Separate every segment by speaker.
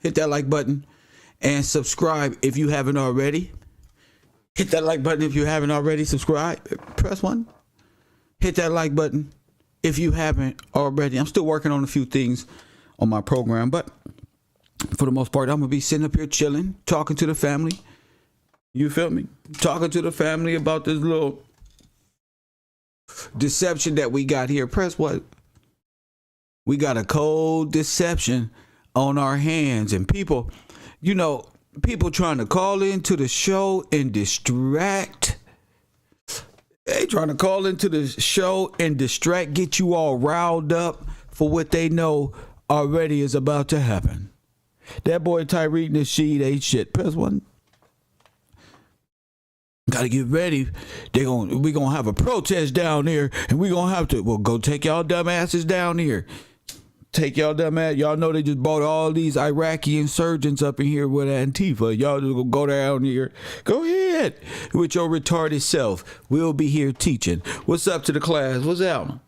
Speaker 1: hit that like button and subscribe if you haven't already. Hit that like button if you haven't already. Subscribe. Press 1. Hit that like button if you haven't already. I'm still working on a few things on my program, but for the most part, I'm going to be sitting up here chilling, talking to the family. You feel me? Talking to the family about this little deception that we got here. Press what? We got a cold deception on our hands, and people, you know, people trying to call into the show and distract. They trying to call into the show and distract, get you all riled up for what they know already is about to happen. That boy Tyreek Nasheed ain't shit. Press 1. Gotta get ready. We gonna have a protest down there, and we gonna have to. Well, go take y'all dumb asses down here. Take y'all dumb ass. Y'all know they just bought all these Iraqi insurgents up in here with Antifa. Y'all just gonna go down here. Go ahead with your retarded self. We'll be here teaching. What's up to the class? What's out?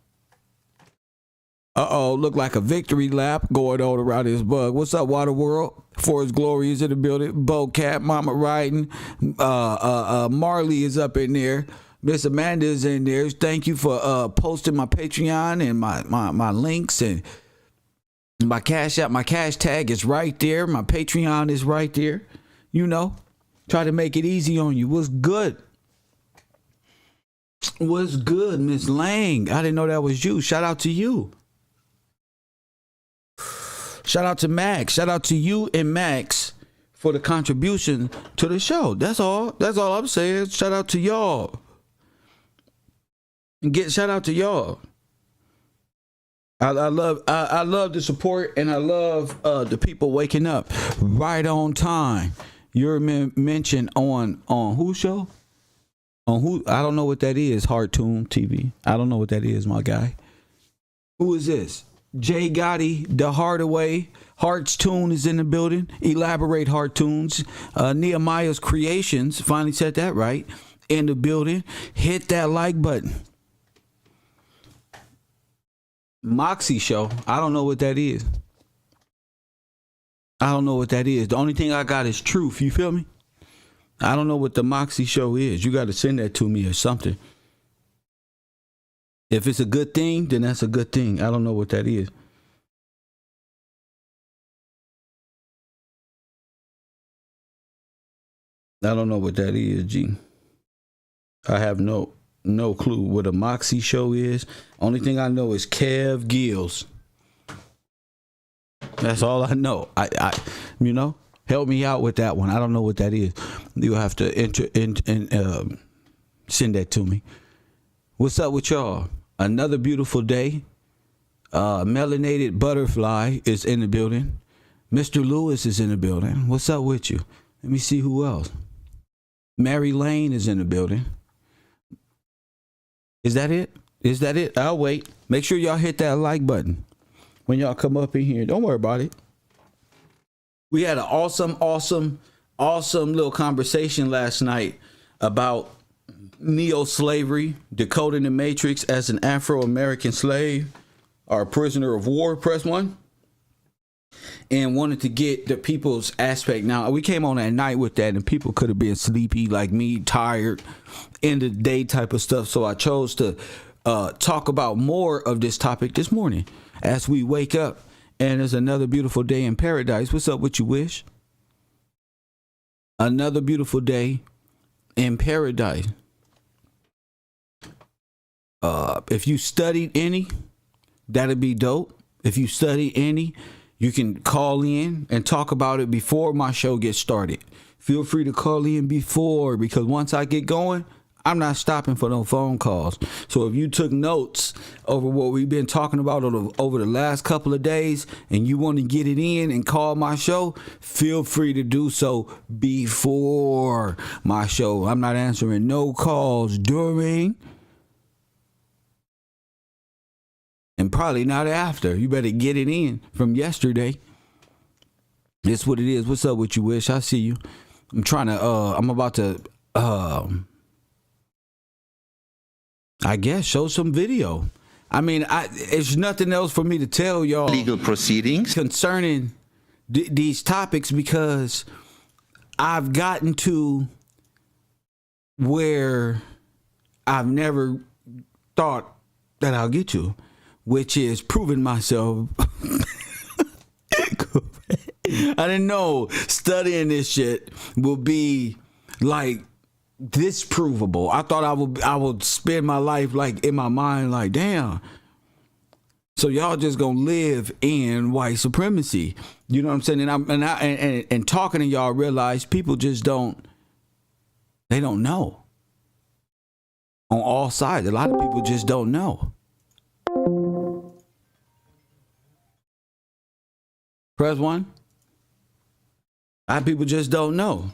Speaker 1: Look like a victory lap going on around this bug. What's up, Water World? Forest Glory is in the building. Bocat, Mama Riding. Marley is up in there. Miss Amanda is in there. Thank you for posting my Patreon and my links and my cash out. My cash tag is right there. My Patreon is right there. You know, try to make it easy on you. What's good? What's good, Miss Lang? I didn't know that was you. Shout out to you. Shout out to Max. Shout out to you and Max for the contribution to the show. That's all. That's all I'm saying. Shout out to y'all. And shout out to y'all. I love the support, and I love the people waking up right on time. You're mentioned on whose show? On who? I don't know what that is. Heartoon TV. I don't know what that is, my guy. Who is this? Jay Gotti, the Hardaway, Hearts Tune is in the building. Elaborate Heart Tunes. Nehemiah's Creations, finally said that right, in the building. Hit that like button. Moxie Show, I don't know what that is. I don't know what that is. The only thing I got is truth, you feel me? I don't know what the Moxie Show is. You got to send that to me or something. If it's a good thing, then that's a good thing. I don't know what that is. I don't know what that is, G. I have no clue what a Moxie Show is. Only thing I know is Kev Gills. That's all I know. I you know, help me out with that one. I don't know what that is. You'll have to send that to me. What's up with y'all? Another beautiful day. Melanated Butterfly is in the building. Mr. Lewis is in the building. What's up with you? Let me see who else. Mary Lane is in the building. Is that it? Is that it? I'll wait. Make sure y'all hit that like button when y'all come up in here. Don't worry about it. We had an awesome little conversation last night about neo-slavery, decoding the matrix as an Afro-American slave or prisoner of war. Press 1. And wanted to get the people's aspect. Now, we came on at night with that, and people could have been sleepy like me, tired, end of the day type of stuff. So I chose to talk about more of this topic this morning as we wake up. And it's another beautiful day in paradise. What's up with you, Wish? Another beautiful day in paradise. If you studied any, that'd be dope. If you study any, you can call in and talk about it before my show gets started. Feel free to call in before, because once I get going, I'm not stopping for no phone calls. So if you took notes over what we've been talking about over the last couple of days and you want to get it in and call my show, feel free to do so before my show. I'm not answering no calls during and probably not after. You better get it in from yesterday. It's what it is. What's up with you, Wish? I see you. I'm trying to, I'm about to, I guess, show some video. I mean, it's nothing else for me to tell y'all.
Speaker 2: Legal proceedings
Speaker 1: Concerning these topics because I've gotten to where I've never thought that I'll get to, which is proving myself. I didn't know studying this shit will be like disprovable. I thought I would spend my life like in my mind like, damn. So y'all just gonna live in white supremacy. You know what I'm saying? And talking to y'all, realize people just don't know. On all sides, a lot of people just don't know. Press one. A lot of people just don't know.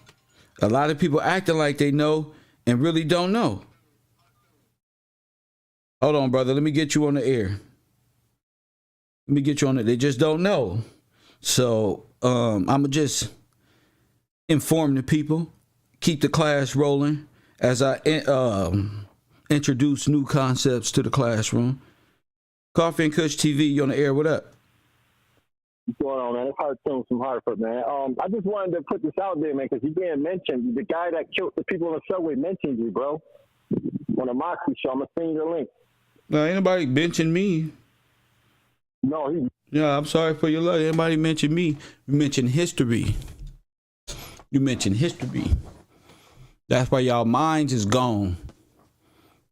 Speaker 1: A lot of people acting like they know and really don't know. Hold on, brother. Let me get you on the air. Let me get you on it. They just don't know. So I'm going to just inform the people, keep the class rolling as I introduce new concepts to the classroom. Coffee and Kush TV, you on the air. What up?
Speaker 2: What's going on, man? It's Hartune from Hartford, man. I just wanted to put this out there, man, because you're being mentioned. The guy that killed the people on the subway mentioned you, bro. On a Moxie show. I'm going to send you the link.
Speaker 1: No, ain't nobody mentioned me.
Speaker 2: No, he...
Speaker 1: Yeah, I'm sorry for your luck. Anybody mentioned me? You mentioned history. You mentioned history. That's why y'all minds is gone.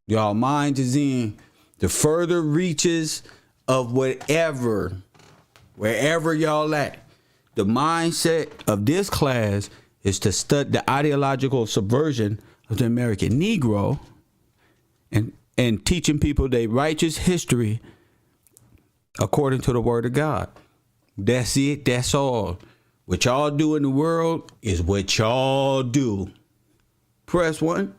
Speaker 1: Y'all minds is in the further reaches of whatever, wherever y'all at. The mindset of this class is to study the ideological subversion of the American Negro and teaching people their righteous history according to the word of God. That's it. That's all. What y'all do in the world is what y'all do. Press one.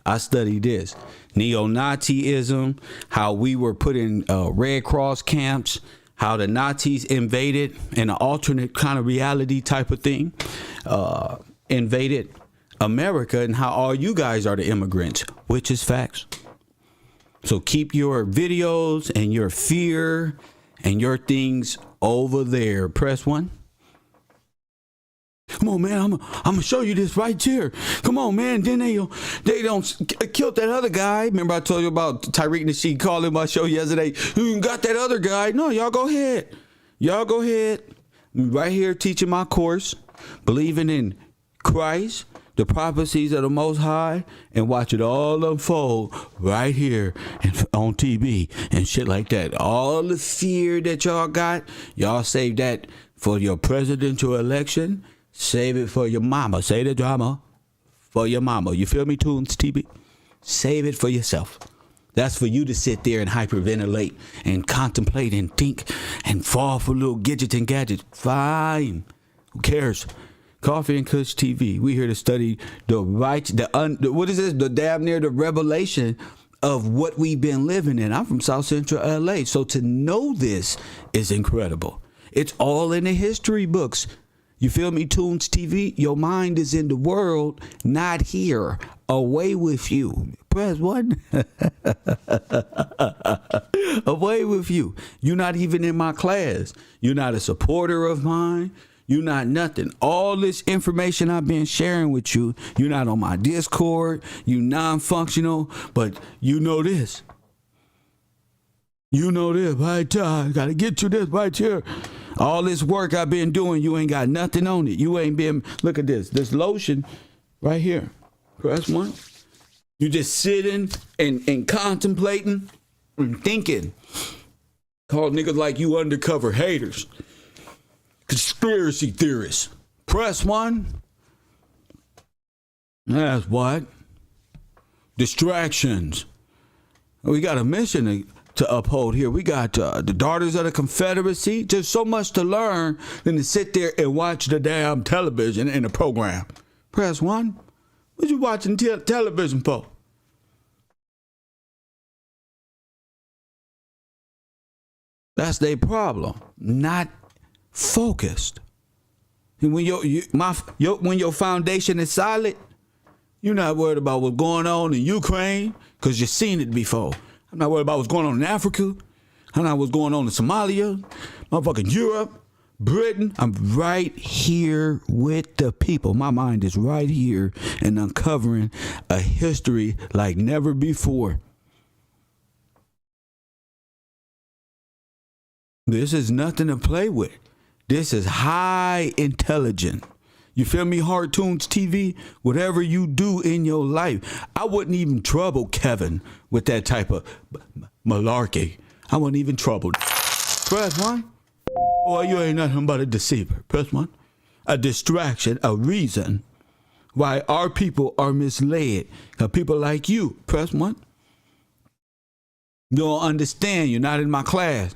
Speaker 1: I studied this. Neo-Nazism, how we were put in Red Cross camps, how the Nazis invaded in an alternate kind of reality type of thing, invaded America, and how all you guys are the immigrants, which is facts. So keep your videos and your fear and your things over there. Press one. Come on, man. I'm gonna show you this right here. Come on, man. Then they don't kill that other guy. Remember I told you about Tyreek Nasheed calling my show yesterday. You got that other guy. No, y'all go ahead. Y'all go ahead. Right here teaching my course, believing in Christ, the prophecies of the Most High, and watch it all unfold right here and on TV and shit like that. All the fear that y'all got, y'all save that for your presidential election. Save it for your mama. Say the drama for your mama. You feel me, Tunes TV? Save it for yourself. That's for you to sit there and hyperventilate and contemplate and think and fall for little gadgets and gadgets. Fine. Who cares? Coffee and Kush TV. We here to study what is this? The damn near the revelation of what we've been living in. I'm from South Central LA. So to know this is incredible. It's all in the history books. You feel me, Tunes TV? Your mind is in the world, not here. Away with you. Press one. Away with you. You're not even in my class. You're not a supporter of mine. You're not nothing. All this information I've been sharing with you, you're not on my Discord. You non-functional, but you know this. You know this right here. I gotta get you this right here. All this work I've been doing, you ain't got nothing on it. You ain't been, look at this. This lotion right here. Press one. You just sitting and contemplating and thinking. Call niggas like you undercover haters. Conspiracy theorists. Press one. That's what. Distractions. We got a mission to uphold here. We got the Daughters of the Confederacy. Just so much to learn than to sit there and watch the damn television in the program. Press one. What you watching television for? That's their problem. Not focused. And when when your foundation is solid, you're not worried about what's going on in Ukraine because you've seen it before. I'm not worried about what's going on in Africa. I'm not what's going on in Somalia, motherfucking Europe, Britain, I'm right here with the people. My mind is right here and uncovering a history like never before. This is nothing to play with. This is high intelligence. You feel me? Hard Tunes TV, whatever you do in your life. I wouldn't even trouble Kevin with that type of malarkey. I wouldn't even trouble. Press one. Boy, you ain't nothing but a deceiver. Press one. A distraction, a reason why our people are misled. Because people like you, press one. You don't understand. You're not in my class.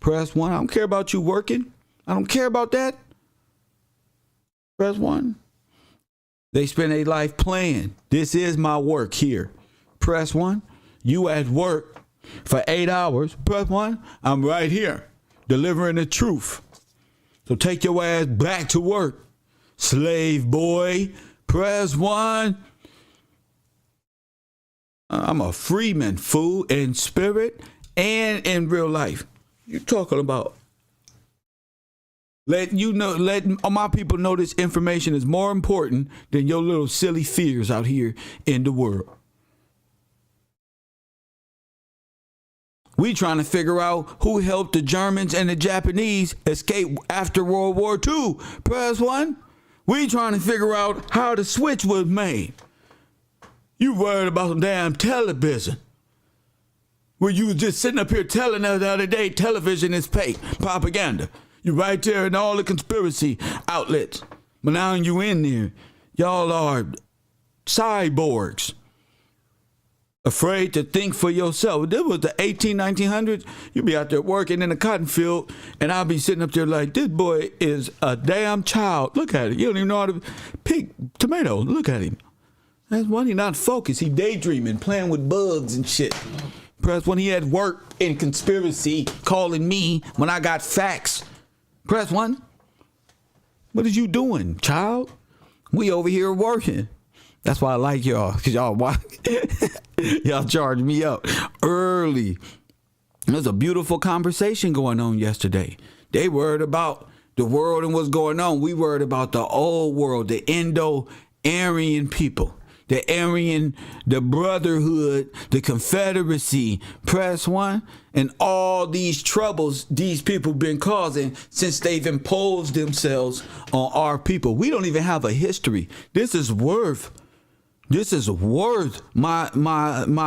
Speaker 1: Press one. I don't care about you working. I don't care about that. Press one. They spend their life playing. This is my work here. Press one. You at work for 8 hours. Press one. I'm right here delivering the truth. So take your ass back to work. Slave boy. Press one. I'm a freeman, fool, in spirit and in real life. You talking about let my people know this information is more important than your little silly fears out here in the world. We trying to figure out who helped the Germans and the Japanese escape after World War II. Press one. We trying to figure out how the switch was made. You worried about some damn television. Where you was just sitting up here telling us the other day television is fake propaganda. You right there in all the conspiracy outlets. But now you in there. Y'all are cyborgs. Afraid to think for yourself. This was the 1900s. You be out there working in a cotton field, and I'll be sitting up there like, this boy is a damn child. Look at it. You don't even know how to pick tomatoes. Look at him. That's one, he not focused. He daydreaming, playing with bugs and shit. Press when he had work in conspiracy, calling me when I got facts. Press one. What is you doing, child? We over here working. That's why I like y'all, because y'all charge me up early. There's a beautiful conversation going on yesterday. They worried about the world and what's going on. We worried about the old world, the Indo-Aryan people. The Aryan, the Brotherhood, the Confederacy, press one, and all these troubles these people been causing since they've imposed themselves on our people. We don't even have a history. This is worth my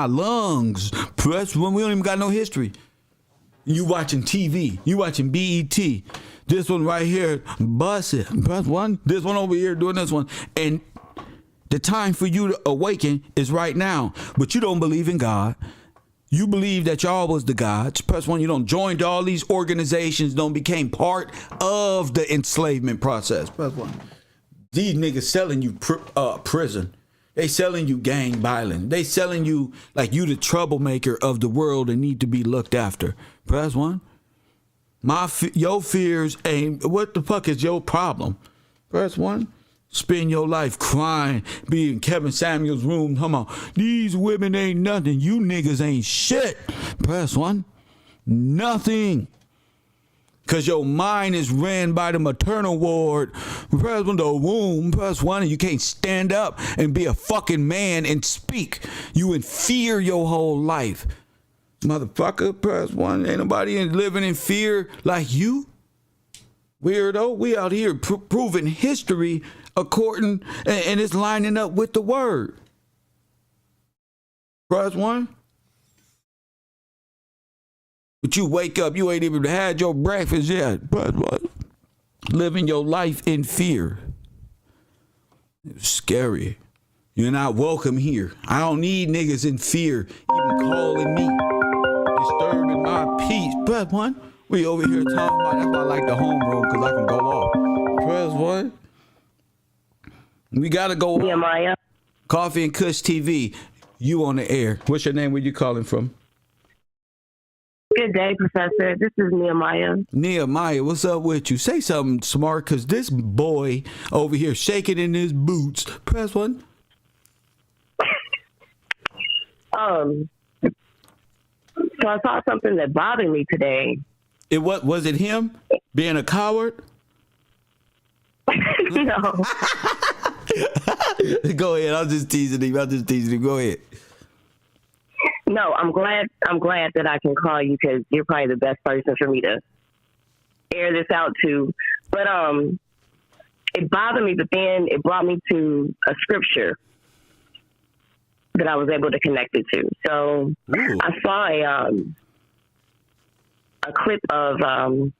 Speaker 1: lungs. Press one, we don't even got no history. You watching TV, you watching BET. This one right here, bust it. Press one, this one over here doing this one. And the time for you to awaken is right now. But you don't believe in God. You believe that y'all was the gods. Press one, you don't join all these organizations, don't became part of the enslavement process. Press one. These niggas selling you prison. They selling you gang violence. They selling you like you the troublemaker of the world and need to be looked after. Press one. Your fears ain't, what the fuck is your problem? Press one. Spend your life crying, be in Kevin Samuel's room. Come on, these women ain't nothing. You niggas ain't shit. Press one. Nothing. Because your mind is ran by the maternal ward. Press one, the womb. Press one, and you can't stand up and be a fucking man and speak. You in fear your whole life. Motherfucker, press one. Ain't nobody living in fear like you. Weirdo, we out here proving history according, and it's lining up with the word. Press one. But you wake up, you ain't even had your breakfast yet. Press one. Living your life in fear. It's scary. You're not welcome here. I don't need niggas in fear even calling me, disturbing my peace. Press one. We over here talking about, that's why I like the homeroom, because I can go off. Press one. We gotta go.
Speaker 3: Yeah, Maya.
Speaker 1: Coffee and Kush TV. You on the air. What's your name? Where you calling from?
Speaker 3: Good day, Professor. This is Nehemiah.
Speaker 1: Nehemiah, what's up with you? Say something smart, because this boy over here shaking in his boots. Press one.
Speaker 3: So I saw something that bothered me today.
Speaker 1: It was it him being a coward?
Speaker 3: No.
Speaker 1: Go ahead. I'm just teasing him. Go ahead.
Speaker 3: No, I'm glad that I can call you because you're probably the best person for me to air this out to. But it bothered me, but then it brought me to a scripture that I was able to connect it to. So
Speaker 1: Ooh.
Speaker 3: I saw a clip of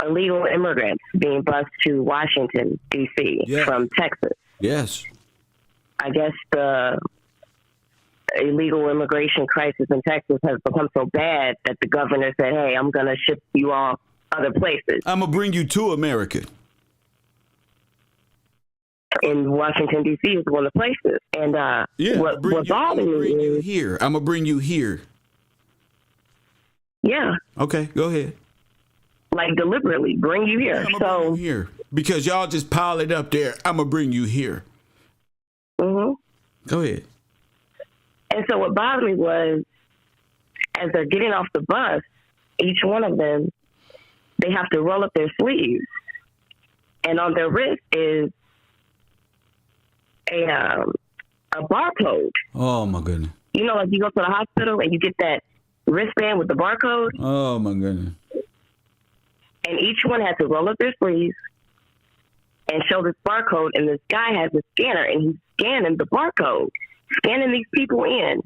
Speaker 3: illegal immigrants being bused to Washington, D.C. from Texas.
Speaker 1: Yes.
Speaker 3: I guess the illegal immigration crisis in Texas has become so bad that the governor said, hey, I'm going to ship you all other places.
Speaker 1: I'm going to bring you to America.
Speaker 3: In Washington, D.C. is one of the places. And what bothers me is...
Speaker 1: here. I'm going to bring you here.
Speaker 3: Yeah.
Speaker 1: Okay, go ahead.
Speaker 3: Like deliberately bring you here.
Speaker 1: Yeah, bring you here. Because y'all just pile it up there. I'm going to bring you here.
Speaker 3: Mm-hmm.
Speaker 1: Go ahead.
Speaker 3: And so what bothered me was, as they're getting off the bus, each one of them, they have to roll up their sleeves. And on their wrist is a barcode.
Speaker 1: Oh, my goodness.
Speaker 3: You know, like you go to the hospital and you get that wristband with the barcode.
Speaker 1: Oh, my goodness.
Speaker 3: And each one had to roll up their sleeves and show this barcode. And this guy has a scanner, and he's scanning the barcode, scanning these people in.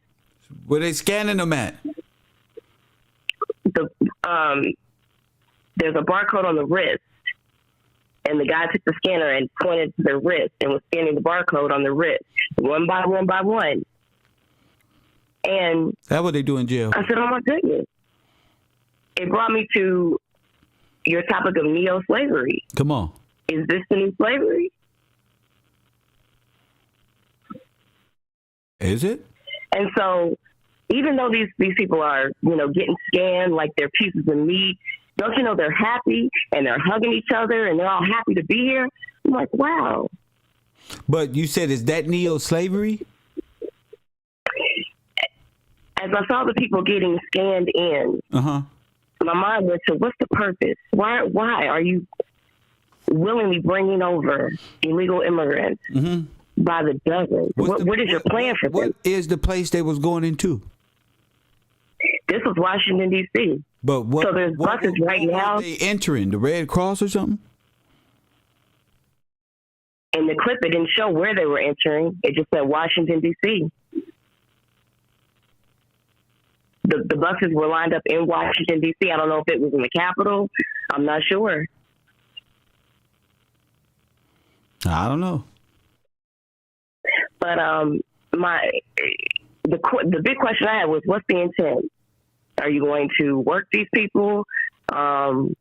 Speaker 1: Where they scanning them at?
Speaker 3: There's a barcode on the wrist. And the guy took the scanner and pointed to their wrist and was scanning the barcode on the wrist, one by one by one. And
Speaker 1: that's what they do in jail.
Speaker 3: I said, oh, my goodness. It brought me to your topic of neo-slavery.
Speaker 1: Come on.
Speaker 3: Is this the new slavery?
Speaker 1: Is it?
Speaker 3: And so even though these people are, getting scanned like they're pieces of meat, don't you know they're happy and they're hugging each other and they're all happy to be here? I'm like, wow.
Speaker 1: But you said, is that neo-slavery?
Speaker 3: As I saw the people getting scanned in, my mind went to, what's the purpose? Why are you willingly bringing over illegal immigrants by the dozens? What is your plan for them?
Speaker 1: What is the place they was going into?
Speaker 3: This was Washington, D.C.
Speaker 1: But
Speaker 3: so there's buses right now.
Speaker 1: Are they entering? The Red Cross or something?
Speaker 3: In the clip, it didn't show where they were entering. It just said Washington, D.C. The buses were lined up in Washington, D.C. I don't know if it was in the Capitol. I'm not sure.
Speaker 1: I don't know.
Speaker 3: But the big question I had was, what's the intent? Are you going to work these people? And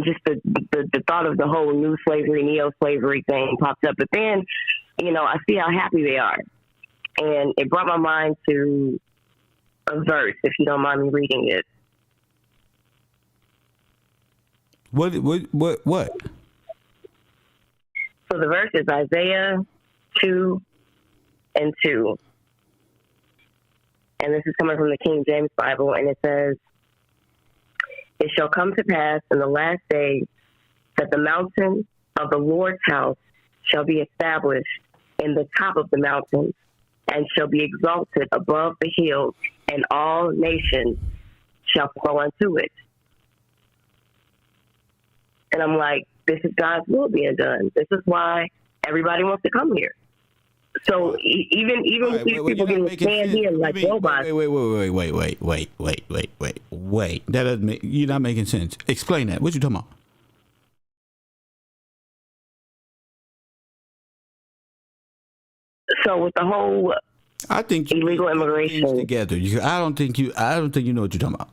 Speaker 3: just the thought of the whole new slavery, neo-slavery thing popped up. But then, I see how happy they are. And it brought my mind to a verse, if you don't mind me reading it.
Speaker 1: What?
Speaker 3: So the verse is Isaiah 2:2. And this is coming from the King James Bible, and it says, it shall come to pass in the last days that the mountain of the Lord's house shall be established in the top of the mountains and shall be exalted above the hills, and all nations shall flow unto it. And I'm like, this is God's will being done. This is why everybody wants to come here. So even with these people getting scanned in like robots.
Speaker 1: Wait. That doesn't make, you're not making sense. Explain that. What you talking about?
Speaker 3: So with the whole illegal immigration
Speaker 1: together, I don't think you know what you're talking about.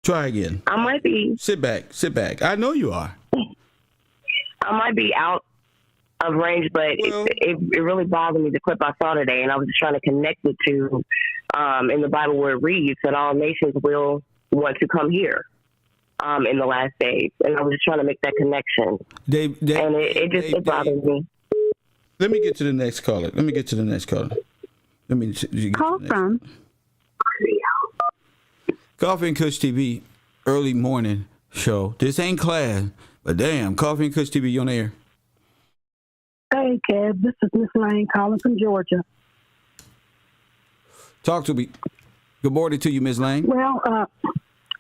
Speaker 1: Try again.
Speaker 3: I might be.
Speaker 1: Sit back. I know you are.
Speaker 3: I might be out of range, but it really bothered me, the clip I saw today, and I was just trying to connect it to in the Bible where it reads that all nations will want to come here in the last days, and I was just trying to make that connection. It bothers me.
Speaker 1: Let me get to the next caller. Call from. Coffee and Kush TV, early morning show. This ain't class, but damn, Coffee and Kush TV, you on the air.
Speaker 4: Hey, Kev, this is Miss Lane calling from Georgia.
Speaker 1: Talk to me. Good morning to you, Ms. Lane.
Speaker 4: Well,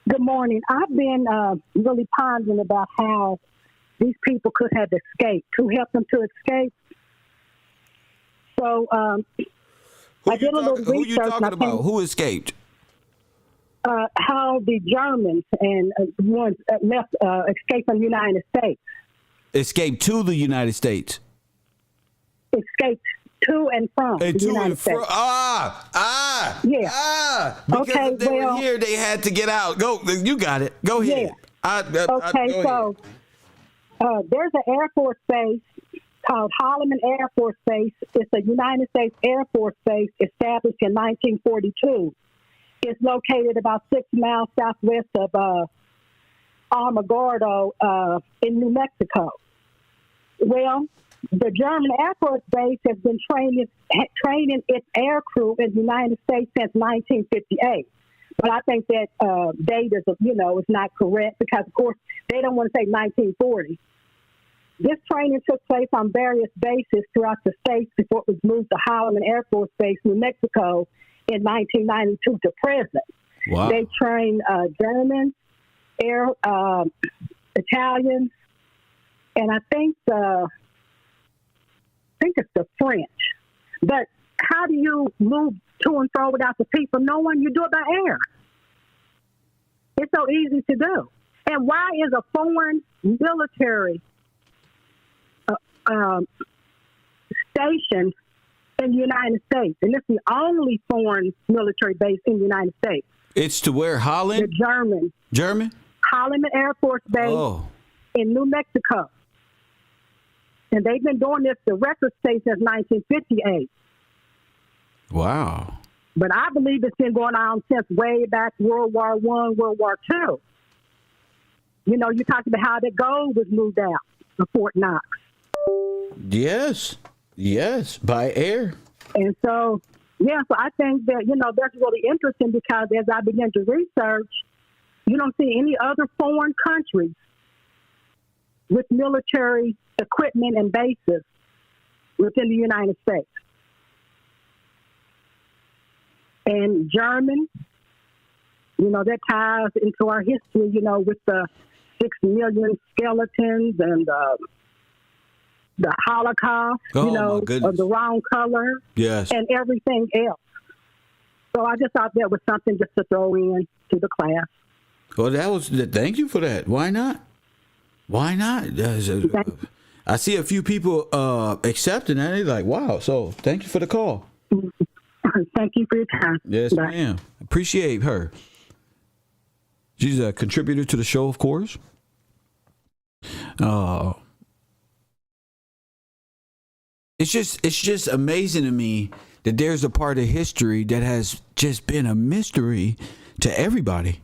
Speaker 4: good morning. I've been really pondering about how these people could have escaped, who helped them to escape. So I did a little research.
Speaker 1: Who you talking about? Who escaped?
Speaker 4: How the Germans and ones left escaped from the United States.
Speaker 1: Escaped to the United States.
Speaker 4: Escaped to and from the United States. Because
Speaker 1: if they were here, they had to get out. Go, you got it. Go ahead.
Speaker 4: Go ahead. There's an Air Force base called Holloman Air Force Base. It's a United States Air Force base established in 1942. It's located about 6 miles southwest of Alamogordo in New Mexico. Well, the German Air Force Base has been training its air crew in the United States since 1958. But I think that date is not correct because, of course, they don't want to say 1940. This training took place on various bases throughout the states before it was moved to Holloman Air Force Base, New Mexico, in 1992 to present.
Speaker 1: Wow.
Speaker 4: They train Germans, Italians, and I think it's the French. But how do you move to and fro without the people knowing? You do it by air. It's so easy to do. And why is a foreign military stationed in the United States? And it's the only foreign military base in the United States.
Speaker 1: It's to where? Holland?
Speaker 4: The
Speaker 1: German?
Speaker 4: Holloman Air Force Base in New Mexico. And they've been doing this, the record states, since 1958.
Speaker 1: Wow.
Speaker 4: But I believe it's been going on since way back World War I, World War II. You know, you talked about how the gold was moved out of Fort Knox.
Speaker 1: Yes, by air.
Speaker 4: And so, so I think that, that's really interesting because as I began to research, you don't see any other foreign countries with military equipment and bases within the United States. And German, that ties into our history, with the 6 million skeletons and the Holocaust, of the wrong color,
Speaker 1: yes,
Speaker 4: and everything else. So I just thought that was something just to throw in to the class.
Speaker 1: Well, thank you for that. Why not? I see a few people accepting that. They're like, wow. So thank you for the call.
Speaker 4: Thank you for your time.
Speaker 1: Yes, ma'am. Appreciate her. She's a contributor to the show, of course. It's just amazing to me that there's a part of history that has just been a mystery to everybody,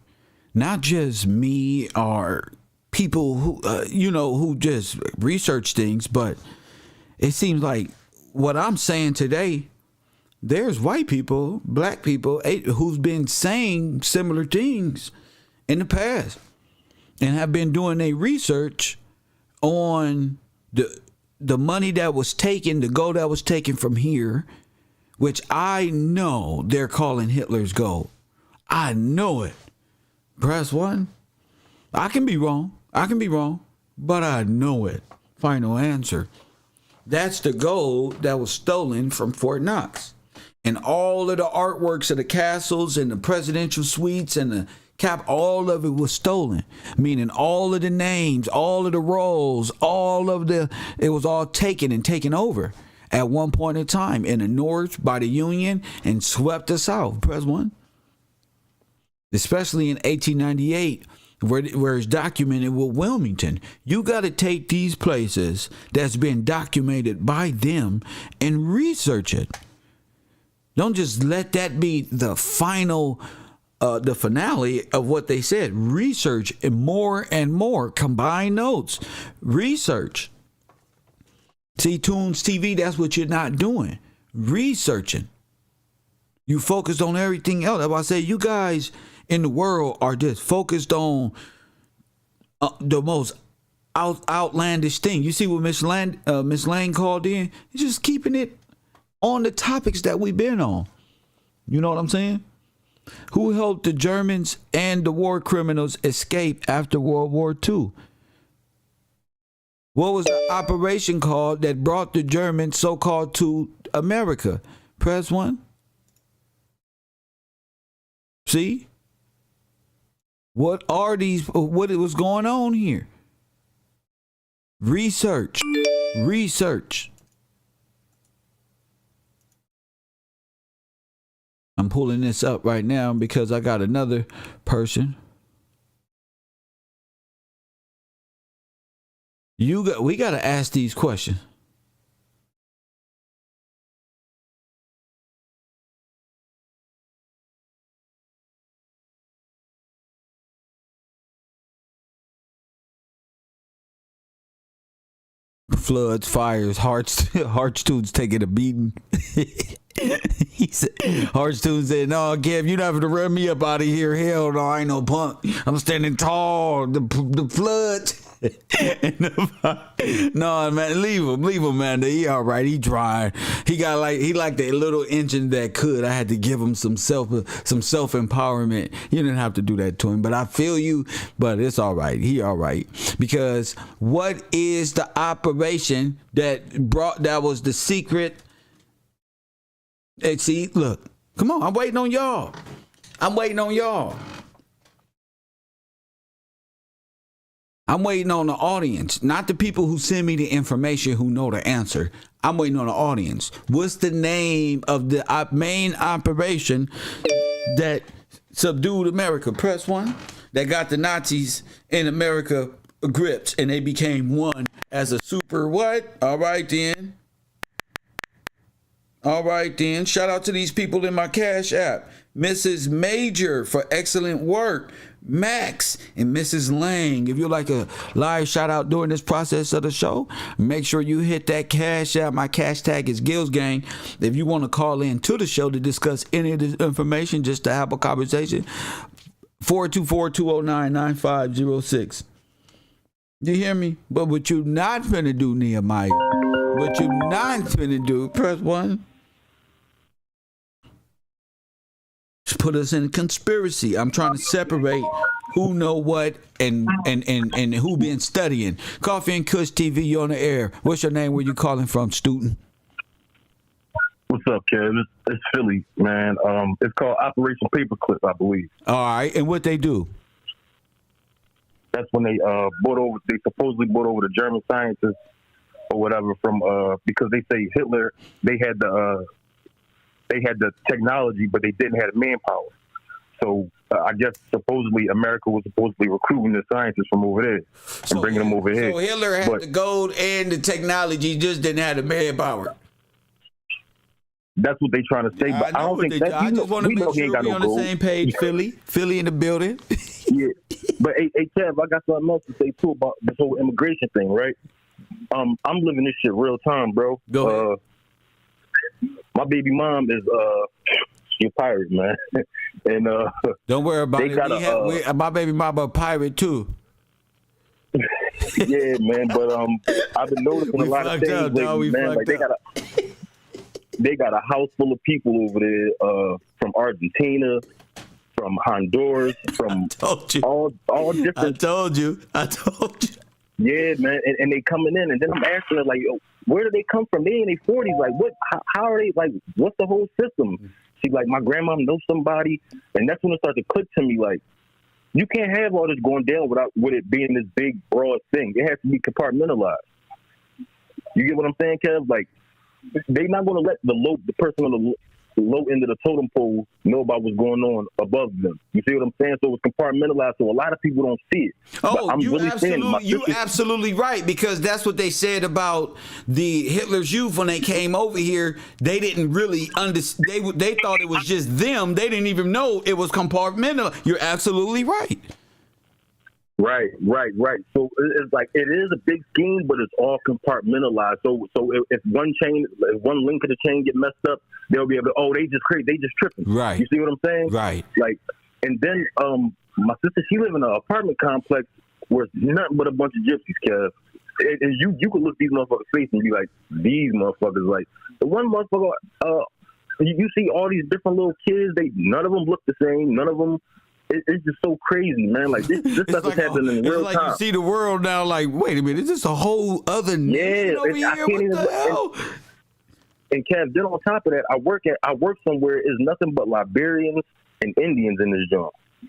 Speaker 1: not just me or people who who just research things, but it seems like what I'm saying today, there's white people, black people who've been saying similar things in the past and have been doing their research on the money that was taken, the gold that was taken from here, which I know they're calling Hitler's gold. I know it. Press 1. I can be wrong, but I know it. Final answer. That's the gold that was stolen from Fort Knox. And all of the artworks of the castles and the presidential suites and the cap, all of it was stolen. Meaning all of the names, all of the roles, it was all taken and taken over at one point in time in the North by the Union and swept the South. Press 1. Especially in 1898, where it's documented with Wilmington. You got to take these places that's been documented by them and research it. Don't just let that be the final, the finale of what they said. Research and more. Combine notes. Research. See, Tunes TV, that's what you're not doing. Researching. You focused on everything else. That's why I say you guys in the world are just focused on the most outlandish thing. You see what Miss Lane called in? Just keeping it on the topics that we've been on. You know what I'm saying? Who helped the Germans and the war criminals escape after World War II? What was the operation called that brought the Germans so-called to America? Press 1. See? What was going on here? Research. I'm pulling this up right now because I got another person. We got to ask these questions. Floods, fires, Heartstones taking a beating. He said, Heartstone said, "No, Kev, you're not going to run me up out of here. Hell no, I ain't no punk. I'm standing tall. The floods." No, man, leave him, man. He all right. He dry. He like the little engine that could. I had to give him some self empowerment. You didn't have to do that to him, but I feel you. But it's all right. He all right, because what is the operation that was the secret? Hey, see, look, come on. I'm waiting on y'all. I'm waiting on the audience, not the people who send me the information who know the answer. I'm waiting on the audience. What's the name of the main operation that subdued America? Press 1. That got the Nazis in America gripped, and they became one as a super what? All right then. Shout out to these people in my Cash App. Mrs. Major for excellent work. Max and Mrs. Lang. If you like a live shout out during this process of the show, make sure you hit that Cash App. My cash tag is Gills Gang. If you want to call in to the show to discuss any of this information, just to have a conversation, 424-209-9506. You hear me? But what you not finna do, Nehemiah, what you not finna do, press 1. Put us in conspiracy. I'm trying to separate who know what and who been studying. Coffee and Kush TV, you on the air. What's your name? Where you calling from, student?
Speaker 5: What's up, Kev? It's Philly, man. It's called Operation Paperclip, I believe.
Speaker 1: All right, and what they do?
Speaker 5: That's when they supposedly brought over the German scientists or whatever from because they say Hitler they had the technology, but they didn't have the manpower. So I guess supposedly America was supposedly recruiting the scientists from over there and bringing them over here.
Speaker 1: So Hitler had the gold and the technology, just didn't have the manpower.
Speaker 5: That's what they trying to say, but I don't think that.
Speaker 1: I just want to make sure we're on the same page. Philly in the building.
Speaker 5: Yeah, but hey, Kev, I got something else to say too about this whole immigration thing, right? I'm living this shit real time, bro.
Speaker 1: Go ahead.
Speaker 5: My baby mom is she's a pirate, man, and
Speaker 1: don't worry about it. My baby mama a pirate too.
Speaker 5: Yeah, man, but I've been noticing a lot of things lately, man. Like they got a house full of people over there from Argentina, from Honduras, from all different.
Speaker 1: I told you.
Speaker 5: Yeah, man, and they coming in, and then I'm asking her like, yo, where do they come from? They in their 40s, like what? How are they? Like, what's the whole system? She's like, my grandma knows somebody, and that's when it started to click to me, like, you can't have all this going down with it being this big, broad thing. It has to be compartmentalized. You get what I'm saying, Kev? Like, they're not going to let the person on the low end of the totem pole know about what's going on above them. You see what I'm saying? So it's compartmentalized, so a lot of people don't see it.
Speaker 1: Oh, you're absolutely right, because that's what they said about the Hitler's Youth when they came over here. They didn't really understand. They thought it was just them. They didn't even know it was compartmentalized. You're absolutely right.
Speaker 5: Right. So it's like it is a big scheme, but it's all compartmentalized. So if one link of the chain get messed up, they'll be able to. Oh, they just tripping.
Speaker 1: Right.
Speaker 5: You see what I'm saying?
Speaker 1: Right.
Speaker 5: Like And then my sister, she live in an apartment complex where it's nothing but a bunch of gypsies, Kev. And you could look these motherfuckers' face and be like, these motherfuckers. Like the one motherfucker, you see all these different little kids. None of them look the same. None of them. It's just so crazy, man. Like this stuff is happening in real time.
Speaker 1: You see the world now. Like, wait a minute, is this a whole other nation over here? What the hell?
Speaker 5: And Kev, then on top of that, I work somewhere is nothing but Liberians and Indians in this job. You know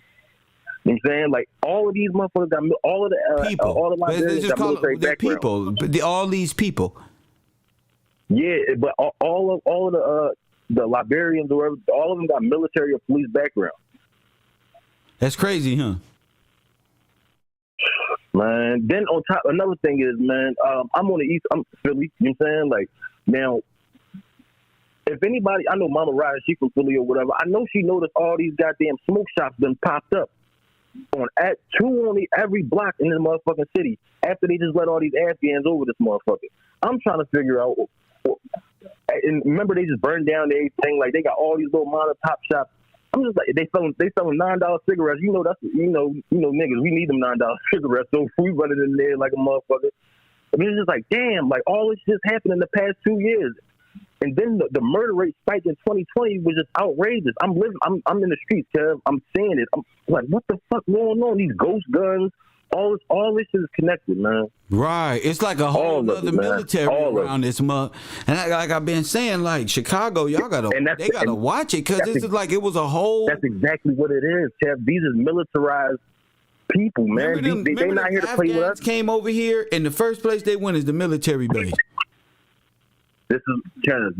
Speaker 5: what I'm saying? Like all of these motherfuckers got all of the
Speaker 1: people.
Speaker 5: All the Liberians got military background.
Speaker 1: People, all these people.
Speaker 5: Yeah, but all of the Liberians or whatever, all of them got military or police background.
Speaker 1: That's crazy, huh?
Speaker 5: Man, then on top, another thing is, man, I'm on the east. I'm Philly. You know what I'm saying? Like now. If anybody, I know Mama Ryan, she from Philly or whatever. I know she noticed all these goddamn smoke shops done popped up at every block in this motherfucking city after they just let all these Afghans over this motherfucker. I'm trying to figure out. And remember, they just burned down everything. Like they got all these little mom and pop shops. I'm just like they selling $9 cigarettes. You know that's niggas. We need them $9 cigarettes. So we running in there like a motherfucker. I mean, it's just like damn. Like all this just happened in the past 2 years. And then the murder rate spike in 2020 was just outrageous. I'm in the streets, Kev. I'm seeing it. I'm like, what the fuck going on? These ghost guns, all this is connected, man.
Speaker 1: Right. It's like a whole other military around this month. And like I've been saying, like Chicago, y'all gotta watch it because this is like it was a whole.
Speaker 5: That's exactly what it is, Kev. These is militarized people, man. They not here to play with us.
Speaker 1: Came over here, and the first place they went is the military base.
Speaker 5: This is kind of.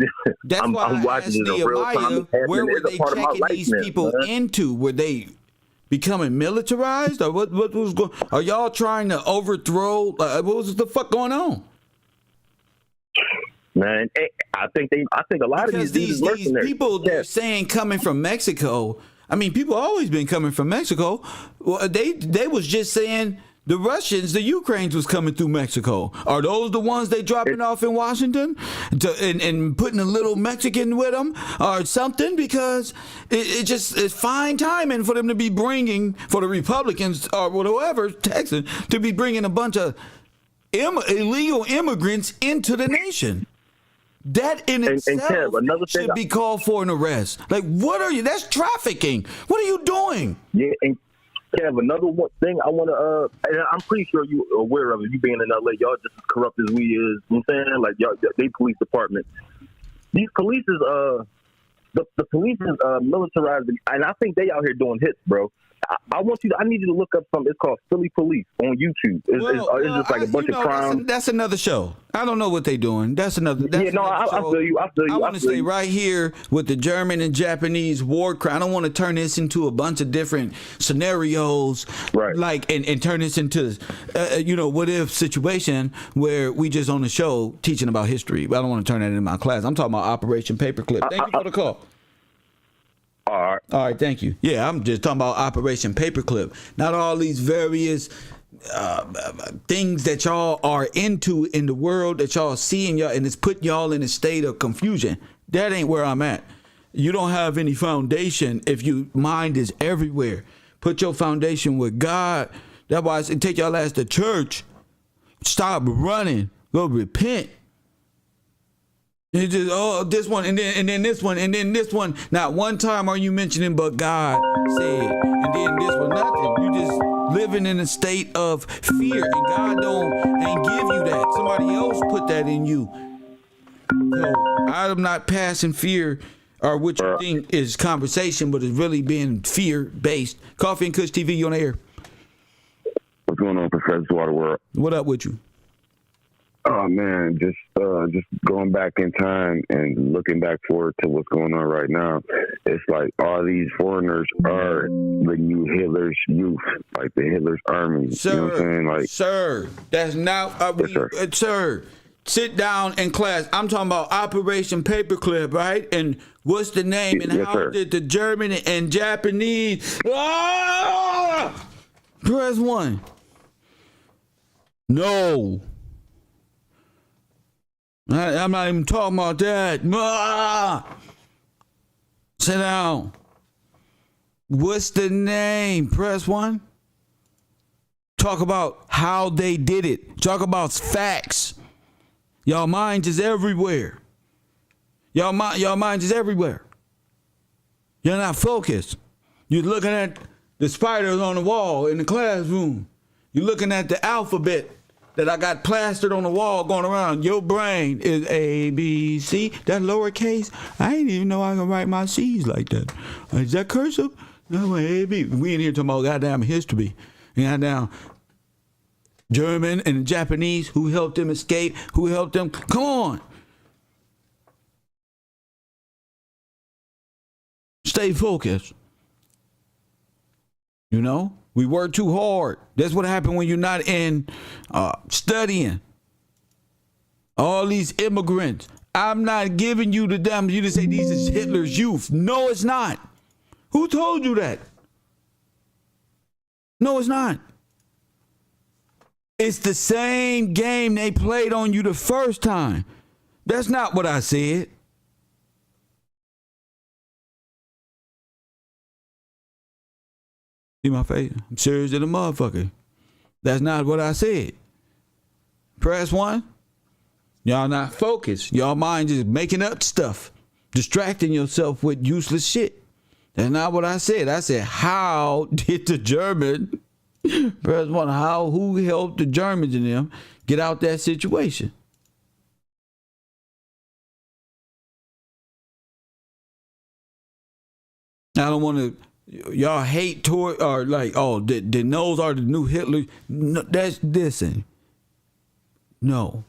Speaker 1: That's why I'm watching it in real time. Where were they checking these people into? Were they becoming militarized, or what was going? Are y'all trying to overthrow? What was the fuck going on?
Speaker 5: Man, I think a lot of these
Speaker 1: people they're saying coming from Mexico. I mean, people always been coming from Mexico. Well, they was just saying. The Russians, the Ukrainians was coming through Mexico. Are those the ones they dropping off in Washington and putting a little Mexican with them or something? Because it's fine timing for them to be bringing, for the Republicans or whatever, Texas, to be bringing a bunch of illegal immigrants into the nation. That in itself should be called for an arrest. Like, what are you? That's trafficking. What are you doing?
Speaker 5: Yeah, Kev, another one thing I want to, and I'm pretty sure you're aware of it. You being in LA, y'all just as corrupt as we is. You know what I'm saying? Like, y'all, they police department. These police is, the police is militarized, and I think they out here doing hits, bro. I need you to look up something. It's called Philly Police on YouTube. It's just like a bunch of crime.
Speaker 1: That's another show. I don't know what they're doing. That's another.
Speaker 5: I feel you.
Speaker 1: I want to stay right here with the German and Japanese war crime. I don't want to turn this into a bunch of different scenarios,
Speaker 5: right?
Speaker 1: Like and turn this into, what if situation where we just on the show teaching about history. I don't want to turn that into my class. I'm talking about Operation Paperclip. Thank you for the call. All right, thank you. Yeah, I'm just talking about Operation Paperclip. Not all these various things that y'all are into in the world that y'all seeing y'all, and it's putting y'all in a state of confusion. That ain't where I'm at. You don't have any foundation if your mind is everywhere. Put your foundation with God. That's why I say take y'all ass to church. Stop running. Go repent. It's just this one and then this one and then this one. Not one time are you mentioning but God said, and then this one nothing. You just living in a state of fear, and God ain't give you that. Somebody else put that in you. So I'm not passing fear or what you think is conversation, but it's really being fear based. Coffee and Kush TV, you on the air?
Speaker 6: What's going on, Professor Waterworld?
Speaker 1: What up with you?
Speaker 6: Oh man, just going back in time and looking back forward to what's going on right now. It's like all these foreigners are the new Hitler's youth, like the Hitler's army.
Speaker 1: Sir,
Speaker 6: you know what I'm saying? Like,
Speaker 1: sir, that's not sir. Sit down in class. I'm talking about Operation Paperclip, right? And what's the name? And how did the German and Japanese? Press 1. No. I'm not even talking about that. Sit down. What's the name? Press 1. Talk about how they did it. Talk about facts. Y'all minds is everywhere. Y'all minds is everywhere. You're not focused. You're looking at the spiders on the wall in the classroom. You're looking at the alphabet that I got plastered on the wall going around. Your brain is A, B, C. That lowercase, I didn't even know I could write my C's like that. Is that cursive? No, A, B. We in here talking about goddamn history. Goddamn German and Japanese, who helped them escape, who helped them. Come on. Stay focused. You know, we work too hard. That's what happened when you're not in studying. All these immigrants. I'm not giving you the damn. You to say these is Hitler's youth. No, it's not. Who told you that? No, it's not. It's the same game they played on you the first time. That's not what I said. See my face? I'm serious as a motherfucker. That's not what I said. Press 1. Y'all not focused. Y'all mind just making up stuff. Distracting yourself with useless shit. That's not what I said. I said, how did the German, press 1, who helped the Germans and them get out that situation? I don't want to. Y'all hate toward or like, oh, the those are the new Hitler. No, listen. No.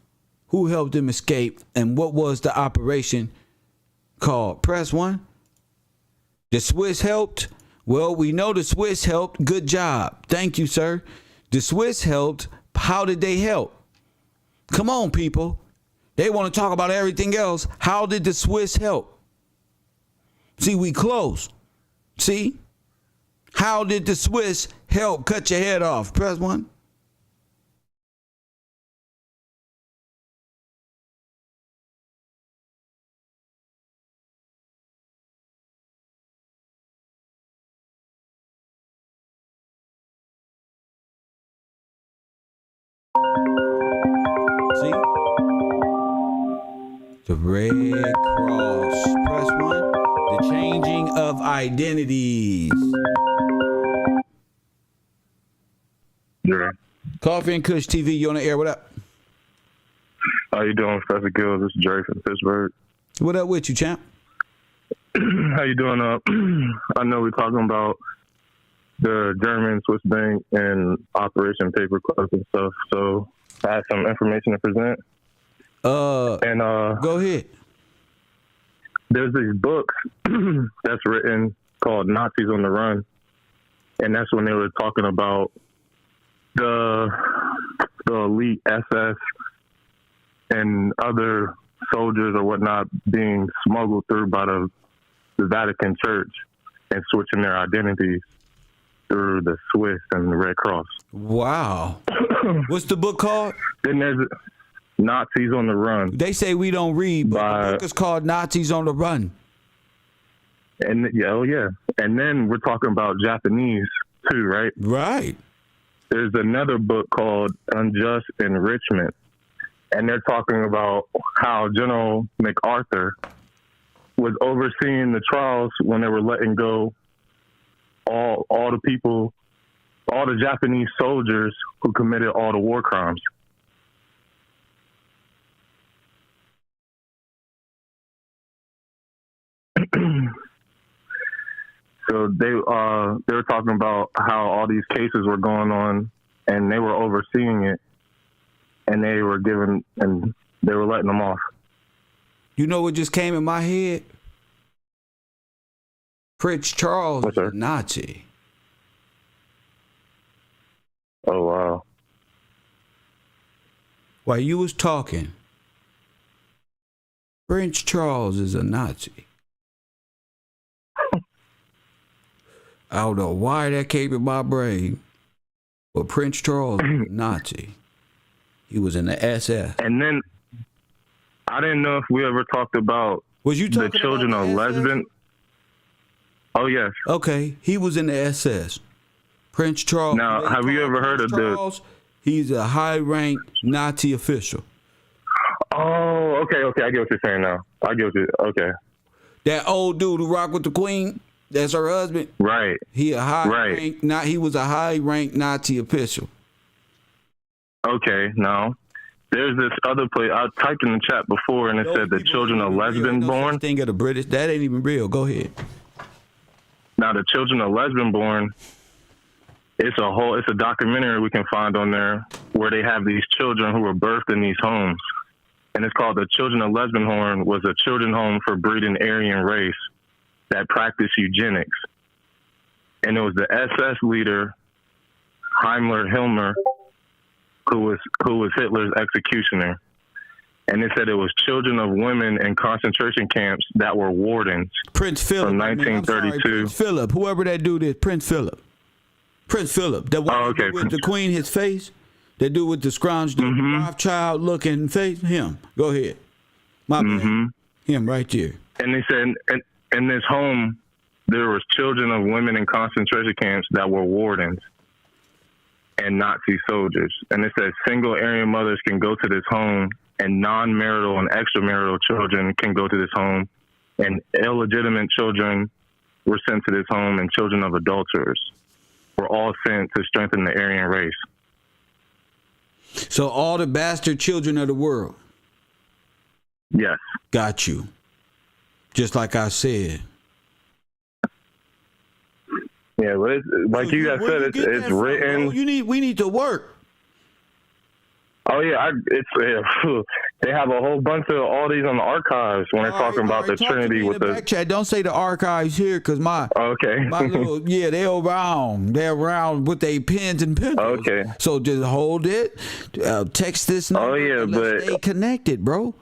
Speaker 1: Who helped them escape and what was the operation called? Press 1. The Swiss helped. Well, we know the Swiss helped. Good job. Thank you, sir. The Swiss helped. How did they help? Come on, people. They want to talk about everything else. How did the Swiss help? See, we close. See? How did the Swiss help cut your head off? Press 1. See? The Red Cross. Press 1. The changing of identities.
Speaker 7: Yeah.
Speaker 1: Coffee and Kush TV, you on the air? What up?
Speaker 7: How you doing, Professor Gills? This is Jerry from Pittsburgh.
Speaker 1: What up with you, champ?
Speaker 7: How you doing? I know we're talking about the German Swiss bank and Operation Paperclip and stuff. So I have some information to present.
Speaker 1: Go ahead.
Speaker 7: There's these books that's written called Nazis on the Run, and that's when they were talking about the elite SS and other soldiers or whatnot being smuggled through by the Vatican Church and switching their identities through the Swiss and the Red Cross.
Speaker 1: Wow. What's the book called?
Speaker 7: Then there's Nazis on the Run.
Speaker 1: They say we don't read, but the book is called Nazis on the Run.
Speaker 7: And yeah. And then we're talking about Japanese too, right?
Speaker 1: Right.
Speaker 7: There's another book called Unjust Enrichment, and they're talking about how General MacArthur was overseeing the trials when they were letting go all the people, all the Japanese soldiers who committed all the war crimes. So they were talking about how all these cases were going on, and they were overseeing it, and they were letting them off.
Speaker 1: You know what just came in my head? Prince Charles was a Nazi.
Speaker 7: Oh wow!
Speaker 1: While you was talking, Prince Charles is a Nazi. I don't know why that came in my brain, but Prince Charles was a Nazi. He was in the SS.
Speaker 7: And then I didn't know if we ever talked about
Speaker 1: was you
Speaker 7: the children of lesbian. Oh, yes.
Speaker 1: Okay, he was in the SS. Prince Charles.
Speaker 7: Now, have you ever heard of
Speaker 1: Charles? He's a high-ranked Nazi official.
Speaker 7: Oh, okay. I get what you're saying now. Okay.
Speaker 1: That old dude who rocked with the Queen, that's her husband.
Speaker 7: Right.
Speaker 1: He was a high-ranked Nazi official.
Speaker 7: Okay, now, there's this other place. I typed in the chat before, and it said the children of lesbian born.
Speaker 1: Thing of the British. That ain't even real. Go ahead.
Speaker 7: Now, the children of lesbian born, it's a documentary we can find on there where they have these children who were birthed in these homes. And it's called The Children of Lesbian Horn, was a children home for breeding Aryan race that practiced eugenics. And it was the SS leader, Himmler, who was Hitler's executioner. And it said it was children of women in concentration camps that were wardens.
Speaker 1: Prince Philip.
Speaker 7: From 1932.
Speaker 1: Prince Philip, whoever that dude is, Prince Philip. Prince Philip. The one with the Queen, his face. That dude with the scrounged Rothschild looking face. Him. Go ahead. My bad. Him right there.
Speaker 7: And they said in this home, there was children of women in concentration camps that were wardens and Nazi soldiers. And it says single Aryan mothers can go to this home, and non-marital and extramarital children can go to this home, and illegitimate children were sent to this home, and children of adulterers were all sent to strengthen the Aryan race.
Speaker 1: So all the bastard children of the world.
Speaker 7: Yes.
Speaker 1: Got you. Just like I said.
Speaker 7: Yeah, but it's, like you guys said, it's written.
Speaker 1: We need to work.
Speaker 7: Oh yeah, they have a whole bunch of all these on the archives when they're talking about the Trinity with the
Speaker 1: back chat. Don't say the archives here, cause my little they're around with their pens and pencils.
Speaker 7: Okay,
Speaker 1: so just hold it, text this number.
Speaker 7: Oh yeah, but
Speaker 1: stay connected, bro.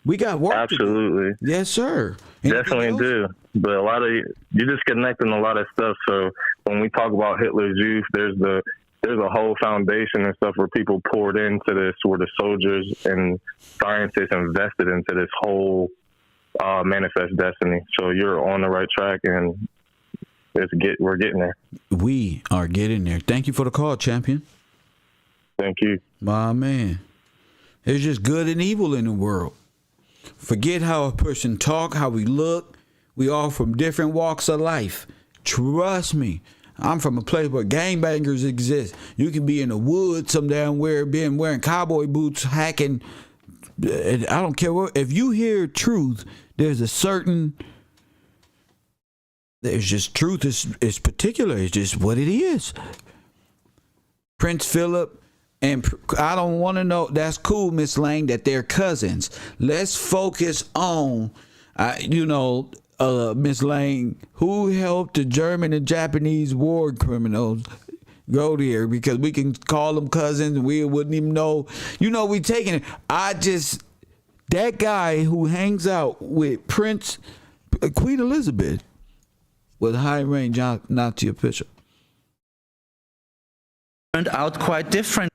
Speaker 1: We got work.
Speaker 7: Absolutely,
Speaker 1: to do. Yes, sir.
Speaker 7: Definitely do. But a lot of you're just connecting a lot of stuff. So when we talk about Hitler's youth, there's a whole foundation and stuff where people poured into this, where the soldiers and scientists invested into this whole manifest destiny. So you're on the right track, and we're getting there.
Speaker 1: We are getting there. Thank you for the call, champion.
Speaker 7: Thank you.
Speaker 1: My man. There's just good and evil in the world. Forget how a person talk, how we look. We all from different walks of life. Trust me. I'm from a place where gangbangers exist. You can be in the woods some damn where, being wearing cowboy boots, hacking. I don't care what. If you hear truth, there's just truth is particular. It's just what it is. Prince Philip, and I don't want to know. That's cool, Miss Lang, that they're cousins. Let's focus on, Miss Lang, who helped the German and Japanese war criminals go there, because we can call them cousins and we wouldn't even know. We taking it. That guy who hangs out with Queen Elizabeth was a high-range Nazi official.
Speaker 8: Turned out quite different.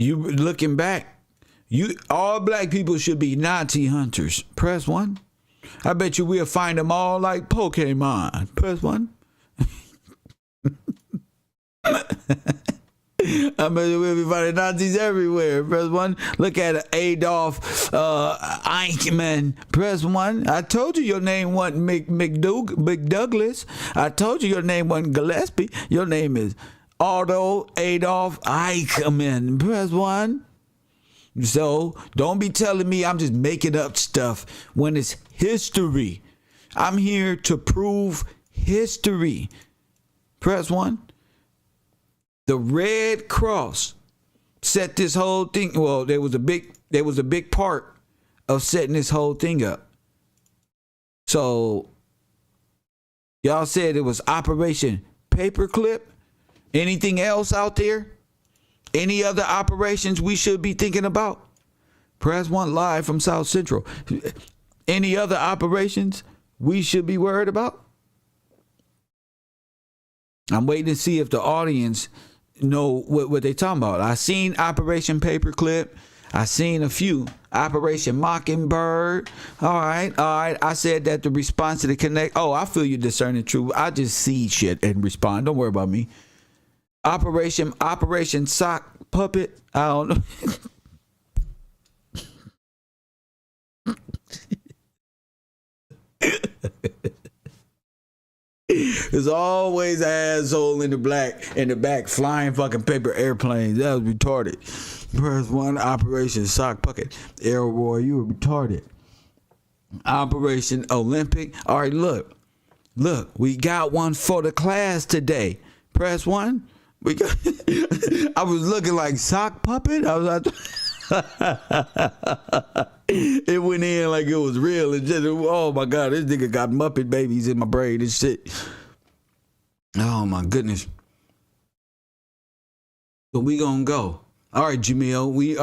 Speaker 1: You looking back, all black people should be Nazi hunters. Press 1. I bet you we'll find them all like Pokemon. Press 1. I bet you we'll be finding Nazis everywhere. Press 1. Look at Adolf Eichmann. Press 1. I told you your name wasn't McDouglas. I told you your name wasn't Gillespie. Your name is Aldo Adolf Eichmann. Press 1. So don't be telling me I'm just making up stuff when it's history. I'm here to prove history. Press 1. The Red Cross set this whole thing. Well, there was a big part of setting this whole thing up. So y'all said it was Operation Paperclip. Anything else out there? Any other operations we should be thinking about? Press 1 live from South Central. Any other operations we should be worried about? I'm waiting to see if the audience know what they're talking about. I seen Operation Paperclip. I seen a few. Operation Mockingbird. All right. I said that the response to the connect. Oh, I feel you discerning truth. I just see shit and respond. Don't worry about me. Operation Sock Puppet. I don't know. There's always an asshole in the back flying fucking paper airplanes. That was retarded. Press 1, Operation Sock Puppet. Air War, you were retarded. Operation Olympic. All right, look, we got one for the class today. Press 1. We got. I was looking like sock puppet. I was like. It went in like it was real. It just, oh my God, this nigga got Muppet babies in my brain and shit. Oh my goodness. But we gonna go. All right, Jamil. We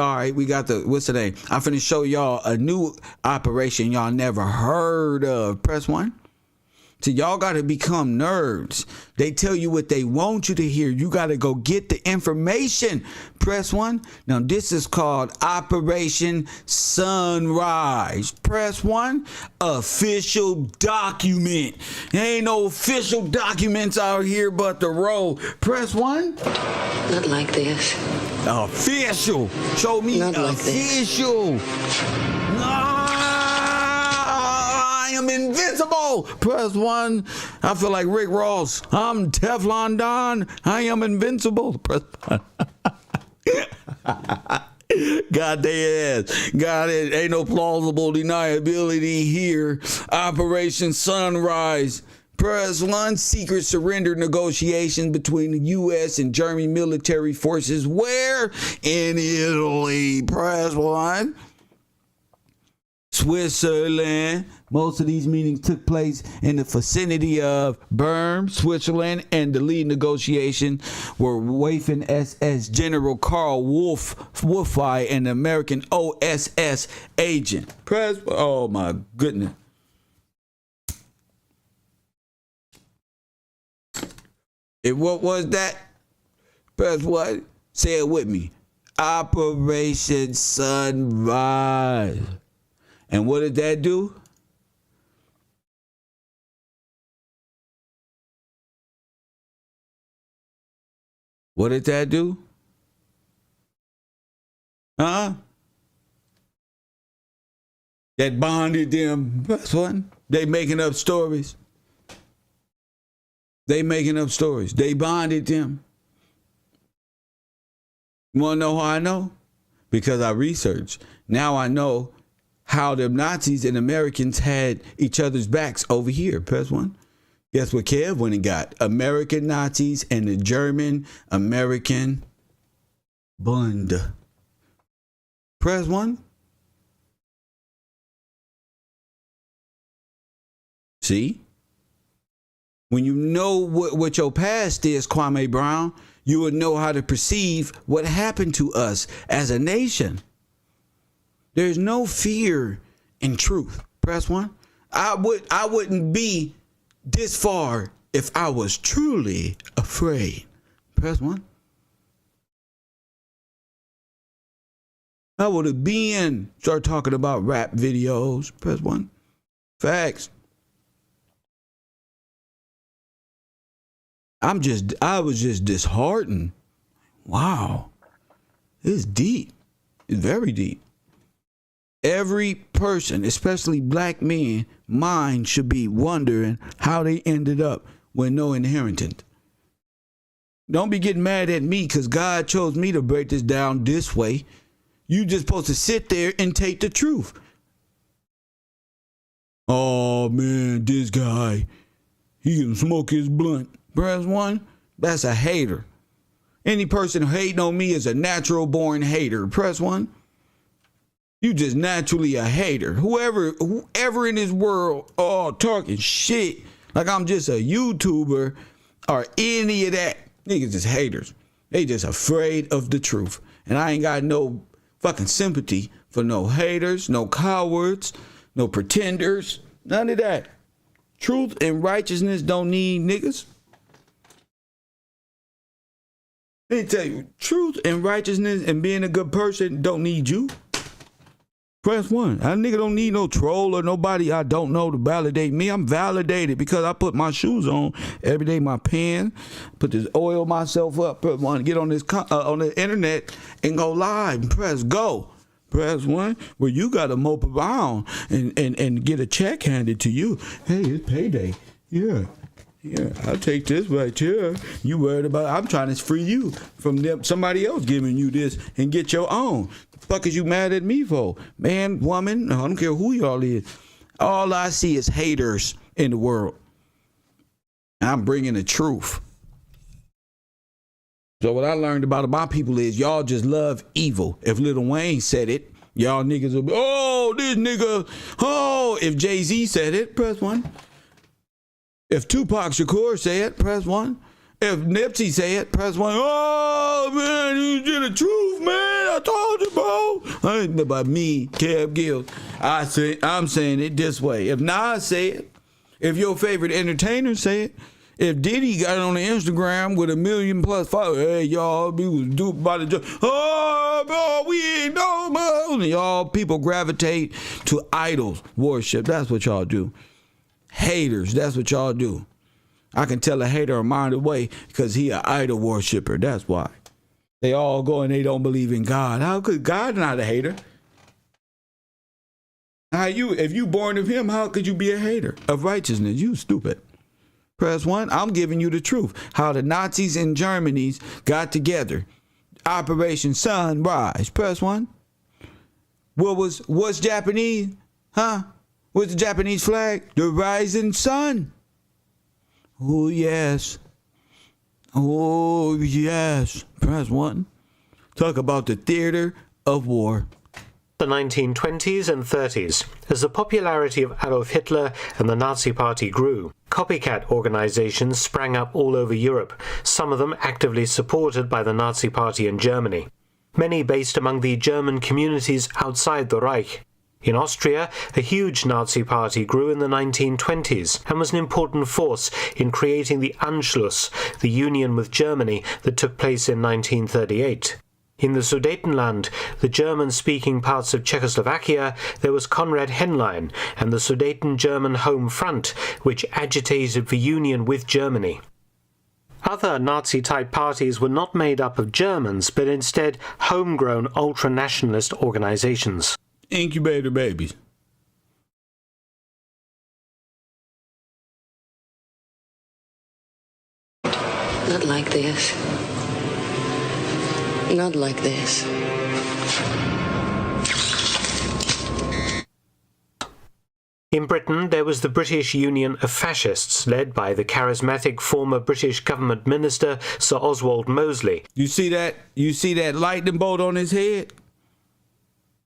Speaker 1: got the, what's the name? I'm finna show y'all a new operation y'all never heard of. Press 1. So y'all got to become nerds. They tell you what they want you to hear. You got to go get the information. Press 1. Now this is called Operation Sunrise. Press 1. Official document. There ain't no official documents out here but the road. Press 1.
Speaker 9: Not like this.
Speaker 1: Official. Show me
Speaker 9: Not like
Speaker 1: official. I am invincible. Press 1. I feel like Rick Ross. I'm Teflon Don. I am invincible. Press 1. God their ass. God, it ain't no plausible deniability here. Operation Sunrise. Press 1. Secret surrender negotiations between the U.S. and German military forces. Where? In Italy. Press 1. Switzerland. Most of these meetings took place in the vicinity of Bern, Switzerland, and the lead negotiation were Waffen SS General Karl Wolfey and the American OSS agent. Press. Oh my goodness. What was that? Press what? Say it with me. Operation Sunrise. And what did that do? What did that do? Huh? That bonded them. That's what? They making up stories. They bonded them. You want to know how I know? Because I researched. Now I know how the Nazis and Americans had each other's backs over here. Press 1. Guess what Kev went and got? American Nazis and the German American Bund. Press 1. See? When you know what your past is, Kwame Brown, you will know how to perceive what happened to us as a nation. There's no fear in truth. Press 1. I wouldn't be this far if I was truly afraid. Press 1. I would have been start talking about rap videos. Press 1. Facts. I was just disheartened. Wow. It's deep. It's very deep. Every person, especially black men, mind should be wondering how they ended up with no inheritance. Don't be getting mad at me because God chose me to break this down this way. You just supposed to sit there and take the truth. Oh man, this guy, he can smoke his blunt. Press 1. That's a hater. Any person hating on me is a natural born hater. Press 1. You just naturally a hater. Whoever in this world, talking shit like I'm just a YouTuber or any of that, niggas just haters. They just afraid of the truth. And I ain't got no fucking sympathy for no haters, no cowards, no pretenders, none of that. Truth and righteousness don't need niggas. Let me tell you, truth and righteousness and being a good person don't need you. Press 1. A nigga don't need no troll or nobody I don't know to validate me. I'm validated because I put my shoes on every day, my pen, put this oil myself up, put one, get on this on the internet and go live. Press go. Press 1 where you got to mope around and get a check handed to you. Hey, it's payday. Yeah, I'll take this right here. You worried about I'm trying to free you from them, somebody else giving you this and get your own. The fuck is you mad at me for? Man, woman, I don't care who y'all is. All I see is haters in the world. I'm bringing the truth. So what I learned about my people is y'all just love evil. If Lil Wayne said it, y'all niggas will be, oh, this nigga, oh, if Jay-Z said it, press 1. If Tupac Shakur say it, press 1. If Nipsey say it, press 1. Oh, man, you did the truth, man. I told you, bro. I ain't about me, Kev Gill. I'm saying it this way. If Nas say it, if your favorite entertainer say it, if Diddy got it on the Instagram with 1 million plus followers, hey, y'all, we was duped by the joke. Oh, bro, we ain't no more. Y'all people gravitate to idols worship. That's what y'all do. Haters, that's what y'all do. I can tell a hater a mile away because he an idol worshiper. That's why. They all go and they don't believe in God. How could God not a hater? If you born of him, how could you be a hater of righteousness? You stupid. Press 1, I'm giving you the truth. How the Nazis in Germany got together. Operation Sunrise. Press 1. What's Japanese? Huh? What's the Japanese flag? The rising sun. Oh, yes. Oh, yes. Press 1. Talk about the theater of war.
Speaker 10: The 1920s and 30s, as the popularity of Adolf Hitler and the Nazi Party grew, copycat organizations sprang up all over Europe, some of them actively supported by the Nazi Party in Germany, many based among the German communities outside the Reich. In Austria, a huge Nazi party grew in the 1920s and was an important force in creating the Anschluss, the union with Germany that took place in 1938. In the Sudetenland, the German-speaking parts of Czechoslovakia, there was Konrad Henlein and the Sudeten-German Home Front, which agitated for union with Germany. Other Nazi-type parties were not made up of Germans, but instead homegrown ultra-nationalist organizations.
Speaker 1: Incubator babies.
Speaker 9: Not like this. Not like this.
Speaker 10: In Britain, there was the British Union of Fascists, led by the charismatic former British government minister Sir Oswald Mosley.
Speaker 1: You see that? You see that lightning bolt on his head?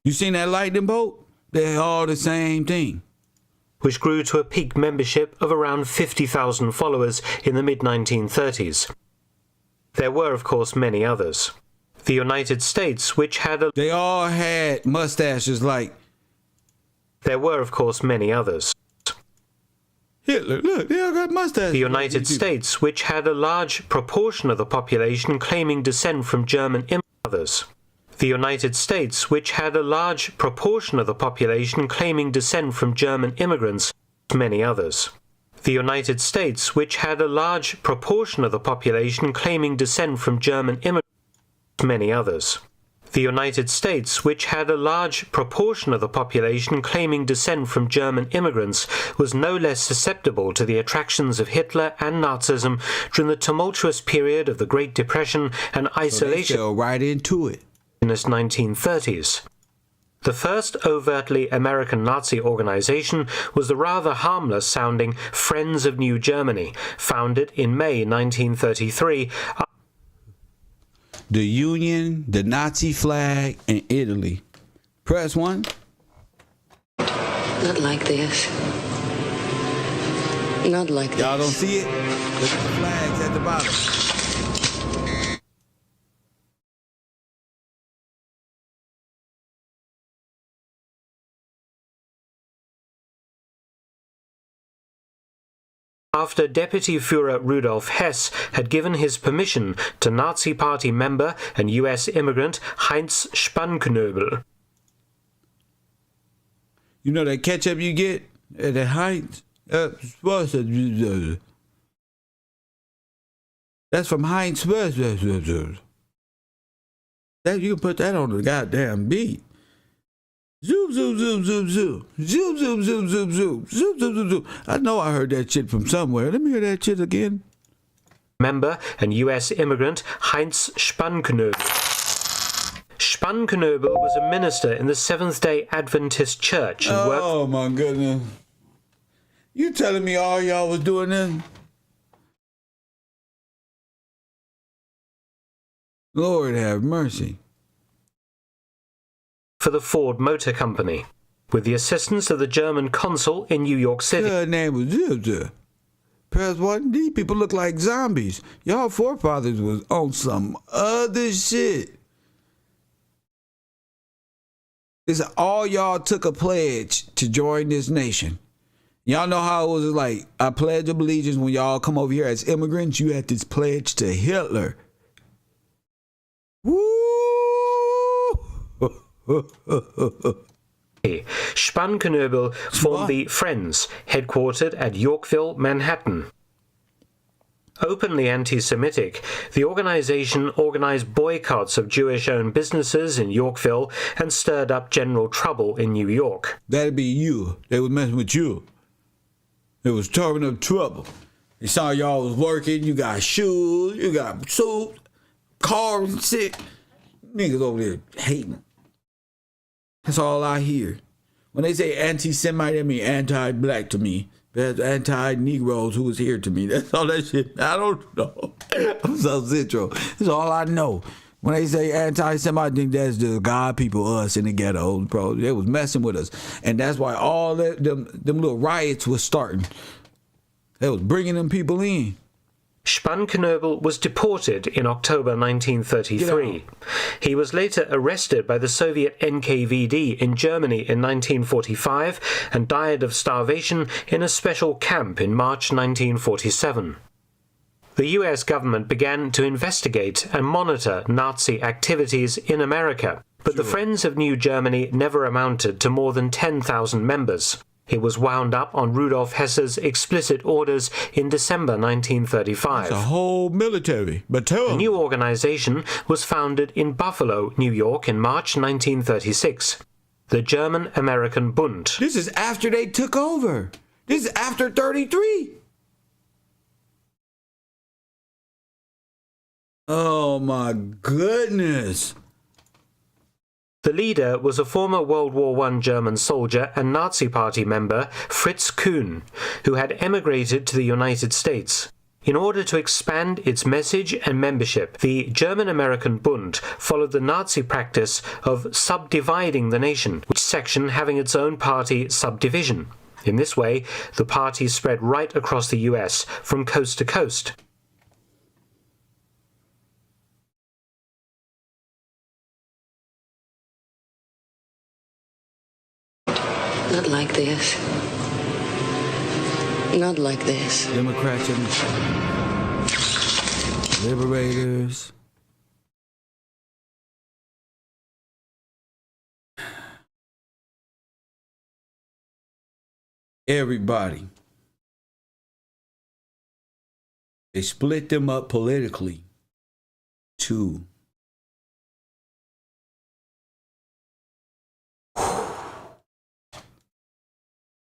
Speaker 1: You seen that lightning bolt? They're all the same thing.
Speaker 10: Which grew to a peak membership of around 50,000 followers in the mid-1930s. There were, of course, many others. The United States, which had a...
Speaker 1: They all had mustaches like...
Speaker 10: There were, of course, many others.
Speaker 1: Hitler, look, they all got mustaches.
Speaker 10: The United States, which had a large proportion of the population claiming descent from German immigrants. The United States, which had a large proportion of the population claiming descent from German immigrants, many others. The United States, which had a large proportion of the population claiming descent from German immigrants, many others. The United States, which had a large proportion of the population claiming descent from German immigrants, was no less susceptible to the attractions of Hitler and Nazism during the tumultuous period of the Great Depression and isolation.
Speaker 1: So they fell right into it.
Speaker 10: In the 1930s. The first overtly American Nazi organization was the rather harmless-sounding Friends of New Germany, founded in May 1933.
Speaker 1: The Union, the Nazi flag, and Italy. Press 1.
Speaker 9: Not like this. Not like this.
Speaker 1: Y'all don't see it? Look at the flags at the bottom.
Speaker 10: after Deputy Führer Rudolf Hess had given his permission to Nazi Party member and US immigrant Heinz Spannknöbel.
Speaker 1: You know that ketchup you get at the Heinz? That's from Heinz. That you can put that on the goddamn beat. Zoom, zoom, zoom, zoom, zoom. Zoom, zoom, zoom, zoom, zoom. Zoom, zoom, zoom, zoom. I know I heard that shit from somewhere. Let me hear that shit again.
Speaker 10: Member and US immigrant Heinz Spannknöbel. Spannknöbel was a minister in the Seventh-day Adventist Church and worked...
Speaker 1: Oh, my goodness. You telling me all y'all was doing this? Lord have mercy.
Speaker 10: For the Ford Motor Company, with the assistance of the German consul in New York City.
Speaker 1: Her name was Zilda. Perhaps what? These people look like zombies. Y'all forefathers was on some other shit. It's all y'all took a pledge to join this nation. Y'all know how it was like, I pledge of allegiance when y'all come over here as immigrants. You had this pledge to Hitler. Woo!
Speaker 10: Spannknöbel formed the Friends, headquartered at Yorkville, Manhattan. Openly anti-Semitic, the organization organized boycotts of Jewish-owned businesses in Yorkville and stirred up general trouble in New York.
Speaker 1: That'd be you. They was messing with you. It was stirring up trouble. They saw y'all was working. You got shoes. You got suits, cars and shit. Niggas over there hating. That's all I hear. When they say anti-Semite, they mean anti-black to me. That's anti-Negroes who was here to me. That's all that shit. I don't know. I'm so Central. That's all I know. When they say anti-Semite, I think that's the God people, us in the ghetto, bro. They was messing with us. And that's why all that, them little riots was starting. They was bringing them people in.
Speaker 10: Spannknöbel was deported in October 1933. He was later arrested by the Soviet NKVD in Germany in 1945 and died of starvation in a special camp in March 1947. The US government began to investigate and monitor Nazi activities in America, but the Friends of New Germany never amounted to more than 10,000 members. It was wound up on Rudolf Hess's explicit orders in December 1935.
Speaker 1: It's a whole military battalion.
Speaker 10: A new organization was founded in Buffalo, New York in March 1936. The German-American Bund.
Speaker 1: This is after they took over. This is after 33. Oh my goodness.
Speaker 10: The leader was a former World War I German soldier and Nazi Party member, Fritz Kuhn, who had emigrated to the United States. In order to expand its message and membership, the German-American Bund followed the Nazi practice of subdividing the nation, each section having its own party subdivision. In this way, the party spread right across the US, from coast to coast.
Speaker 9: Not like this. Not like this.
Speaker 1: Democrats and liberators. Everybody. They split them up politically too.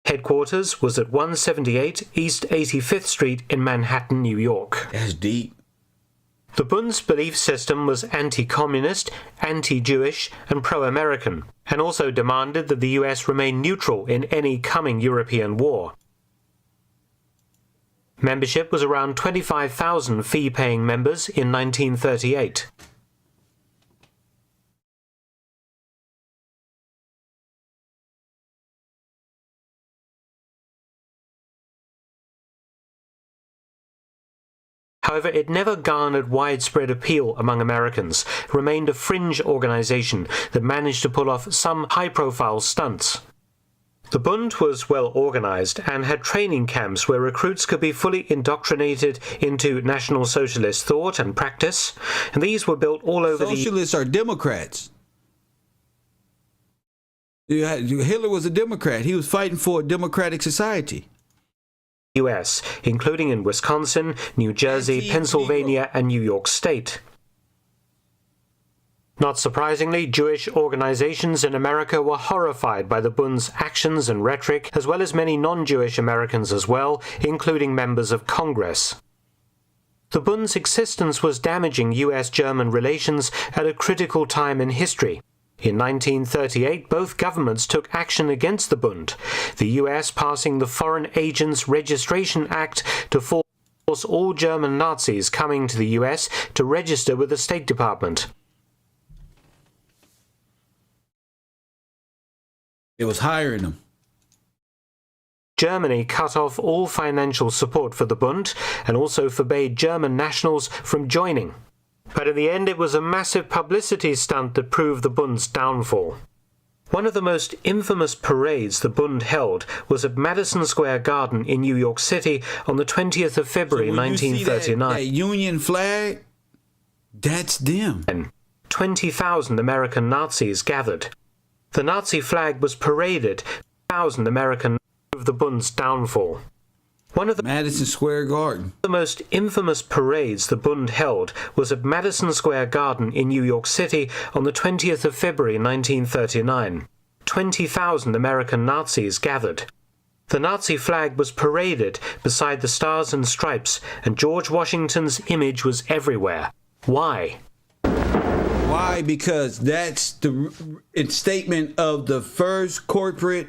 Speaker 10: Headquarters was at 178 East 85th Street in Manhattan, New York.
Speaker 1: That's deep.
Speaker 10: The Bund's belief system was anti-communist, anti-Jewish, and pro-American, and also demanded that the US remain neutral in any coming European war. Membership was around 25,000 fee-paying members in 1938. However, it never garnered widespread appeal among Americans, remained a fringe organization that managed to pull off some high-profile stunts. The Bund was well organized and had training camps where recruits could be fully indoctrinated into National Socialist thought and practice, and these were built all over
Speaker 1: Socialists are Democrats. Hitler was a Democrat. He was fighting for a democratic society.
Speaker 10: U.S., including in Wisconsin, New Jersey, Pennsylvania, and New York State. Not surprisingly, Jewish organizations in America were horrified by the Bund's actions and rhetoric, as well as many non-Jewish Americans as well, including members of Congress. The Bund's existence was damaging U.S.-German relations at a critical time in history. In 1938, both governments took action against the Bund, the U.S. passing the Foreign Agents Registration Act to force all German Nazis coming to the U.S. to register with the State Department.
Speaker 1: It was hiring them.
Speaker 10: Germany cut off all financial support for the Bund and also forbade German nationals from joining. But in the end, it was a massive publicity stunt that proved the Bund's downfall. One of the most infamous parades the Bund held was at Madison Square Garden in New York City on the 20th of February, 1939.
Speaker 1: That Union flag, that's them.
Speaker 10: 20,000 American Nazis gathered. The Nazi flag was paraded. 1,000 American of the Bund's downfall. One of the
Speaker 1: Madison Square Garden.
Speaker 10: The most infamous parades the Bund held was at Madison Square Garden in New York City on the 20th of February 1939. 20,000 American Nazis gathered. The Nazi flag was paraded beside the Stars and Stripes, and George Washington's image was everywhere. Why?
Speaker 1: Why? Because that's the statement of the first corporate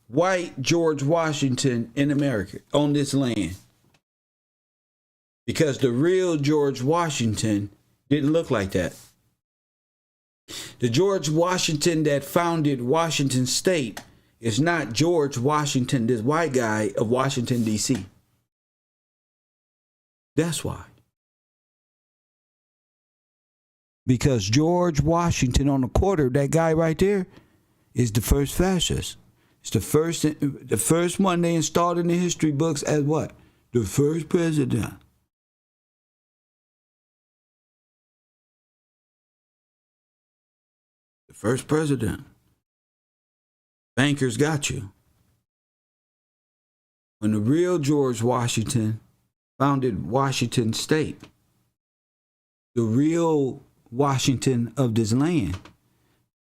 Speaker 1: white George Washington in America on this land. Because the real George Washington didn't look like that. The George Washington that founded Washington State is not George Washington, this white guy of Washington, D.C. That's why. Because George Washington on the quarter, that guy right there, is the first fascist. It's the first one they installed in the history books as what? The first president. The first president. Bankers got you. When the real George Washington founded Washington State, the real Washington of this land,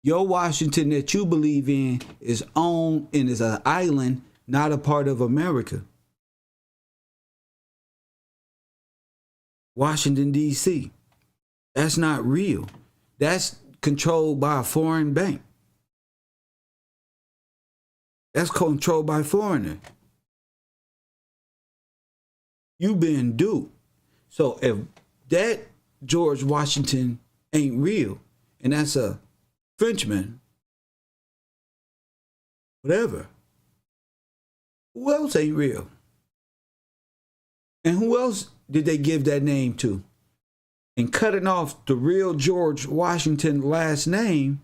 Speaker 1: your Washington that you believe in is owned and is an island, not a part of America. Washington, D.C. That's not real. That's controlled by a foreign bank. That's controlled by foreigners. You've been duped. So if that George Washington ain't real, and that's a Frenchman, whatever, who else ain't real? And who else did they give that name to? And cutting off the real George Washington last name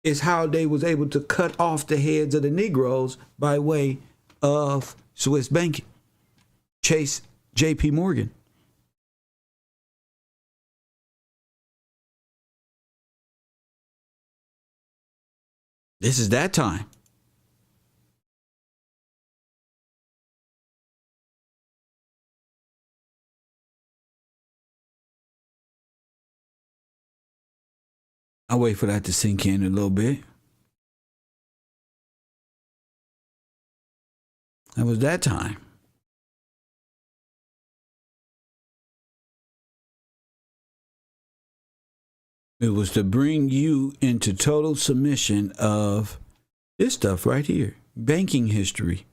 Speaker 1: is how they was able to cut off the heads of the Negroes by way of Swiss banking. Chase J.P. Morgan. This is that time. I'll wait for that to sink in a little bit. That was that time. It was to bring you into total submission of this stuff right here, banking history.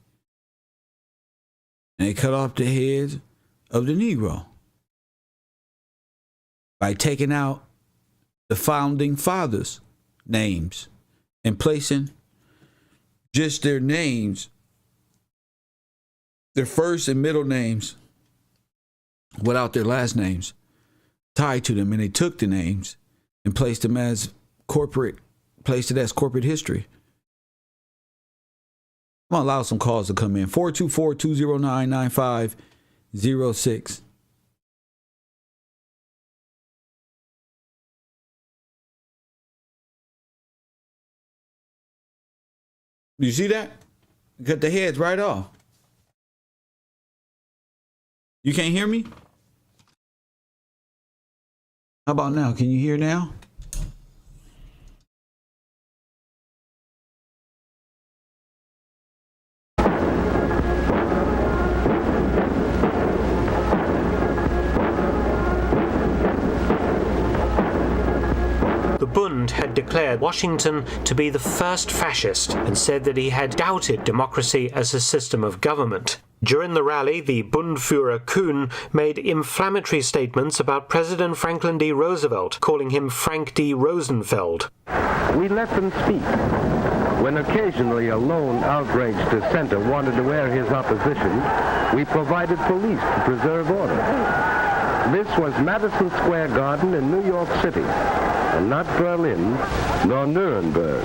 Speaker 1: And they cut off the heads of the Negro by taking out the founding fathers' names and placing just their names, their first and middle names, without their last names tied to them. And they took the names and placed them as corporate, placed it as corporate history. I'm going to allow some calls to come in. 424-209-9506. You see that? Cut the heads right off. You can't hear me? How about now? Can you hear now?
Speaker 10: The Bund had declared Washington to be the first fascist and said that he had doubted democracy as a system of government. During the rally, the Bundführer Kuhn made inflammatory statements about President Franklin D. Roosevelt, calling him Frank D. Rosenfeld.
Speaker 11: We let them speak. When occasionally a lone outraged dissenter wanted to air his opposition, we provided police to preserve order. This was Madison Square Garden in New York City, and not Berlin nor Nuremberg.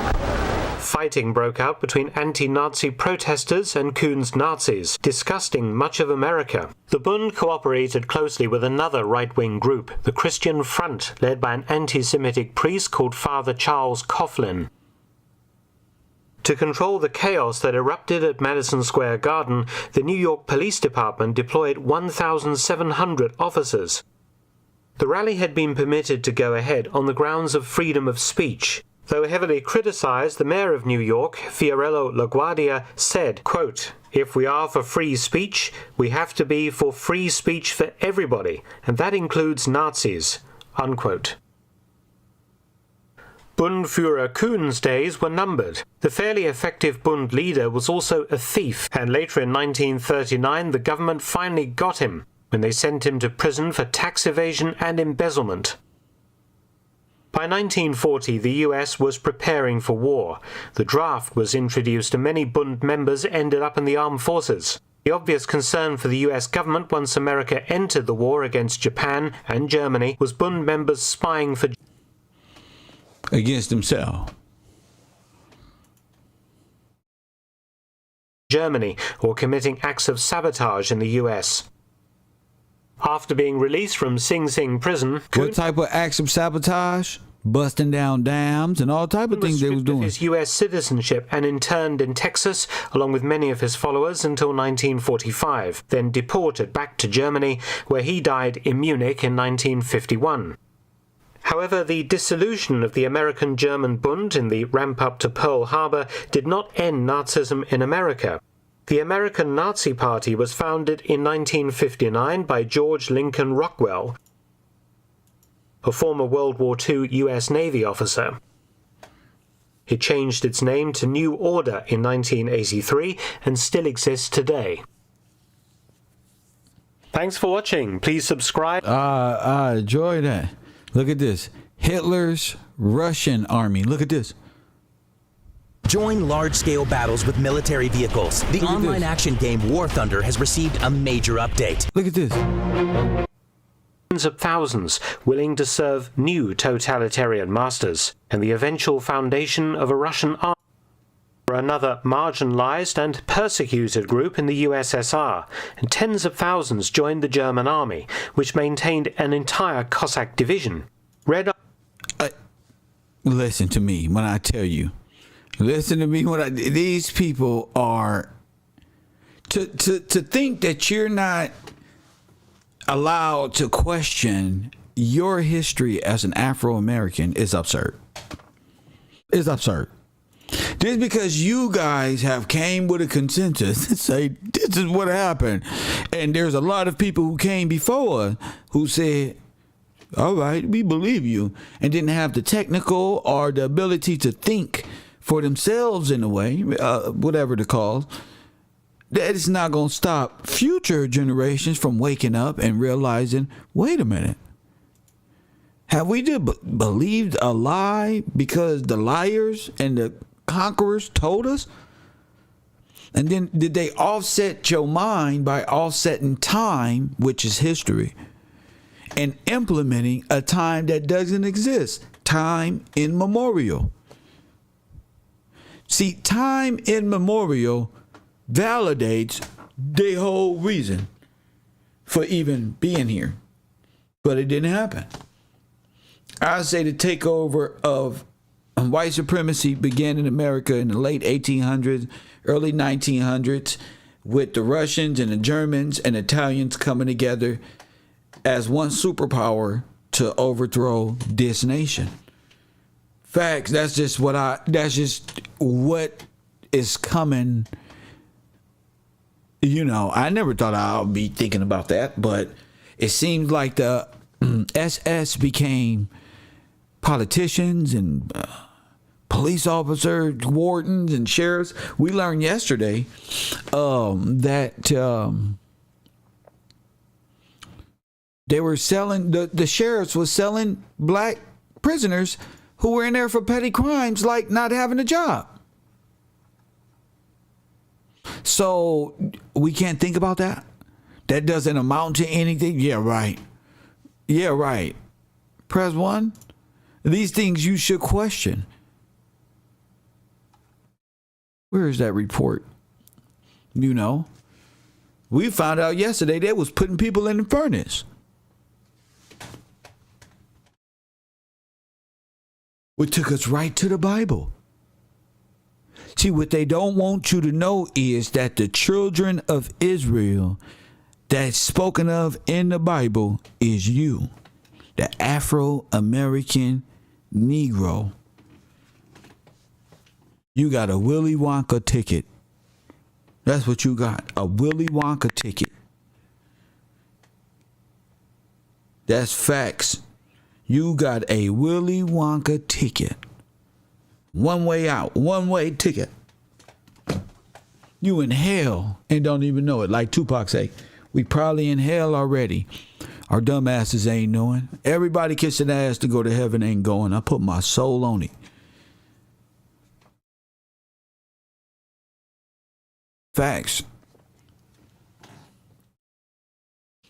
Speaker 10: Fighting broke out between anti-Nazi protesters and Kuhn's Nazis, disgusting much of America. The Bund cooperated closely with another right-wing group, the Christian Front, led by an anti-Semitic priest called Father Charles Coughlin. To control the chaos that erupted at Madison Square Garden, the New York Police Department deployed 1,700 officers. The rally had been permitted to go ahead on the grounds of freedom of speech. Though heavily criticized, the mayor of New York, Fiorello LaGuardia, said, quote, "If we are for free speech, we have to be for free speech for everybody, and that includes Nazis," unquote. Bundführer Kuhn's days were numbered. The fairly effective Bund leader was also a thief, and later in 1939 the government finally got him when they sent him to prison for tax evasion and embezzlement. By 1940, the US was preparing for war. The draft was introduced and many Bund members ended up in the armed forces. The obvious concern for the US government once America entered the war against Japan and Germany was Bund members spying for
Speaker 1: against themselves.
Speaker 10: Germany or committing acts of sabotage in the US. After being released from Sing Sing prison,
Speaker 1: what type of acts of sabotage? Busting down dams and all type of things they was doing.
Speaker 10: His U.S. citizenship and interned in Texas, along with many of his followers, until 1945. Then deported back to Germany, where he died in Munich in 1951. However, the dissolution of the American-German Bund in the ramp-up to Pearl Harbor did not end Nazism in America. The American Nazi Party was founded in 1959 by George Lincoln Rockwell, a former World War II U.S. Navy officer. It changed its name to New Order in 1983 and still exists today. Thanks for watching. Please subscribe.
Speaker 1: I enjoy that. Look at this. Hitler's Russian army. Look at this.
Speaker 12: Join large-scale battles with military vehicles. The online action game War Thunder has received a major update.
Speaker 1: Look at this.
Speaker 10: Tens of thousands willing to serve new totalitarian masters, and the eventual foundation of a Russian army. Another marginalized and persecuted group in the USSR, and tens of thousands joined the German army, which maintained an entire Cossack division.
Speaker 1: Listen to me when I tell you. Listen to me when these people are to think that you're not allowed to question your history as an Afro-American is absurd. It's absurd. Just because you guys have came with a consensus and say this is what happened, and there's a lot of people who came before us who said, all right, we believe you, and didn't have the technical or the ability to think for themselves in a way, whatever the cause, that is not going to stop future generations from waking up and realizing, wait a minute, have we believed a lie because the liars and the conquerors told us? And then did they offset your mind by offsetting time, which is history, and implementing a time that doesn't exist, time immemorial? See, time immemorial validates their whole reason for even being here. But it didn't happen. I say the takeover of white supremacy began in America in the late 1800s, early 1900s, with the Russians and the Germans and Italians coming together as one superpower to overthrow this nation. Facts. That's just what is coming. You know, I never thought I'll be thinking about that, but it seems like the SS became politicians and police officers, wardens, and sheriffs. We learned yesterday that they were selling, the sheriffs was selling black prisoners who were in there for petty crimes like not having a job. So we can't think about that? That doesn't amount to anything? Yeah, right. Yeah, right. Press 1. These things you should question. Where is that report? You know, we found out yesterday they was putting people in the furnace. Which took us right to the Bible. See, what they don't want you to know is that the children of Israel that's spoken of in the Bible is you, the Afro-American Negro. You got a Willy Wonka ticket. That's what you got, a Willy Wonka ticket. That's facts. You got a Willy Wonka ticket. One way out, one way ticket. You in hell and don't even know it. Like Tupac say, we probably in hell already. Our dumbasses ain't knowing. Everybody kissing ass to go to heaven ain't going. I put my soul on it. Facts.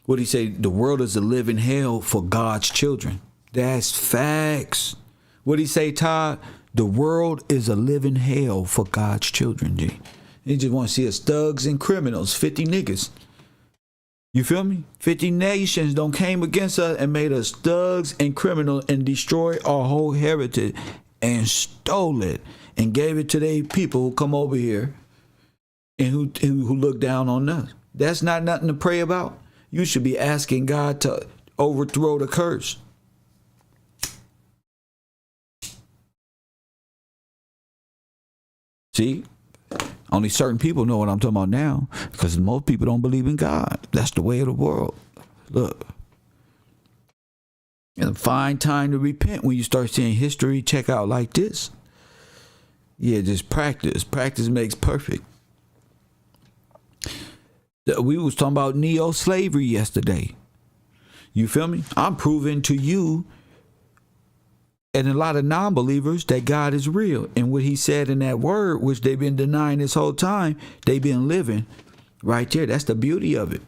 Speaker 1: What he say? The world is a living hell for God's children. That's facts. What he say, Todd? The world is a living hell for God's children, G. They just want to see us thugs and criminals, 50 niggas. You feel me? 50 nations don't came against us and made us thugs and criminals and destroyed our whole heritage and stole it and gave it to they people who come over here and who look down on us. That's not nothing to pray about. You should be asking God to overthrow the curse. See, only certain people know what I'm talking about now because most people don't believe in God. That's the way of the world. Look, it's a fine time to repent when you start seeing history check out like this. Yeah, just practice. Practice makes perfect. We was talking about neo-slavery yesterday. You feel me? I'm proving to you and a lot of non-believers that God is real. And what he said in that word, which they've been denying this whole time, they've been living right there. That's the beauty of it.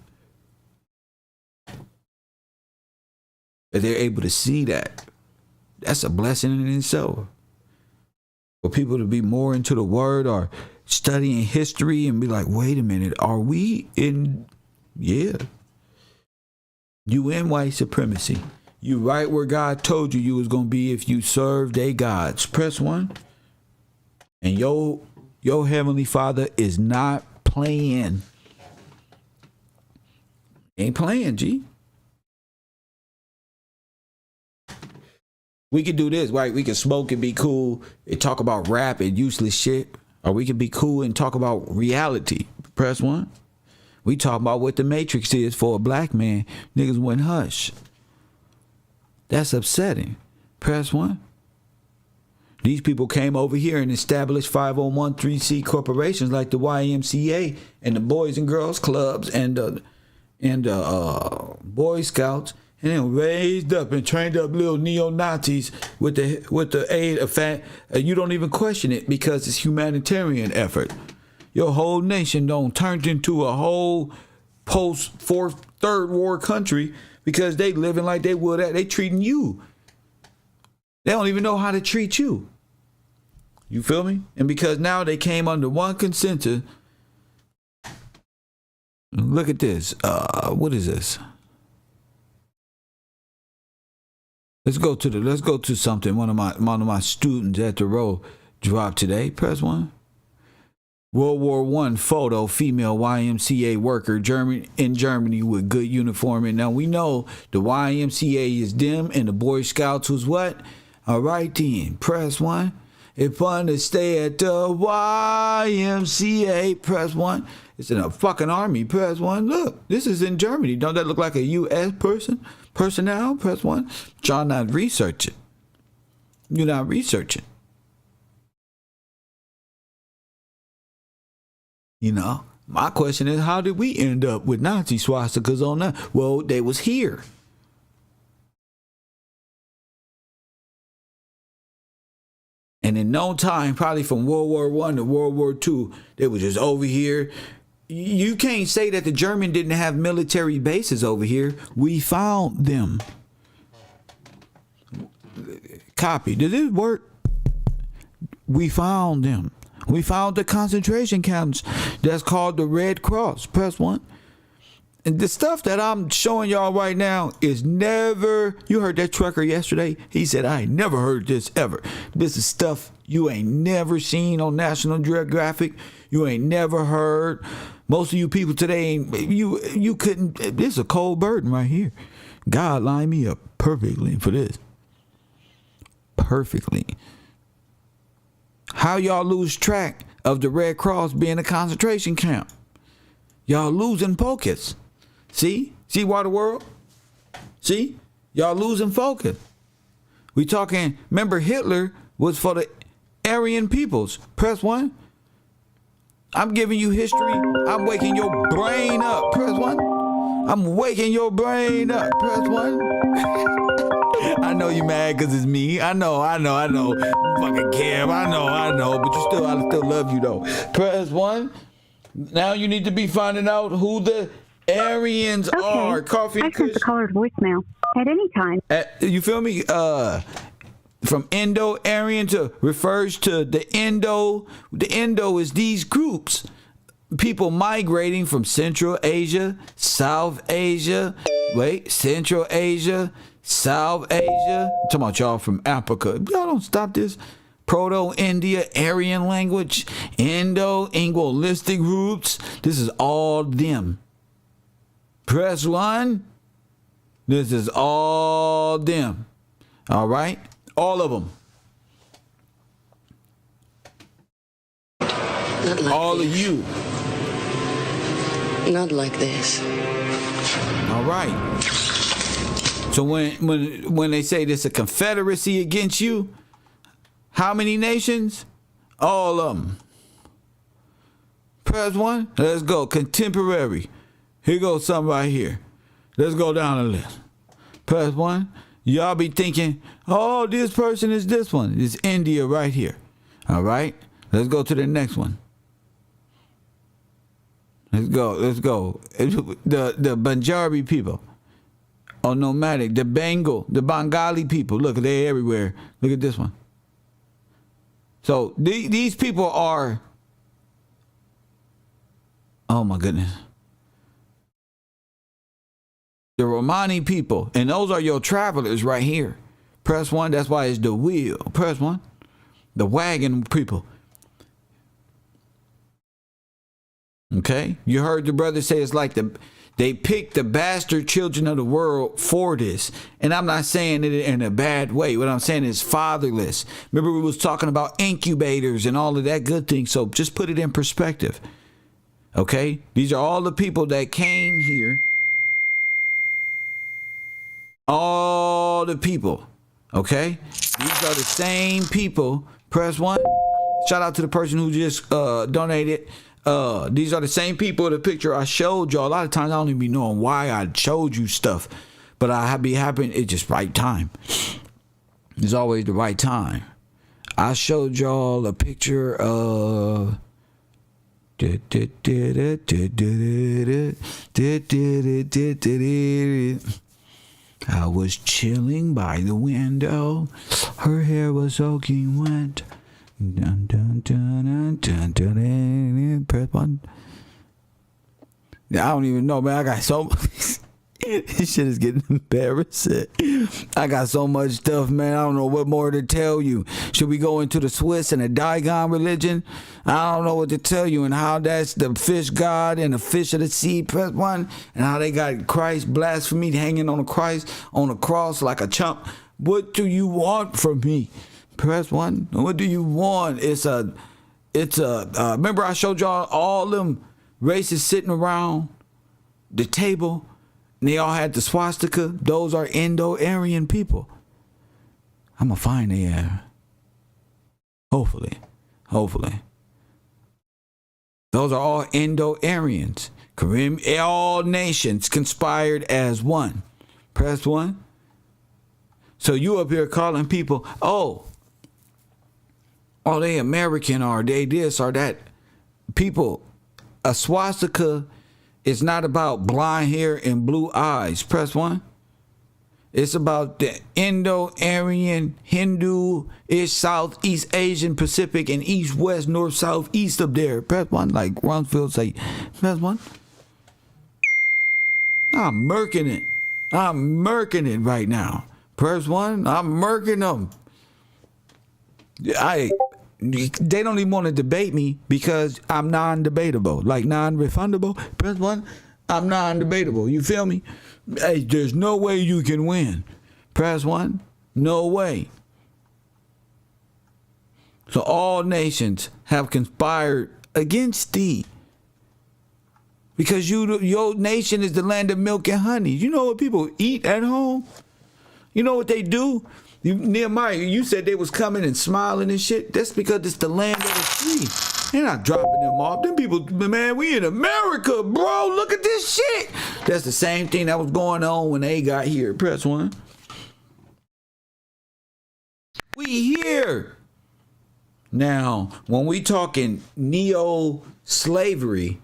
Speaker 1: That they're able to see that. That's a blessing in itself. For people to be more into the word or studying history and be like, wait a minute, are we in? Yeah. You in white supremacy. You right where God told you was going to be if you serve they gods. Press 1. And your heavenly Father is not playing. Ain't playing, G. We could do this, right? We can smoke and be cool and talk about rap and useless shit. Or we can be cool and talk about reality. Press 1. We talk about what the Matrix is for a black man. Niggas went hush. That's upsetting. Press 1. These people came over here and established 501(c)(3) corporations like the YMCA and the Boys and Girls Clubs and Boy Scouts, and then raised up and trained up little neo-Nazis with the aid of you don't even question it because it's humanitarian effort. Your whole nation don't turned into a whole third war country because they living like they would at. They treating you. They don't even know how to treat you. You feel me? And because now they came under one consensus Look at this. What is this? Let's go to something. One of my students at the row dropped today. Press 1. World War I photo, female YMCA worker in Germany with good uniform. And now we know the YMCA is them and the Boy Scouts was what? All right then, press 1. It's fun to stay at the YMCA. Press 1. It's in a fucking army. Press 1. Look, this is in Germany. Don't that look like a U.S. personnel? Press 1. Y'all not researching. You're not researching. You know, my question is, how did we end up with Nazi swastikas on that? Well, they was here. And in no time, probably from World War I to World War II, they were just over here. You can't say that the Germans didn't have military bases over here. We found them. Copy. Did it work? We found them. We found the concentration camps. That's called the Red Cross. Press 1. And the stuff that I'm showing y'all right now is never... You heard that trucker yesterday? He said, I ain't never heard this ever. This is stuff you ain't never seen on National Geographic. You ain't never heard. Most of you people today, you couldn't... This is a cold burden right here. God lined me up perfectly for this. Perfectly. How y'all lose track of the Red Cross being a concentration camp? Y'all losing focus. See Water World? See? Y'all losing focus. We talking, remember Hitler was for the Aryan peoples. Press 1. I'm giving you history. I'm waking your brain up. Press 1. I'm waking your brain up. Press 1. I know you mad because it's me. I know. Fucking Cam. I know. But I still love you though. Press 1. Now you need to be finding out who the Aryans are. Coffee.
Speaker 13: I sent the caller's voicemail at any time.
Speaker 1: You feel me? From Indo-Aryan to refers to the Indo. The Indo is these groups. People migrating from Central Asia, South Asia. Central Asia. South Asia, I'm talking about y'all from Africa. Y'all don't stop this. Proto-India, Aryan language, Indo-Linguistic roots. This is all them. Press 1. This is all them. All right? All of them.
Speaker 9: Not like
Speaker 1: all
Speaker 9: this.
Speaker 1: of you.
Speaker 9: Not like this.
Speaker 1: All right. So when they say there's a confederacy against you, how many nations? All of them. Press 1. Let's go. Contemporary. Here goes something right here. Let's go down the list. Press 1. Y'all be thinking, oh, this person is this one. It's India right here. All right. Let's go to the next one. Let's go. The Punjabi people. Or nomadic, the Bengali people. Look, they're everywhere. Look at this one. So these people are, oh my goodness. The Romani people, and those are your travelers right here. Press 1, that's why it's the wheel. Press 1. The wagon people. Okay? You heard the brother say it's like they picked the bastard children of the world for this. And I'm not saying it in a bad way. What I'm saying is fatherless. Remember we was talking about incubators and all of that good thing. So just put it in perspective. Okay? These are all the people that came here. All the people. Okay? These are the same people. Press 1. Shout out to the person who just donated. These are the same people. The picture I showed y'all. A lot of times I don't even be knowing why I showed you stuff, but I be happy. It's just right time. It's always the right time. I showed y'all a picture of. I was chilling by the window. Her hair was soaking wet. Dun, dun, dun, dun, dun, dun, dun. Press 1. I don't even know, man. I got so this shit is getting embarrassing. I got so much stuff, man. I don't know what more to tell you. Should we go into the Swiss and the Dagon religion? I don't know what to tell you, and how that's the fish god and the fish of the sea, press 1, and how they got Christ blasphemy hanging on the cross like a chump. What do you want from me? Press 1. What do you want? Remember I showed y'all all them races sitting around the table, and they all had the swastika. Those are Indo-Aryan people. I'm going to find they are. Hopefully. Those are all Indo-Aryans. All nations conspired as one. Press 1. So you up here calling people, oh, they American, or they this or that. People, a swastika is not about blonde hair and blue eyes. Press 1. It's about the Indo-Aryan, Hindu-ish, Southeast Asian, Pacific, and East, West, North, South, East up there. Press 1, like Rumsfeld say. Press 1. I'm murking it right now. Press 1, I'm murking them. They don't even want to debate me because I'm non-debatable, like non-refundable. Press 1, I'm non-debatable. You feel me? Hey, there's no way you can win. Press 1, no way. So all nations have conspired against thee, because your nation is the land of milk and honey. You know what people eat at home? You know what they do? Nehemiah, you said they was coming and smiling and shit. That's because it's the land of the free. They're not dropping them off. Them people, man, we in America, bro. Look at this shit. That's the same thing that was going on when they got here. Press 1. We here. Now, when we talking neo-slavery,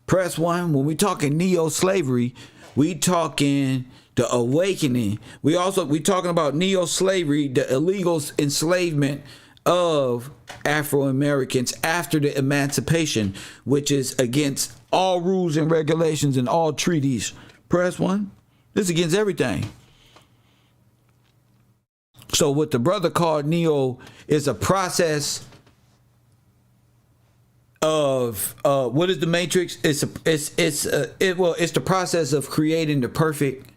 Speaker 1: press 1. When we talking neo-slavery, we talking the awakening. We talking about neo-slavery, the illegal enslavement of Afro-Americans after the emancipation, which is against all rules and regulations and all treaties. Press 1. This is against everything. So what the brother called neo is a process of what is the matrix? It's the process of creating the perfect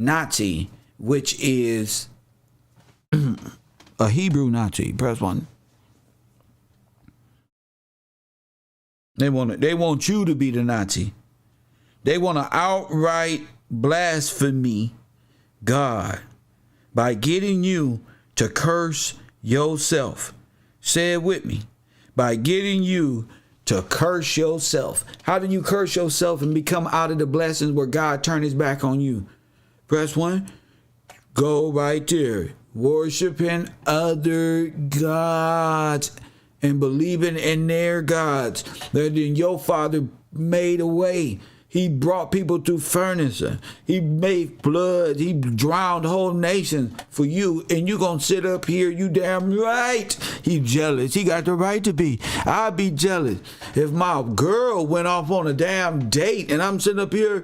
Speaker 1: Nazi, which is a Hebrew Nazi. Press 1. They want you to be the Nazi. They want to outright blaspheme God by getting you to curse yourself. Say it with me. By getting you to curse yourself. How do you curse yourself and become out of the blessings where God turned his back on you? Press 1. Go right there. Worshiping other gods and believing in their gods. Then your father made a way. He brought people through furnace. He made blood. He drowned whole nations for you. And you gonna sit up here, you damn right. He jealous. He got the right to be. I'd be jealous if my girl went off on a damn date and I'm sitting up here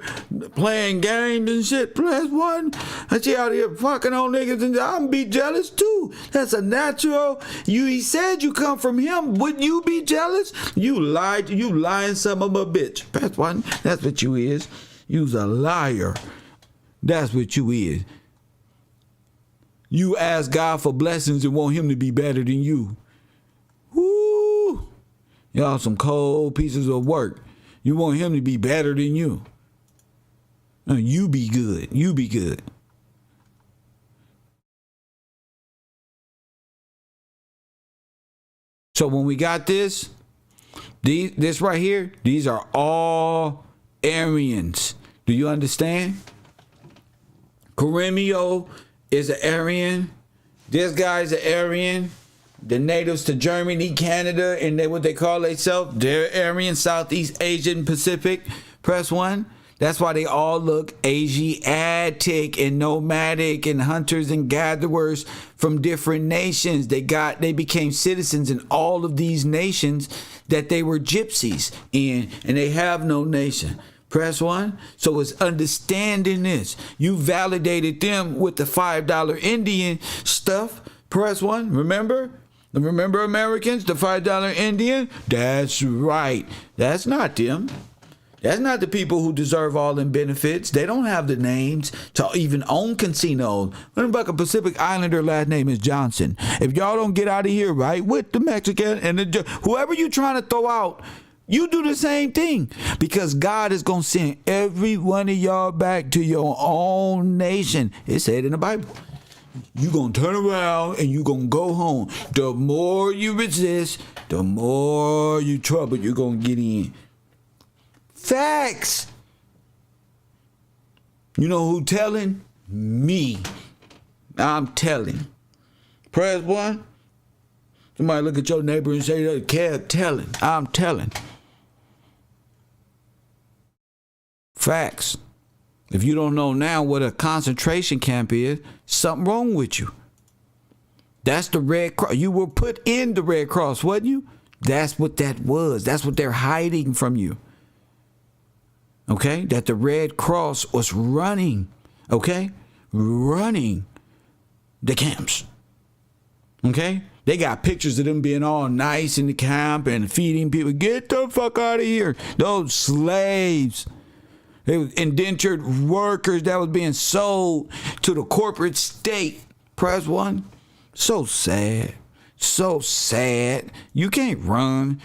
Speaker 1: playing games and shit. Press 1. And she out here fucking on niggas, and I'd be jealous too. That's a natural. He said you come from him. Wouldn't you be jealous? You lied. You lying son of a bitch. Press 1. That's what you is. You's a liar. That's what you is. You ask God for blessings and want him to be better than you. Woo! Y'all some cold pieces of work. You want him to be better than you. No, you be good. You be good. So when we got this right here, these are all Aryans. Do you understand? Caremio is an Aryan. This guy's an Aryan. The natives to Germany, Canada, and what they call themselves, they're Aryan, Southeast Asian, Pacific. Press 1. That's why they all look Asiatic and nomadic and hunters and gatherers from different nations. They became citizens in all of these nations that they were gypsies in, and they have no nation. Press 1. So it's understanding this. You validated them with the $5 Indian stuff. Press 1. Remember? Remember, Americans, the $5 Indian? That's right. That's not them. That's not the people who deserve all them benefits. They don't have the names to even own casinos. Remember, a Pacific Islander last name is Johnson. If y'all don't get out of here, right, with the Mexican and whoever you trying to throw out, you do the same thing, because God is going to send every one of y'all back to your own nation. It said in the Bible. You're going to turn around and you're going to go home. The more you resist, the more you trouble you're going to get in. Facts. You know who telling? Me. I'm telling. Press 1. Somebody look at your neighbor and say, Kev telling. I'm telling. Facts. If you don't know now what a concentration camp is, something wrong with you. That's the Red Cross. You were put in the Red Cross, wasn't you? That's what that was. That's what they're hiding from you. Okay? That the Red Cross was running. Okay? Running the camps. Okay? They got pictures of them being all nice in the camp and feeding people. Get the fuck out of here. Those slaves. They were indentured workers that was being sold to the corporate state. Press 1. So sad. So sad. You can't run.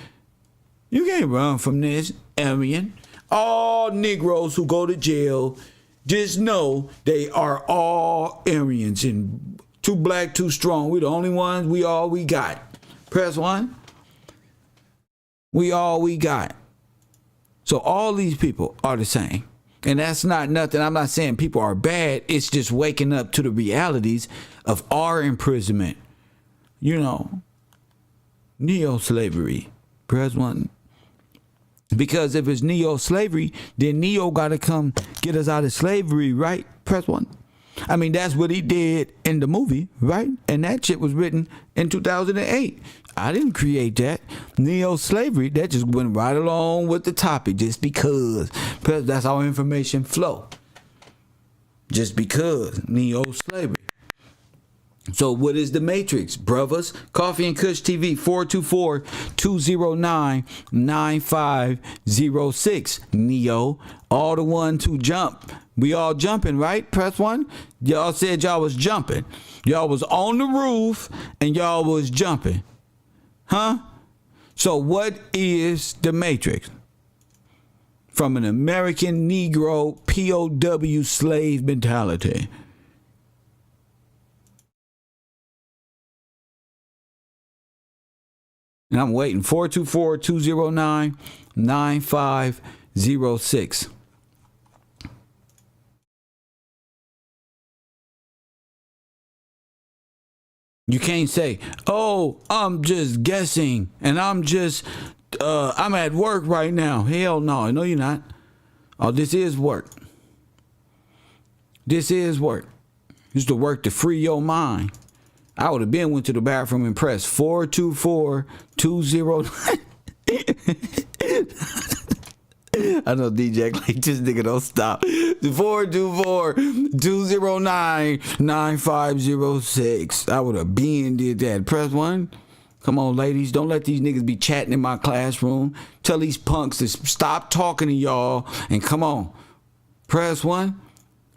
Speaker 1: You can't run from this, Aryan. All Negroes who go to jail, just know they are all Aryans and too black, too strong. We the only ones. We all we got. Press 1. We all we got. So all these people are the same. And that's not nothing. I'm not saying people are bad. It's just waking up to the realities of our imprisonment. You know, neo-slavery. Press 1. Because if it's neo-slavery, then Neo got to come get us out of slavery, right? Press 1. I mean, that's what he did in the movie, right? And that shit was written in 2008. I didn't create that. Neo-slavery, that just went right along with the topic just because that's how information flow. Just because. Neo-slavery. So what is the Matrix, brothers? Coffee and Kush TV, 424-209-9506. Neo, all the ones who jump. We all jumping, right? Press 1. Y'all said y'all was jumping. Y'all was on the roof and y'all was jumping. Huh? So what is the Matrix? From an American Negro POW slave mentality. And I'm waiting. 424-209-9506. You can't say, oh, I'm just guessing and I'm at work right now. Hell no. No, you're not. Oh, this is work. This is work. This is the work to free your mind. I would have went to the bathroom and pressed 424-209. I know DJ like this nigga don't stop. 424-209-9506. I would have did that. Press 1. Come on, ladies. Don't let these niggas be chatting in my classroom. Tell these punks to stop talking to y'all and come on. Press 1.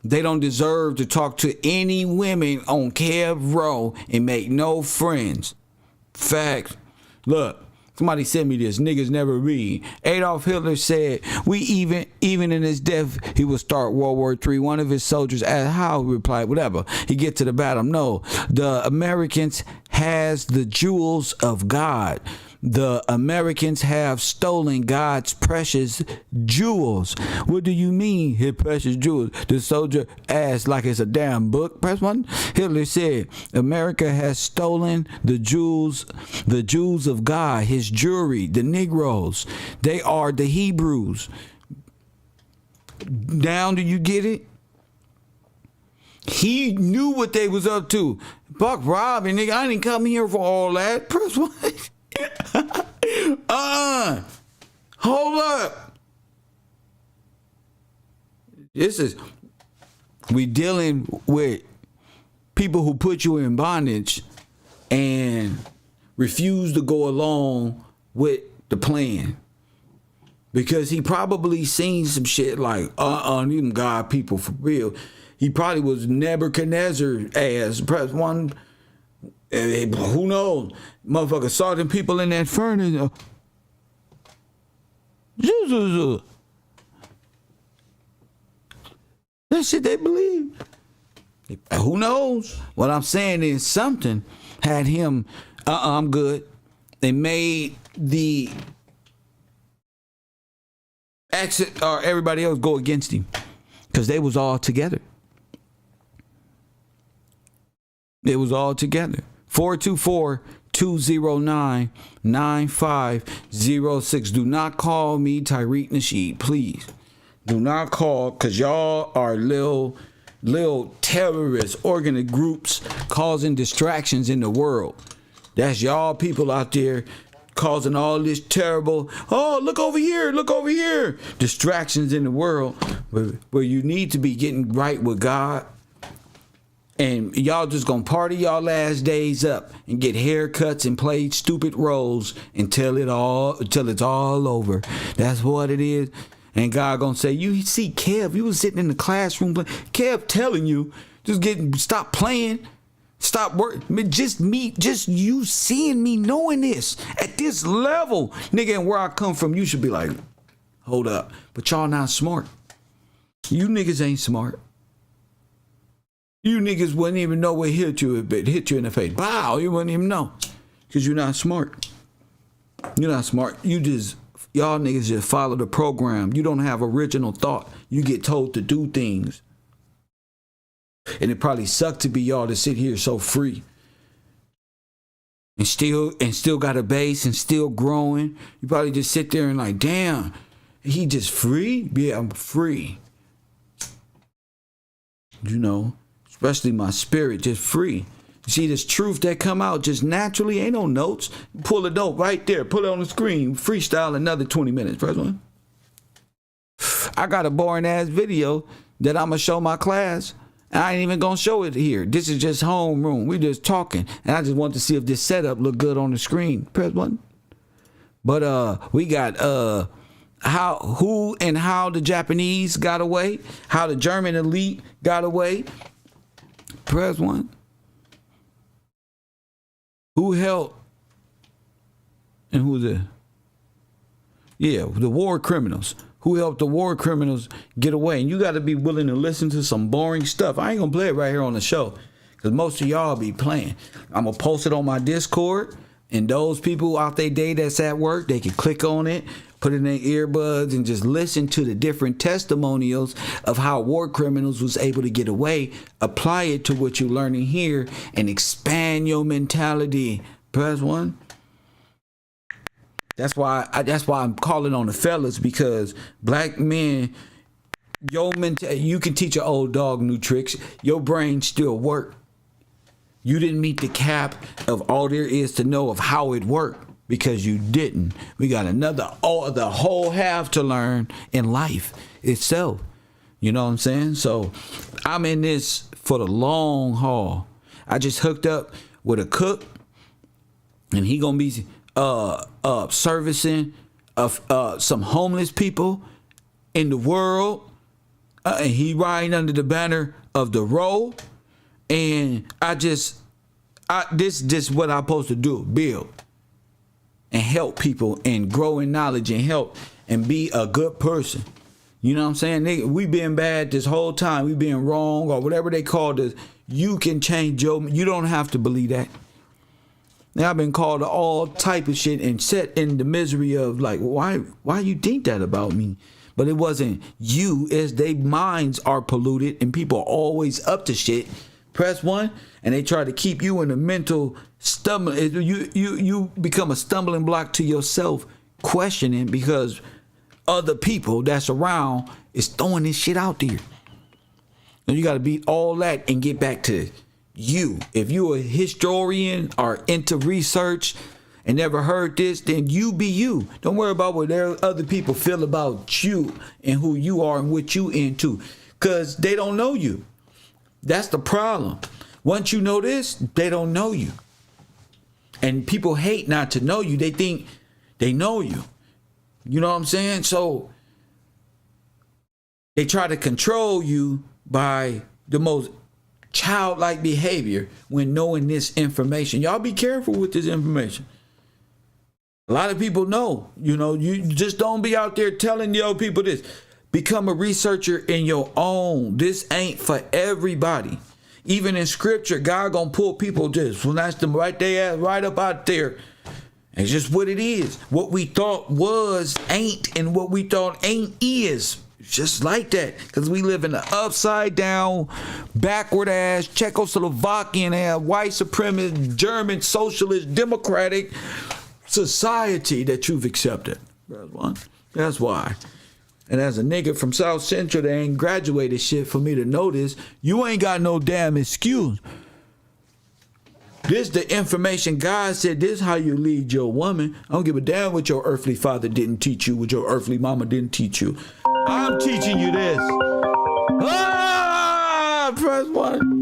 Speaker 1: They don't deserve to talk to any women on Kev Row and make no friends. Facts. Look, somebody sent me this. Niggas never read. Adolf Hitler said, even in his death, he would start World War III. One of his soldiers asked how, he replied, whatever. He get to the bottom. No, the Americans has the jewels of God. The Americans have stolen God's precious jewels. What do you mean, his precious jewels? The soldier asked like it's a damn book. Press 1. Hitler said, America has stolen the jewels of God, his jewelry, the Negroes. They are the Hebrews. Now do you get it? He knew what they was up to. Buck robbing, nigga. I didn't come here for all that. Press 1. Hold up. we dealing with people who put you in bondage and refuse to go along with the plan. Because he probably seen some shit like, them God people for real. He probably was Nebuchadnezzar ass. Press one. Who knows? Motherfucker saw them people in that furnace. That shit they believe. Who knows? What I'm saying is something had him, I'm good. They made the exit or everybody else go against him because they was all together. It was all together. 424-209-9506. Do not call me Tyreek Nasheed, please. Do not call, because y'all are little terrorist organized groups causing distractions in the world. That's y'all people out there causing all this terrible, look over here, distractions in the world where you need to be getting right with God. And y'all just gonna party y'all last days up and get haircuts and play stupid roles until it's all over. That's what it is. And God gonna say, you see Kev, you was sitting in the classroom, Kev telling you, stop playing, stop working. Just you seeing me knowing this at this level, nigga, and where I come from, you should be like, hold up. But y'all not smart. You niggas ain't smart. You niggas wouldn't even know what hit you in the face. Wow, you wouldn't even know. Because you're not smart. You're not smart. Y'all niggas just follow the program. You don't have original thought. You get told to do things. And it probably sucked to be y'all to sit here so free. And still got a base and still growing. You probably just sit there and like, damn, he just free? Yeah, I'm free. You know, especially my spirit, just free. You see this truth that come out just naturally, ain't no notes. Pull a note right there, put it on the screen, freestyle another 20 minutes. First one. I got a boring ass video that I'm gonna show my class. I ain't even gonna show it here. This is just homeroom. We just talking. And I just want to see if this setup look good on the screen. Press button. But we got who and how the Japanese got away, how the German elite got away. Press one. Who helped? And who's it? Yeah, the war criminals. Who helped the war criminals get away? And you got to be willing to listen to some boring stuff. I ain't going to play it right here on the show because most of y'all be playing. I'm going to post it on my Discord. And those people out their day that's at work, they can click on it, put it in their earbuds, and just listen to the different testimonials of how war criminals was able to get away. Apply it to what you're learning here and expand your mentality. Press one. That's why I'm calling on the fellas, because black men, you can teach an old dog new tricks. Your brain still work. You didn't meet the cap of all there is to know of how it worked because you didn't. We got the whole half to learn in life itself. You know what I'm saying? So I'm in this for the long haul. I just hooked up with a cook, and he gonna be servicing some homeless people in the world, and he riding under the banner of the road. And this is what I'm supposed to do: build and help people and grow in knowledge and help and be a good person. You know what I'm saying? We been bad this whole time. We been wrong or whatever they called us. You can change you don't have to believe that. Now I've been called to all type of shit and set in the misery of like, why you think that about me? But it wasn't you, as they minds are polluted and people are always up to shit. Press one, and they try to keep you in a mental stumbling. You become a stumbling block to yourself, questioning because other people that's around is throwing this shit out there. And you got to beat all that and get back to you. If you're a historian or into research and never heard this, then you be you. Don't worry about what other people feel about you and who you are and what you into. because they don't know you. That's the problem. Once you know this, they don't know you. And people hate not to know you. They think they know you. You know what I'm saying? So they try to control you by the most childlike behavior when knowing this information. Y'all be careful with this information. A lot of people know, you just don't be out there telling your people this. Become a researcher in your own. This ain't for everybody. Even in scripture, God gonna pull people just snatch them right there, right up out there. It's just what it is. What we thought was ain't, and what we thought ain't is. It's just like that. Because we live in an upside down, backward ass, Czechoslovakian ass, white supremacist, German, socialist, democratic society that you've accepted. That's why. And as a nigga from South Central that ain't graduated shit for me to know this, you ain't got no damn excuse. This the information God said, this is how you lead your woman. I don't give a damn what your earthly father didn't teach you, what your earthly mama didn't teach you. I'm teaching you this. Press 1.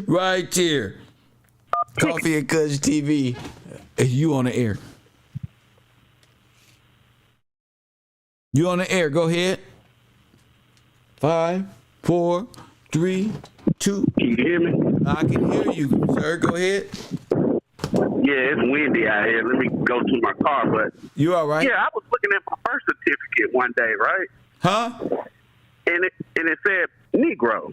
Speaker 1: Right here. Coffee and Kush TV. You on the air. You on the air. Go ahead. 5, 4, 3, 2.
Speaker 14: Can you hear me?
Speaker 1: I can hear you, sir. Go ahead.
Speaker 14: Yeah, it's windy out here. Let me go to my car, but
Speaker 1: you all right?
Speaker 14: Yeah, I was looking at my birth certificate one day, right?
Speaker 1: Huh?
Speaker 14: And it said Negro.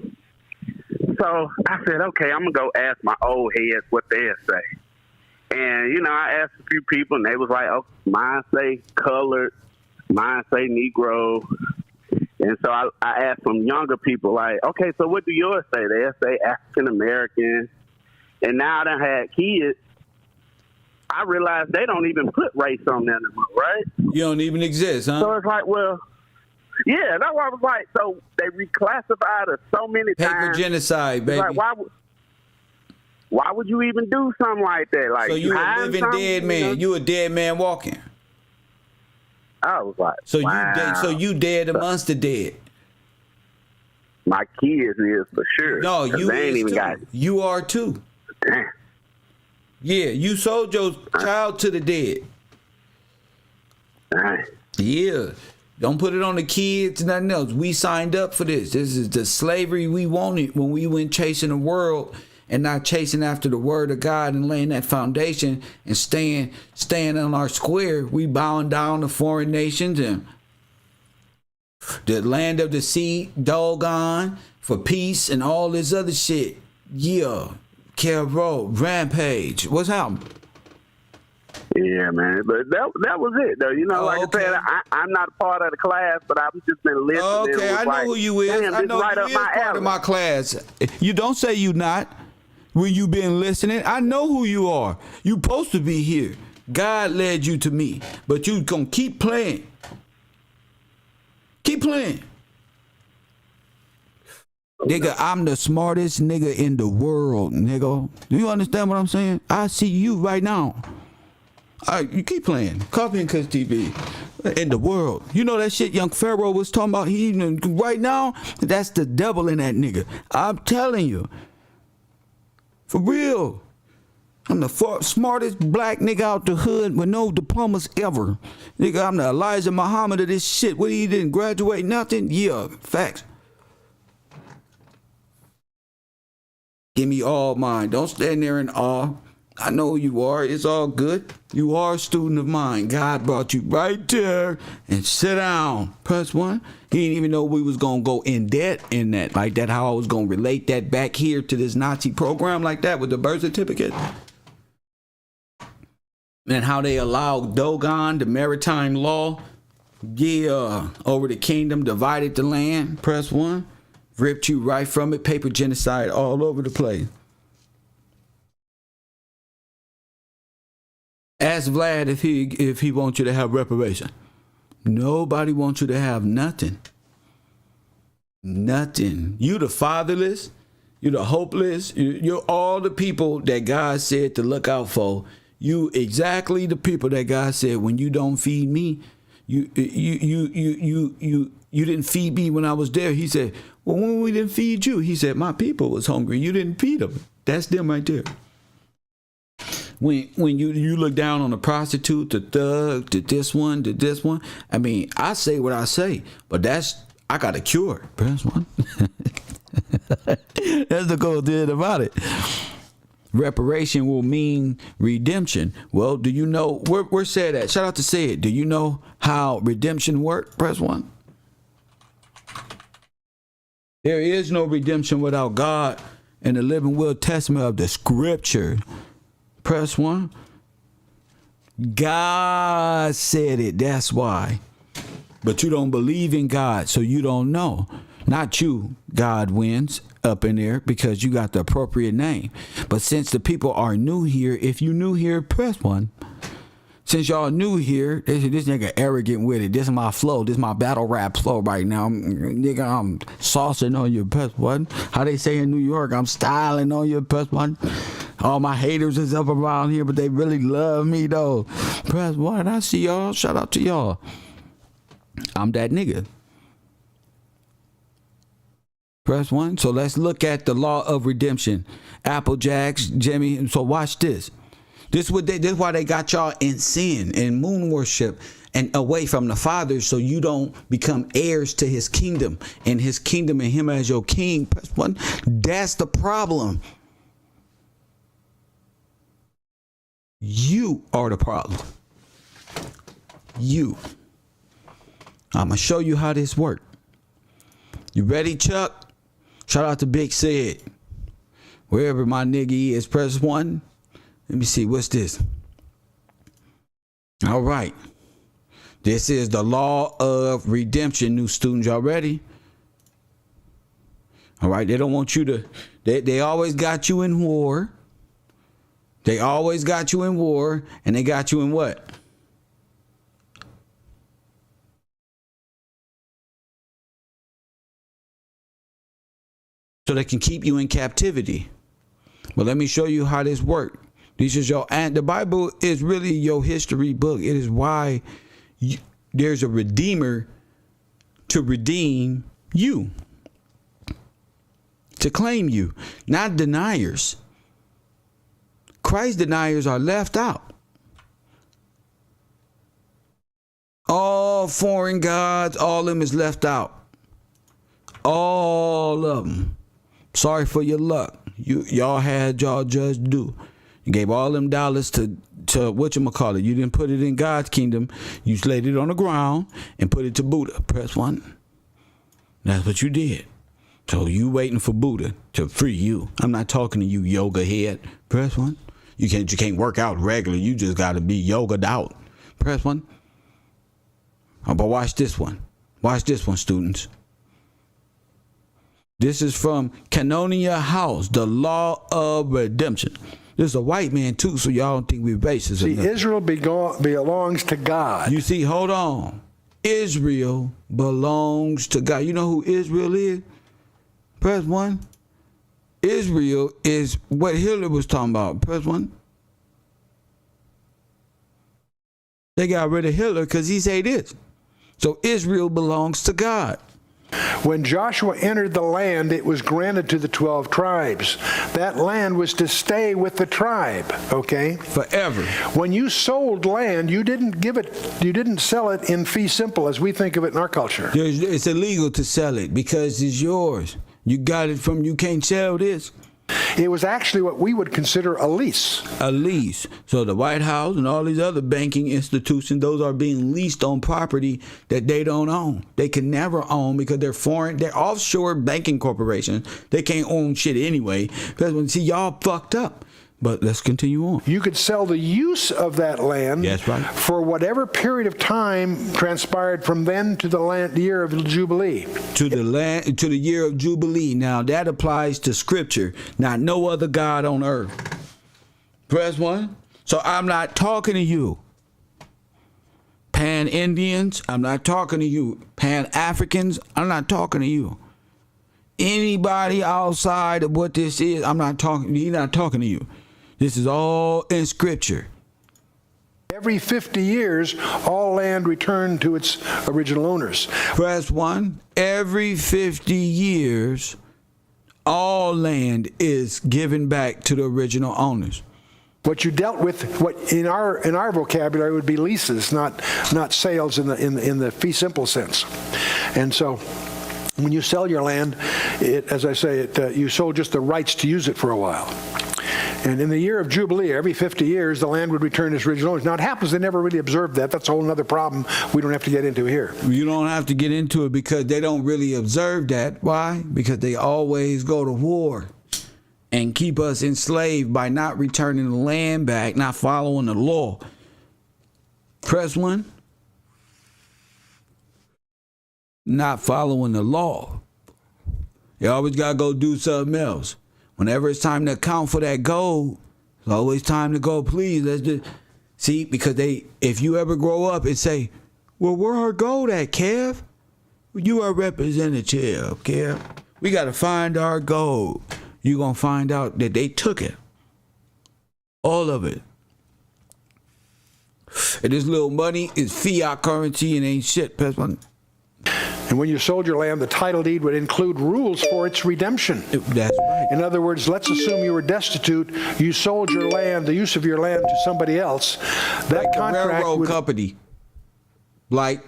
Speaker 14: So I said, okay, I'm gonna go ask my old heads what they'll say. And I asked a few people, and they was like, "Oh, mine say colored, mine say Negro." And so I asked some younger people, like, okay, so what do yours say? They'll say African American. And now I done had kids. I realized they don't even put race on there anymore, right?
Speaker 1: You don't even exist, huh?
Speaker 14: So it's like, well, yeah, that's why I was like, so they reclassified us so many times.
Speaker 1: Paper genocide, baby.
Speaker 14: Like, why would you even do something like that? Like,
Speaker 1: so you a living dead man. You a dead man walking.
Speaker 14: I was like,
Speaker 1: so
Speaker 14: wow.
Speaker 1: you dead amongst the dead.
Speaker 14: My kids is for sure.
Speaker 1: No, you
Speaker 14: they ain't even
Speaker 1: too.
Speaker 14: got it.
Speaker 1: You are too.
Speaker 14: Damn.
Speaker 1: Yeah, you sold your child to the dead.
Speaker 14: Damn.
Speaker 1: Yeah. Don't put it on the kids, nothing else. We signed up for this. This is the slavery we wanted when we went chasing the world and not chasing after the word of God and laying that foundation and staying on our square. We bowing down to foreign nations and the land of the sea, doggone, for peace and all this other shit. Yeah. Carol, Rampage. What's happening?
Speaker 14: Yeah, man. But that was it, though. Like I said, I'm not a part of the class, but I've just been listening.
Speaker 1: Okay, I know who you is.
Speaker 14: Damn,
Speaker 1: I know
Speaker 14: right
Speaker 1: you
Speaker 14: up
Speaker 1: is
Speaker 14: my
Speaker 1: part
Speaker 14: alley.
Speaker 1: of my class. You don't say you not when you been listening. I know who you are. You supposed to be here. God led you to me. But you gonna keep playing. Keep playing. Nigga, I'm the smartest nigga in the world, nigga. Do you understand what I'm saying? I see you right now. You keep playing. Coffee and Kush TV. In the world. You know that shit young Pharaoh was talking about? Right now, that's the devil in that nigga. I'm telling you. For real. I'm the smartest black nigga out the hood with no diplomas ever. Nigga, I'm the Elijah Muhammad of this shit. What, he didn't graduate nothing? Yeah, facts. Give me all mine. Don't stand there in awe. I know who you are. It's all good. You are a student of mine. God brought you right there and sit down. Press 1. He didn't even know we was going to go in debt in that. Like that, how I was going to relate that back here to this Nazi program like that with the birth certificate. And how they allowed Dogon, the maritime law, over the kingdom, divided the land. Press 1. Ripped you right from it. Paper genocide all over the place. Ask Vlad if he wants you to have reparation. Nobody wants you to have nothing. Nothing. You the fatherless. You the hopeless. You're all the people that God said to look out for. You exactly the people that God said, when you don't feed me, you didn't feed me when I was there. He said, well, when we didn't feed you, he said, my people was hungry. You didn't feed them. That's them right there. When you look down on a prostitute, the thug, to this one, I mean, I say what I say, but I got a cure. Press one. That's the cool thing about it. Reparation will mean redemption. Well, do you know where said that? Shout out to Say It. Do you know how redemption works? Press one. There is no redemption without God and the living will testament of the scripture. Press one. God said it. That's why. But you don't believe in God, so you don't know. Not you. God wins up in there because you got the appropriate name. But since the people are new here, if you new here, press one. Since y'all new here, this nigga arrogant with it. This is my flow. This is my battle rap flow right now. Nigga, I'm saucing on your press one. How they say in New York, I'm styling on your press one. All my haters is up around here, but they really love me though. Press one. I see y'all. Shout out to y'all. I'm that nigga. Press one. So let's look at the law of redemption. Applejacks, Jimmy. So watch this. This is why they got y'all in sin and moon worship and away from the Father, so you don't become heirs to his kingdom and him as your king. Press one. That's the problem. You are the problem. You. I'm going to show you how this works. You ready, Chuck? Shout out to Big Sid. Wherever my nigga is, press one. Let me see. What's this? All right. This is the law of redemption, new students. Y'all ready? All right. They don't want you to. They always got you in war. They always got you in war. And they got you in what? So they can keep you in captivity. But let me show you how this works. This is the Bible is really your history book. It is why there's a redeemer to redeem you, to claim you, not deniers. Christ deniers are left out. All foreign gods, all of them is left out. All of them. Sorry for your luck. Y'all had y'all judge do. You gave all them dollars to whatchamacallit. You didn't put it in God's kingdom. You laid it on the ground and put it to Buddha. Press one. That's what you did. So you waiting for Buddha to free you. I'm not talking to you, yoga head. Press one. You can't work out regular. You just got to be yogaed out. Press one. But watch this one. Watch this one, students. This is from Canonia House, the law of redemption. This is a white man too, so y'all don't think we're racist.
Speaker 15: See, Israel belongs to God.
Speaker 1: You see, hold on. Israel belongs to God. You know who Israel is? Press one. Israel is what Hitler was talking about. Press one. They got rid of Hitler because he said this. So Israel belongs to God.
Speaker 15: When Joshua entered the land, it was granted to the 12 tribes. That land was to stay with the tribe, okay?
Speaker 1: Forever.
Speaker 15: When you sold land, you didn't sell it in fee simple as we think of it in our culture.
Speaker 1: It's illegal to sell it because it's yours. You got it you can't sell this.
Speaker 15: It was actually what we would consider a lease.
Speaker 1: A lease. So the White House and all these other banking institutions, those are being leased on property that they don't own. They can never own because they're foreign. They're offshore banking corporations. They can't own shit anyway. Because see, y'all fucked up. But let's continue on.
Speaker 15: You could sell the use of that land for whatever period of time transpired from then to the year of Jubilee.
Speaker 1: To the year of Jubilee. Now that applies to Scripture, not no other God on earth. Press one. So I'm not talking to you, Pan-Indians. I'm not talking to you, Pan-Africans. I'm not talking to you. Anybody outside of what this is, he's not talking to you. This is all in Scripture.
Speaker 15: Every 50 years, all land returned to its original owners.
Speaker 1: Press 1. Every 50 years, all land is given back to the original owners.
Speaker 15: What you dealt with, what in our vocabulary would be leases, not sales in the fee simple sense. And so, when you sell your land, as I say, you sold just the rights to use it for a while. And in the year of Jubilee, every 50 years, the land would return to its original owners. Now, it happens they never really observed that. That's a whole other problem we don't have to get into here.
Speaker 1: You don't have to get into it because they don't really observe that. Why? Because they always go to war and keep us enslaved by not returning the land back, not following the law. Press 1. Not following the law. You always got to go do something else. Whenever it's time to account for that gold, it's always time to go, please, let's just see, because if you ever grow up and say, well, where our gold at, Kev? You are representative, Kev. We got to find our gold. You're going to find out that they took it. All of it. And this little money is fiat currency and ain't shit.
Speaker 15: And when you sold your land, the title deed would include rules for its redemption.
Speaker 1: That's right.
Speaker 15: In other words, let's assume you were destitute. You sold your land, the use of your land, to somebody else. That contract
Speaker 1: railroad company, like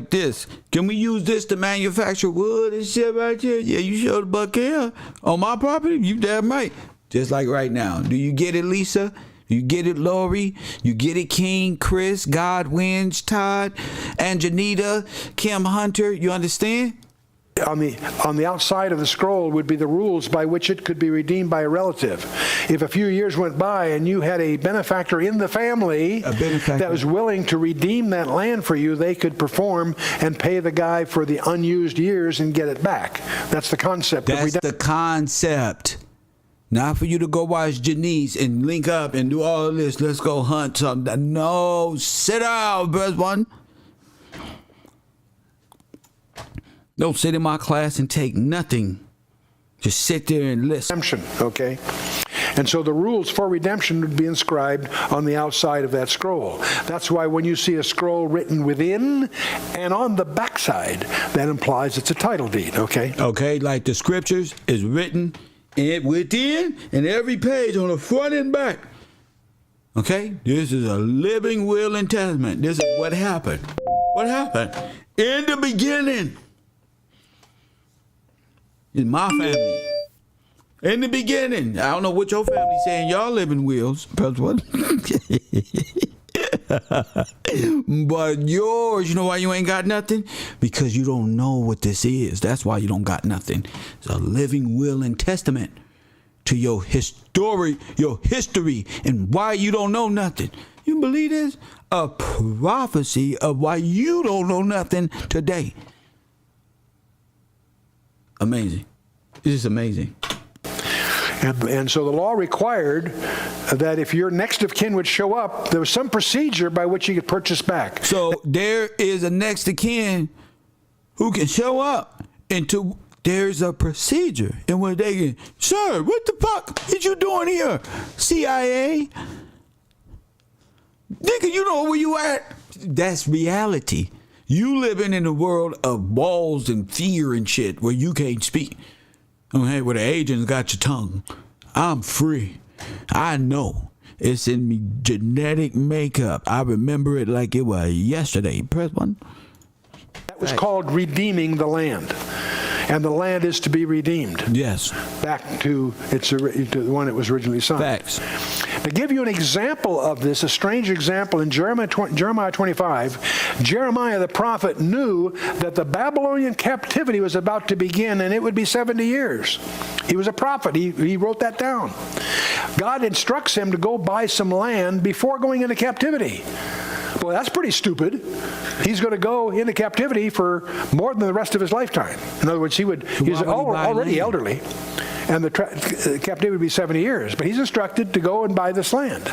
Speaker 1: this. Can we use this to manufacture wood and shit right here? Yeah, you showed the buck here on my property. You damn right. Just like right now. Do you get it, Lisa? You get it, Lori? You get it, King, Chris, God wins, Todd, and Janita, Kim Hunter? You understand?
Speaker 15: On the outside of the scroll would be the rules by which it could be redeemed by a relative. If a few years went by and you had a benefactor in the family that was willing to redeem that land for you, they could perform and pay the guy for the unused years and get it back. That's the concept.
Speaker 1: That's the concept. Not for you to go watch Janice and link up and do all of this. Let's go hunt something. No, sit down, first one. Don't sit in my class and take nothing. Just sit there and listen.
Speaker 15: Redemption, okay? And so the rules for redemption would be inscribed on the outside of that scroll. That's why when you see a scroll written within and on the backside, that implies it's a title deed, okay?
Speaker 1: Okay, like the scriptures is written within and every page on the front and back. Okay? This is a living will and testament. This is what happened. What happened? In the beginning. In my family. In the beginning. I don't know what your family's saying. Y'all live in wills. But yours, you know why you ain't got nothing? Because you don't know what this is. That's why you don't got nothing. It's a living will and testament to your history, and why you don't know nothing. You believe this? A prophecy of why you don't know nothing today. Amazing. This is amazing.
Speaker 15: And so the law required that if your next of kin would show up, there was some procedure by which you could purchase back.
Speaker 1: So there is a next of kin who can show up into. There's a procedure in where they can, sir, what the fuck is you doing here? CIA? Nigga, you know where you at? That's reality. You living in a world of walls and fear and shit where you can't speak. Okay, where the agents got your tongue. I'm free. I know. It's in me genetic makeup. I remember it like it was yesterday. Press one.
Speaker 15: That was called redeeming the land. And the land is to be redeemed.
Speaker 1: Yes.
Speaker 15: Back to the one it was originally signed.
Speaker 1: Facts.
Speaker 15: To give you an example of this, a strange example, in Jeremiah 25, Jeremiah the prophet knew that the Babylonian captivity was about to begin, and it would be 70 years. He was a prophet. He wrote that down. God instructs him to go buy some land before going into captivity. Boy, that's pretty stupid. He's going to go into captivity for more than the rest of his lifetime. In other words, he's already elderly, and the captivity would be 70 years. But he's instructed to go and buy this land.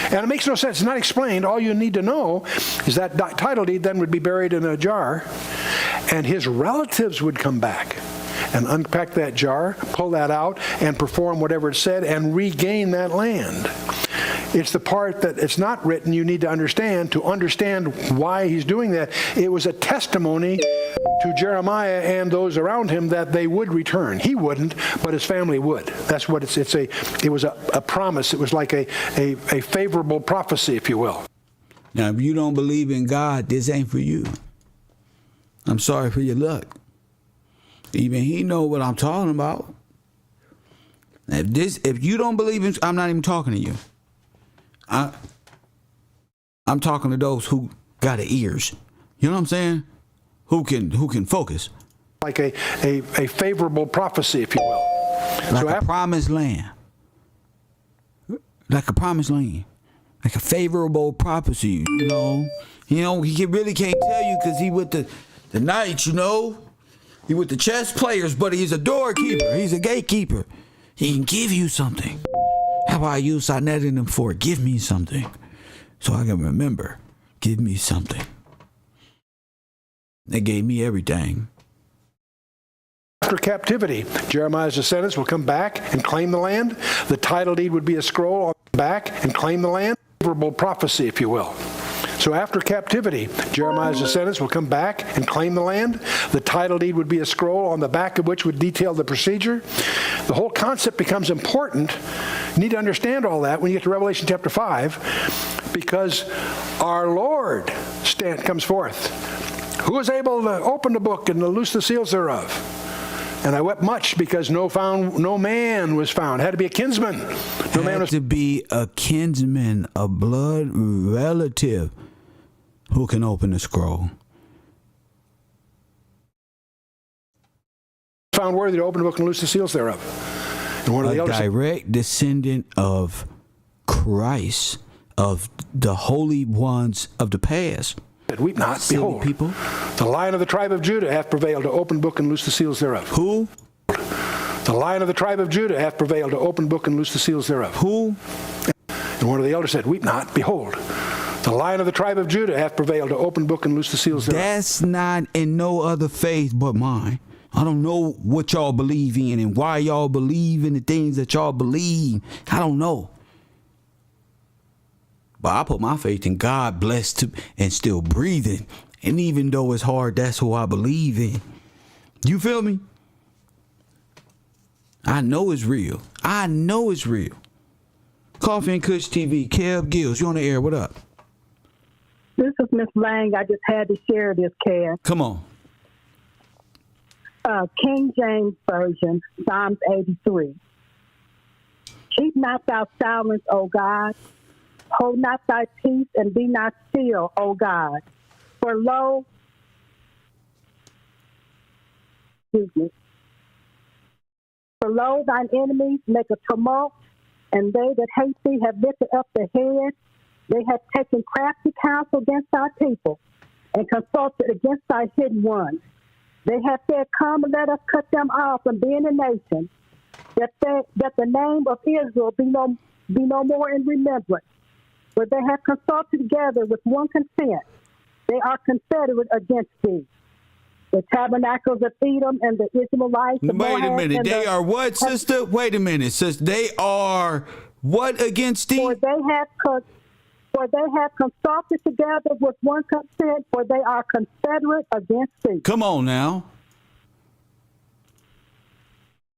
Speaker 15: And it makes no sense. It's not explained. All you need to know is that title deed then would be buried in a jar, and his relatives would come back and unpack that jar, pull that out, and perform whatever it said, and regain that land. It's the part that it's not written you need to understand why he's doing that. It was a testimony to Jeremiah and those around him that they would return. He wouldn't, but his family would. That's what it was a promise. It was like a favorable prophecy, if you will.
Speaker 1: Now, if you don't believe in God, this ain't for you. I'm sorry for your luck. Even he know what I'm talking about. If you don't believe in, I'm not even talking to you. I'm talking to those who got ears. You know what I'm saying? Who can focus.
Speaker 15: Like a favorable prophecy, if you will.
Speaker 1: Like a promised land. Like a promised land. Like a favorable prophecy, you know. He really can't tell you because he with the knights, you know. He with the chess players, but he's a doorkeeper. He's a gatekeeper. He can give you something. How about I use Sinet in him for give me something so I can remember. Give me something. They gave me everything.
Speaker 15: After captivity, Jeremiah's descendants will come back and claim the land. The title deed would be a scroll on the back and claim the land. Favorable prophecy, if you will. So after captivity, Jeremiah's descendants will come back and claim the land. The title deed would be a scroll on the back of which would detail the procedure. The whole concept becomes important. You need to understand all that when you get to Revelation chapter 5, because our Lord comes forth. Who is able to open the book and to loose the seals thereof? And I wept much because no man was found. It had to be a kinsman. No man was
Speaker 1: to be a kinsman, a blood relative who can open the scroll.
Speaker 15: Found worthy to open the book and loose the seals thereof. And one of the elders,
Speaker 1: direct descendant of Christ, of the holy ones of the past.
Speaker 15: Weep not, behold,
Speaker 1: people.
Speaker 15: The Lion of the tribe of Judah hath prevailed to open book and loose the seals thereof.
Speaker 1: Who?
Speaker 15: The Lion of the tribe of Judah hath prevailed to open book and loose the seals thereof.
Speaker 1: Who?
Speaker 15: And one of the elders said, Weep not, behold, the Lion of the tribe of Judah hath prevailed to open book and loose the seals thereof.
Speaker 1: That's not in no other faith but mine. I don't know what y'all believe in and why y'all believe in the things that y'all believe. I don't know. But I put my faith in God, blessed and still breathing. And even though it's hard, that's who I believe in. You feel me? I know it's real. I know it's real. Coffee and Kush TV, Kev Gills, you on the air. What up?
Speaker 4: This is Miss Lang. I just had to share this, Kev.
Speaker 1: Come on.
Speaker 4: King James Version, Psalms 83. Keep not thou silence, O God. Hold not thy peace and be not still, O God. For lo, thine enemies make a tumult, and they that hate thee have lifted up their head. They have taken crafty counsel against thy people, and consulted against thy hidden ones. They have said, Come and let us cut them off from being a nation, that the name of Israel be no more in remembrance. But they have consulted together with one consent. They are confederate against thee. The tabernacles of Edom and the Israelites.
Speaker 1: Wait a minute. They are what, sister? Wait a minute, sister. They are what against thee?
Speaker 4: For they have consulted together with one consent, for they are confederate against thee.
Speaker 1: Come on now.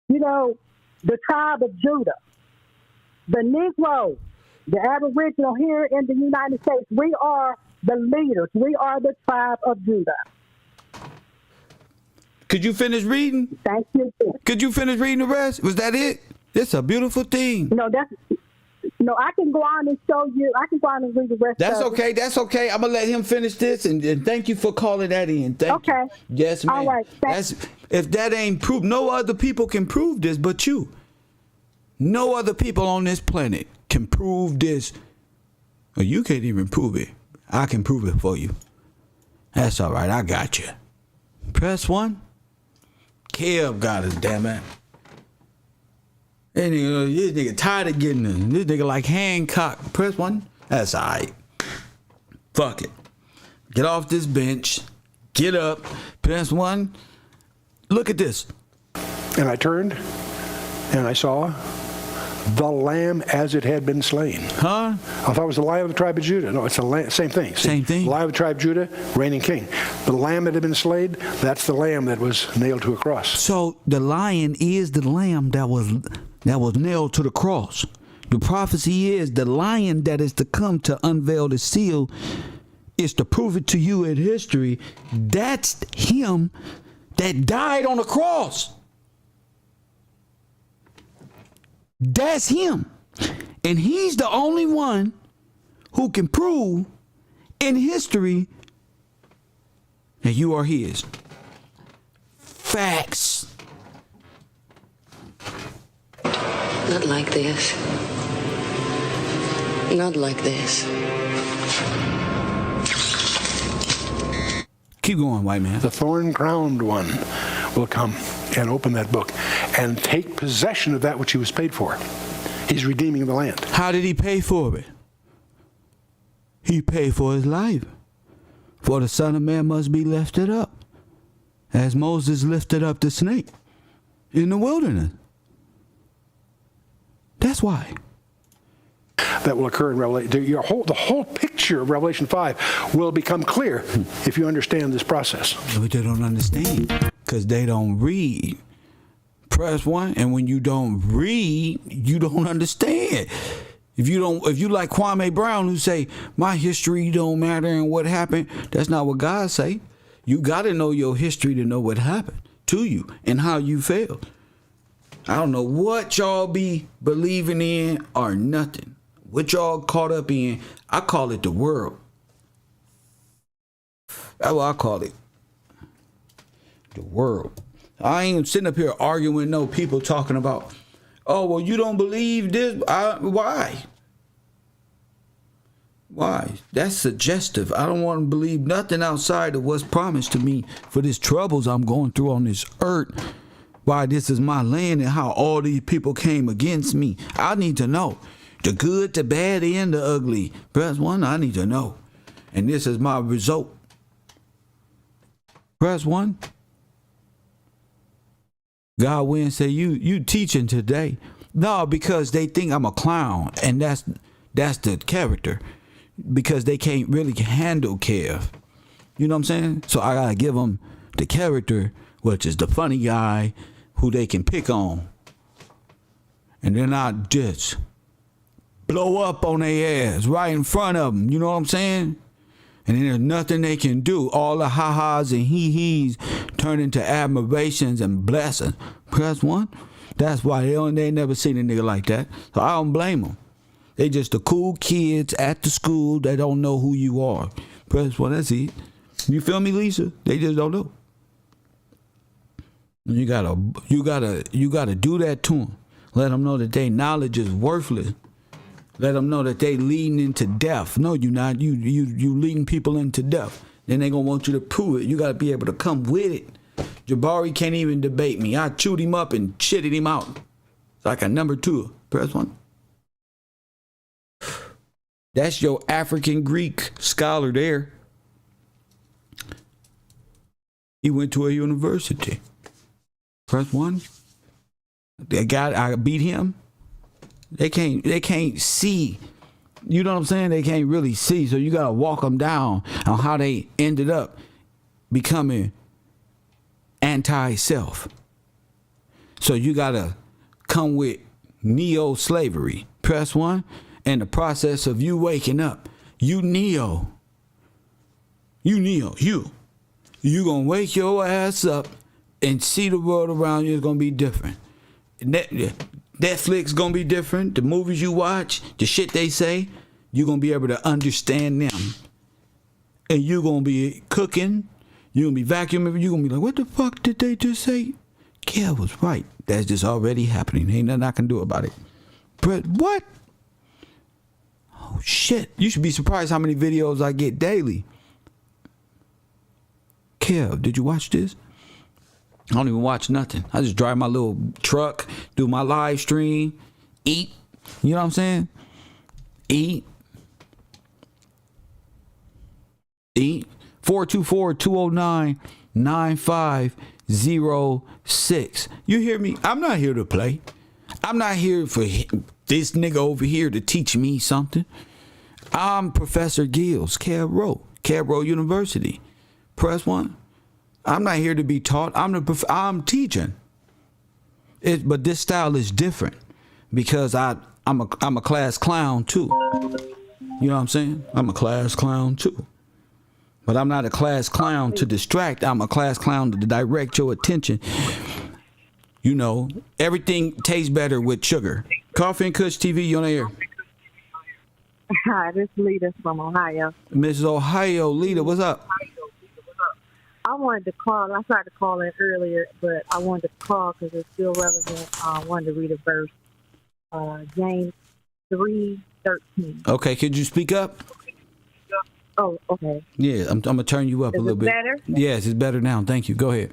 Speaker 4: You know, the tribe of Judah, the Negro, the Aboriginal here in the United States, we are the leaders. We are the tribe of Judah.
Speaker 1: Could you finish reading?
Speaker 4: Thank you.
Speaker 1: Could you finish reading the rest? Was that it? It's a beautiful thing.
Speaker 4: No, I can go on and show you. I can go on and read the rest.
Speaker 1: That's okay. That's okay. I'm gonna let him finish this, and thank you for calling that in. Thank you. Yes, ma'am.
Speaker 4: All right.
Speaker 1: If that ain't proof, no other people can prove this but you. No other people on this planet can prove this. Well, you can't even prove it. I can prove it for you. That's all right. I got you. Press 1. Kev got us, damn it. This nigga tired of getting this. This nigga like Hancock. Press 1. That's all right. Fuck it. Get off this bench. Get up. Press 1. Look at this.
Speaker 15: And I turned, and I saw The lamb as it had been slain.
Speaker 1: Huh?
Speaker 15: I thought it was the Lion of the tribe of Judah. No, it's the lamb, same thing.
Speaker 1: Same thing.
Speaker 15: Lion of the tribe of Judah, reigning king. The lamb that had been slain, that's the lamb that was nailed to a cross.
Speaker 1: So the lion is the lamb that was nailed to the cross. The prophecy is the lion that is to come to unveil the seal is to prove it to you in history. That's him that died on the cross. That's him. And he's the only one who can prove in history that you are his. Facts.
Speaker 9: Not like this. Not like this.
Speaker 1: Keep going, white man.
Speaker 15: The thorn-crowned one will come and open that book and take possession of that which he was paid for. He's redeeming the land.
Speaker 1: How did he pay for it? He paid for his life. For the Son of Man must be lifted up, as Moses lifted up the snake in the wilderness. That's why.
Speaker 15: That will occur in Revelation. The whole picture of Revelation 5 will become clear if you understand this process.
Speaker 1: But they don't understand because they don't read. Press 1, and when you don't read, you don't understand. If you like Kwame Brown, who say my history don't matter and what happened, that's not what God say. You got to know your history to know what happened to you and how you failed. I don't know what y'all be believing in or nothing. What y'all caught up in, I call it the world. That's what I call it. The world. I ain't sitting up here arguing with no people talking about, oh, well, you don't believe this. Why? Why? That's suggestive. I don't want to believe nothing outside of what's promised to me for these troubles I'm going through on this earth. Why this is my land and how all these people came against me. I need to know. The good, the bad, and the ugly. Press 1, I need to know. And this is my result. Press 1. God will say, you teaching today. No, because they think I'm a clown. And that's the character. Because they can't really handle Kev. You know what I'm saying? So I got to give them the character, which is the funny guy who they can pick on. And they're not just blow up on their ass right in front of them. You know what I'm saying? And then there's nothing they can do. All the ha-has and he-he's turn into admirations and blessings. Press 1. That's why they never seen a nigga like that. So I don't blame them. They just the cool kids at the school that don't know who you are. Press 1. That's it. You feel me, Lisa? They just don't know. And you gotta do that to them. Let them know that their knowledge is worthless. Let them know that they leading into death. No, you not. You leading people into death. Then they gonna want you to prove it. You gotta be able to come with it. Jabari can't even debate me. I chewed him up and shitted him out. It's like a number 2. Press 1. That's your African Greek scholar there. He went to a university. Press 1. I beat him. They can't see. You know what I'm saying? They can't really see. So you got to walk them down on how they ended up becoming anti-self. So you got to come with neo-slavery. Press 1. And the process of you waking up. You neo. You going to wake your ass up and see the world around you is going to be different. Netflix gonna be different. The movies you watch, the shit they say, you're gonna be able to understand them. And you're gonna be cooking, you're gonna be vacuuming, you're gonna be like, what the fuck did they just say? Kev was right. That's just already happening. Ain't nothing I can do about it. But what? Oh shit. You should be surprised how many videos I get daily. Kev, did you watch this? I don't even watch nothing. I just drive my little truck, do my live stream, eat. You know what I'm saying? Eat. 424-209-9506. You hear me? I'm not here to play. I'm not here for this nigga over here to teach me something. I'm Professor Gills, Cabro University. Press 1. I'm not here to be taught. I'm teaching. But this style is different because I'm a class clown too. You know what I'm saying? I'm a class clown too. But I'm not a class clown to distract. I'm a class clown to direct your attention. You know, everything tastes better with sugar. Coffee and Kush TV, you on the air.
Speaker 16: Hi, this is Lita from Ohio.
Speaker 1: Mrs. Ohio, Lita, what's up?
Speaker 16: I wanted to call. I tried to call in earlier, but I wanted to call because it's still relevant. I wanted to read a verse. James 3:13.
Speaker 1: Okay, could you speak up?
Speaker 16: Oh, okay.
Speaker 1: Yeah, I'm gonna turn you up a little bit.
Speaker 16: Better?
Speaker 1: Yes, it's better now. Thank you. Go ahead.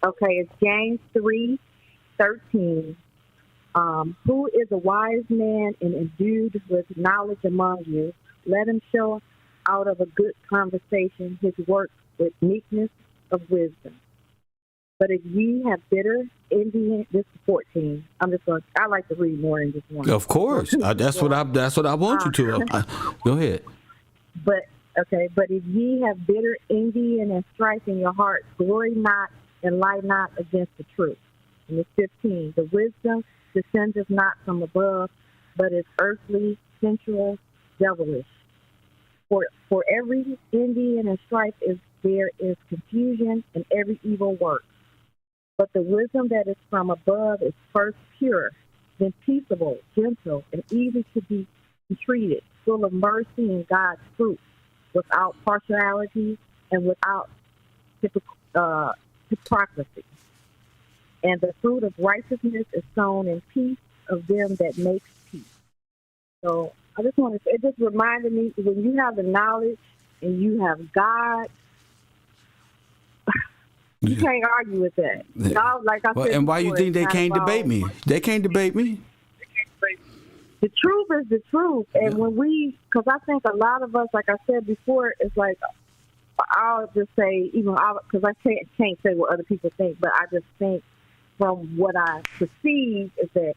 Speaker 16: Okay, it's James 3:13. Who is a wise man and endued with knowledge among you? Let him show out of a good conversation his work with meekness of wisdom. But if ye have bitter envy, this is 14. I like to read more than just one.
Speaker 1: Of course, that's what I want you to. Go ahead.
Speaker 16: But if ye have bitter envy and strife in your hearts, glory not and lie not against the truth. And it's 15. The wisdom descendeth not from above, but is earthly, sensual, devilish. For every envy and strife there is confusion and every evil work. But the wisdom that is from above is first pure, then peaceable, gentle, and easy to be entreated, full of mercy and God's fruit, without partiality and without hypocrisy. And the fruit of righteousness is sown in peace of them that make peace. So I just want to say, it just reminded me, when you have the knowledge and you have God, you can't argue with that. Yeah. Like I said
Speaker 1: and why
Speaker 16: before,
Speaker 1: you think they can't debate me? They can't debate me.
Speaker 16: The truth is the truth. And because I think a lot of us, like I said before, it's like, I'll just say, because I can't say what other people think, but I just think from what I perceive is that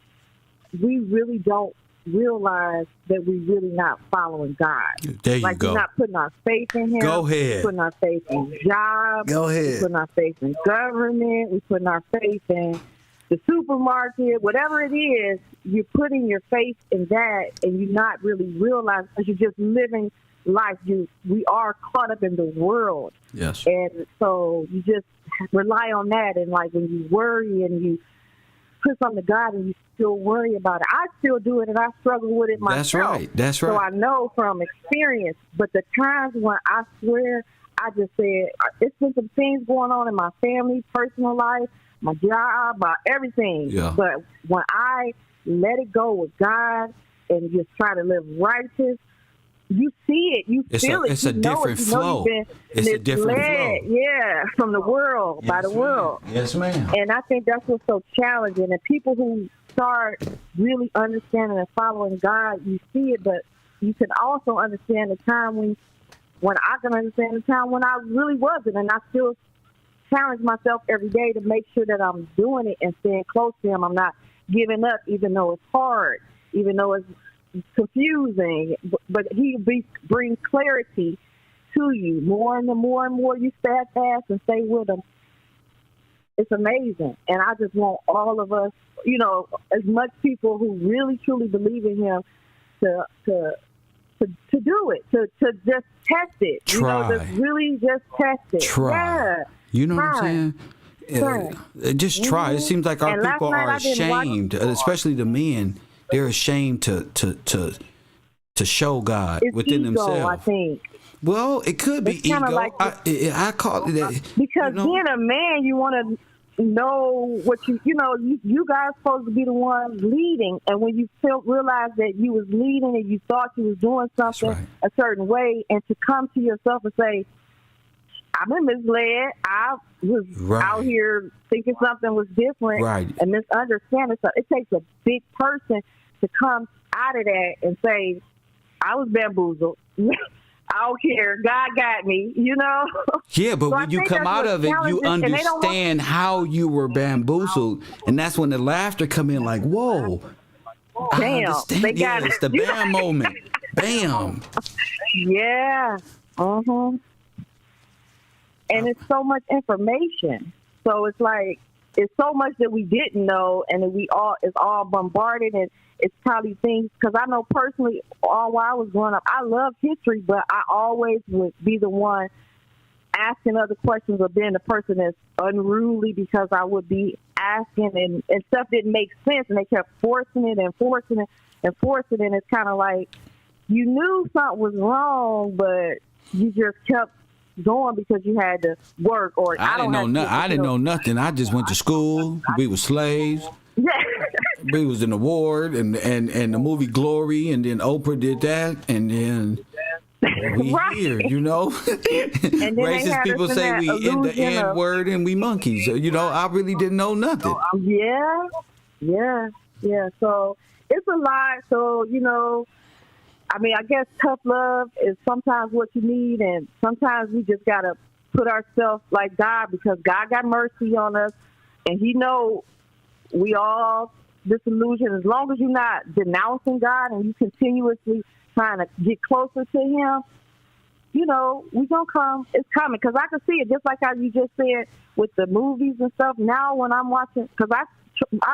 Speaker 16: we really don't realize that we're really not following God.
Speaker 1: There you
Speaker 16: like
Speaker 1: go.
Speaker 16: We're not putting our faith in Him.
Speaker 1: Go ahead.
Speaker 16: We're putting our faith in jobs.
Speaker 1: Go ahead.
Speaker 16: We're putting our faith in government. We're putting our faith in the supermarket. Whatever it is, you're putting your faith in that, and you're not really realizing because you're just living life. We are caught up in the world.
Speaker 1: Yes.
Speaker 16: And so you just rely on that, and like when you worry and you put something to God and you still worry about it. I still do it and I struggle with it myself.
Speaker 1: That's right.
Speaker 16: So I know from experience, but the times when I swear, I just said, it's been some things going on in my family, personal life, my job, my everything.
Speaker 1: Yeah.
Speaker 16: But when I let it go with God and just try to live righteous, you see it, you feel it.
Speaker 1: It's a different flow. It's a different flow.
Speaker 16: Yeah, from the world, by the world.
Speaker 1: Yes, ma'am.
Speaker 16: And I think that's what's so challenging. And people who start really understanding and following God, you see it, but you can also understand the time when I can understand the time when I really wasn't. And I still challenge myself every day to make sure that I'm doing it and staying close to Him. I'm not giving up, even though it's hard, even though it's confusing, but He brings clarity to you. More and more you steadfast and stay with Him. It's amazing. And I just want all of us, as much people who really truly believe in Him to do it, to just test it.
Speaker 1: Try.
Speaker 16: Just test it.
Speaker 1: Try.
Speaker 16: Yeah.
Speaker 1: You know what I'm saying? Just try. It seems like our people are ashamed, especially the men. They're ashamed to show God within themselves.
Speaker 16: I think.
Speaker 1: Well, it could be ego. Like I call it that.
Speaker 16: Because being a man, you want to know what you guys supposed to be the ones leading, and when you realize that you was leading and you thought you was doing something a certain way, and to come to yourself and say, I've been misled. I was out here thinking something was different and misunderstanding something. It takes a big person to come out of that and say, I was bamboozled. I don't care. God got me,
Speaker 1: Yeah, but when you come out of it, you understand how you were bamboozled. And that's when the laughter come in like, whoa,
Speaker 16: bam, they got
Speaker 1: it's the bam moment. Bam.
Speaker 16: Yeah. And it's so much information. So it's like it's so much that we didn't know, and then it's all bombarded, and it's probably things. Because I know personally, all while I was growing up, I loved history, but I always would be the one asking other questions or being the person that's unruly because I would be asking and stuff didn't make sense, and they kept forcing it and forcing it and forcing it. And it's kind of like you knew something was wrong, but you just kept going because you had to work. Or
Speaker 1: I didn't know nothing. I just went to school. We were slaves.
Speaker 16: Yeah.
Speaker 1: We was in the ward and the movie Glory, and then Oprah did that, and then we here, you know. Racist people say we in the N word and we monkeys. You know, I really didn't know nothing.
Speaker 16: Yeah. So it's a lot. So, you know, I mean, I guess tough love is sometimes what you need, and sometimes we just got to put ourselves like God, because God got mercy on us, and He know we all disillusioned. As long as you're not denouncing God and you continuously trying to get closer to Him, you know, we gonna come. It's coming, because I can see it, just like how you just said with the movies and stuff. Now when I'm watching, because I've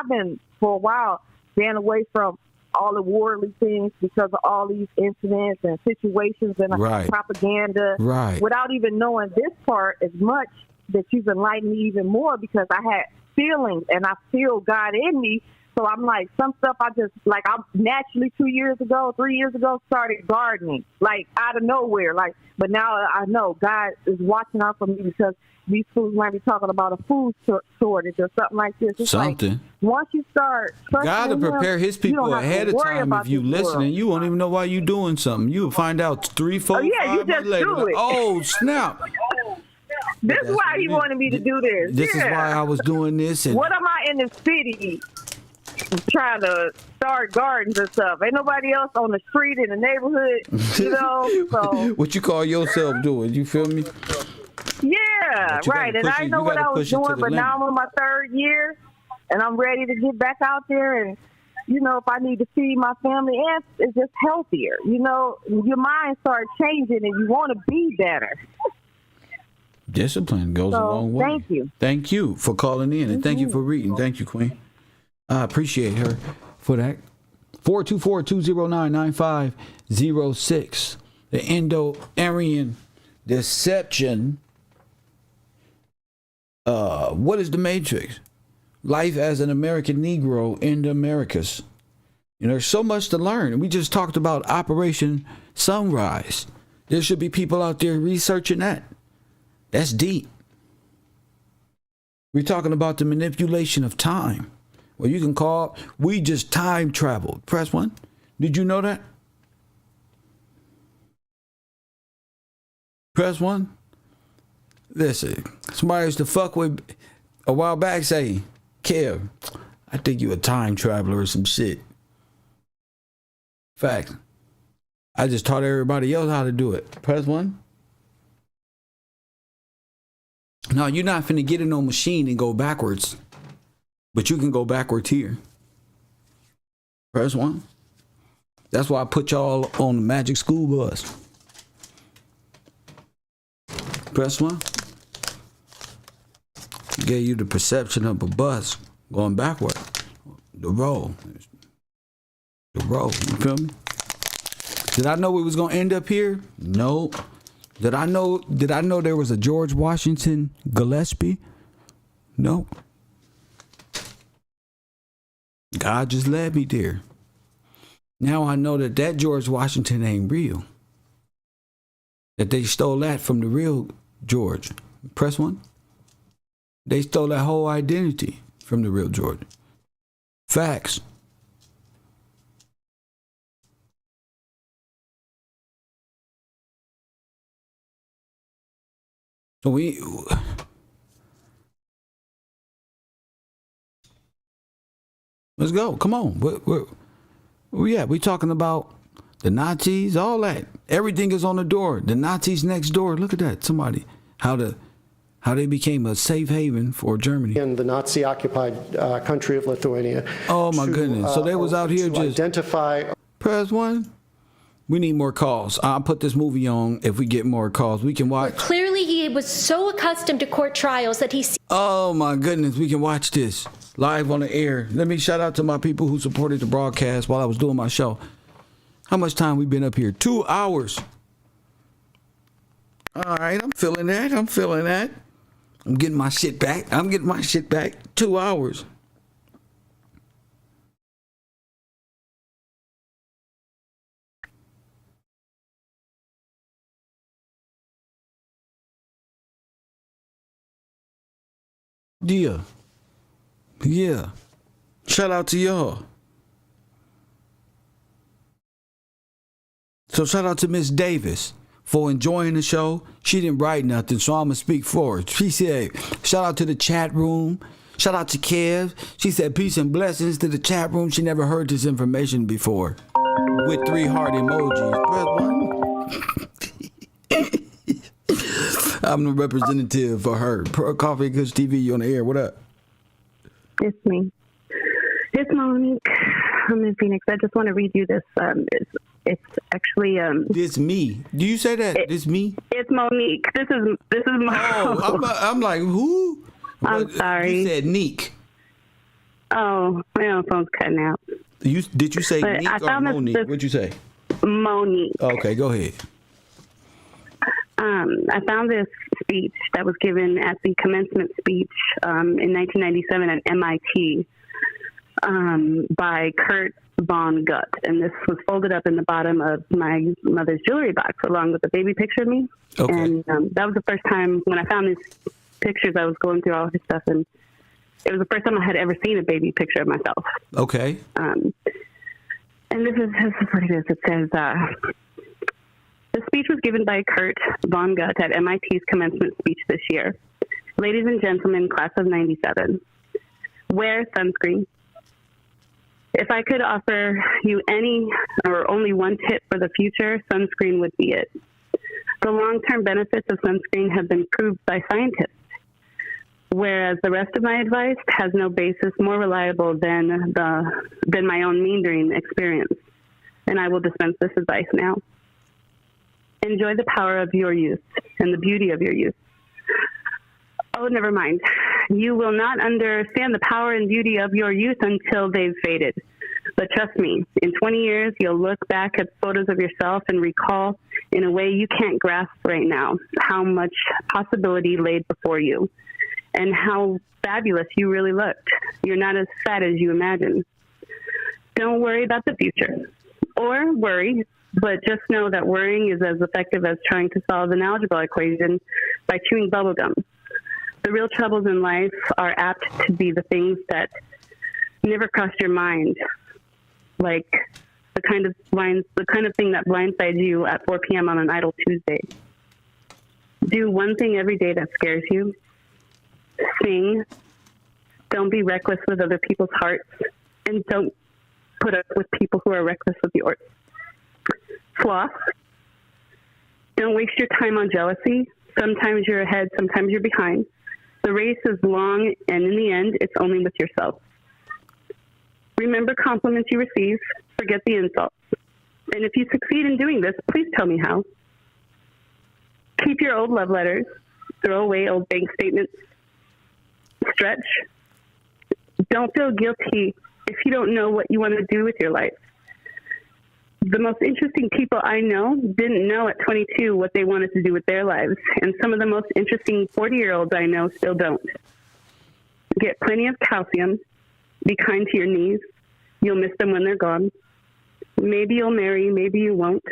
Speaker 16: been for a while staying away from all the worldly things because of all these incidents and situations and propaganda, without even knowing this part as much, that you've enlightened me even more, because I had feelings and I feel God in me. So I'm like, some stuff I just, like, I naturally 3 years ago, started gardening, like, out of nowhere. Like, but now I know God is watching out for me, because these foods might be talking about a food shortage or something like this. It's
Speaker 1: something.
Speaker 16: Like, once you start trusting
Speaker 1: God to prepare His people ahead of time. If you listening, you won't even know why you doing something. You'll find out 3, 4, 5 months later.
Speaker 16: Do it.
Speaker 1: Oh, snap.
Speaker 16: This is why He wanted me to do this.
Speaker 1: This is why I was doing this. And
Speaker 16: what am I in the city trying to start gardens and stuff? Ain't nobody else on the street in the neighborhood, you know. So
Speaker 1: what you call yourself doing? You feel me?
Speaker 16: Yeah, right. And I know what I was doing, but now I'm in my 3rd year, and I'm ready to get back out there. And you know, if I need to feed my family, and it's just healthier. You know, your mind starts changing, and you want to be better.
Speaker 1: Discipline goes a long way.
Speaker 16: Thank you.
Speaker 1: Thank you for calling in, and thank you for reading. Thank you, Queen. I appreciate her for that. 424-209-9506. The Indo-Aryan deception. What is the Matrix? Life as an American Negro in the Americas. You know, there's so much to learn. We just talked about Operation Sunrise. There should be people out there researching that. That's deep. We're talking about the manipulation of time. Well, you can call, we just time traveled. Press 1. Did you know that? Press 1. Listen, somebody used to fuck with a while back say, Kev, I think you a time traveler or some shit. Fact. I just taught everybody else how to do it. Press 1. No, you're not finna get in no machine and go backwards. But you can go backwards here. Press 1. That's why I put y'all on the magic school bus. Press 1. Gave you the perception of a bus going backward. The road. You feel me? Did I know we was gonna end up here? No. Did I know there was a George Washington Gillespie? No. God just led me there. Now I know that George Washington ain't real. That they stole that from the real George. Press 1. They stole that whole identity from the real George. Facts. So let's go. Come on. Where we at? We talking about the Nazis, all that. Everything is on the door. The Nazis next door. Look at that. Somebody. How how they became a safe haven for Germany.
Speaker 17: In the Nazi-occupied country of Lithuania.
Speaker 1: Oh, my goodness. So they was out here just...
Speaker 17: identify...
Speaker 1: Press 1. We need more calls. I'll put this movie on if we get more calls. We can watch.
Speaker 18: Clearly, he was so accustomed to court trials that he...
Speaker 1: Oh, my goodness. We can watch this live on the air. Let me shout out to my people who supported the broadcast while I was doing my show. How much time we been up here? 2 hours. All right, I'm feeling that. I'm getting my shit back. 2 hours. Yeah. Shout out to y'all. So shout out to Miss Davis for enjoying the show. She didn't write nothing, so I'm going to speak for her. She said, shout out to the chat room. Shout out to Kev. She said, peace and blessings to the chat room. She never heard this information before. With 3 heart emojis. Press 1. I'm the representative for her. Coffee Goods TV, you on the air. What up?
Speaker 19: It's me. It's Monique. I'm in Phoenix. I just want to read you this. It's actually
Speaker 1: This me. Do you say that? This me?
Speaker 19: It's Monique. This is
Speaker 1: Oh, I'm like, who?
Speaker 19: I'm sorry.
Speaker 1: You said Neek.
Speaker 19: Oh, my own phone's cutting out.
Speaker 1: Did you say
Speaker 19: But
Speaker 1: Neek
Speaker 19: I
Speaker 1: or
Speaker 19: found
Speaker 1: Monique? What'd you say?
Speaker 19: Monique.
Speaker 1: Okay, go ahead.
Speaker 19: I found this speech that was given at the commencement speech in 1997 at MIT by Kurt Von Gutt. And this was folded up in the bottom of my mother's jewelry box along with a baby picture of me.
Speaker 1: Okay.
Speaker 19: And that was the first time when I found these pictures, I was going through all his stuff. And it was the first time I had ever seen a baby picture of myself.
Speaker 1: Okay.
Speaker 19: And this is what it is. It says... the speech was given by Kurt Von Gutt at MIT's commencement speech this year. Ladies and gentlemen, class of 97, wear sunscreen. If I could offer you any or only one tip for the future, sunscreen would be it. The long-term benefits of sunscreen have been proved by scientists, whereas the rest of my advice has no basis more reliable than my own meandering experience. And I will dispense this advice now. Enjoy the power of your youth and the beauty of your youth. Oh, never mind. You will not understand the power and beauty of your youth until they've faded. But trust me, in 20 years, you'll look back at photos of yourself and recall in a way you can't grasp right now how much possibility laid before you and how fabulous you really looked. You're not as fat as you imagined. Don't worry about the future. Or worry, but just know that worrying is as effective as trying to solve an algebra equation by chewing bubble gum. The real troubles in life are apt to be the things that never crossed your mind, like the kind of thing that blindsides you at 4 p.m. on an idle Tuesday. Do one thing every day that scares you. Sing. Don't be reckless with other people's hearts, and don't put up with people who are reckless with yours. Floss. Don't waste your time on jealousy. Sometimes you're ahead, sometimes you're behind. The race is long, and in the end, it's only with yourself. Remember compliments you receive. Forget the insults. And if you succeed in doing this, please tell me how. Keep your old love letters. Throw away old bank statements. Stretch. Don't feel guilty if you don't know what you want to do with your life. The most interesting people I know didn't know at 22 what they wanted to do with their lives, and some of the most interesting 40-year-olds I know still don't. Get plenty of calcium. Be kind to your knees. You'll miss them when they're gone. Maybe you'll marry, maybe you won't.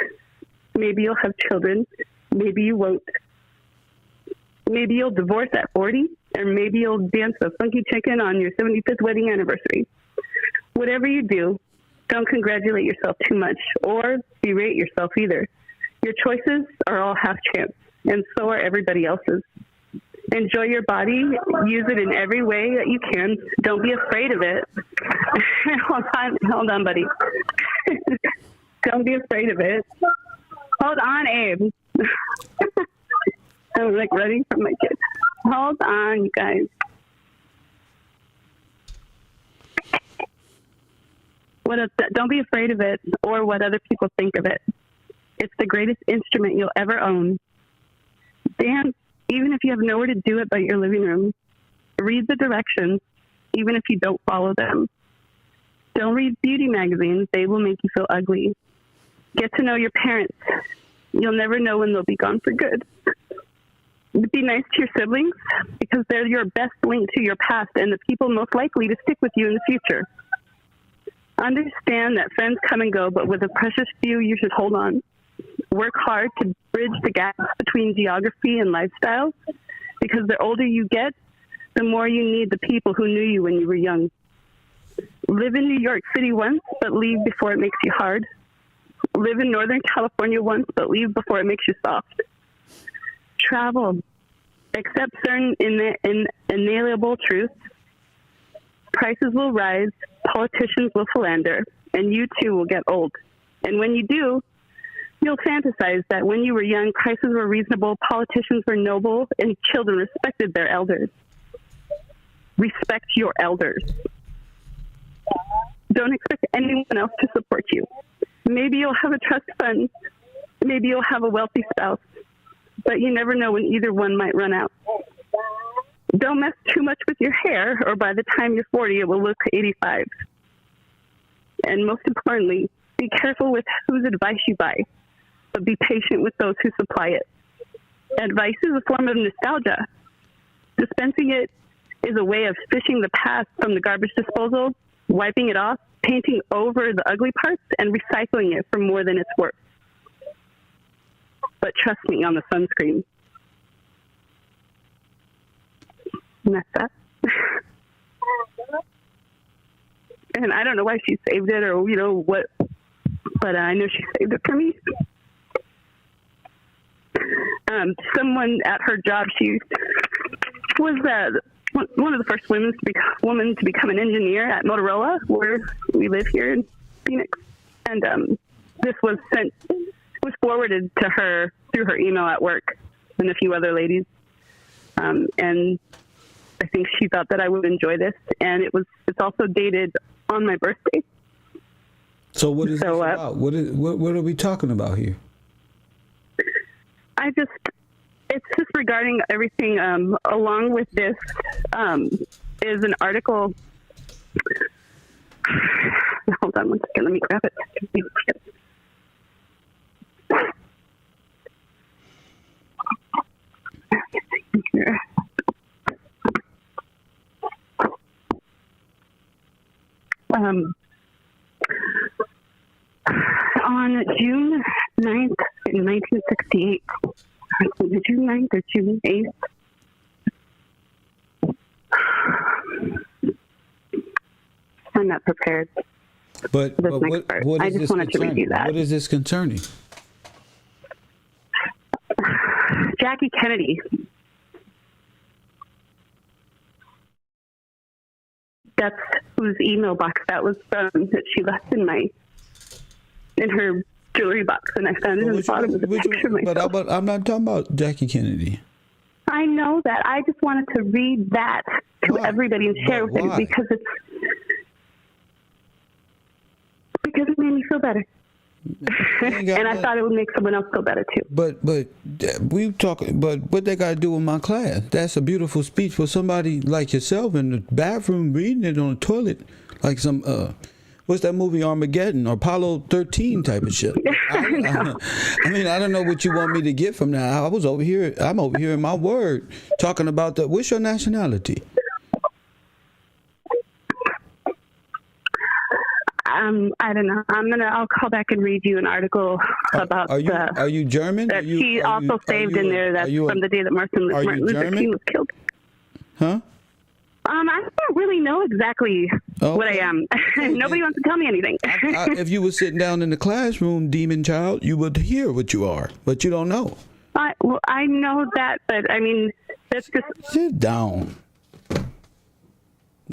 Speaker 19: Maybe you'll have children, maybe you won't. Maybe you'll divorce at 40, or maybe you'll dance a funky chicken on your 75th wedding anniversary. Whatever you do, don't congratulate yourself too much or berate yourself either. Your choices are all half chance, and so are everybody else's. Enjoy your body. Use it in every way that you can. Don't be afraid of it. Hold on, buddy. Don't be afraid of it. Hold on, Abe. I'm like running from my kids. Hold on, you guys. Don't be afraid of it or what other people think of it. It's the greatest instrument you'll ever own. Dance, even if you have nowhere to do it but your living room. Read the directions, even if you don't follow them. Don't read beauty magazines. They will make you feel ugly. Get to know your parents. You'll never know when they'll be gone for good. Be nice to your siblings because they're your best link to your past and the people most likely to stick with you in the future. Understand that friends come and go, but with a precious few, you should hold on. Work hard to bridge the gaps between geography and lifestyle because the older you get, the more you need the people who knew you when you were young. Live in New York City once, but leave before it makes you hard. Live in Northern California once, but leave before it makes you soft. Travel. Accept certain inalienable truths. Prices will rise, politicians will philander, and you too will get old. And when you do, you'll fantasize that when you were young, prices were reasonable, politicians were noble, and children respected their elders. Respect your elders. Don't expect anyone else to support you. Maybe you'll have a trust fund. Maybe you'll have a wealthy spouse. But you never know when either one might run out. Don't mess too much with your hair, or by the time you're 40, it will look 85. And most importantly, be careful with whose advice you buy, but be patient with those who supply it. Advice is a form of nostalgia. Dispensing it is a way of fishing the past from the garbage disposal, wiping it off, painting over the ugly parts, and recycling it for more than it's worth. But trust me on the sunscreen. And that's that. And I don't know why she saved it or, what, but I know she saved it for me. Someone at her job, she was one of the first women to become an engineer at Motorola, where we live here in Phoenix. And this was forwarded to her through her email at work and a few other ladies. And I think she thought that I would enjoy this, and it's also dated on my birthday.
Speaker 1: So what is this about? What are we talking about here?
Speaker 19: It's just regarding everything. Along with this is an article. Hold on one second. Let me grab it. Here. On June 9th, in 1968, June 9th or June 8th, I'm not prepared.
Speaker 1: But what
Speaker 19: I
Speaker 1: is
Speaker 19: just
Speaker 1: this
Speaker 19: wanted to review that.
Speaker 1: What is this concerning?
Speaker 19: Jackie Kennedy. That's whose email box that was from, that she left in her jewelry box, and I found it in the bottom of the picture of myself.
Speaker 1: But I'm not talking about Jackie Kennedy.
Speaker 19: I know that. I just wanted to read that to everybody and share it with them because it made me feel better. And I thought it would make someone else feel better too.
Speaker 1: But what they got to do with my class? That's a beautiful speech for somebody like yourself in the bathroom reading it on the toilet, like some what's that movie, Armageddon or Apollo 13 type of shit. I mean, I don't know what you want me to get from that. I'm over here in my word talking about what's your nationality?
Speaker 19: I don't know. I'll call back and read you an article about.
Speaker 1: Are you German?
Speaker 19: That she also saved in there. That's from the day that Martin Luther King was killed.
Speaker 1: Huh?
Speaker 19: I don't really know exactly what I am. Nobody wants to tell me anything.
Speaker 1: If you were sitting down in the classroom, demon child, you would hear what you are, but you don't know.
Speaker 19: I know that, but I mean, that's just
Speaker 1: sit down.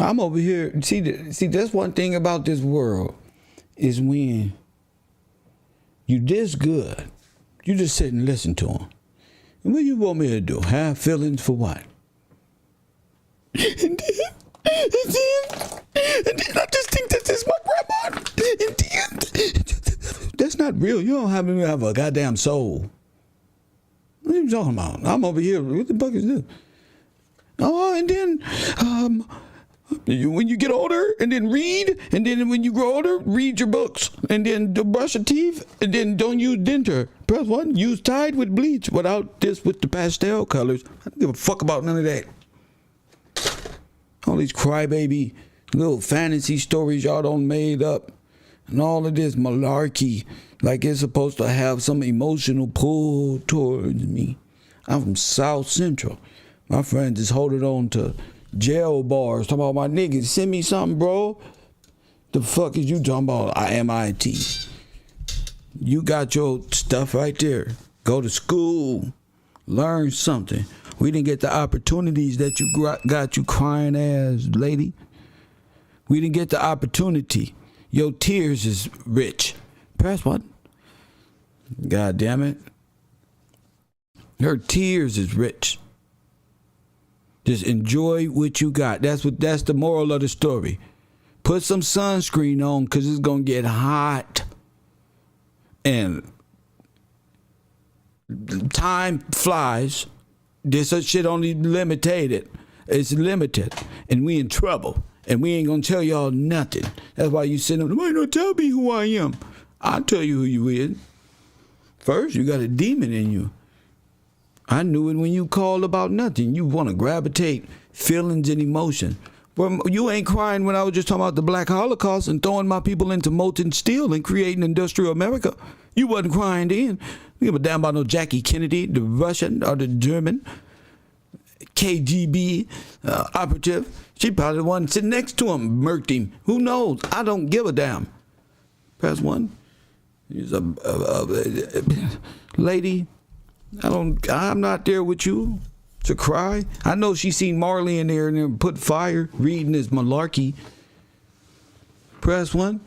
Speaker 1: I'm over here. See, that's one thing about this world is when you this good, you just sit and listen to them. And what you want me to do? Have feelings for what? And then I just think that this is my grandma. And then, that's not real. You don't even have a goddamn soul. What are you talking about? I'm over here. What the fuck is this? Oh, and then when you get older, and then read, and then when you grow older, read your books, and then brush your teeth, and then don't use denture. Press 1, use Tide with bleach without this with the pastel colors. I don't give a fuck about none of that. All these crybaby little fantasy stories y'all done made up, and all of this malarkey, like it's supposed to have some emotional pull towards me. I'm from South Central. My friends is holding on to jail bars, talking about my niggas. Send me something, bro. The fuck is you talking about? MIT. You got your stuff right there. Go to school. Learn something. We didn't get the opportunities that you got, you crying ass lady. We didn't get the opportunity. Your tears is rich. Press what? God damn it. Her tears is rich. Just enjoy what you got. That's the moral of the story. Put some sunscreen on because it's going to get hot. And time flies. This shit only limited. It's limited. And we in trouble. And we ain't going to tell y'all nothing. That's why you sit up. Nobody don't tell me who I am. I'll tell you who you is. First, you got a demon in you. I knew it when you called about nothing. You want to gravitate feelings and emotion. Well, you ain't crying when I was just talking about the Black Holocaust and throwing my people into molten steel and creating industrial America. You wasn't crying then. You give a damn about no Jackie Kennedy, the Russian or the German KGB operative. She probably the one sitting next to him, murked him. Who knows? I don't give a damn. Press 1. He's a lady. I'm not there with you to cry. I know she seen Marley in there and then put fire reading this malarkey. Press 1.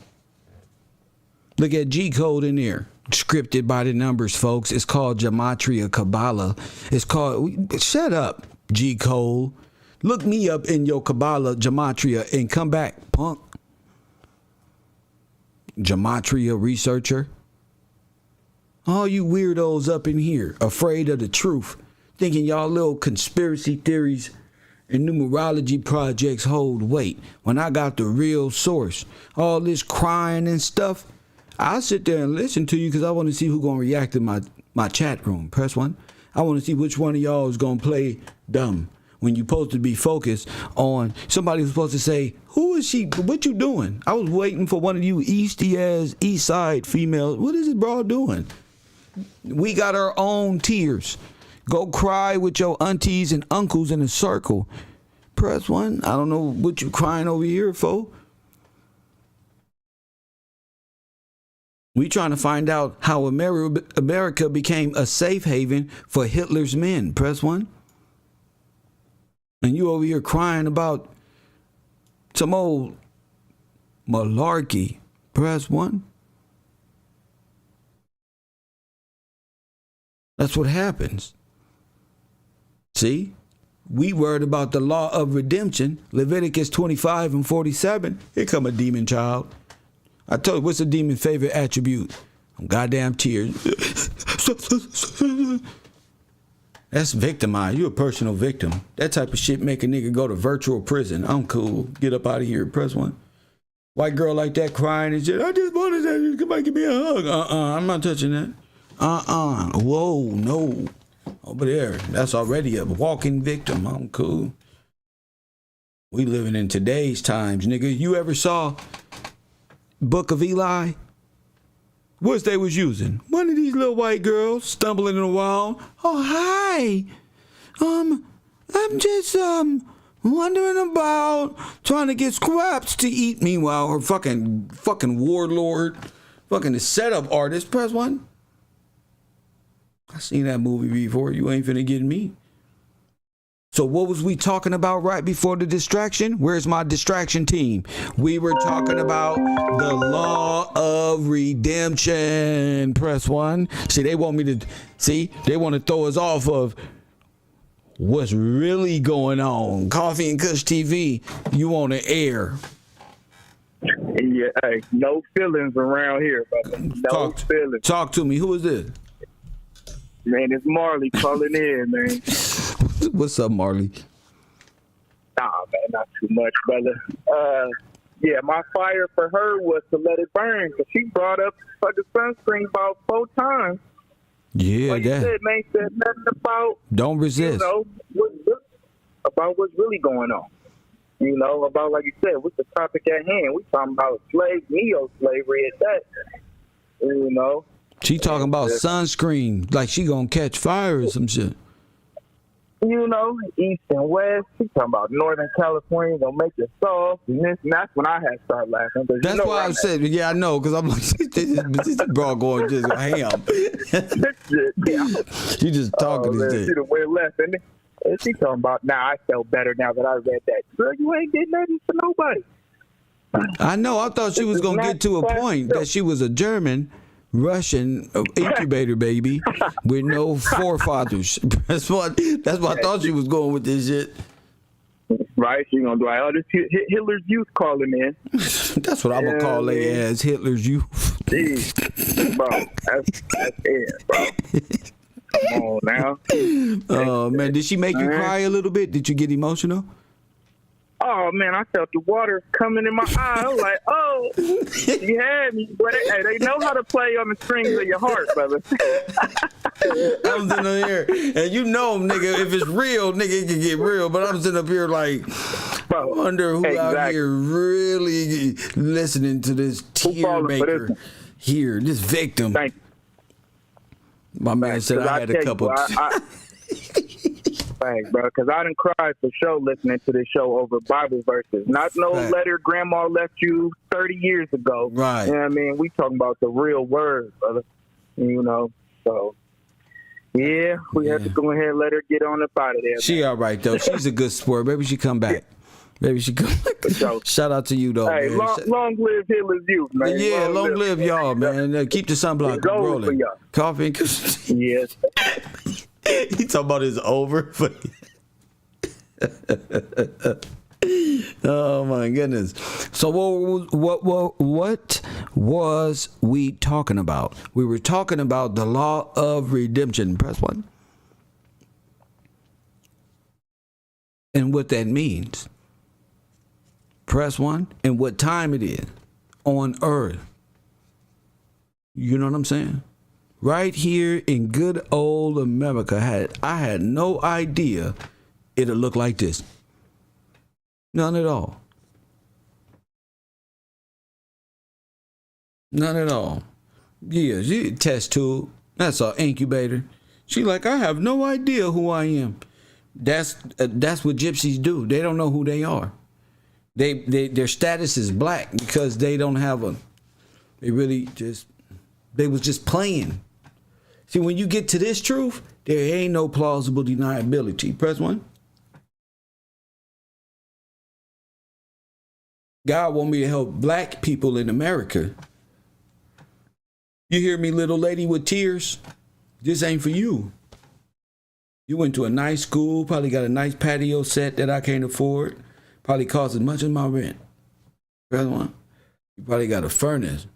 Speaker 1: Look at G code in there. Scripted by the numbers, folks. It's called Gematria Kabbalah. It's called, shut up, G code. Look me up in your Kabbalah Gematria and come back, punk. Gematria researcher. All you weirdos up in here, afraid of the truth, thinking y'all little conspiracy theories and numerology projects hold weight. When I got the real source, all this crying and stuff, I'll sit there and listen to you because I want to see who's going to react in my chat room. Press 1. I want to see which one of y'all is going to play dumb when you're supposed to be focused on somebody who's supposed to say, who is she? What you doing? I was waiting for one of you easty-ass, east side females. What is this broad doing? We got our own tears. Go cry with your aunties and uncles in a circle. Press 1. I don't know what you crying over here for. We trying to find out how America became a safe haven for Hitler's men. Press 1. And you over here crying about some old malarkey. Press 1. That's what happens. See? We worried about the law of redemption. Leviticus 25 and 47. Here come a demon child. I told you, what's a demon's favorite attribute? Goddamn tears. That's victimized. You're a personal victim. That type of shit make a nigga go to virtual prison. I'm cool. Get up out of here. Press 1. White girl like that crying and shit. I just wanted that. Somebody give me a hug. I'm not touching that. Whoa, no. Over there. That's already a walking victim. I'm cool. We living in today's times, nigga. You ever saw Book of Eli? What's they was using? One of these little white girls stumbling in a wall. Oh, hi. I'm just, wondering about trying to get scraps to eat. Meanwhile, her fucking warlord, fucking the setup artist. Press 1. I seen that movie before. You ain't finna get me. So what was we talking about right before the distraction? Where's my distraction team? We were talking about the law of redemption. Press 1. See, they want me to, they want to throw us off of what's really going on. Coffee and Kush TV, you on the air.
Speaker 20: Yeah, hey, no feelings around here, brother. No feelings.
Speaker 1: Talk to me. Who is this?
Speaker 20: Man, it's Marley calling in, man.
Speaker 1: What's up, Marley?
Speaker 20: Nah, man, not too much, brother. Yeah, my fire for her was to let it burn, because she brought up fucking sunscreen about 4 times.
Speaker 1: Yeah,
Speaker 20: like you said, man, said nothing about,
Speaker 1: don't resist.
Speaker 20: You know, about what's really going on. You know, about, like you said, what's the topic at hand? We talking about neo-slavery at that. You know.
Speaker 1: She talking about sunscreen, like she gonna catch fire or some shit.
Speaker 20: You know, East and West. She talking about Northern California gonna make it soft, and this, and that's when I had to start laughing.
Speaker 1: That's
Speaker 20: you know
Speaker 1: why I said, yeah, I know, because I'm like, this bro going just ham. You just talking this shit.
Speaker 20: She done went left, and she talking about, now I felt better now that I read that. Girl, you ain't did nothing for nobody.
Speaker 1: I know. I thought she was gonna get to a point that she was a German Russian incubator baby with no forefathers. That's what I thought she was going with this shit.
Speaker 20: Right? She gonna be like, oh, this Hitler's youth calling in.
Speaker 1: That's what I'm gonna call their ass, Hitler's youth.
Speaker 20: Jeez, bro, that's it, bro. Come on now.
Speaker 1: Oh man, did she make you cry a little bit? Did you get emotional?
Speaker 20: Oh man, I felt the water coming in my eye. I was like, oh, you had me. But they know how to play on the strings of your heart, brother.
Speaker 1: I'm sitting up here, and you know, nigga, if it's real, nigga, it can get real. But I'm sitting up here like, I wonder who out here really listening to this tear maker here, this victim.
Speaker 20: Thank you.
Speaker 1: My man said I had a couple.
Speaker 20: Thanks, bro, because I done cried for sure listening to this show over Bible verses. Not no letter grandma left you 30 years ago.
Speaker 1: Right.
Speaker 20: You know what I mean? We talking about the real word, brother. You know, so, yeah, we had to go ahead and let her get on up out of there.
Speaker 1: She all right, though. She's a good sport. Maybe she come back. Maybe she come back. Shout out to you, though,
Speaker 20: hey,
Speaker 1: man.
Speaker 20: long live Hitler's youth, man.
Speaker 1: Yeah, long live y'all, man. Keep the sunblock rolling. Coffee and Kush.
Speaker 20: Yes.
Speaker 1: He talking about it's over. Oh my goodness! So what was we talking about? We were talking about the law of redemption. Press 1. And what that means. Press 1. And what time it is on earth. You know what I'm saying? Right here in good old America, I had no idea it'd look like this. None at all. None at all. Yeah, she test tube. That's an incubator. She like, I have no idea who I am. That's what gypsies do. They don't know who they are. Their status is black because they don't have they was just playing. See, when you get to this truth, there ain't no plausible deniability. Press 1. God want me to help black people in America. You hear me, little lady with tears? This ain't for you. You went to a nice school, probably got a nice patio set that I can't afford. Probably cost as much as my rent. Press 1. You probably got a furnace,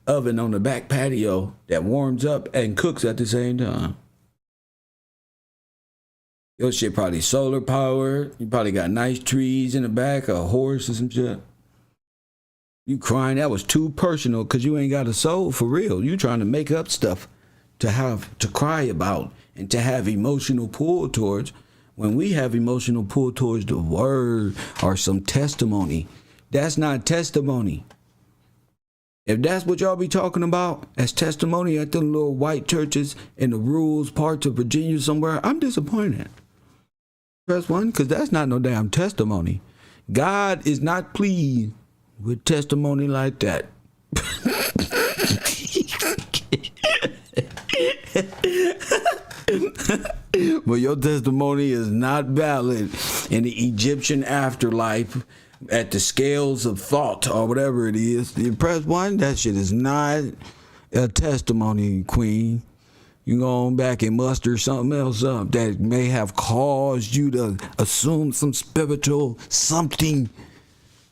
Speaker 1: oven on the back patio that warms up and cooks at the same time. Your shit probably solar powered. You probably got nice trees in the back, a horse or some shit. You crying, that was too personal because you ain't got a soul for real. You trying to make up stuff to cry about and to have emotional pull towards. When we have emotional pull towards the word or some testimony, that's not testimony. If that's what y'all be talking about as testimony at the little white churches in the rural parts of Virginia somewhere, I'm disappointed. Press 1, because that's not no damn testimony. God is not pleased with testimony like that. But your testimony is not valid in the Egyptian afterlife at the scales of thought or whatever it is. You press 1, that shit is not a testimony, queen. You go on back and muster something else up that may have caused you to assume some spiritual something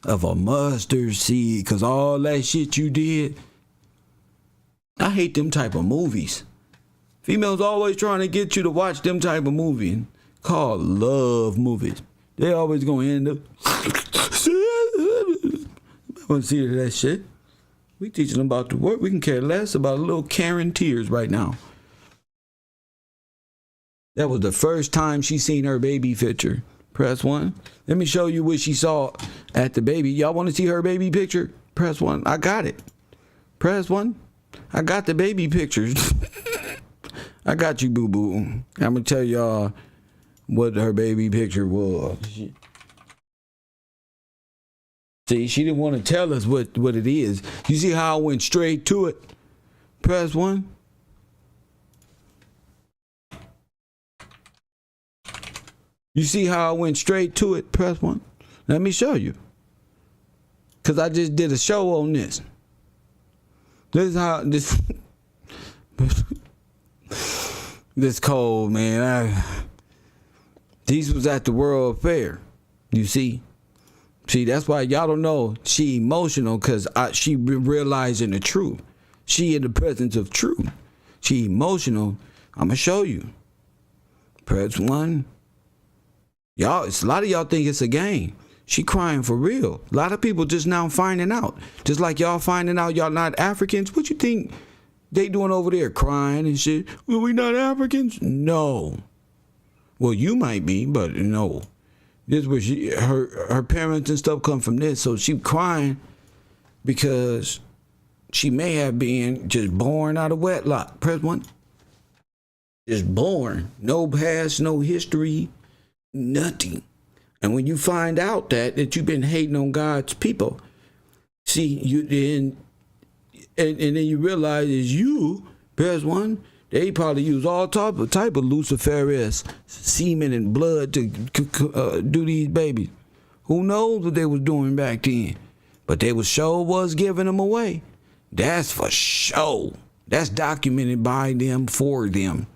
Speaker 1: of a mustard seed, because all that shit you did. I hate them type of movies. Females always trying to get you to watch them type of movie called love movies. They always gonna end up. I want to see that shit. We teaching them about the work. We can care less about a little Karen tears right now. That was the first time she seen her baby picture. Press 1. Let me show you what she saw at the baby. Y'all want to see her baby picture? Press 1. I got it. Press 1. I got the baby pictures. I got you, boo-boo. I'm going to tell y'all what her baby picture was. See, she didn't want to tell us what it is. You see how I went straight to it? Press 1. You see how I went straight to it? Press 1. Let me show you. Because I just did a show on this. This is how this this cold, man. These was at the World Fair. You see? See, that's why y'all don't know she emotional, because she realizing the truth. She in the presence of truth. She emotional. I'm going to show you. Press 1. Y'all, a lot of y'all think it's a game. She crying for real. A lot of people just now finding out. Just like y'all finding out y'all not Africans. What you think they doing over there? Crying and shit. Well, we not Africans? No. Well, you might be, but no. This was her parents and stuff come from this. So she crying because she may have been just born out of wedlock. Press 1. Just born. No past, no history. Nothing. And when you find out that you've been hating on God's people, see, you then and then you realize it's you. Press 1. They probably use all type of Luciferous semen and blood to do these babies. Who knows what they was doing back then? But they was giving them away. That's for sure. That's documented by them, for them.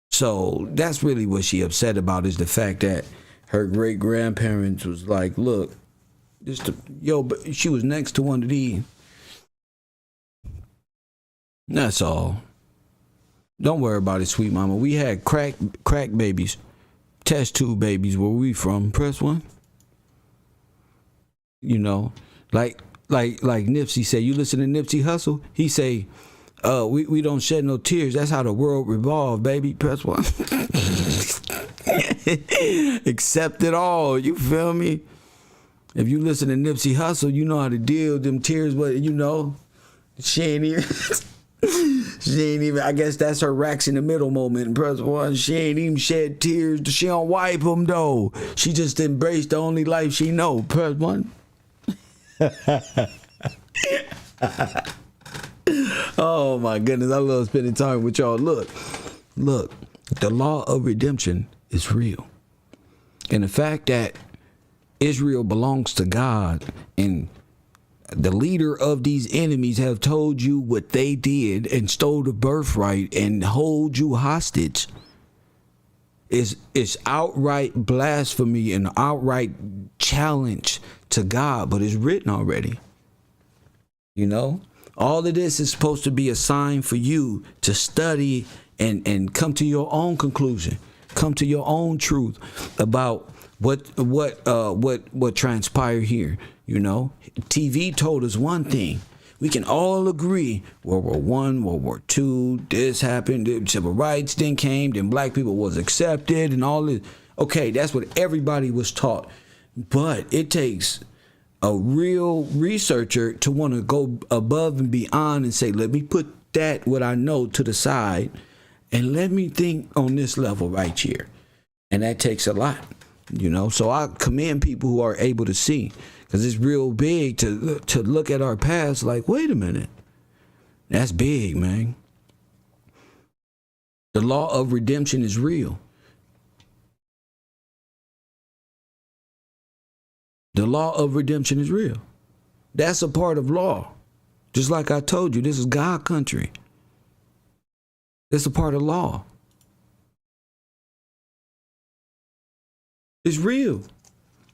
Speaker 1: So that's really what she upset about, is the fact that her great grandparents was like, look, but she was next to one of these. That's all. Don't worry about it, sweet mama. We had crack babies, test tube babies. Where we from? Press 1. You know, like Nipsey say. You listen to Nipsey Hussle. He say, we don't shed no tears. That's how the world revolves, baby. Press 1. Accept it all. You feel me? If you listen to Nipsey Hussle, you know how to deal with them tears. But you know, she ain't even. I guess that's her racks in the middle moment. Press 1. She ain't even shed tears. She don't wipe them though. She just embraced the only life she know. Press 1. Oh my goodness, I love spending time with y'all. Look, the law of redemption is real. And the fact that Israel belongs to God and the leader of these enemies have told you what they did and stole the birthright and hold you hostage is outright blasphemy and outright challenge to God, but it's written already. You know? All of this is supposed to be a sign for you to study and come to your own conclusion, come to your own truth about what transpired here. You know, TV told us one thing. We can all agree: World War I, World War II, this happened, civil rights then came, then black people was accepted, and all this. Okay, that's what everybody was taught, but it takes a real researcher to want to go above and beyond and say, let me put that, what I know, to the side, and let me think on this level right here. And that takes a lot, you know. So I commend people who are able to see, because it's real big to look at our past like, wait a minute, that's big, man. The law of redemption is real. The law of redemption is real. That's a part of law. Just like I told you, this is God country. It's a part of law. It's real.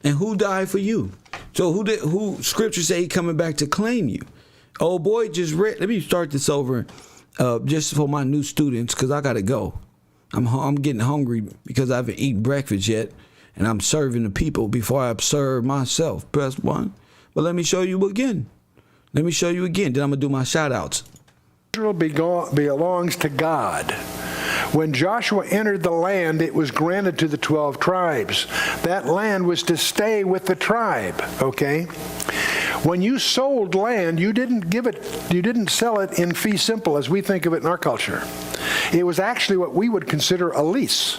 Speaker 1: And who died for you? So who scripture say he coming back to claim you? Oh boy, just read. Let me start this over just for my new students, because I got to go. I'm getting hungry because I haven't eaten breakfast yet, and I'm serving the people before I serve myself. Press 1. But let me show you again. Then I'm going to do my shout outs.
Speaker 15: Israel belongs to God. When Joshua entered the land, it was granted to the 12 tribes. That land was to stay with the tribe, okay? When you sold land, you didn't sell it in fee simple as we think of it in our culture. It was actually what we would consider a lease.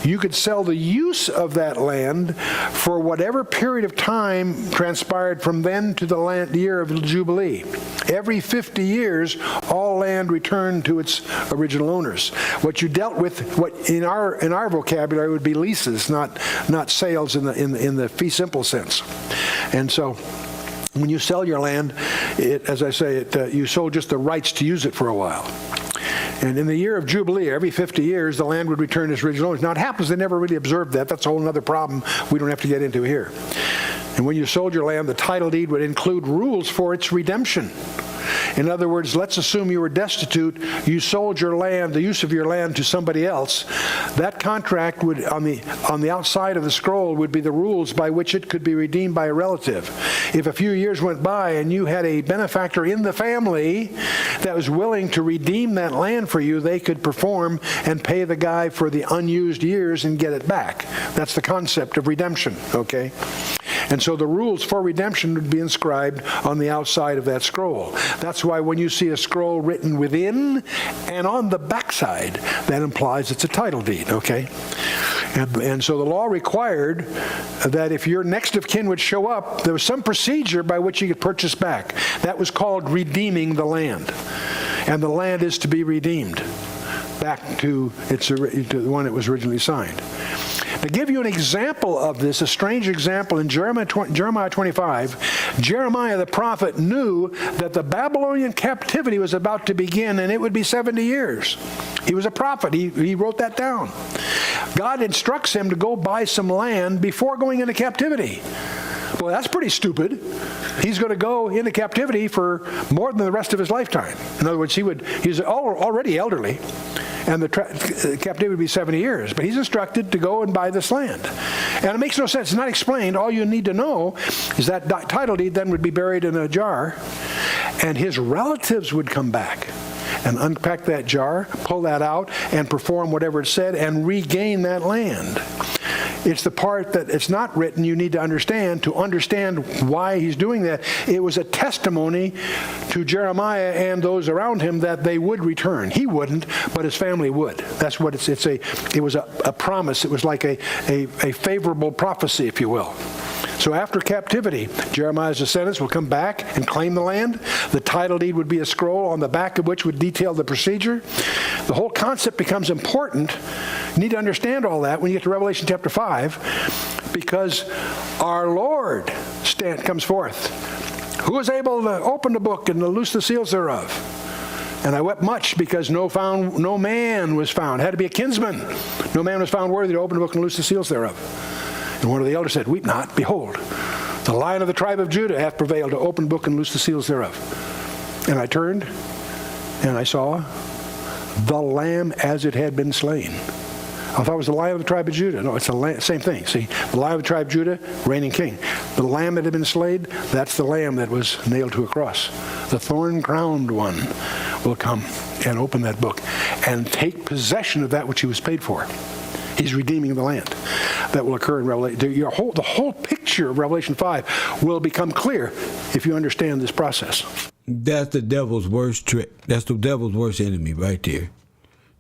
Speaker 15: You could sell the use of that land for whatever period of time transpired from then to the year of Jubilee. Every 50 years, all land returned to its original owners. What you dealt with, what in our vocabulary would be leases, not sales in the fee simple sense. And so, when you sell your land, as I say, you sold just the rights to use it for a while. And in the year of Jubilee, every 50 years, the land would return to its original owners. Now, it happens they never really observed that. That's a whole other problem we don't have to get into here. And when you sold your land, the title deed would include rules for its redemption. In other words, let's assume you were destitute, you sold your land, the use of your land to somebody else. That contract would, on the outside of the scroll, would be the rules by which it could be redeemed by a relative. If a few years went by and you had a benefactor in the family that was willing to redeem that land for you, they could perform and pay the guy for the unused years and get it back. That's the concept of redemption, okay? And so the rules for redemption would be inscribed on the outside of that scroll. That's why when you see a scroll written within and on the backside, that implies it's a title deed, okay? And so the law required that if your next of kin would show up, there was some procedure by which you could purchase back. That was called redeeming the land. And the land is to be redeemed back to the one it was originally signed. To give you an example of this, a strange example, in Jeremiah 25, Jeremiah the prophet knew that the Babylonian captivity was about to begin, and it would be 70 years. He was a prophet. He wrote that down. God instructs him to go buy some land before going into captivity. Well, that's pretty stupid. He's going to go into captivity for more than the rest of his lifetime. In other words, he's already elderly, and the captivity would be 70 years. But he's instructed to go and buy this land. And it makes no sense. It's not explained. All you need to know is that title deed then would be buried in a jar, and his relatives would come back and unpack that jar, pull that out, and perform whatever it said, and regain that land. It's the part that it's not written you need to understand why he's doing that. It was a testimony to Jeremiah and those around him that they would return. He wouldn't, but his family would. That's what it was a promise. It was like a favorable prophecy, if you will. So after captivity, Jeremiah's descendants will come back and claim the land. The title deed would be a scroll on the back of which would detail the procedure. The whole concept becomes important. You need to understand all that when you get to Revelation chapter 5, because our Lord comes forth. Who is able to open the book and to loose the seals thereof? And I wept much because no man was found. It had to be a kinsman. No man was found worthy to open the book and loose the seals thereof. And one of the elders said, "Weep not, behold, the Lion of the tribe of Judah hath prevailed to open the book and loose the seals thereof." And I turned, and I saw the Lamb as it had been slain. I thought it was the Lion of the tribe of Judah. No, it's the same thing. See, the Lion of the tribe of Judah, reigning king. The Lamb that had been slain, that's the Lamb that was nailed to a cross. The thorn-crowned one will come and open that book and take possession of that which he was paid for. He's redeeming the land. That will occur in Revelation. The whole picture of Revelation 5 will become clear if you understand this process.
Speaker 1: That's the devil's worst trick. That's the devil's worst enemy right there.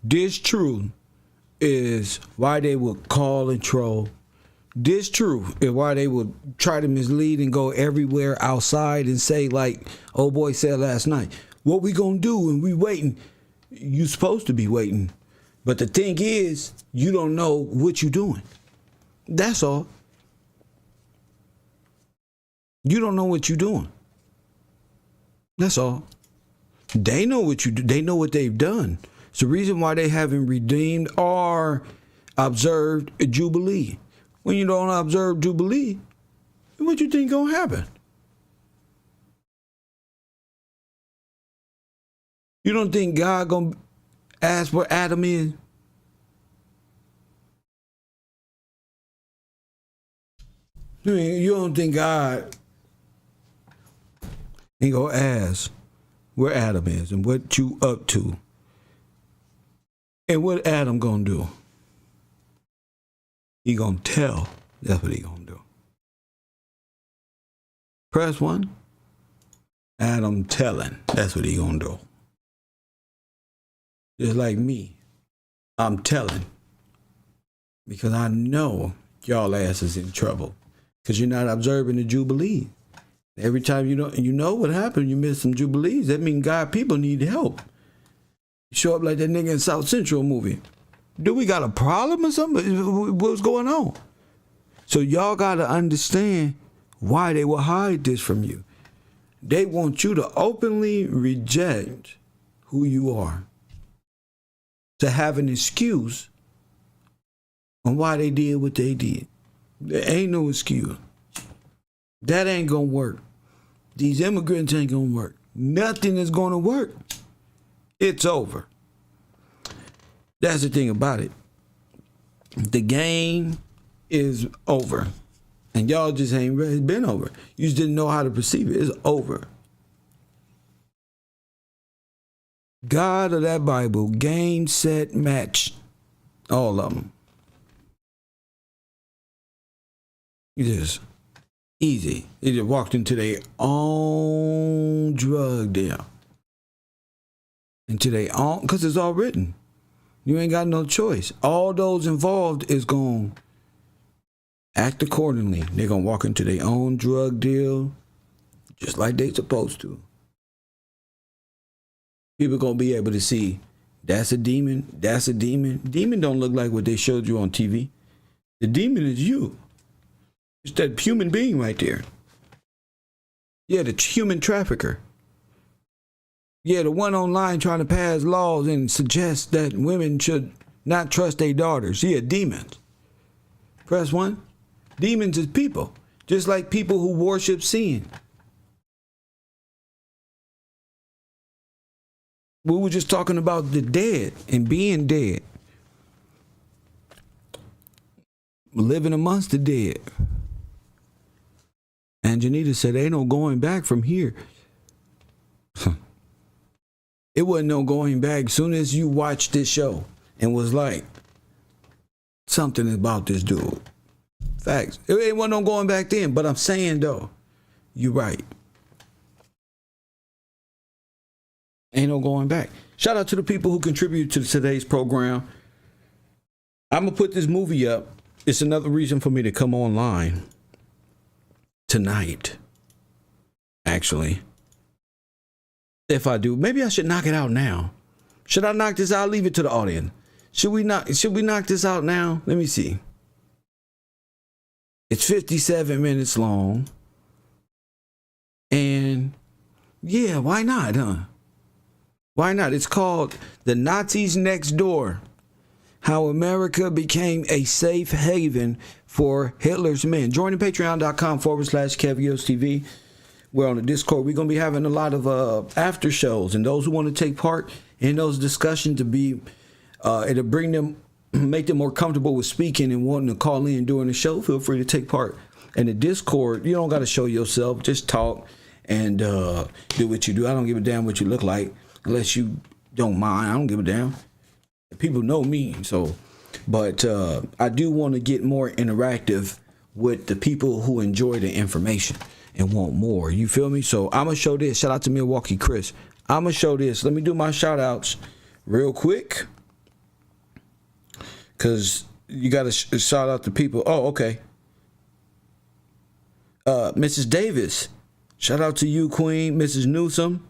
Speaker 1: This truth is why they would call and troll. This truth is why they would try to mislead and go everywhere outside and say, like old boy said last night, what we gonna do and we waiting. You supposed to be waiting. But the thing is, you don't know what you're doing. That's all. You don't know what you're doing. That's all. They know what you do. They know what they've done. It's the reason why they haven't redeemed or observed a Jubilee. When you don't observe Jubilee, what you think gonna happen? You don't think God gonna ask where Adam is? You don't think God ain't gonna ask where Adam is and what you up to? And what Adam gonna do? He gonna tell. That's what he gonna do. Press 1. Adam telling. That's what he gonna do. Just like me. I'm telling. Because I know y'all ass is in trouble. Because you're not observing the Jubilee. Every time you know what happened, you miss some Jubilees. That means God people need help. You show up like that nigga in South Central movie. Do we got a problem or something? What's going on? So y'all got to understand why they will hide this from you. They want you to openly reject who you are. To have an excuse on why they did what they did. There ain't no excuse. That ain't gonna work. These immigrants ain't gonna work. Nothing is gonna work. It's over. That's the thing about it. The game is over. And y'all just ain't ready. It's been over. You just didn't know how to perceive it. It's over. God of that Bible, game, set, match. All of them. Just easy. They just walked into their own drug deal. Into their own, because it's all written. You ain't got no choice. All those involved is going to act accordingly. They're going to walk into their own drug deal just like they supposed to. People going to be able to see that's a demon, that's a demon. Demon don't look like what they showed you on TV. The demon is you. It's that human being right there. Yeah, the human trafficker. Yeah, the one online trying to pass laws and suggest that women should not trust their daughters. Yeah, demons. Press 1. Demons is people. Just like people who worship sin. We were just talking about the dead and being dead. Living amongst the dead. And Janita said, ain't no going back from here. It wasn't no going back. As soon as you watched this show and was like, something about this dude. Facts. It wasn't no going back then. But I'm saying, though, you're right. Ain't no going back. Shout out to the people who contributed to today's program. I'm going to put this movie up. It's another reason for me to come online tonight, actually. If I do, maybe I should knock it out now. Should I knock this out? Leave it to the audience. Should we knock this out now? Let me see. It's 57 minutes long. And yeah, why not, huh? Why not? It's called The Nazis Next Door. How America Became a Safe Haven for Hitler's Men. Join patreon.com/KevYosTV. We're on the Discord. We're going to be having a lot of after shows. And those who want to take part in those discussions it'll bring them, make them more comfortable with speaking and wanting to call in during the show. Feel free to take part in the Discord. You don't got to show yourself. Just talk and do what you do. I don't give a damn what you look like unless you don't mind. I don't give a damn. People know me. But I do want to get more interactive with the people who enjoy the information and want more. You feel me? So I'm going to show this. Shout out to Milwaukee Chris. I'm going to show this. Let me do my shout outs real quick. Because you got to shout out to people. Oh, okay. Mrs. Davis. Shout out to you, Queen. Mrs. Newsom.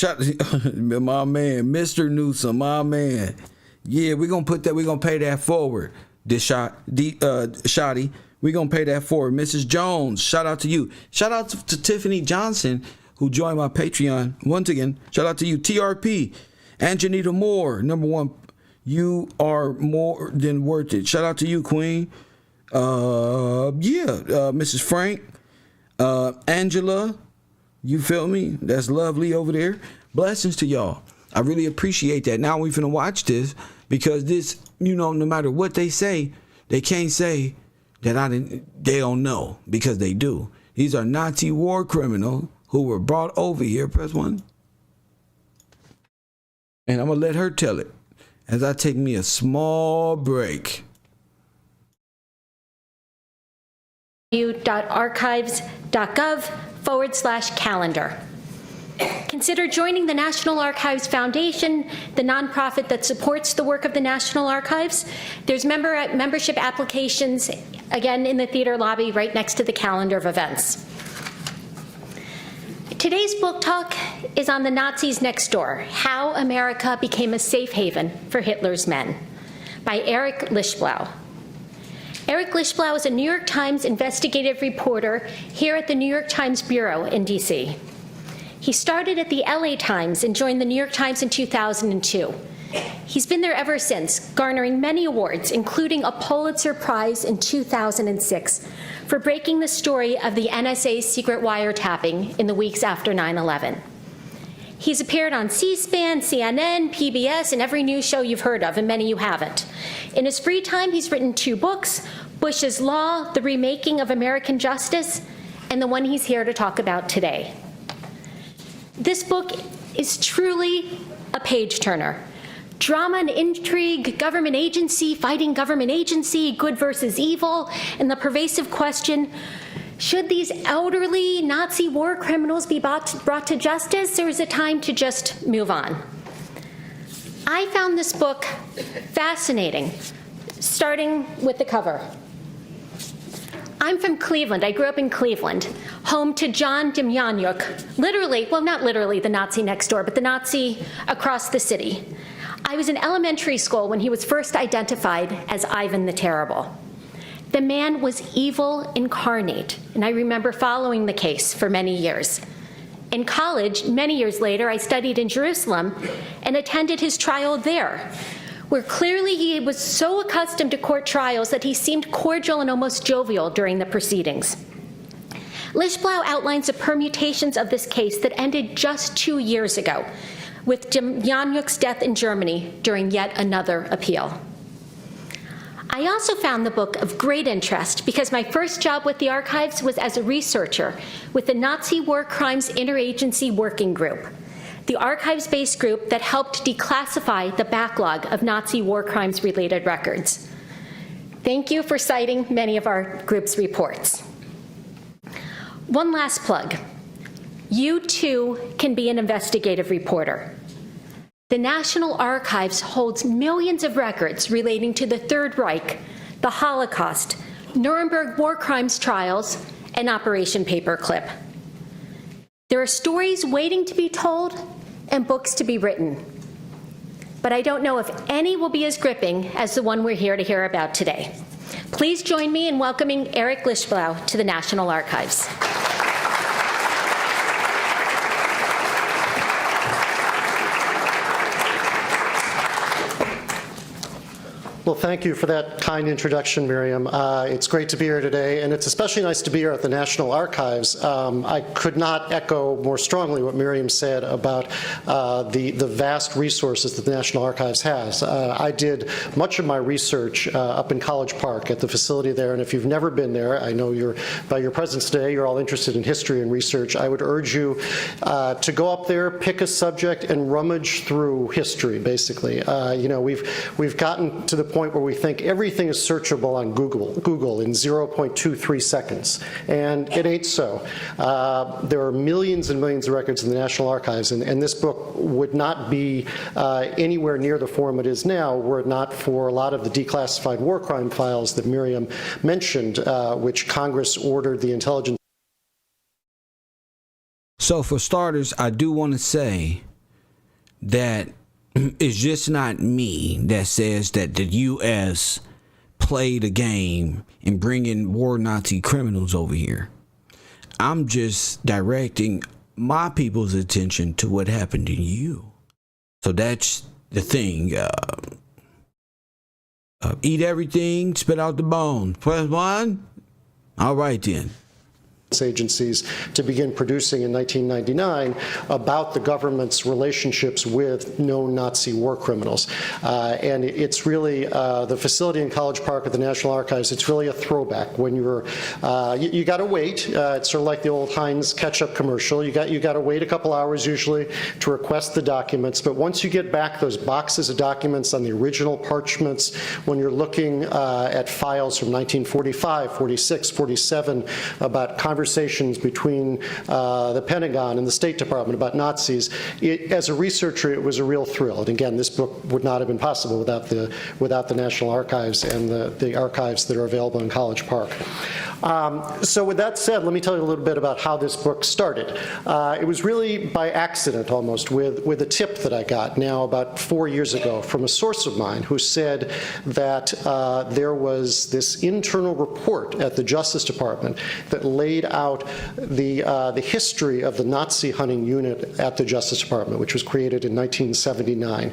Speaker 1: My man. Mr. Newsom. My man. Yeah, we're going to put that. We're going to pay that forward. Shotty. We're going to pay that forward. Mrs. Jones, shout out to you. Shout out to Tiffany Johnson, who joined my Patreon. Once again, shout out to you, TRP, and Janita Moore, number one. You are more than worth it. Shout out to you, Queen. Mrs. Frank, Angela, you feel me? That's lovely over there. Blessings to y'all. I really appreciate that. Now we finna watch this because this, no matter what they say, they can't say that they don't know, because they do. These are Nazi war criminals who were brought over here. Press 1. And I'm gonna let her tell it as I take me a small break.
Speaker 18: archives.gov/calendar. Consider joining the National Archives Foundation, the nonprofit that supports the work of the National Archives. There's membership applications, again, in the theater lobby right next to the calendar of events. Today's book talk is on the Nazis Next Door, How America Became a Safe Haven for Hitler's Men, by Eric Lischblau. Eric Lischblau is a New York Times investigative reporter here at the New York Times Bureau in D.C. He started at the LA Times and joined the New York Times in 2002. He's been there ever since, garnering many awards, including a Pulitzer Prize in 2006 for breaking the story of the NSA's secret wiretapping in the weeks after 9/11. He's appeared on C-SPAN, CNN, PBS, and every news show you've heard of, and many you haven't. In his free time, he's written 2 books, Bush's Law, The Remaking of American Justice, and the one he's here to talk about today. This book is truly a page-turner. Drama and intrigue, government agency fighting government agency, good versus evil, and the pervasive question, should these elderly Nazi war criminals be brought to justice, or is it time to just move on? I found this book fascinating, starting with the cover. I'm from Cleveland. I grew up in Cleveland, home to John Demjanjuk, literally, well, not literally the Nazi next door, but the Nazi across the city. I was in elementary school when he was first identified as Ivan the Terrible. The man was evil incarnate, and I remember following the case for many years. In college, many years later, I studied in Jerusalem and attended his trial there, where clearly he was so accustomed to court trials that he seemed cordial and almost jovial during the proceedings. Lischblau outlines the permutations of this case that ended just 2 years ago, with Demjanjuk's death in Germany during yet another appeal. I also found the book of great interest because my first job with the archives was as a researcher with the Nazi War Crimes Interagency Working Group, the archives-based group that helped declassify the backlog of Nazi war crimes-related records. Thank you for citing many of our group's reports. One last plug. You too can be an investigative reporter. The National Archives holds millions of records relating to the Third Reich, the Holocaust, Nuremberg war crimes trials, and Operation Paperclip. There are stories waiting to be told and books to be written. But I don't know if any will be as gripping as the one we're here to hear about today. Please join me in welcoming Eric Lischblau to the National Archives.
Speaker 17: Well, thank you for that kind introduction, Miriam. It's great to be here today, and it's especially nice to be here at the National Archives. I could not echo more strongly what Miriam said about the vast resources that the National Archives has. I did much of my research up in College Park at the facility there, and if you've never been there, I know by your presence today, you're all interested in history and research. I would urge you to go up there, pick a subject, and rummage through history, basically. We've gotten to the point where we think everything is searchable on Google in 0.23 seconds, and it ain't so. There are millions and millions of records in the National Archives, and this book would not be anywhere near the form it is now were it not for a lot of the declassified war crime files that Miriam mentioned, which Congress ordered the intelligence.
Speaker 1: So for starters, I do want to say that it's just not me that says that the U.S. played a game in bringing war Nazi criminals over here. I'm just directing my people's attention to what happened to you. So that's the thing. Eat everything, spit out the bones. Press one. All right then.
Speaker 17: Agencies to begin producing in 1999 about the government's relationships with known Nazi war criminals. And it's really the facility in College Park at the National Archives, it's really a throwback. When you're, you got to wait. It's sort of like the old Heinz ketchup commercial. You got to wait a couple hours usually to request the documents. But once you get back those boxes of documents on the original parchments, when you're looking at files from 1945, 46, 47 about conversations between the Pentagon and the State Department about Nazis, as a researcher, it was a real thrill. And again, this book would not have been possible without the National Archives and the archives that are available in College Park. So with that said, let me tell you a little bit about how this book started. It was really by accident almost with a tip that I got now about 4 years ago from a source of mine who said that there was this internal report at the Justice Department that laid out the history of the Nazi hunting unit at the Justice Department, which was created in 1979.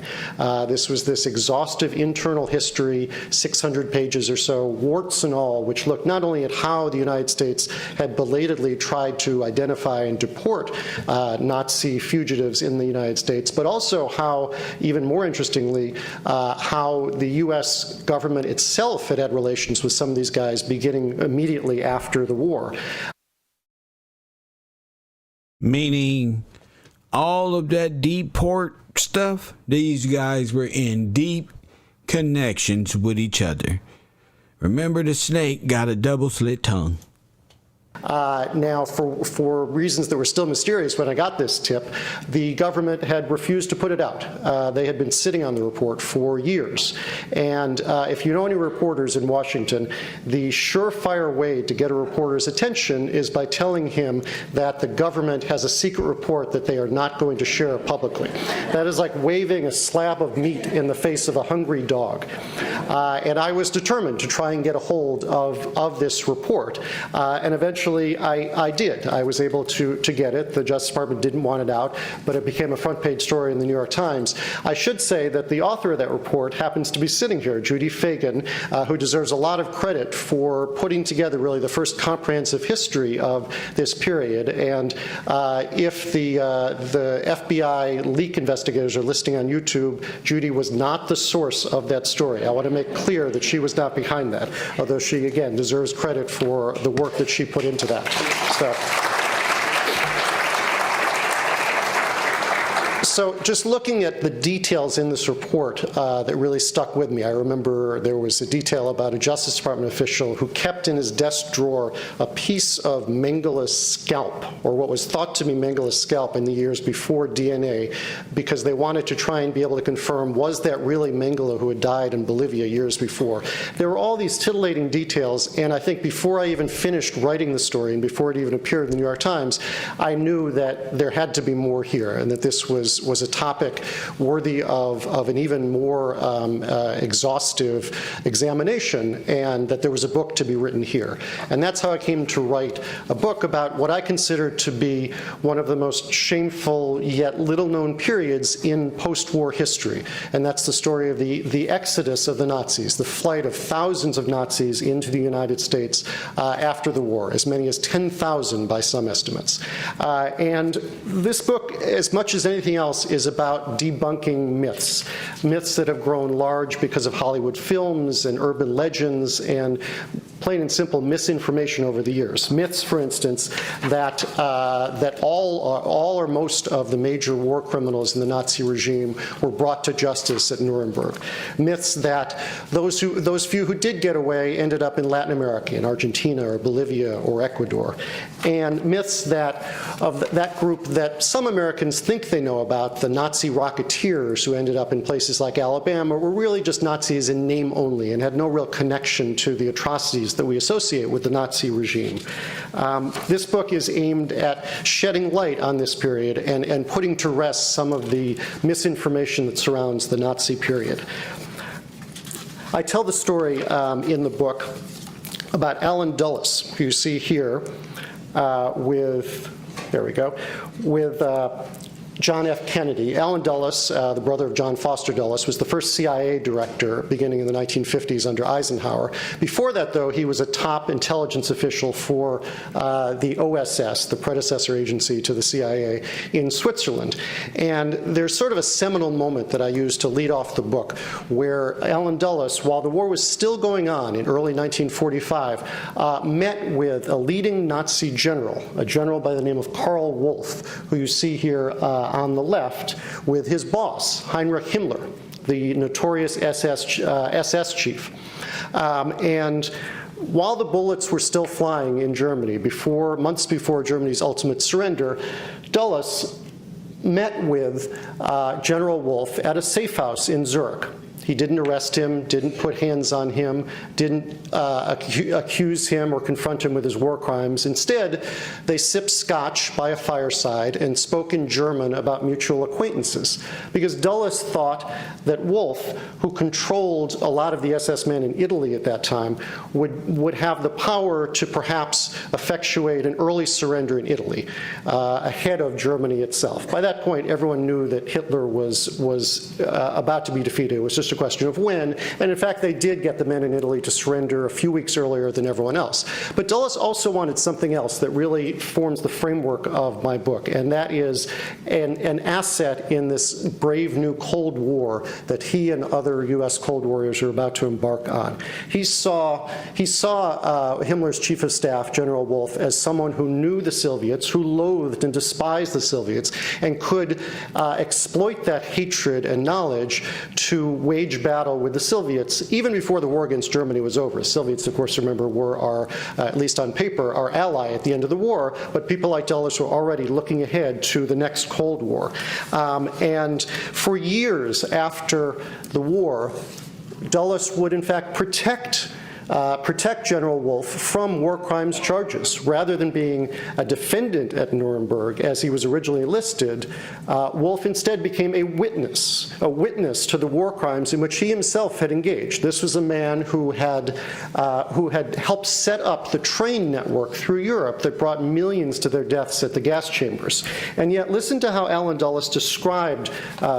Speaker 17: This was this exhaustive internal history, 600 pages or so, warts and all, which looked not only at how the United States had belatedly tried to identify and deport Nazi fugitives in the United States, but also how, even more interestingly, how the U.S. government itself had relations with some of these guys beginning immediately after the war.
Speaker 1: Meaning all of that deep port stuff, these guys were in deep connections with each other. Remember, the snake got a double slit tongue.
Speaker 17: Now, for reasons that were still mysterious when I got this tip, the government had refused to put it out. They had been sitting on the report for years. And if you know any reporters in Washington, the surefire way to get a reporter's attention is by telling him that the government has a secret report that they are not going to share publicly. That is like waving a slab of meat in the face of a hungry dog. And I was determined to try and get a hold of this report. And eventually I did. I was able to get it. The Justice Department didn't want it out, but it became a front page story in the New York Times. I should say that the author of that report happens to be sitting here, Judy Fagan, who deserves a lot of credit for putting together really the first comprehensive history of this period. And if the FBI leak investigators are listening on YouTube, Judy was not the source of that story. I want to make clear that she was not behind that, although she, again, deserves credit for the work that she put into that. So just looking at the details in this report that really stuck with me, I remember there was a detail about a Justice Department official who kept in his desk drawer a piece of Mengele's scalp, or what was thought to be Mengele's scalp in the years before DNA, because they wanted to try and be able to confirm, was that really Mengele who had died in Bolivia years before? There were all these titillating details, and I think before I even finished writing the story and before it even appeared in the New York Times, I knew that there had to be more here, and that this was a topic worthy of an even more exhaustive examination, and that there was a book to be written here. And that's how I came to write a book about what I consider to be one of the most shameful yet little-known periods in post-war history. And that's the story of the exodus of the Nazis, the flight of thousands of Nazis into the United States after the war, as many as 10,000 by some estimates. And this book, as much as anything else, is about debunking myths that have grown large because of Hollywood films and urban legends and plain and simple misinformation over the years. Myths, for instance, that all or most of the major war criminals in the Nazi regime were brought to justice at Nuremberg. Myths that those few who did get away ended up in Latin America, in Argentina or Bolivia or Ecuador. And myths that of that group that some Americans think they know about, the Nazi rocketeers who ended up in places like Alabama, were really just Nazis in name only and had no real connection to the atrocities that we associate with the Nazi regime. This book is aimed at shedding light on this period and putting to rest some of the misinformation that surrounds the Nazi period. I tell the story in the book about Alan Dulles, who you see here, with there we go, with John F. Kennedy. Allen Dulles, the brother of John Foster Dulles, was the first CIA director beginning in the 1950s under Eisenhower. Before that, though, he was a top intelligence official for the OSS, the predecessor agency to the CIA, in Switzerland. And there's sort of a seminal moment that I used to lead off the book where Allen Dulles, while the war was still going on in early 1945, met with a leading Nazi general, a general by the name of Karl Wolff, who you see here on the left, with his boss, Heinrich Himmler, the notorious SS chief. And while the bullets were still flying in Germany, months before Germany's ultimate surrender, Dulles met with General Wolff at a safe house in Zurich. He didn't arrest him, didn't put hands on him, didn't accuse him or confront him with his war crimes. Instead, they sipped scotch by a fireside and spoke in German about mutual acquaintances, because Dulles thought that Wolff, who controlled a lot of the SS men in Italy at that time, would have the power to perhaps effectuate an early surrender in Italy ahead of Germany itself. By that point, everyone knew that Hitler was about to be defeated. It was just a question of when, and in fact they did get the men in Italy to surrender a few weeks earlier than everyone else. But Dulles also wanted something else that really forms the framework of my book, and that is an asset in this brave new Cold War that he and other U.S. Cold Warriors are about to embark on. He saw Himmler's chief of staff, General Wolff, as someone who knew the Soviets, who loathed and despised the Soviets, and could exploit that hatred and knowledge to wage battle with the Soviets even before the war against Germany was over. The Soviets, of course, remember, were our, at least on paper, our ally at the end of the war, but people like Dulles were already looking ahead to the next Cold War. And for years after the war, Dulles would in fact protect General Wolff from war crimes charges. Rather than being a defendant at Nuremberg, as he was originally listed, Wolff instead became a witness to the war crimes in which he himself had engaged. This was a man who had helped set up the train network through Europe that brought millions to their deaths at the gas chambers. And yet, listen to how Allen Dulles described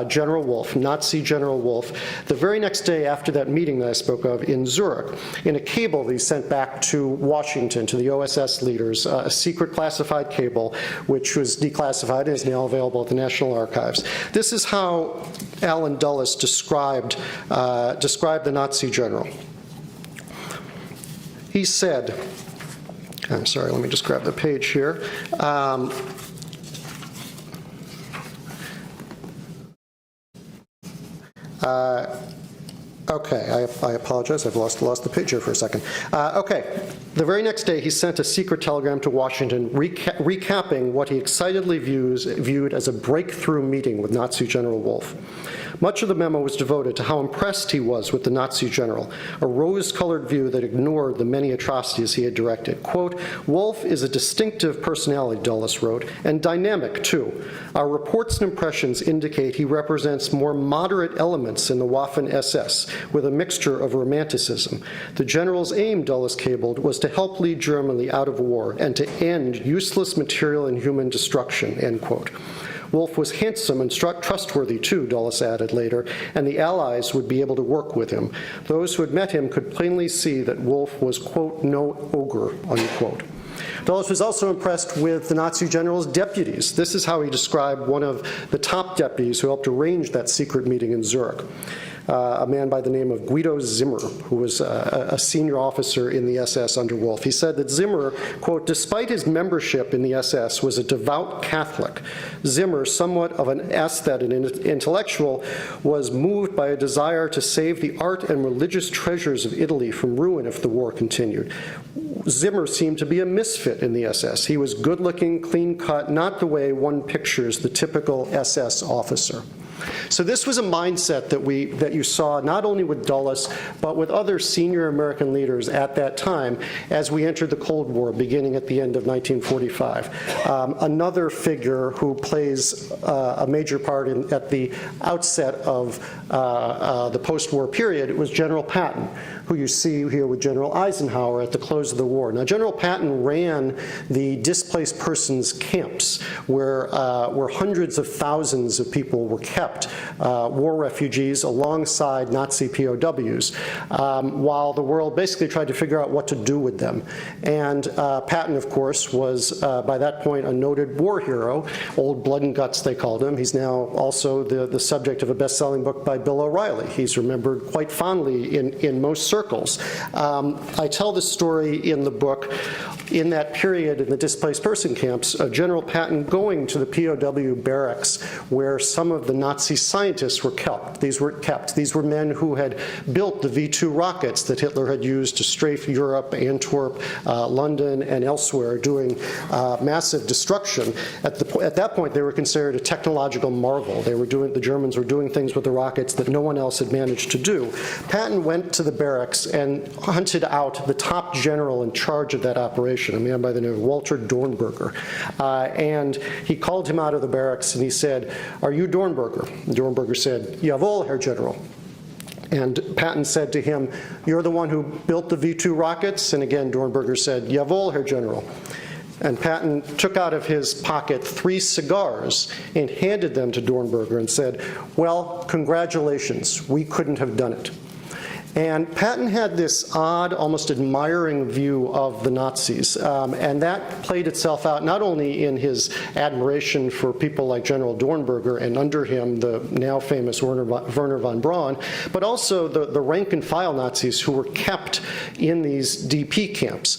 Speaker 17: General Wolff, Nazi General Wolff, the very next day after that meeting that I spoke of in Zurich, in a cable that he sent back to Washington, to the OSS leaders, a secret classified cable, which was declassified and is now available at the National Archives. This is how Allen Dulles described the Nazi general. He said, I'm sorry, let me just grab the page here. Okay, I apologize. I've lost the page here for a second. Okay, the very next day he sent a secret telegram to Washington recapping what he excitedly viewed as a breakthrough meeting with Nazi General Wolff. Much of the memo was devoted to how impressed he was with the Nazi general, a rose-colored view that ignored the many atrocities he had directed. Quote, Wolff is a distinctive personality, Dulles wrote, and dynamic, too. Our reports and impressions indicate he represents more moderate elements in the Waffen-SS, with a mixture of romanticism. The general's aim, Dulles cabled, was to help lead Germany out of war and to end useless material and human destruction, end quote. Wolff was handsome and trustworthy too, Dulles added later, and the Allies would be able to work with him. Those who had met him could plainly see that Wolff was, quote, no ogre, unquote. Dulles was also impressed with the Nazi general's deputies. This is how he described one of the top deputies who helped arrange that secret meeting in Zurich. A man by the name of Guido Zimmer, who was a senior officer in the SS under Wolff. He said that Zimmer, quote, despite his membership in the SS, was a devout Catholic. Zimmer, somewhat of an aesthete and intellectual, was moved by a desire to save the art and religious treasures of Italy from ruin if the war continued. Zimmer seemed to be a misfit in the SS. He was good-looking, clean-cut, not the way one pictures the typical SS officer. So this was a mindset that you saw not only with Dulles, but with other senior American leaders at that time as we entered the Cold War beginning at the end of 1945. Another figure who plays a major part at the outset of the post-war period was General Patton, who you see here with General Eisenhower at the close of the war. Now, General Patton ran the displaced persons camps where hundreds of thousands of people were kept, war refugees alongside Nazi POWs, while the world basically tried to figure out what to do with them. And Patton, of course, was by that point a noted war hero, old blood and guts they called him. He's now also the subject of a best-selling book by Bill O'Reilly. He's remembered quite fondly in most circles. I tell this story in the book. In that period in the displaced person camps, General Patton going to the POW barracks where some of the Nazi scientists were kept. These were men who had built the V-2 rockets that Hitler had used to strafe Europe, Antwerp, London, and elsewhere, doing massive destruction. At that point, they were considered a technological marvel. The Germans were doing things with the rockets that no one else had managed to do. Patton went to the barracks and hunted out the top general in charge of that operation, a man by the name of Walter Dornberger. And he called him out of the barracks and he said, "Are you Dornberger?" And Dornberger said, "Jawohl, Herr General." And Patton said to him, "You're the one who built the V-2 rockets?" And again, Dornberger said, "Jawohl, Herr General." And Patton took out of his pocket 3 cigars and handed them to Dornberger and said, "Well, congratulations, we couldn't have done it." And Patton had this odd, almost admiring view of the Nazis, and that played itself out not only in his admiration for people like General Dornberger and under him the now famous Werner von Braun, but also the rank-and-file Nazis who were kept in these DP camps.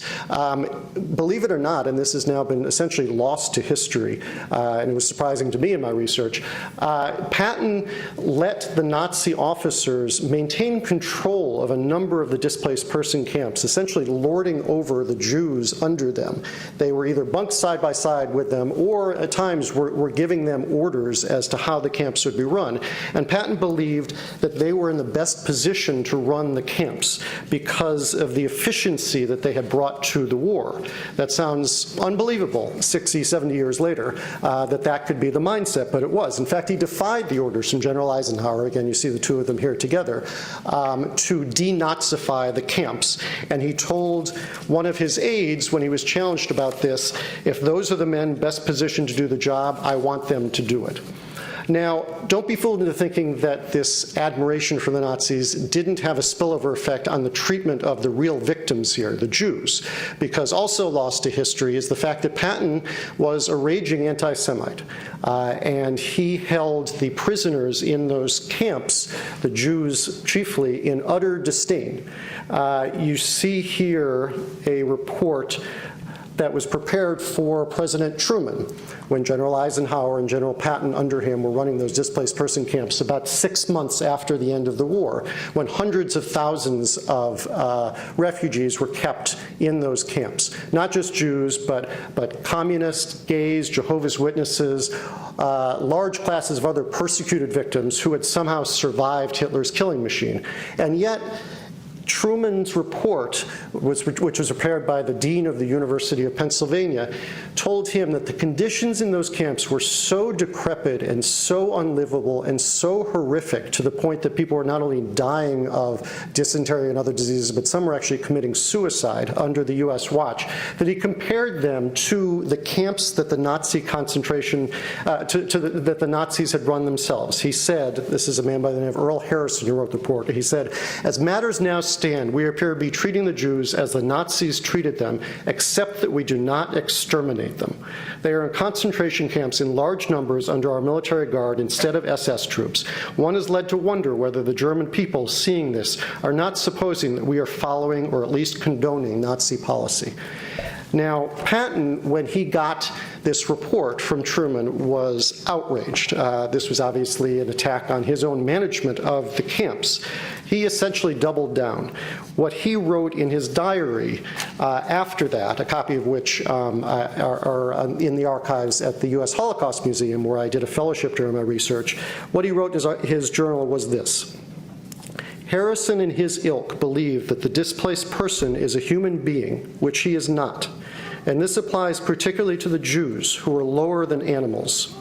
Speaker 17: Believe it or not, and this has now been essentially lost to history, and it was surprising to me in my research, Patton let the Nazi officers maintain control of a number of the displaced person camps, essentially lording over the Jews under them. They were either bunked side by side with them or at times were giving them orders as to how the camps would be run. And Patton believed that they were in the best position to run the camps because of the efficiency that they had brought to the war. That sounds unbelievable 60, 70 years later, that could be the mindset, but it was. In fact, he defied the orders from General Eisenhower, again, you see the two of them here together, to denazify the camps. And he told one of his aides when he was challenged about this, if those are the men best positioned to do the job, I want them to do it. Now, don't be fooled into thinking that this admiration for the Nazis didn't have a spillover effect on the treatment of the real victims here, the Jews, because also lost to history is the fact that Patton was a raging anti-Semite, and he held the prisoners in those camps, the Jews chiefly, in utter disdain. You see here a report that was prepared for President Truman when General Eisenhower and General Patton under him were running those displaced person camps about 6 months after the end of the war, when hundreds of thousands of refugees were kept in those camps. Not just Jews, but communists, gays, Jehovah's Witnesses, large classes of other persecuted victims who had somehow survived Hitler's killing machine. And yet, Truman's report, which was prepared by the dean of the University of Pennsylvania, told him that the conditions in those camps were so decrepit and so unlivable and so horrific to the point that people were not only dying of dysentery and other diseases, but some were actually committing suicide under the U.S. watch, that he compared them to the camps that the Nazi concentration, that the Nazis had run themselves. He said, this is a man by the name of Earl Harrison who wrote the report, he said, "As matters now stand, we appear to be treating the Jews as the Nazis treated them, except that we do not exterminate them. They are in concentration camps in large numbers under our military guard instead of SS troops. One is led to wonder whether the German people, seeing this, are not supposing that we are following or at least condoning Nazi policy." Now, Patton, when he got this report from Truman, was outraged. This was obviously an attack on his own management of the camps. He essentially doubled down. What he wrote in his diary after that, a copy of which are in the archives at the U.S. Holocaust Museum, where I did a fellowship during my research, what he wrote in his journal was this: Harrison and his ilk believe that the displaced person is a human being, which he is not, and this applies particularly to the Jews, who are lower than animals.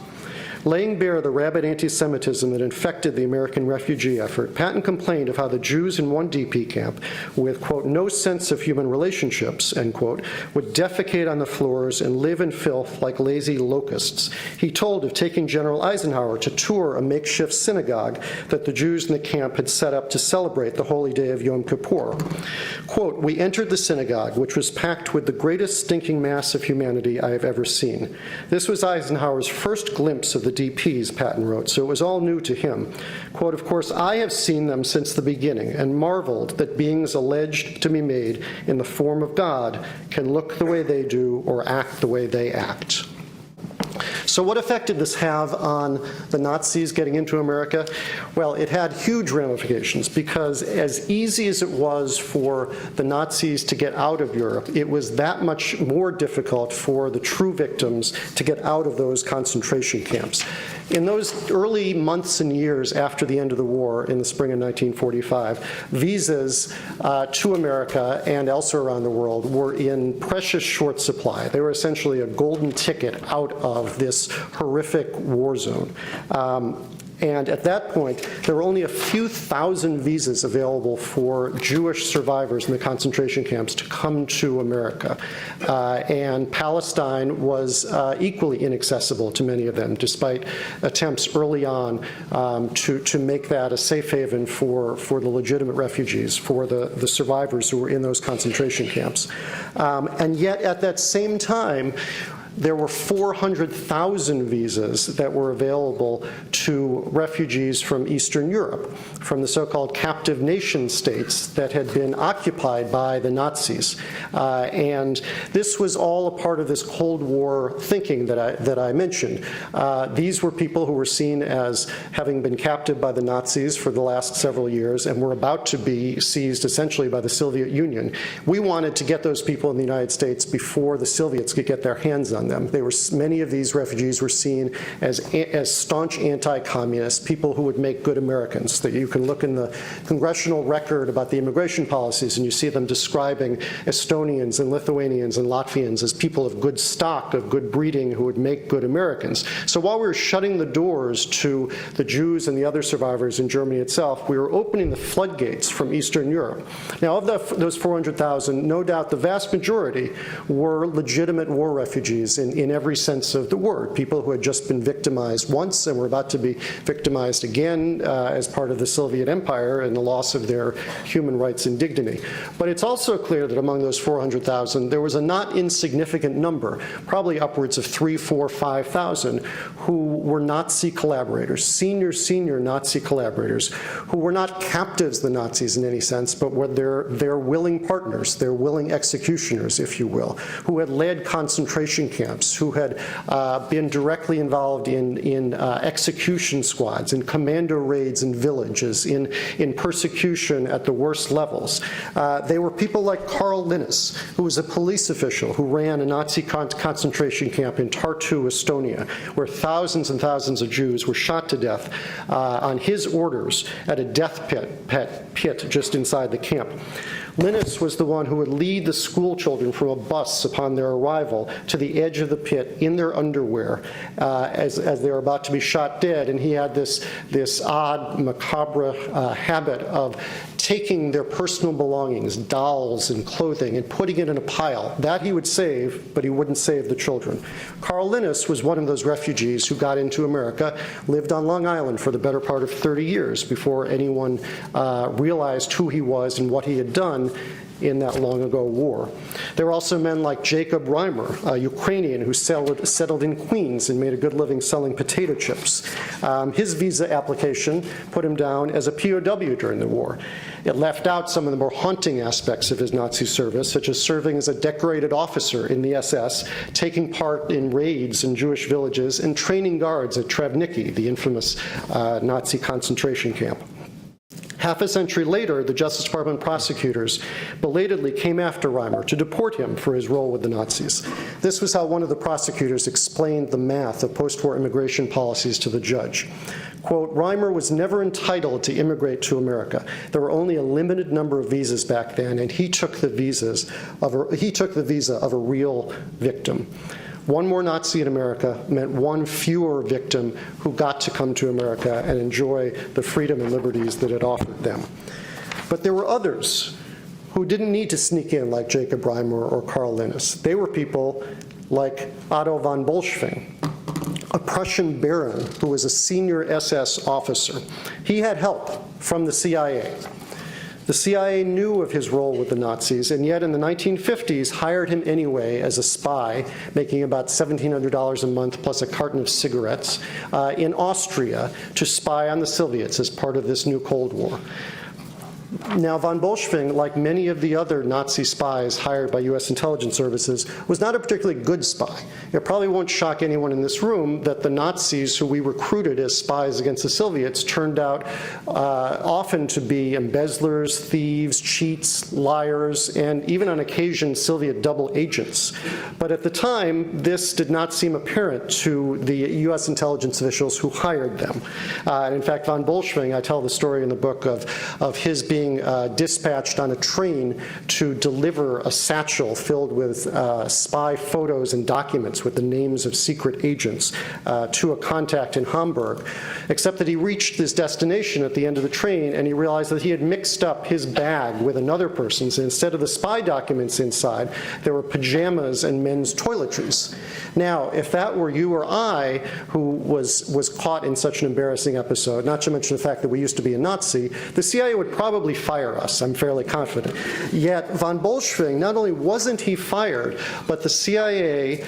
Speaker 17: Laying bare the rabid anti-Semitism that infected the American refugee effort, Patton complained of how the Jews in one DP camp, with, quote, no sense of human relationships, end quote, would defecate on the floors and live in filth like lazy locusts. He told of taking General Eisenhower to tour a makeshift synagogue that the Jews in the camp had set up to celebrate the holy day of Yom Kippur. Quote, we entered the synagogue, which was packed with the greatest stinking mass of humanity I have ever seen. This was Eisenhower's first glimpse of the DPs, Patton wrote, so it was all new to him. Quote, of course, I have seen them since the beginning and marveled that beings alleged to be made in the form of God can look the way they do or act the way they act. So what effect did this have on the Nazis getting into America? Well, it had huge ramifications, because as easy as it was for the Nazis to get out of Europe, it was that much more difficult for the true victims to get out of those concentration camps. In those early months and years after the end of the war, in the spring of 1945, visas to America and elsewhere around the world were in precious short supply. They were essentially a golden ticket out of this horrific war zone. And at that point, there were only a few thousand visas available for Jewish survivors in the concentration camps to come to America. And Palestine was equally inaccessible to many of them, despite attempts early on to make that a safe haven for the legitimate refugees, for the survivors who were in those concentration camps. And yet, at that same time, there were 400,000 visas that were available to refugees from Eastern Europe, from the so-called captive nation states that had been occupied by the Nazis. And this was all a part of this Cold War thinking that I mentioned. These were people who were seen as having been captive by the Nazis for the last several years and were about to be seized essentially by the Soviet Union. We wanted to get those people in the United States before the Soviets could get their hands on them. Many of these refugees were seen as staunch anti-communists, people who would make good Americans. That you can look in the congressional record about the immigration policies and you see them describing Estonians and Lithuanians and Latvians as people of good stock, of good breeding, who would make good Americans. So while we were shutting the doors to the Jews and the other survivors in Germany itself, we were opening the floodgates from Eastern Europe. Now, of those 400,000, no doubt the vast majority were legitimate war refugees in every sense of the word, people who had just been victimized once and were about to be victimized again as part of the Soviet Empire and the loss of their human rights and dignity. But it's also clear that among those 400,000, there was a not insignificant number, probably upwards of 3,000, 4,000, 5,000, who were Nazi collaborators, senior Nazi collaborators, who were not captives of the Nazis in any sense, but were their willing partners, their willing executioners, if you will, who had led concentration camps, who had been directly involved in execution squads, in commando raids in villages, in persecution at the worst levels. They were people like Karl Linnaeus, who was a police official who ran a Nazi concentration camp in Tartu, Estonia, where thousands and thousands of Jews were shot to death on his orders at a death pit just inside the camp. Linnaeus was the one who would lead the school children from a bus upon their arrival to the edge of the pit in their underwear as they were about to be shot dead. And he had this odd, macabre habit of taking their personal belongings, dolls and clothing, and putting it in a pile. That he would save, but he wouldn't save the children. Karl Linnaeus was one of those refugees who got into America, lived on Long Island for the better part of 30 years before anyone realized who he was and what he had done. in that long-ago war. There were also men like Jacob Reimer, a Ukrainian who settled in Queens and made a good living selling potato chips. His visa application put him down as a POW during the war. It left out some of the more haunting aspects of his Nazi service, such as serving as a decorated officer in the SS, taking part in raids in Jewish villages, and training guards at Trebniki, the infamous Nazi concentration camp. Half a century later, the Justice Department prosecutors belatedly came after Reimer to deport him for his role with the Nazis. This was how one of the prosecutors explained the math of post-war immigration policies to the judge. Quote, Reimer was never entitled to immigrate to America. There were only a limited number of visas back then, and he took the visa of a real victim. One more Nazi in America meant one fewer victim who got to come to America and enjoy the freedom and liberties that it offered them. But there were others who didn't need to sneak in like Jacob Reimer or Karl Linus. They were people like Otto von Bolschwing, a Prussian baron who was a senior SS officer. He had help from the CIA. The CIA knew of his role with the Nazis, and yet in the 1950s hired him anyway as a spy, making about $1,700 a month plus a carton of cigarettes, in Austria to spy on the Soviets as part of this new Cold War. Now, von Bolschwing, like many of the other Nazi spies hired by U.S. intelligence services, was not a particularly good spy. It probably won't shock anyone in this room that the Nazis who we recruited as spies against the Soviets turned out often to be embezzlers, thieves, cheats, liars, and even on occasion Soviet double agents. But at the time, this did not seem apparent to the U.S. intelligence officials who hired them. And in fact, von Bolschwing, I tell the story in the book of his being dispatched on a train to deliver a satchel filled with spy photos and documents with the names of secret agents to a contact in Hamburg, except that he reached his destination at the end of the train and he realized that he had mixed up his bag with another person's, and instead of the spy documents inside, there were pajamas and men's toiletries. Now, if that were you or I who was caught in such an embarrassing episode, not to mention the fact that we used to be a Nazi, the CIA would probably fire us, I'm fairly confident. Yet von Bolschwing, not only wasn't he fired, but the CIA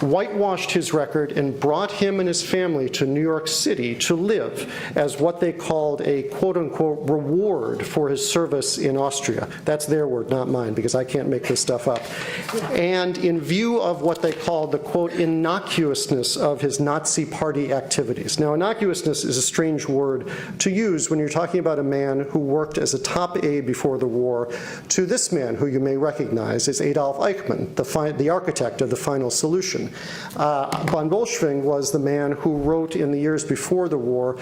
Speaker 17: whitewashed his record and brought him and his family to New York City to live as what they called a quote-unquote reward for his service in Austria. That's their word, not mine, because I can't make this stuff up. And in view of what they called the quote innocuousness of his Nazi party activities. Now, innocuousness is a strange word to use when you're talking about a man who worked as a top aide before the war to this man, who you may recognize as Adolf Eichmann, the architect of the final solution. Von Bolschwing was the man who wrote in the years before the war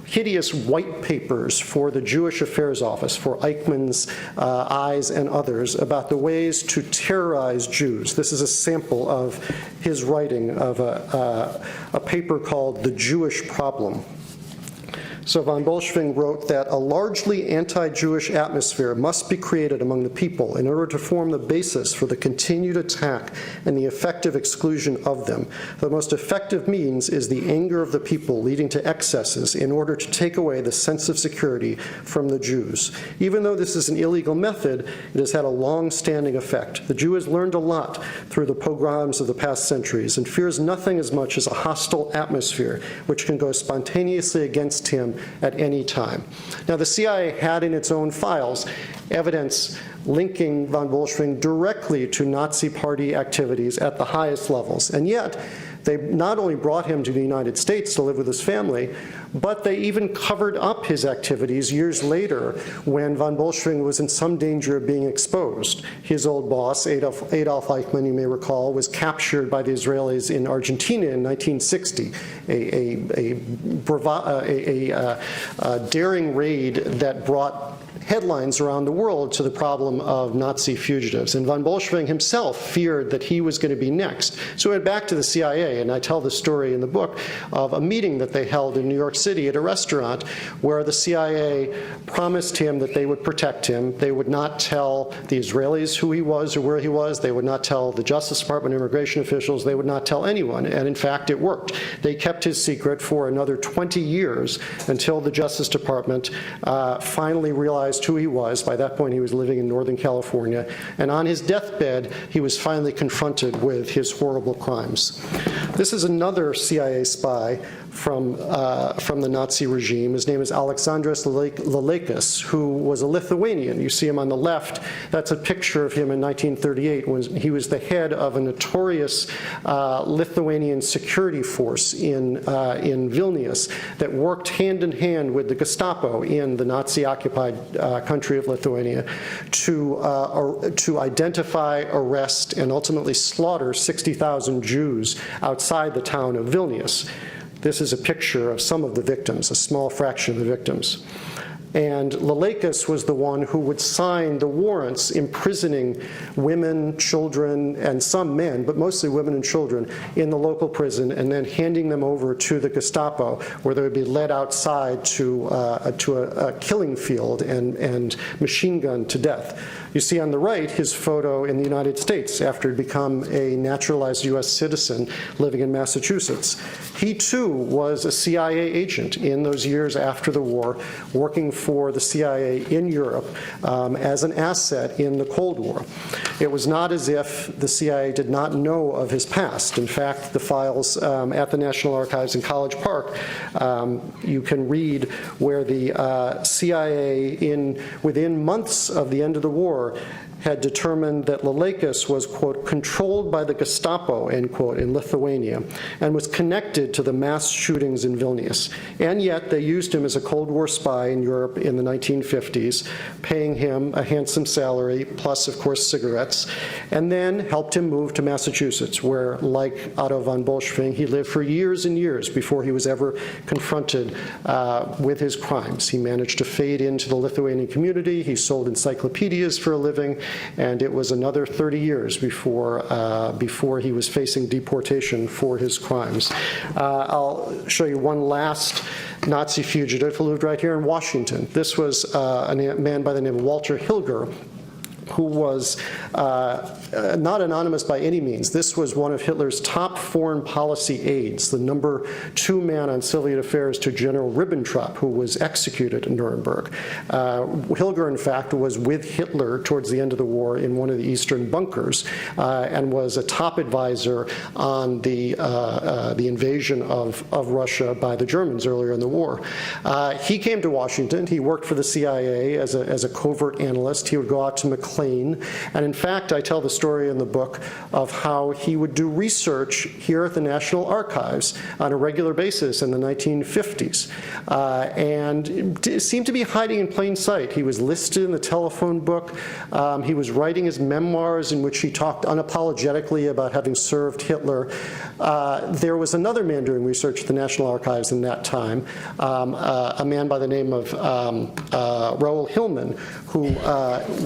Speaker 17: hideous white papers for the Jewish Affairs Office, for Eichmann's eyes and others, about the ways to terrorize Jews. This is a sample of his writing of a paper called The Jewish Problem. So von Bolschwing wrote that a largely anti-Jewish atmosphere must be created among the people in order to form the basis for the continued attack and the effective exclusion of them. The most effective means is the anger of the people leading to excesses in order to take away the sense of security from the Jews. Even though this is an illegal method, it has had a long-standing effect. The Jew has learned a lot through the pogroms of the past centuries and fears nothing as much as a hostile atmosphere which can go spontaneously against him at any time. Now, the CIA had in its own files evidence linking von Bolschwing directly to Nazi party activities at the highest levels, and yet they not only brought him to the United States to live with his family, but they even covered up his activities years later when von Bolschwing was in some danger of being exposed. His old boss, Adolf Eichmann, you may recall, was captured by the Israelis in Argentina in 1960, a daring raid that brought headlines around the world to the problem of Nazi fugitives. And von Bolschwing himself feared that he was going to be next. So he went back to the CIA, and I tell the story in the book of a meeting that they held in New York City at a restaurant where the CIA promised him that they would protect him. They would not tell the Israelis who he was or where he was. They would not tell the Justice Department immigration officials. They would not tell anyone. And in fact, it worked. They kept his secret for another 20 years until the Justice Department finally realized realized who he was. By that point, he was living in Northern California. And on his deathbed, he was finally confronted with his horrible crimes. This is another CIA spy from the Nazi regime. His name is Aleksandras Lalekas, who was a Lithuanian. You see him on the left. That's a picture of him in 1938 when he was the head of a notorious Lithuanian security force in Vilnius that worked hand in hand with the Gestapo in the Nazi-occupied country of Lithuania to identify, arrest, and ultimately slaughter 60,000 Jews outside the town of Vilnius. This is a picture of some of the victims, a small fraction of the victims. And Lalekas was the one who would sign the warrants imprisoning women, children, and some men, but mostly women and children, in the local prison, and then handing them over to the Gestapo, where they would be led outside to a killing field and machine gunned to death. You see on the right his photo in the United States after he'd become a naturalized U.S. citizen living in Massachusetts. He, too, was a CIA agent in those years after the war, working for the CIA in Europe as an asset in the Cold War. It was not as if the CIA did not know of his past. In fact, the files at the National Archives in College Park, you can read where the CIA, within months of the end of the war, had determined that Lalekas was, quote, controlled by the Gestapo, end quote, in Lithuania, and was connected to the mass shootings in Vilnius. And yet they used him as a Cold War spy in Europe in the 1950s, paying him a handsome salary, plus, of course, cigarettes, and then helped him move to Massachusetts, where, like Otto von Bolschwing, he lived for years and years before he was ever confronted with his crimes. He managed to fade into the Lithuanian community. He sold encyclopedias for a living, and it was another 30 years before he was facing deportation for his crimes. I'll show you one last Nazi fugitive who lived right here in Washington. This was a man by the name of Walter Hilger, who was not anonymous by any means. This was one of Hitler's top foreign policy aides, the number 2 man on Soviet affairs to General Ribbentrop, who was executed in Nuremberg. Hilger, in fact, was with Hitler towards the end of the war in one of the eastern bunkers and was a top advisor on the invasion of Russia by the Germans earlier in the war. He came to Washington. He worked for the CIA as a covert analyst. He would go out to McLean. And in fact, I tell the story in the book of how he would do research here at the National Archives on a regular basis in the 1950s. And seemed to be hiding in plain sight. He was listed in the telephone book. He was writing his memoirs in which he talked unapologetically about having served Hitler. There was another man doing research at the National Archives in that time, a man by the name of Raoul Hillman, who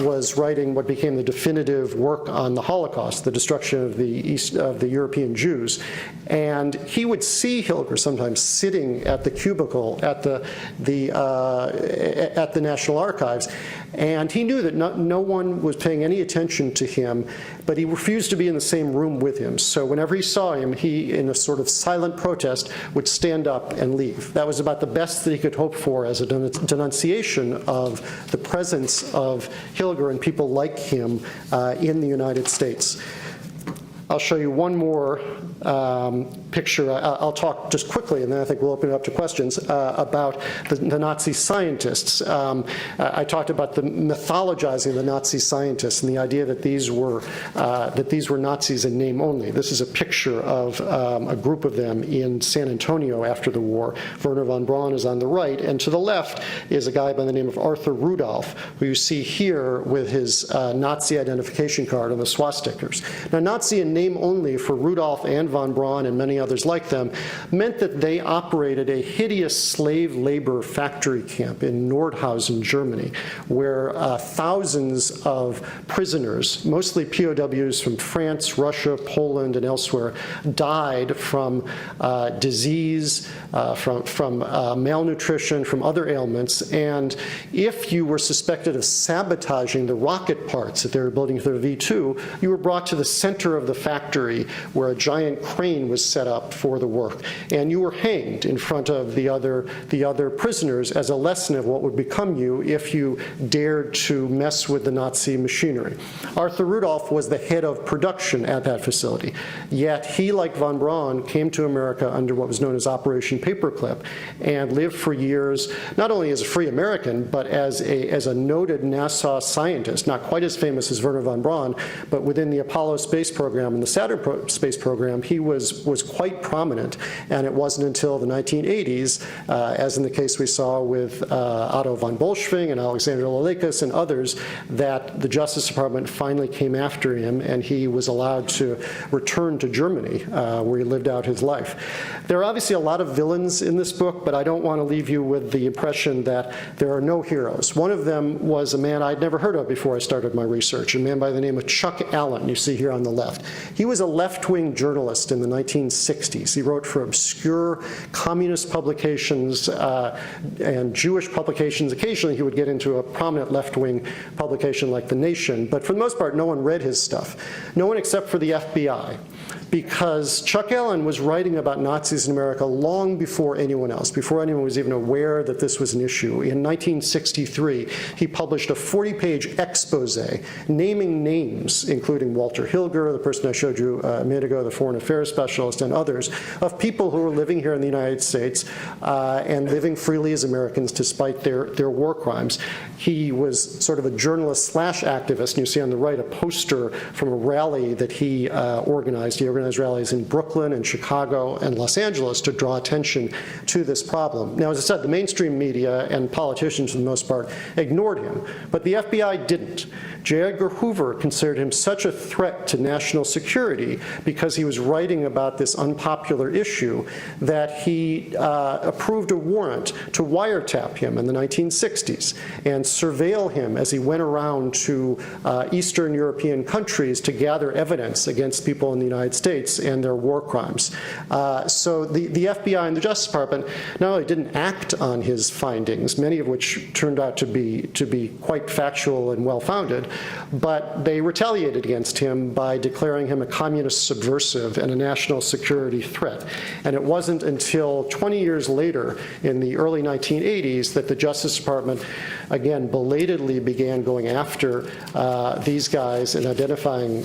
Speaker 17: was writing what became the definitive work on the Holocaust, the destruction of the European Jews. And he would see Hilger sometimes sitting at the cubicle at the National Archives, and he knew that no one was paying any attention to him, but he refused to be in the same room with him. So whenever he saw him, he, in a sort of silent protest, would stand up and leave. That was about the best that he could hope for as a denunciation of the presence of Hilger and people like him in the United States. I'll show you one more picture. I'll talk just quickly, and then I think we'll open it up to questions about the Nazi scientists. I talked about the mythologizing of the Nazi scientists and the idea that these were Nazis in name only. This is a picture of a group of them in San Antonio after the war. Werner von Braun is on the right, and to the left is a guy by the name of Arthur Rudolph, who you see here with his Nazi identification card on the swastikas. Now, Nazi in name only for Rudolph and von Braun and many others like them meant that they operated a hideous slave labor factory camp in Nordhausen, Germany, where thousands of prisoners, mostly POWs from France, Russia, Poland, and elsewhere, died from disease, from malnutrition, from other ailments. And if you were suspected of sabotaging the rocket parts that they were building for the V2, you were brought to the center of the factory where a giant crane was set up for the work, and you were hanged in front of the other prisoners as a lesson of what would become you if you dared to mess with the Nazi machinery. Arthur Rudolph was the head of production at that facility, yet he, like von Braun, came to America under what was known as Operation Paperclip and lived for years not only as a free American, but as a noted NASA scientist, not quite as famous as Wernher von Braun, but within the Apollo space program and the Saturn space program, he was quite prominent. And it wasn't until the 1980s, as in the case we saw with Otto von Bolschwing and Alexander Lalekas and others, that the Justice Department finally came after him and he was allowed to return to Germany, where he lived out his life. There are obviously a lot of villains in this book, but I don't want to leave you with the impression that there are no heroes. One of them was a man I'd never heard of before I started my research, a man by the name of Chuck Allen, you see here on the left. He was a left-wing journalist in the 1960s. He wrote for obscure communist publications and Jewish publications. Occasionally he would get into a prominent left-wing publication like The Nation, but for the most part no one read his stuff. No one except for the FBI, because Chuck Allen was writing about Nazis in America long before anyone else, before anyone was even aware that this was an issue. In 1963, he published a 40-page expose naming names, including Walter Hilger, the person I showed you a minute ago, the foreign affairs specialist, and others, of people who were living here in the United States and living freely as Americans despite their war crimes. He was sort of a journalist slash activist, and you see on the right a poster from a rally that he organized. He organized rallies in Brooklyn and Chicago and Los Angeles to draw attention to this problem. Now, as I said, the mainstream media and politicians, for the most part, ignored him, but the FBI didn't. J. Edgar Hoover considered him such a threat to national security because he was writing about this unpopular issue that he approved a warrant to wiretap him in the 1960s and surveil him as he went around to Eastern European countries to gather evidence against people in the United States and their war crimes. So the FBI and the Justice Department not only didn't act on his findings, many of which turned out to be quite factual and well-founded, but they retaliated against him by declaring him a communist subversive and a national security threat. And it wasn't until 20 years later, in the early 1980s, that the Justice Department, again, belatedly began going after these guys and identifying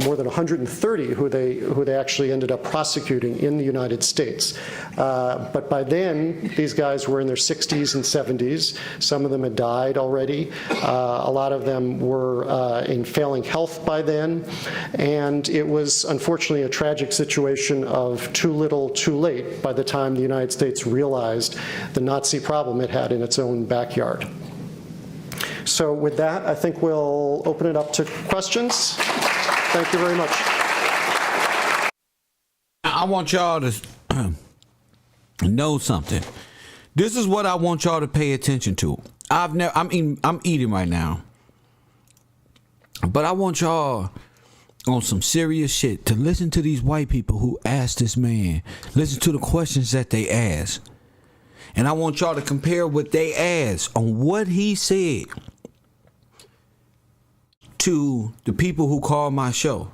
Speaker 17: more than 130 who they actually ended up prosecuting in the United States. But by then, these guys were in their 60s and 70s. Some of them had died already. A lot of them were in failing health by then. And it was, unfortunately, a tragic situation of too little, too late by the time the United States realized the Nazi problem it had in its own backyard. So with that, I think we'll open it up to questions. Thank you very much.
Speaker 1: I want y'all to know something. This is what I want y'all to pay attention to. I'm eating right now, but I want y'all on some serious shit to listen to these white people who asked this man. Listen to the questions that they asked, and I want y'all to compare what they asked on what he said to the people who call my show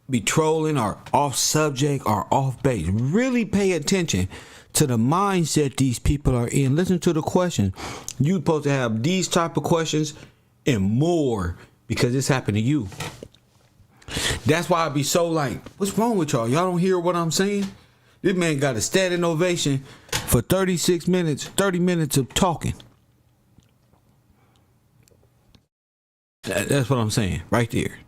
Speaker 1: be trolling or off subject or off base. Really pay attention to the mindset these people are in. Listen to the question. You're supposed to have these type of questions and more, because this happened to you. That's why I be so like, what's wrong with y'all? Y'all don't hear what I'm saying? This man got a standing ovation for 30 minutes of talking. That's what I'm saying right there.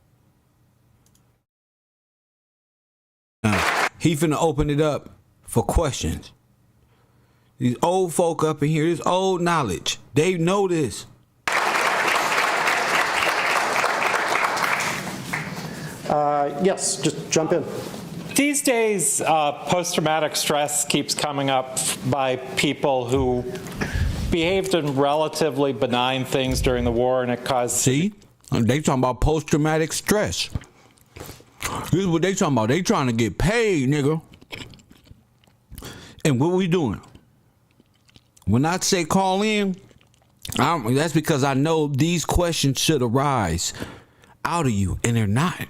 Speaker 1: He finna open it up for questions. These old folk up in here, this old knowledge, they know this.
Speaker 17: Yes, just jump in.
Speaker 21: These days, post-traumatic stress keeps coming up by people who behaved in relatively benign things during the war, and it caused...
Speaker 1: See? They talking about post-traumatic stress. This is what they talking about. They trying to get paid, nigga. And what we doing? When I say call in, that's because I know these questions should arise out of you, and they're not.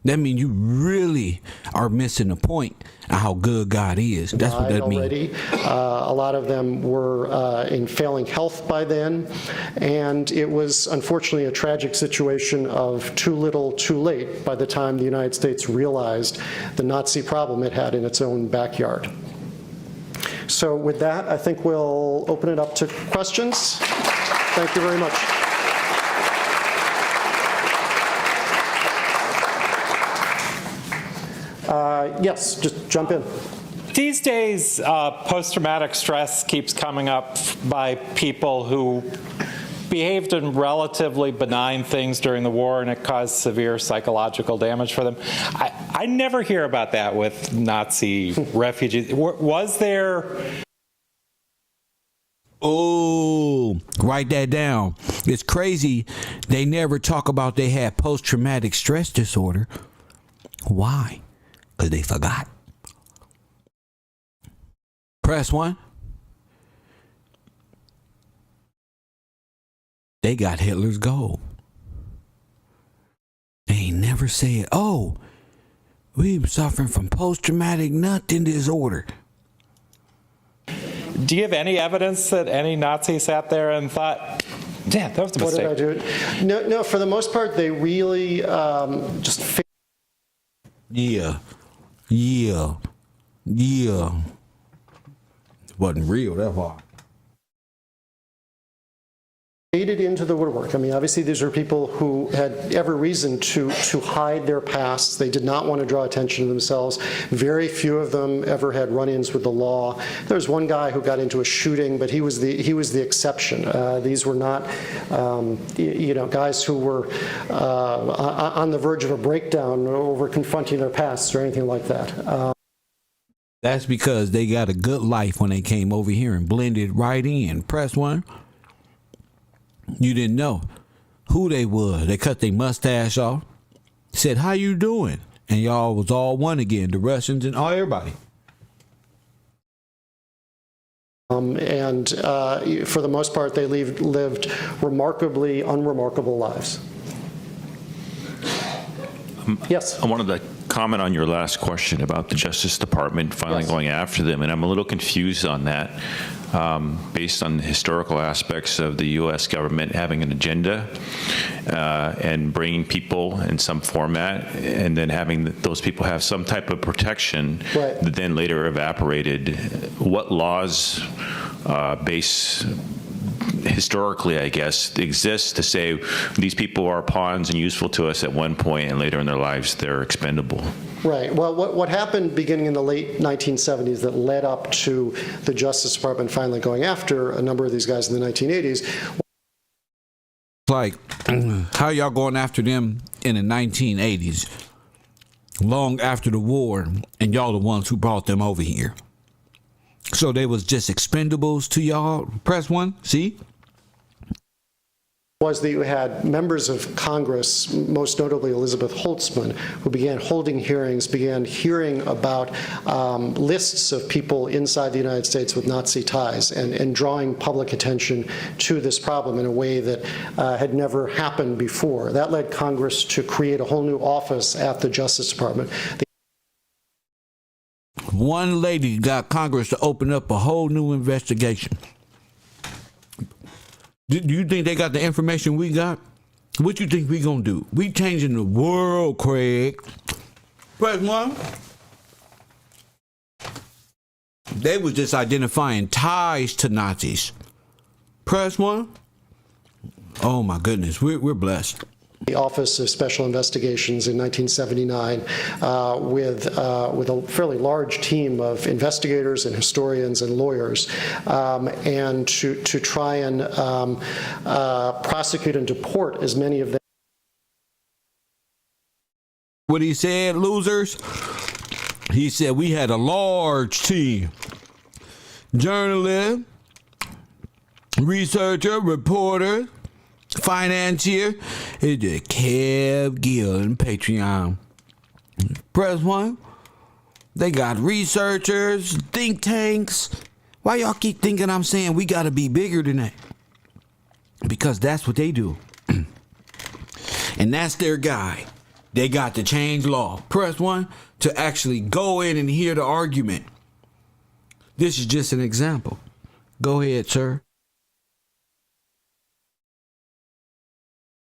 Speaker 1: That means you really are missing the point of how good God is. That's what that means.
Speaker 17: A lot of them were in failing health by then, and it was unfortunately a tragic situation of too little, too late by the time the United States realized the Nazi problem it had in its own backyard. So with that, I think we'll open it up to questions. Thank you very much. Yes, just jump in.
Speaker 21: These days, post-traumatic stress keeps coming up by people who behaved in relatively benign things during the war, and it caused severe psychological damage for them. I never hear about that with Nazi refugees. Was there...
Speaker 1: Oh, write that down. It's crazy. They never talk about they had post-traumatic stress disorder. Why? Because they forgot. Press 1. They got Hitler's gold. They ain't never said, oh, we've suffering from post-traumatic nothing disorder.
Speaker 21: Do you have any evidence that any Nazi sat there and thought, yeah, that was a mistake?
Speaker 17: What did I do? No, for the most part, they really just...
Speaker 1: Yeah. Wasn't real that far.
Speaker 17: Faded into the woodwork. I mean, obviously these are people who had every reason to hide their pasts. They did not want to draw attention to themselves. Very few of them ever had run-ins with the law. There was one guy who got into a shooting, but he was the exception. These were not, guys who were on the verge of a breakdown over confronting their pasts or anything like that.
Speaker 1: That's because they got a good life when they came over here and blended right in. Press 1. You didn't know who they was. They cut their mustache off, said, how you doing? And y'all was all one again, the Russians and everybody.
Speaker 17: And for the most part, they lived remarkably unremarkable lives. Yes?
Speaker 2: I wanted to comment on your last question about the Justice Department finally going after them, and I'm a little confused on that. Based on the historical aspects of the U.S. government having an agenda and bringing people in some format, and then having those people have some type of protection that then later evaporated. What laws historically, I guess, exist to say these people are pawns and useful to us at one point, and later in their lives they're expendable?
Speaker 17: Right. Well, what happened beginning in the late 1970s that led up to the Justice Department finally going after a number of these guys in the 1980s.
Speaker 1: Like, how y'all going after them in the 1980s, long after the war, and y'all the ones who brought them over here? So they was just expendables to y'all? Press 1, see?
Speaker 17: Was that you had members of Congress, most notably Elizabeth Holtzman, who began holding hearings, began hearing about lists of people inside the United States with Nazi ties and drawing public attention to this problem in a way that had never happened before. That led Congress to create a whole new office at the Justice Department.
Speaker 1: One lady got Congress to open up a whole new investigation. Do you think they got the information we got? What you think we gonna do? We changing the world, Craig. Press 1. They was just identifying ties to Nazis. Press 1. Oh my goodness, we're blessed.
Speaker 17: The Office of Special Investigations in 1979 with a fairly large team of investigators and historians and lawyers, and to try and prosecute and deport as many of them.
Speaker 1: What he said, losers? He said we had a large team. Journalist, researcher, reporter, financier. It's just Kev Gill and Patreon. Press 1. They got researchers, think tanks. Why y'all keep thinking I'm saying we got to be bigger than that? Because that's what they do. And that's their guy. they got to change law. Press 1 to actually go in and hear the argument. This is just an example. Go ahead, sir.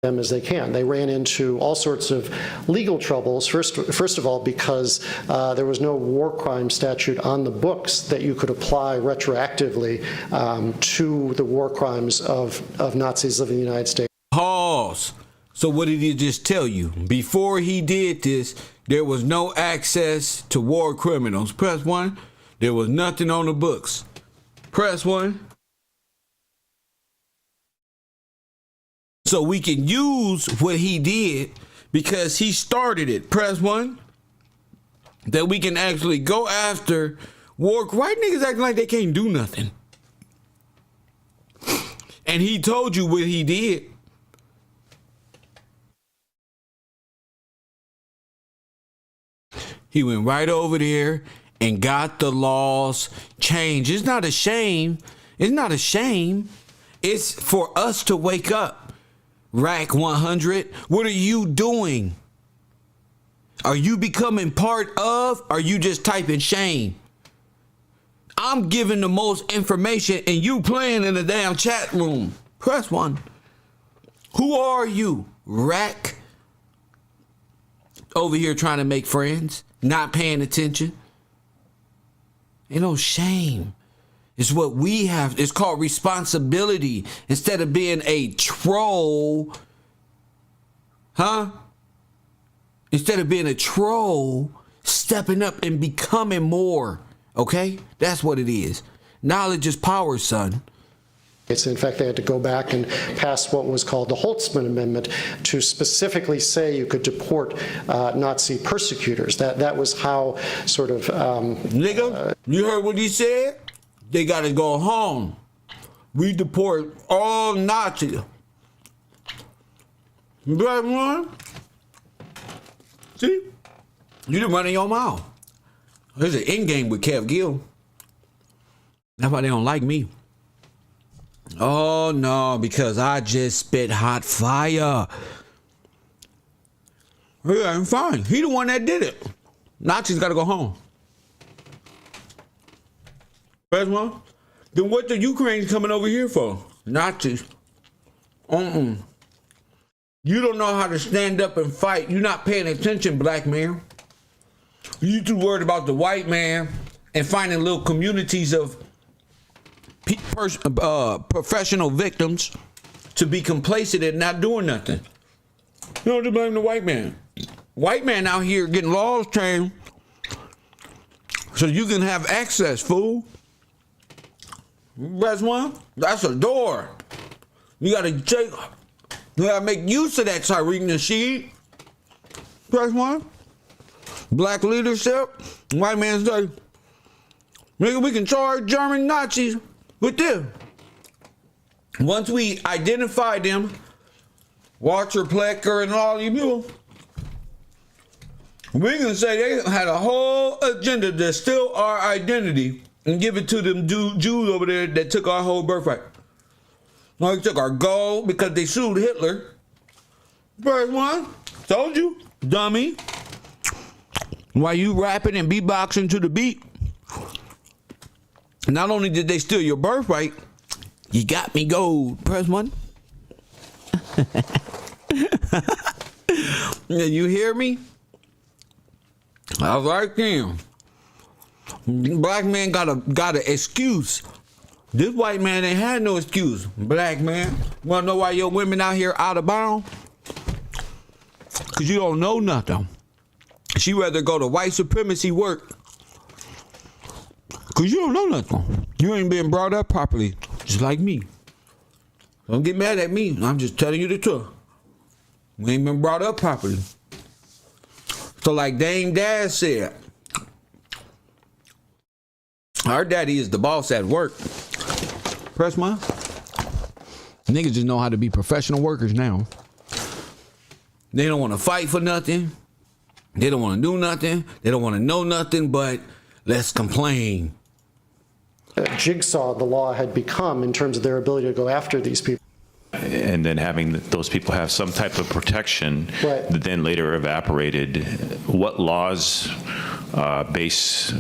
Speaker 17: Them as they can. They ran into all sorts of legal troubles. First of all, because there was no war crime statute on the books that you could apply retroactively to the war crimes of Nazis living in the United States.
Speaker 1: Pause. So what did he just tell you? Before he did this, there was no access to war criminals. Press 1. There was nothing on the books. Press 1. So we can use what he did because he started it. Press 1. That we can actually go after war. White niggas acting like they can't do nothing. And he told you what he did. He went right over there and got the laws changed. It's not a shame. It's not a shame. It's for us to wake up. Rack 100, what are you doing? Are you becoming part of? Or are you just typing shame? I'm giving the most information and you playing in the damn chat room. Press 1. Who are you? Rack? Over here trying to make friends, not paying attention. Ain't no shame. It's what we have. It's called responsibility. Instead of being a troll, instead of being a troll, stepping up and becoming more. Okay? That's what it is. Knowledge is power, son.
Speaker 17: In fact, they had to go back and pass what was called the Holtzman Amendment to specifically say you could deport Nazi persecutors. That was how sort of...
Speaker 1: Nigga, you heard what he said? They got to go home. We deport all Nazis. Black one? See? You done running your mouth. There's an end game with Kev Gill. That's why they don't like me. Oh, no, because I just spit hot fire. Yeah, I'm fine. He the one that did it. Nazis got to go home. First one, then what the Ukraine's coming over here for? Nazis. You don't know how to stand up and fight. You're not paying attention, black man. You too worried about the white man and finding little communities of professional victims to be complacent and not doing nothing. You don't just blame the white man. White man out here getting laws changed so you can have access, fool. That's one. That's a door. You gotta take. You gotta make use of that, Tyreek Nasheed. Press 1. Black leadership. White man say, nigga, we can charge German Nazis with this. Once we identify them, Walter Plecker and all you people, we can say they had a whole agenda to steal our identity and give it to them Jews over there that took our whole birthright. No, they took our gold because they sued Hitler. First one, told you, dummy. While you rapping and beatboxing to the beat, not only did they steal your birthright, you got me gold. Press 1. You hear me? I was like, damn. Black man got an excuse. This white man ain't had no excuse. Black man, wanna know why your women out here out of bounds? Cause you don't know nothing. She rather go to white supremacy work. Cause you don't know nothing. You ain't been brought up properly, just like me. Don't get mad at me. I'm just telling you the truth. We ain't been brought up properly. So like Dame Dad said, our daddy is the boss at work. Press my. Niggas just know how to be professional workers now. They don't want to fight for nothing. They don't want to do nothing. They don't want to know nothing, but let's complain.
Speaker 17: Jigsaw the law had become in terms of their ability to go after these people.
Speaker 2: and then having those people have some type of protection that then later evaporated. What laws base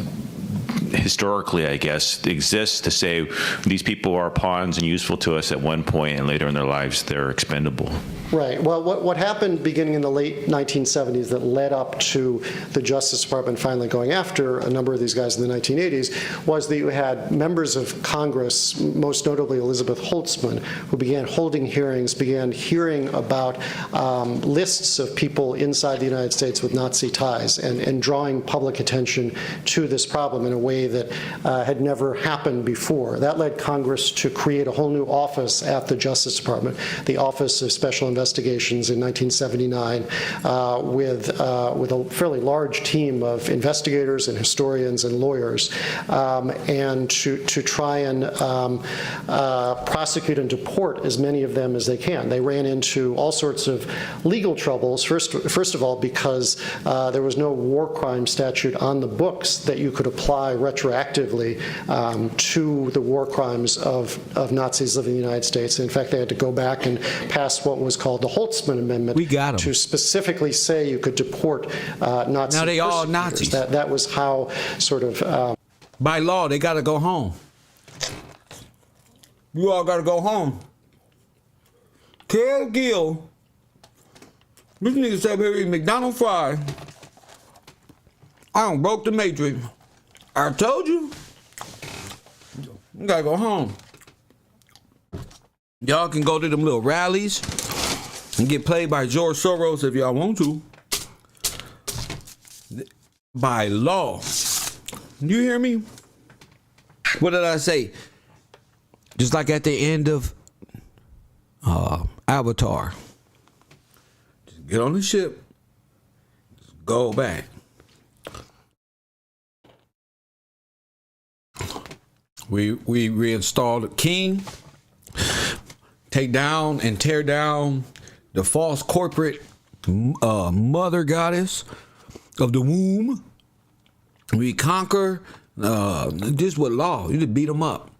Speaker 2: historically, I guess, exist to say these people are pawns and useful to us at one point, and later in their lives they're expendable?
Speaker 17: Right. Well, what happened beginning in the late 1970s that led up to the Justice Department finally going after a number of these guys in the 1980s was that you had members of Congress, most notably Elizabeth Holtzman, who began holding hearings, began hearing about lists of people inside the United States with Nazi ties and drawing public attention to this problem in a way that had never happened before. That led Congress to create a whole new office at the Justice Department, the Office of Special Investigations in 1979, with a fairly large team of investigators and historians and lawyers, and to try and prosecute and deport as many of them as they can. They ran into all sorts of legal troubles, first of all, because there was no war crime statute on the books that you could apply retroactively to the war crimes of Nazis living in the United States. In fact, they had to go back and pass what was called the Holtzman Amendment to specifically say you could deport Nazi
Speaker 1: Now they all
Speaker 17: persecutors.
Speaker 1: Nazis.
Speaker 17: That was how sort of...
Speaker 1: By law, they got to go home. You all got to go home. Ted Gill, this nigga said here eating McDonald's fries. I done broke the matrix. I told you. You got to go home. Y'all can go to them little rallies and get played by George Soros if y'all want to. By law. You hear me? What did I say? Just like at the end of Avatar. Just get on the ship. Just go back. We reinstall the king. Take down and tear down the false corporate mother goddess of the womb. We conquer just with law. You just beat them up.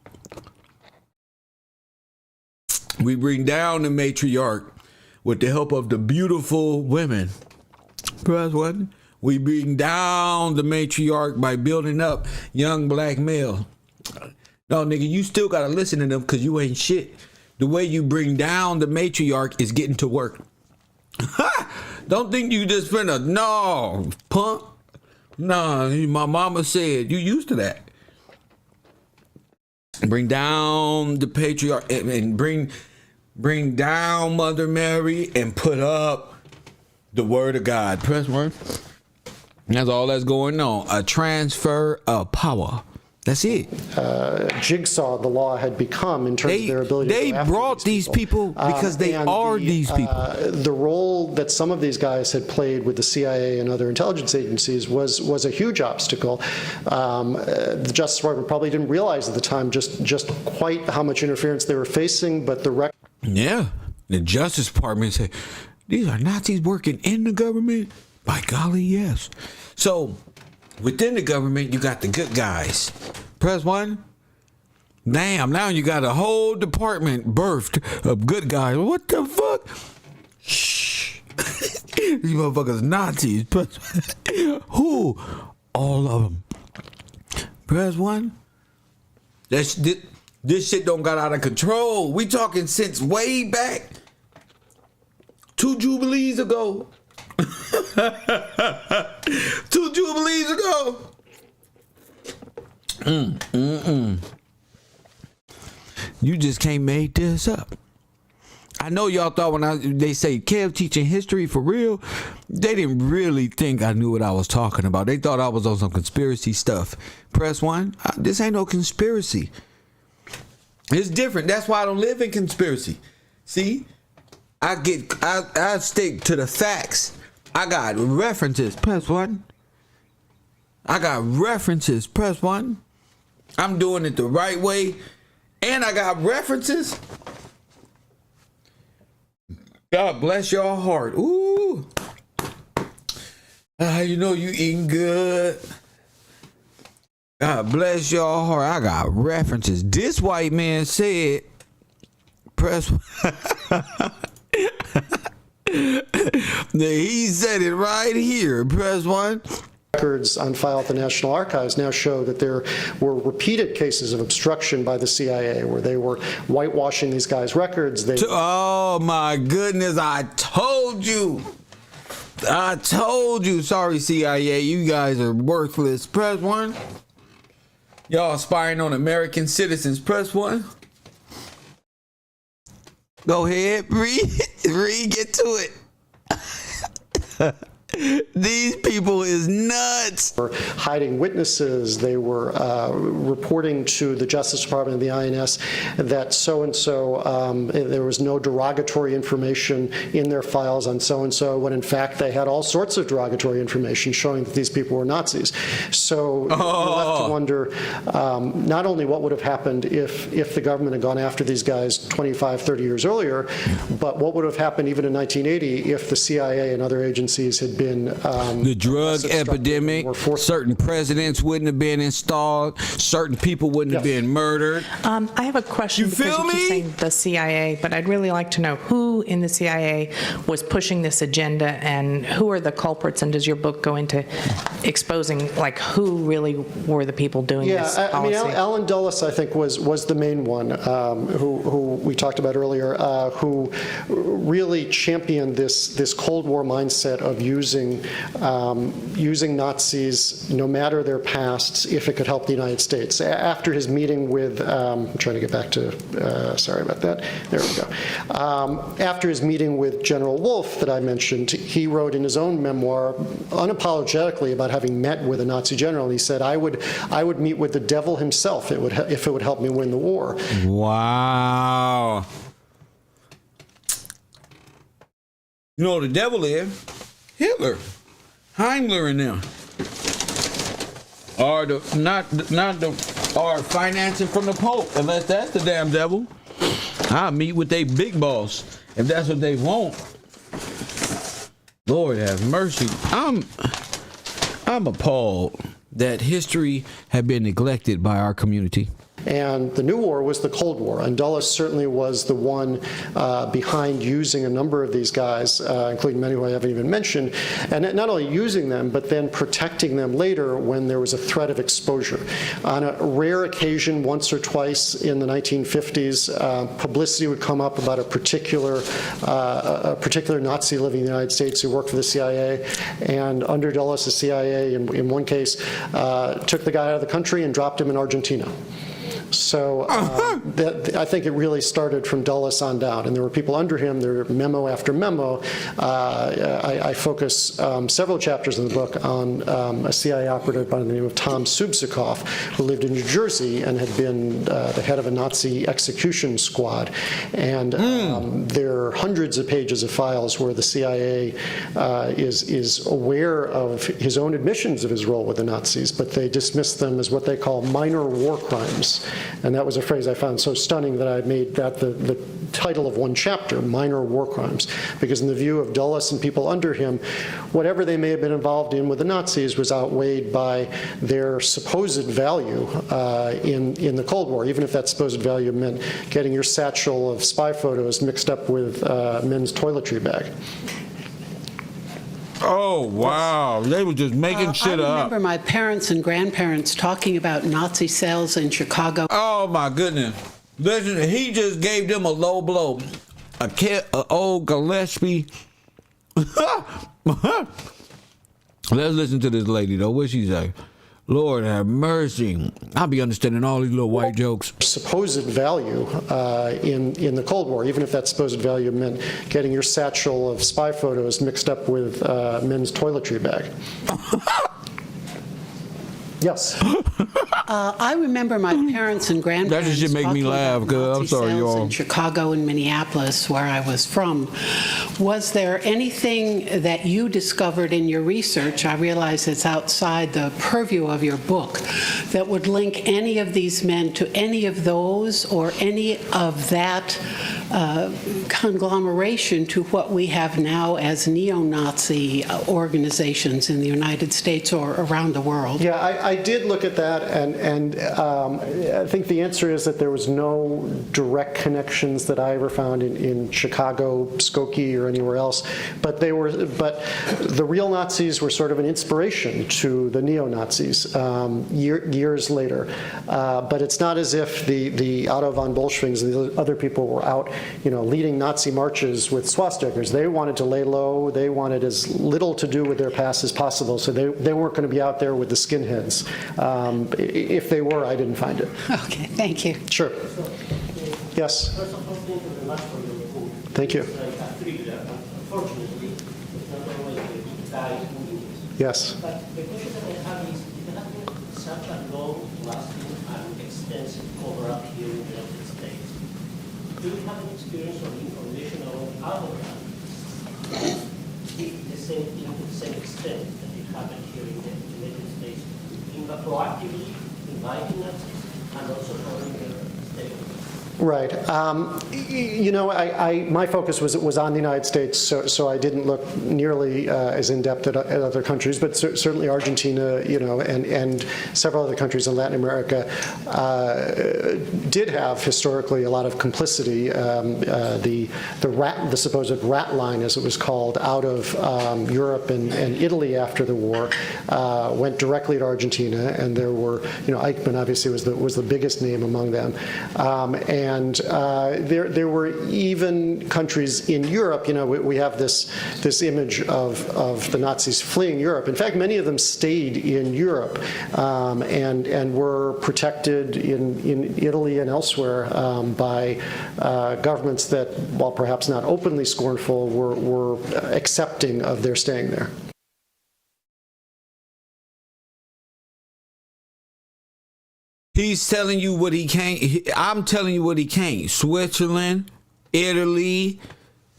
Speaker 1: We bring down the matriarch with the help of the beautiful women. Press one. We bring down the matriarch by building up young black male. No, nigga, you still gotta listen to them because you ain't shit. The way you bring down the matriarch is getting to work. Don't think you just finna, no, punk. Nah, my mama said, you used to that. Bring down the patriarch and bring down Mother Mary and put up the word of God. Press one. That's all that's going on. A transfer of power. That's it.
Speaker 17: Jigsaw the law had become in terms of their ability to go after
Speaker 1: brought these people because they are these people.
Speaker 17: The role that some of these guys had played with the CIA and other intelligence agencies was a huge obstacle. The Justice Department probably didn't realize at the time just quite how much interference they were facing, but the
Speaker 1: Yeah. The Justice Department said, these are Nazis working in the government? By golly, yes. So within the government, you got the good guys. Press one. Damn, now you got a whole department birthed of good guys. What the fuck? Shh. These motherfuckers Nazis. Who? All of them. Press one. This shit don't got out of control. We talking since way back 2 Jubilees ago. 2 Jubilees ago. You just can't make this up. I know y'all thought when they say Kev teaching history for real, they didn't really think I knew what I was talking about. They thought I was on some conspiracy stuff. Press one. This ain't no conspiracy. It's different. That's why I don't live in conspiracy. See, I stick to the facts. I got references. Press one. I got references. Press one. I'm doing it the right way. And I got references. God bless your heart. Ooh. You know you eating good. God bless your heart. I got references. This white man said, Press. He said it right here. Press 1.
Speaker 17: Records on file at the National Archives now show that there were repeated cases of obstruction by the CIA where they were whitewashing these guys' records.
Speaker 1: Oh my goodness, I told you. Sorry, CIA, you guys are worthless. Press 1. Y'all spying on American citizens. Press 1. Go ahead, read, get to it. These people is nuts.
Speaker 17: They were hiding witnesses. They were reporting to the Justice Department and the INS that so-and-so, there was no derogatory information in their files on so-and-so, when in fact they had all sorts of derogatory information showing that these people were Nazis. So you're left to wonder not only what would have happened if the government had gone after these guys 25, 30 years earlier, but what would have happened even in 1980 if the CIA and other agencies had been
Speaker 1: the drug epidemic, certain presidents wouldn't have been installed, certain people wouldn't have been murdered.
Speaker 3: I have a question.
Speaker 1: You feel me?
Speaker 3: Keep saying the CIA, but I'd really like to know who in the CIA was pushing this agenda and who are the culprits, and does your book go into exposing like who really were the people doing this policy?
Speaker 17: I mean, Alan Dulles, I think, was the main one who we talked about earlier, who really championed this Cold War mindset of using Nazis, no matter their pasts, if it could help the United States. After his meeting with, I'm trying to get back to, sorry about that. There we go. After his meeting with General Wolfe that I mentioned, he wrote in his own memoir unapologetically about having met with a Nazi general. And he said, I would meet with the devil himself if it would help me win the war.
Speaker 1: Wow. You know what the devil is? Hitler, Heimler, and them are are financing from the Pope. Unless that's the damn devil, I'll meet with they big boss if that's what they want. Lord have mercy. I'm appalled that history had been neglected by our community.
Speaker 17: And the new war was the Cold War, and Dulles certainly was the one behind using a number of these guys, including many who I haven't even mentioned, and not only using them, but then protecting them later when there was a threat of exposure. On a rare occasion, once or twice in the 1950s, publicity would come up about a particular Nazi living in the United States who worked for the CIA, and under Dulles, the CIA, in one case, took the guy out of the country and dropped him in Argentina. So I think it really started from Dulles on down, and there were people under him. There were memo after memo. I focus several chapters in the book on a CIA operative by the name of Tom Subsikoff, who lived in New Jersey and had been the head of a Nazi execution squad. And there are hundreds of pages of files where the CIA is aware of his own admissions of his role with the Nazis, but they dismiss them as what they call minor war crimes. And that was a phrase I found so stunning that I made that the title of one chapter, Minor War Crimes, because in the view of Dulles and people under him, whatever they may have been involved in with the Nazis was outweighed by their supposed value in the Cold War, even if that supposed value meant getting your satchel of spy photos mixed up with men's toiletry bag.
Speaker 1: Oh, wow. They were just making shit up.
Speaker 22: I remember my parents and grandparents talking about Nazi cells in Chicago.
Speaker 1: Oh, my goodness. Listen, he just gave them a low blow. Old Gillespie. Let's listen to this lady, though. What she say? Lord have mercy. I'll be understanding all these little white jokes.
Speaker 17: Supposed value in the Cold War, even if that supposed value meant getting your satchel of spy photos mixed up with men's toiletry bag. Yes.
Speaker 22: I remember my parents and grandparents
Speaker 1: that just make me laugh,
Speaker 22: because
Speaker 1: I'm sorry, y'all.
Speaker 22: In Chicago and Minneapolis, where I was from. Was there anything that you discovered in your research, I realize it's outside the purview of your book, that would link any of these men to any of those or any of that conglomeration to what we have now as neo-Nazi organizations in the United States or around the world?
Speaker 17: Yeah, I did look at that, and I think the answer is that there was no direct connections that I ever found in Chicago, Skokie, or anywhere else. But the real Nazis were sort of an inspiration to the neo-Nazis years later. But it's not as if the Otto von Bolschwings and the other people were out, leading Nazi marches with swastikas. They wanted to lay low. They wanted as little to do with their past as possible. So they weren't going to be out there with the skinheads. If they were, I didn't find it.
Speaker 22: Okay, thank you.
Speaker 17: Sure. Yes. Thank you. Yes.
Speaker 5: But the question that I have is, if there has been such a long-lasting and extensive cover-up here in the United States, do you have any experience or information on other countries to the same extent that it happened here in the United States, in proactively inviting Nazis and also covering their statements?
Speaker 17: Right. My focus was on the United States, so I didn't look nearly as in-depth at other countries, but certainly Argentina, and several other countries in Latin America did have historically a lot of complicity. The supposed rat line, as it was called, out of Europe and Italy after the war went directly to Argentina, and there were, Eichmann obviously was the biggest name among them, and there were even countries in Europe. We have this image of the Nazis fleeing Europe. In fact, many of them stayed in Europe and were protected in Italy and elsewhere by governments that, while perhaps not openly scornful, were accepting of their staying there.
Speaker 1: He's telling you what he can't. I'm telling you what he can't. Switzerland, Italy,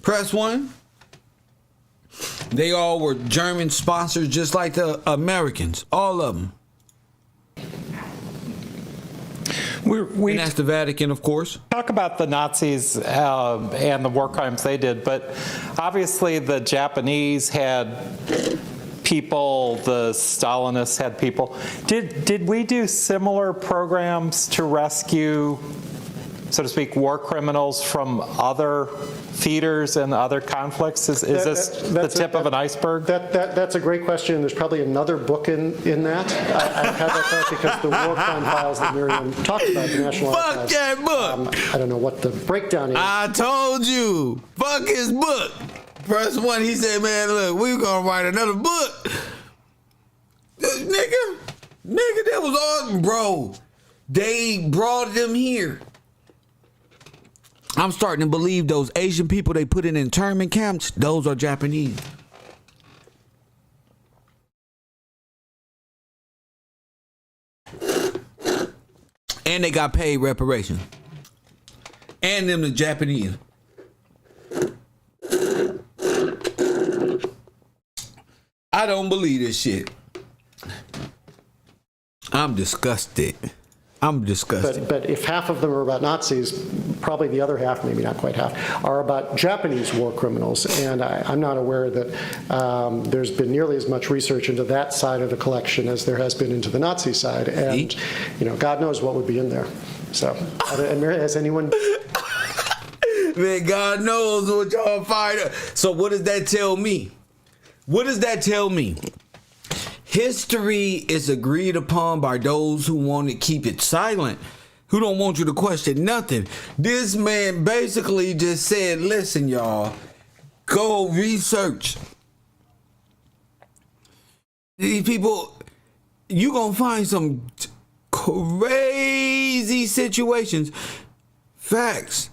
Speaker 1: press one. They all were German sponsors, just like the Americans. All of them. And that's the Vatican, of course.
Speaker 21: Talk about the Nazis and the war crimes they did, but obviously the Japanese had people, the Stalinists had people. Did we do similar programs to rescue, so to speak, war criminals from other theaters and other conflicts? Is this the tip of an iceberg?
Speaker 17: That's a great question. There's probably another book in that. I've had that thought because the war crime files that Miriam talked about, the National Archives.
Speaker 1: Fuck that book.
Speaker 17: I don't know what the breakdown is.
Speaker 1: I told you. Fuck his book. Press one, he said, man, look, we gonna write another book. Nigga, that was all, bro. They brought them here. I'm starting to believe those Asian people they put in internment camps, those are Japanese. And they got paid reparations. And them the Japanese. I don't believe this shit. I'm disgusted.
Speaker 17: But if half of them are about Nazis, probably the other half, maybe not quite half, are about Japanese war criminals. And I'm not aware that there's been nearly as much research into that side of the collection as there has been into the Nazi side. And, God knows what would be in there. So, and has anyone...
Speaker 1: Man, God knows what y'all fired up. So what does that tell me? What does that tell me? History is agreed upon by those who want to keep it silent, who don't want you to question nothing. This man basically just said, listen, y'all, go research. These people, you gonna find some crazy situations. Facts.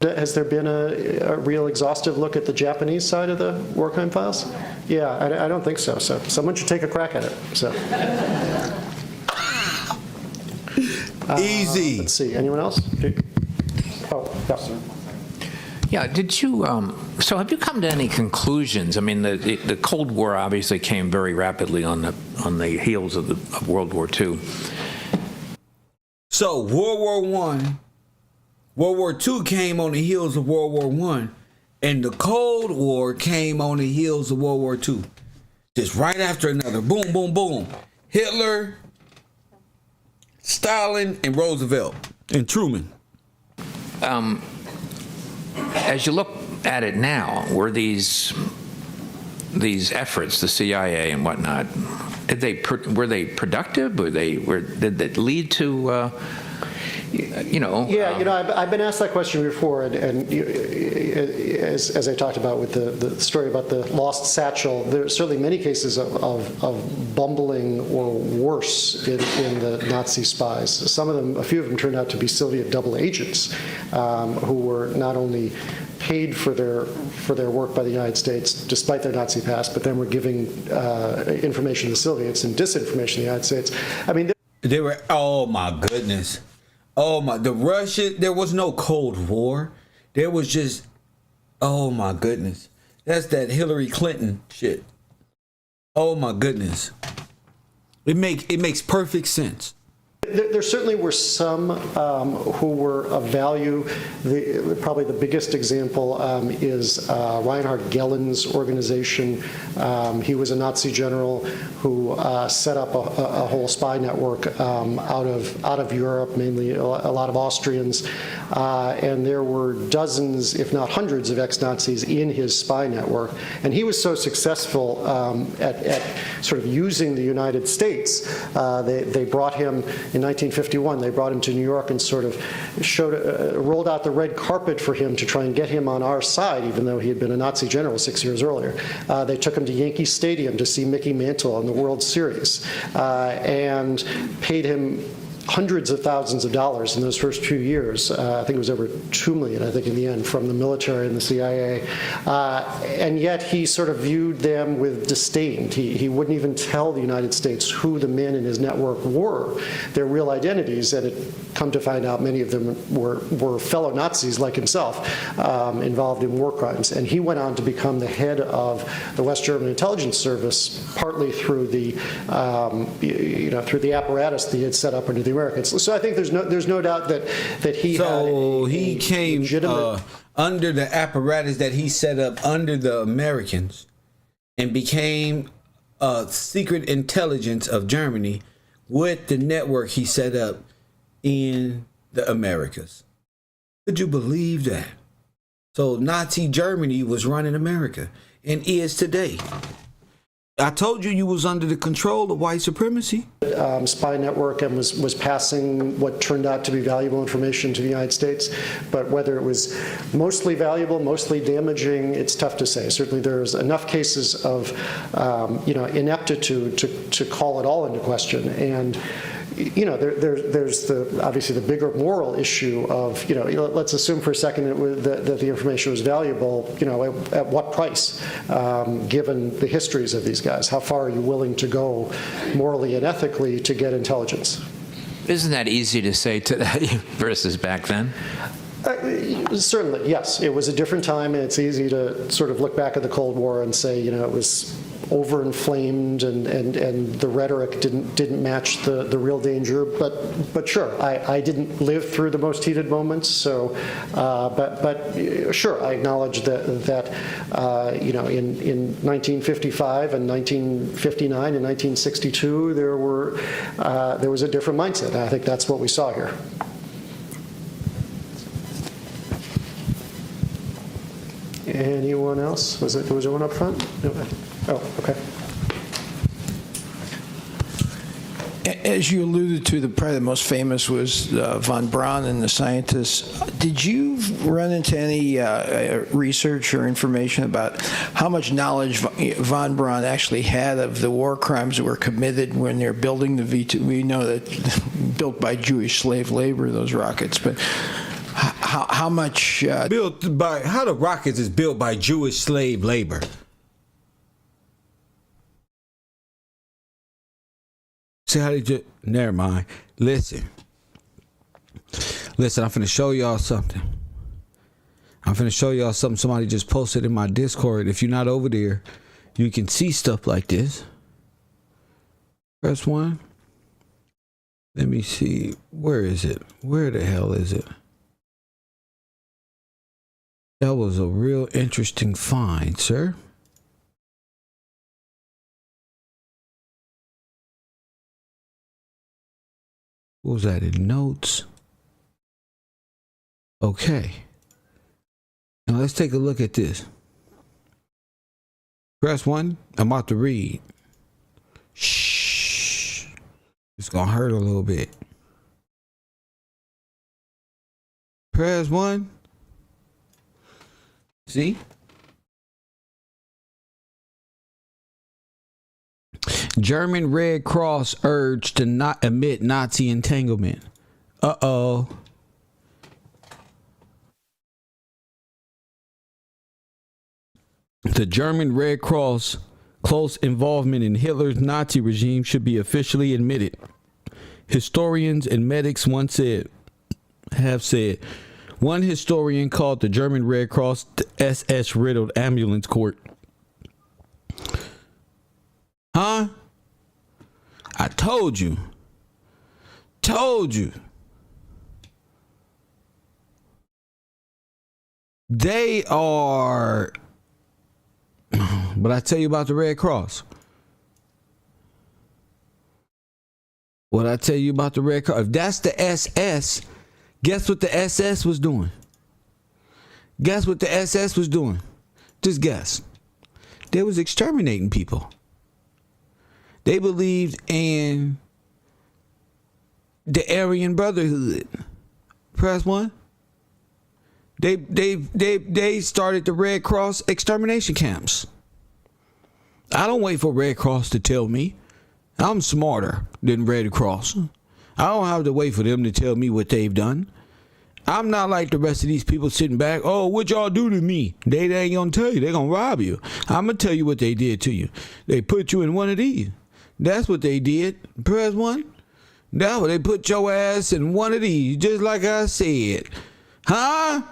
Speaker 17: Has there been a real exhaustive look at the Japanese side of the war crime files? Yeah, I don't think so. So someone should take a crack at it. So
Speaker 1: easy.
Speaker 17: Let's see. Anyone else? Oh, yeah.
Speaker 6: Yeah, did you, so have you come to any conclusions? I mean, the Cold War obviously came very rapidly on the heels of World War II.
Speaker 1: So World War I, World War II came on the heels of World War I, and the Cold War came on the heels of World War II. Just right after another. Boom, boom, boom. Hitler, Stalin, and Roosevelt, and Truman.
Speaker 6: As you look at it now, were these efforts, the CIA and whatnot, were they productive? Did they lead to
Speaker 17: I've been asked that question before, and as I talked about with the story about the lost satchel, there are certainly many cases of bumbling or worse in the Nazi spies. Some of them, a few of them, turned out to be Soviet double agents who were not only paid for their work by the United States, despite their Nazi past, but then were giving information to the Soviets and disinformation to the United States. I mean,
Speaker 1: they were. Oh my goodness. Oh my, the Russian, there was no Cold War. There was just, oh my goodness. That's that Hillary Clinton shit. Oh my goodness. It makes perfect sense.
Speaker 17: There certainly were some who were of value. Probably the biggest example is Reinhard Gellen's organization. He was a Nazi general who set up a whole spy network out of Europe, mainly a lot of Austrians. And there were dozens, if not hundreds, of ex-Nazis in his spy network. And he was so successful at sort of using the United States. They brought him in 1951, they brought him to New York and sort of rolled out the red carpet for him to try and get him on our side, even though he had been a Nazi general 6 years earlier. They took him to Yankee Stadium to see Mickey Mantle in the World Series and paid him hundreds of thousands of dollars in those first few years. I think it was over $2 million, I think, in the end, from the military and the CIA. And yet he sort of viewed them with disdain. He wouldn't even tell the United States who the men in his network were, their real identities, and it come to find out many of them were fellow Nazis like himself, involved in war crimes. And he went on to become the head of the West German intelligence service, partly through the through the apparatus that he had set up under the Americans. So I think there's no doubt that he
Speaker 1: he came legitimate under the apparatus that he set up under the Americans and became secret intelligence of Germany with the network he set up in the Americas. Could you believe that? So Nazi Germany was running America and is today. I told you was under the control of white supremacy.
Speaker 17: Spy network and was passing what turned out to be valuable information to the United States. But whether it was mostly valuable, mostly damaging, it's tough to say. Certainly there's enough cases of ineptitude to call it all into question. And there's obviously the bigger moral issue of, let's assume for a second that the information was valuable, at what price, given the histories of these guys? How far are you willing to go morally and ethically to get intelligence?
Speaker 6: Isn't that easy to say today versus back then?
Speaker 17: Certainly, yes. It was a different time, and it's easy to sort of look back at the Cold War and say, it was overinflamed and the rhetoric didn't match the real danger. But sure, I didn't live through the most heated moments. So, but sure, I acknowledge that in 1955 and 1959 and 1962 there was a different mindset. And I think that's what we saw here. Anyone else? Was there one up front? No. Oh, okay.
Speaker 7: As you alluded to, probably the most famous was von Braun and the scientists. Did you run into any research or information about how much knowledge von Braun actually had of the war crimes that were committed when they're building the V-2? We know that built by Jewish slave labor, those rockets, but how much
Speaker 1: built by how the rockets is built by Jewish slave labor? See how they just never mind. Listen, I'm finna show y'all something. Somebody just posted in my Discord. If you're not over there, you can see stuff like this. Press 1. Let me see. Where is it? Where the hell is it? That was a real interesting find, sir. What was that in notes? Okay. Now let's take a look at this. Press 1. I'm about to read. Shh. It's gonna hurt a little bit. Press 1. See? German Red Cross urged to not admit Nazi entanglement. Uh-oh. The German Red Cross close involvement in Hitler's Nazi regime should be officially admitted. Historians and medics have said. One historian called the German Red Cross the SS-riddled ambulance corps. Huh? I told you. They are... But I tell you about the Red Cross. What I tell you about the Red Cross? If that's the SS, guess what the SS was doing? Guess what the SS was doing? Just guess. They was exterminating people. They believed in the Aryan Brotherhood. Press 1. They started the Red Cross extermination camps. I don't wait for Red Cross to tell me. I'm smarter than Red Cross. I don't have to wait for them to tell me what they've done. I'm not like the rest of these people sitting back. Oh, what y'all do to me? They ain't gonna tell you. They gonna rob you. I'm gonna tell you what they did to you. They put you in one of these. That's what they did. Press 1. Now they put your ass in one of these, just like I said. Huh?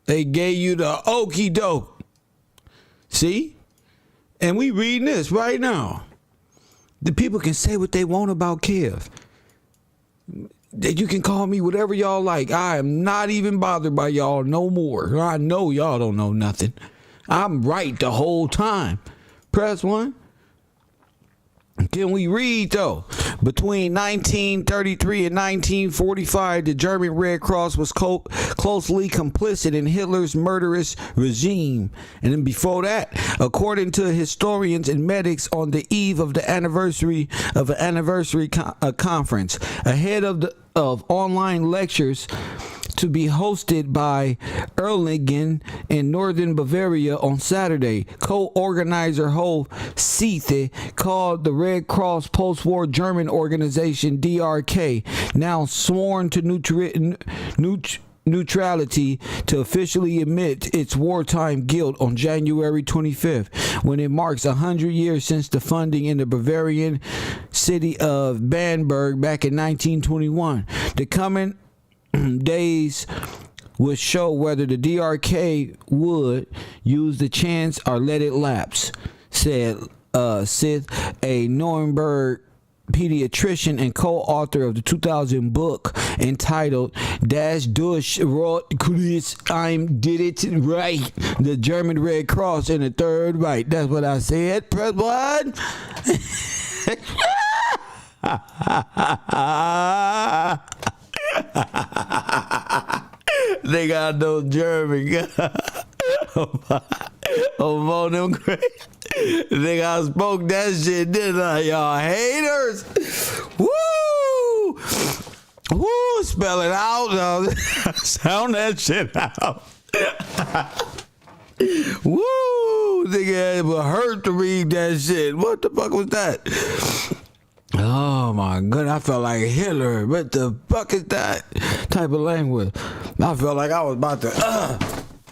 Speaker 1: They gave you the okie doke. See? And we reading this right now. The people can say what they want about Kiev. You can call me whatever y'all like. I am not even bothered by y'all no more. I know y'all don't know nothing. I'm right the whole time. Press 1. Can we read though? Between 1933 and 1945, the German Red Cross was closely complicit in Hitler's murderous regime. And then before that, according to historians and medics, on the eve of the anniversary of an anniversary conference, ahead of online lectures to be hosted by Erlangen in northern Bavaria on Saturday, co-organizer Ho Seethe called the Red Cross post-war German organization DRK, now sworn to neutrality, to officially admit its wartime guilt on January 25th, when it marks 100 years since the funding in the Bavarian city of Bamberg back in 1921. The coming days would show whether the DRK would use the chance or let it lapse, said Sith, a Nuremberg pediatrician and co-author of the 2000 book entitled Das Deutsche Rote Kreuz, I did it right, the German Red Cross in the Third Reich. That's what I said. Press 1. They got no German. Oh, them great. They got spoke that shit, didn't I, y'all haters? Woo! Woo! Spell it out. Sound that shit out. Woo! Nigga, it would hurt to read that shit. What the fuck was that? Oh my goodness, I felt like Hitler. What the fuck is that type of language? I felt like I was about to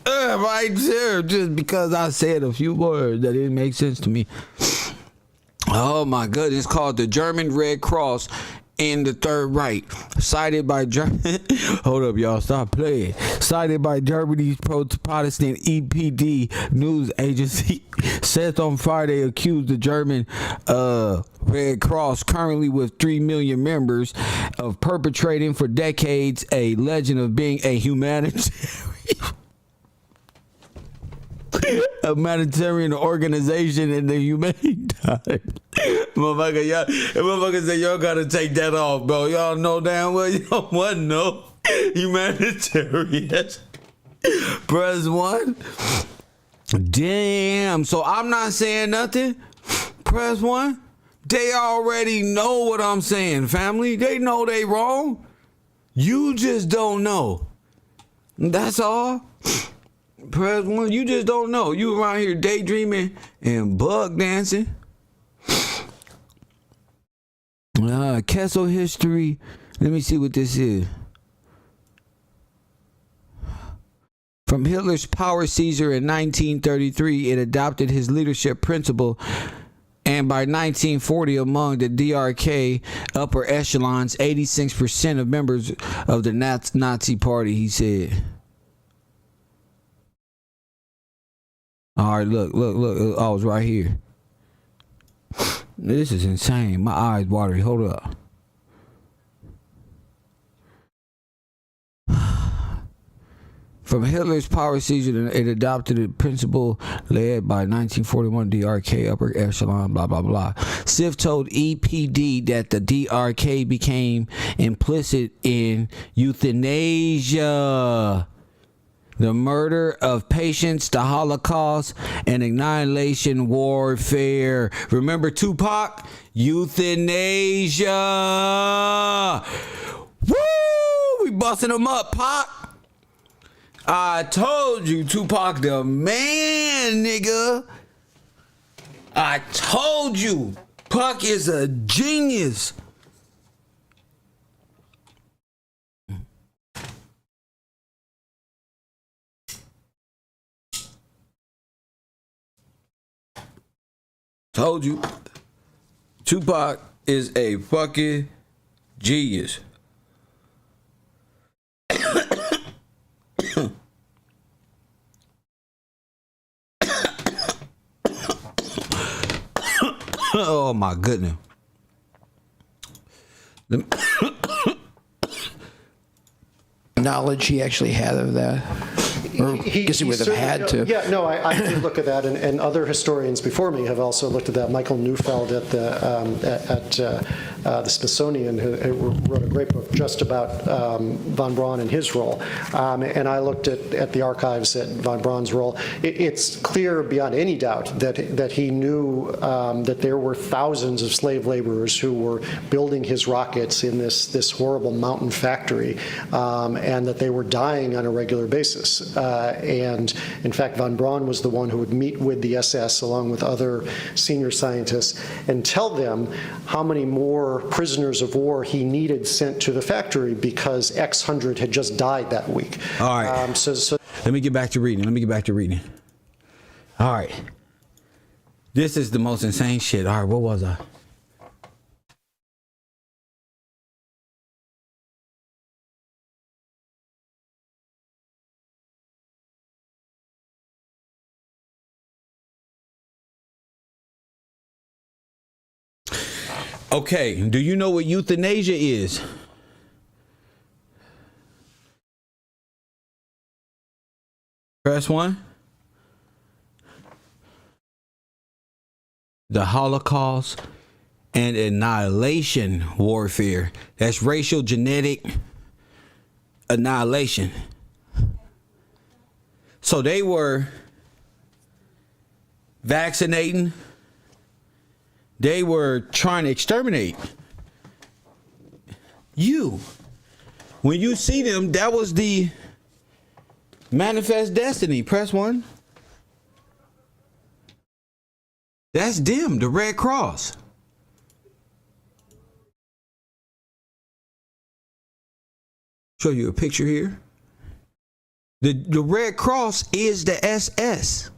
Speaker 1: right there just because I said a few words that didn't make sense to me. Oh my goodness, it's called the German Red Cross in the Third Reich, cited by hold up, y'all, stop playing. Cited by Germany's Protestant EPD news agency, said on Friday, accused the German Red Cross, currently with 3 million members, of perpetrating for decades a legend of being a humanitarian organization in the humane time. Motherfucker say y'all gotta take that off, bro. Y'all know damn well y'all wasn't no humanitarian. Press 1. Damn. So I'm not saying nothing. Press 1. They already know what I'm saying, family. They know they wrong. You just don't know. That's all. Press 1. You just don't know. You around here daydreaming and bug dancing. Kessel history. Let me see what this is. From Hitler's power seizure in 1933, it adopted his leadership principle, and by 1940, among the DRK upper echelons, 86% of members of the Nazi Party, he said. All right, look. I was right here. This is insane. My eyes watery. Hold up. From Hitler's power seizure, it adopted a principle led by 1941 DRK upper echelon, blah, blah, blah. Sif told EPD that the DRK became implicit in euthanasia, the murder of patients, the Holocaust, and annihilation warfare. Remember Tupac? Euthanasia. Woo! We busting them up, Pac. I told you, Tupac the man, nigga. I told you, Pac is a genius. Told you, Tupac is a fucking genius. Oh my goodness.
Speaker 7: Knowledge he actually had of that. Or guess he would have had to.
Speaker 17: Yeah, no, I did look at that, and other historians before me have also looked at that. Michael Neufeld at the Smithsonian, who wrote a great book just about von Braun and his role. And I looked at the archives at von Braun's role. It's clear beyond any doubt that he knew that there were thousands of slave laborers who were building his rockets in this horrible mountain factory, and that they were dying on a regular basis. And in fact, von Braun was the one who would meet with the SS along with other senior scientists and tell them how many more prisoners of war he needed sent to the factory because X hundred had just died that week.
Speaker 1: All right.
Speaker 17: So
Speaker 1: let me get back to reading. All right. This is the most insane shit. All right, what was I? Okay, do you know what euthanasia is? Press 1. The Holocaust and annihilation warfare. That's racial genetic annihilation. So they were vaccinating. They were trying to exterminate you. When you see them, that was the manifest destiny. Press 1. That's them, the Red Cross. Show you a picture here. The Red Cross is the SS.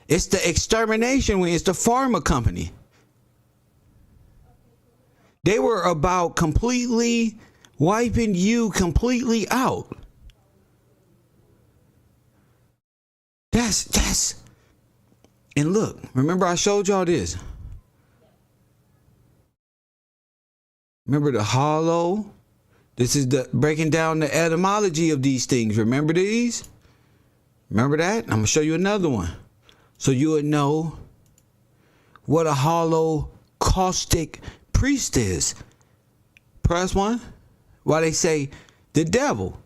Speaker 1: It's the extermination wing. It's the pharma company. They were about completely wiping you completely out. That's. And look, remember I showed y'all this. Remember the hollow? This is the breaking down the etymology of these things. Remember these? Remember that? I'm going to show you another one. So you would know what a hollow caustic priest is. Press 1. Why they say the devil?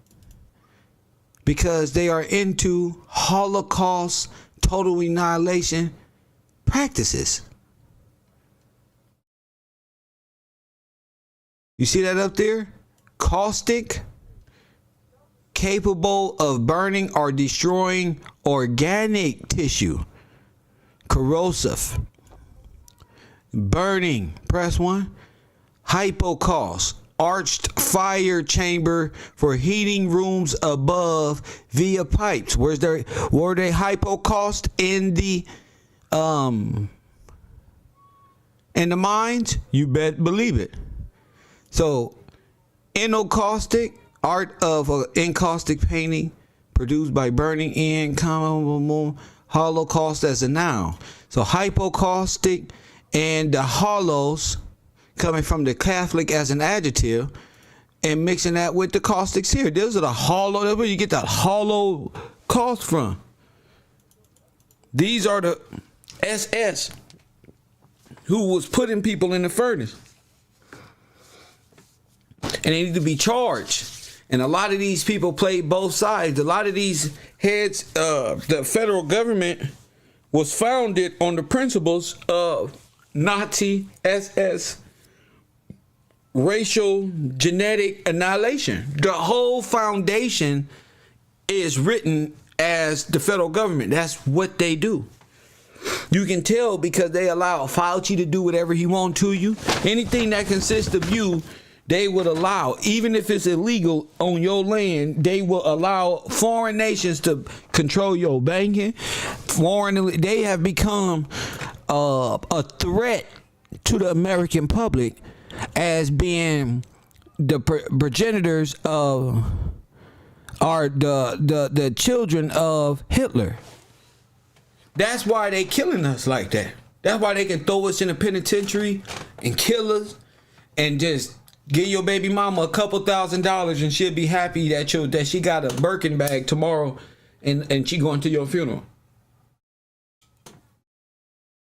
Speaker 1: Because they are into Holocaust, total annihilation practices. You see that up there? Caustic, capable of burning or destroying organic tissue. Corrosive, burning. Press 1. Hypocaust, arched fire chamber for heating rooms above via pipes. Were they hypocaust in the mines? You bet believe it. So, encaustic, art of encaustic painting produced by burning in Holocaust as a noun. So hypocaustic and the hollows coming from the Catholic as an adjective and mixing that with the caustics here. Those are the hollow, that's where you get that hollow caust from. These are the SS who was putting people in the furnace. And they need to be charged. And a lot of these people played both sides. A lot of these heads, the federal government was founded on the principles of Nazi SS racial genetic annihilation. The whole foundation is written as the federal government. That's what they do. You can tell because they allow Fauci to do whatever he wants to you. Anything that consists of you, they would allow, even if it's illegal on your land, they will allow foreign nations to control your banking. They have become a threat to the American public as being the progenitors of, are the children of Hitler. That's why they killing us like that. That's why they can throw us in a penitentiary and kill us and just give your baby mama a couple $1,000s and she'll be happy that she got a Birkin bag tomorrow and she going to your funeral.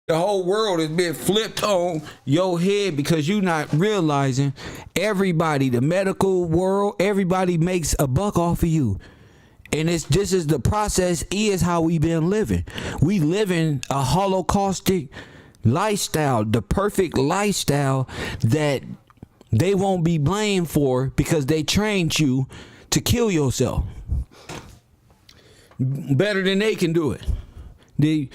Speaker 1: The whole world is being flipped on your head because you're not realizing everybody, the medical world, everybody makes a buck off of you. And this is the process, is how we've been living. We live in a holocaustic lifestyle, the perfect lifestyle that they won't be blamed for because they trained you to kill yourself better than they can do it.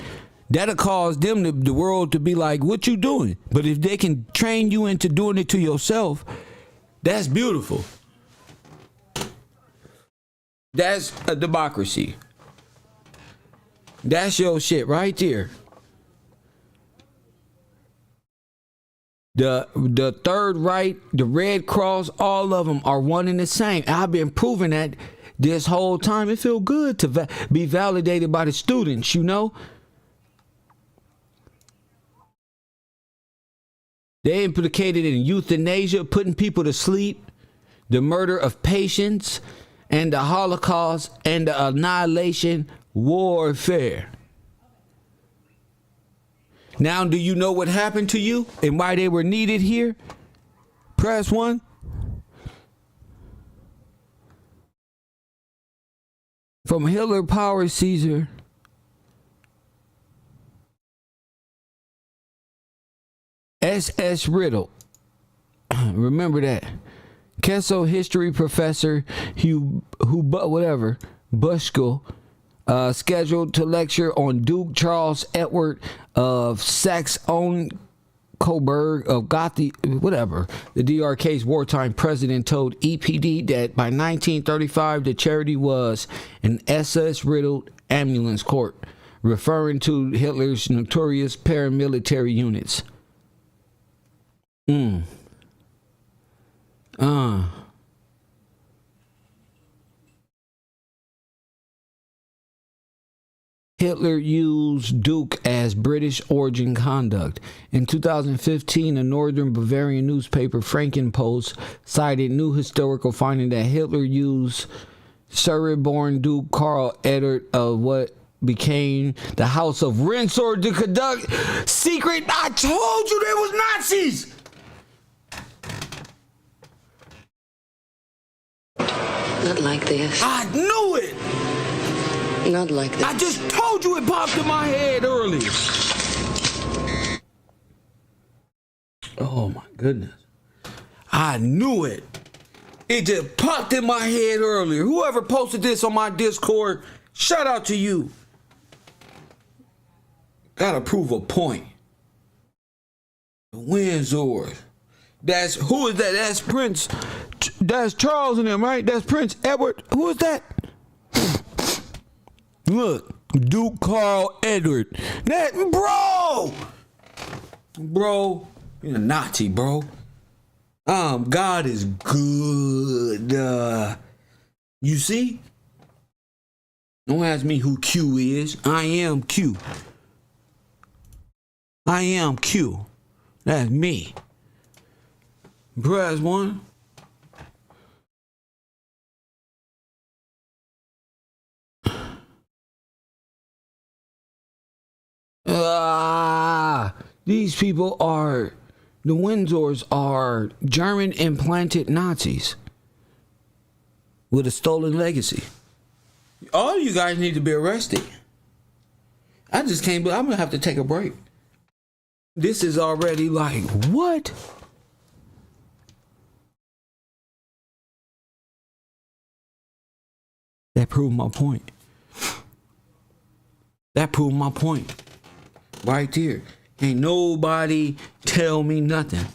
Speaker 1: That'll cause them, the world, to be like, what you doing? But if they can train you into doing it to yourself, that's beautiful. That's a democracy. That's your shit right there. The Third Reich, the Red Cross, all of them are one and the same. I've been proving that this whole time. It feels good to be validated by the students, you know. They implicated in euthanasia, putting people to sleep, the murder of patients, and the Holocaust and the annihilation warfare. Now, do you know what happened to you and why they were needed here? Press 1. From Hitler Power Caesar. S.S. Riddle. Remember that. Kessel history professor Bushkill scheduled to lecture on Duke Charles Edward of Saxe-Coburg of Gothic, the DRK's wartime president told EPD that by 1935 the charity was an SS riddled ambulance corps, referring to Hitler's notorious paramilitary units. Hitler used Duke as British origin conduct. In 2015, a northern Bavarian newspaper, Frankenpost, cited new historical finding that Hitler used Surrey-born Duke Karl Edward of what became the house of Windsor to conduct secret. I told you there was Nazis.
Speaker 9: Not like this.
Speaker 1: I knew it.
Speaker 9: Not like this.
Speaker 1: I just told you it popped in my head earlier. Oh my goodness. I knew it. It just popped in my head earlier. Whoever posted this on my Discord, shout out to you. Gotta prove a point. The Windsors. That's, who is that? That's Prince. That's Charles and them, right? That's Prince Edward. Who is that? Look, Duke Carl Edward. That, bro, you're a Nazi, bro. God is good. You see? Don't ask me who Q is. I am Q. I am Q. That's me. Press 1. These people are, the Windsors are German implanted Nazis with a stolen legacy. All you guys need to be arrested. I just can't believe, I'm gonna have to take a break. This is already like, what? That proved my point. That proved my point. Right there. Ain't nobody tell me nothing.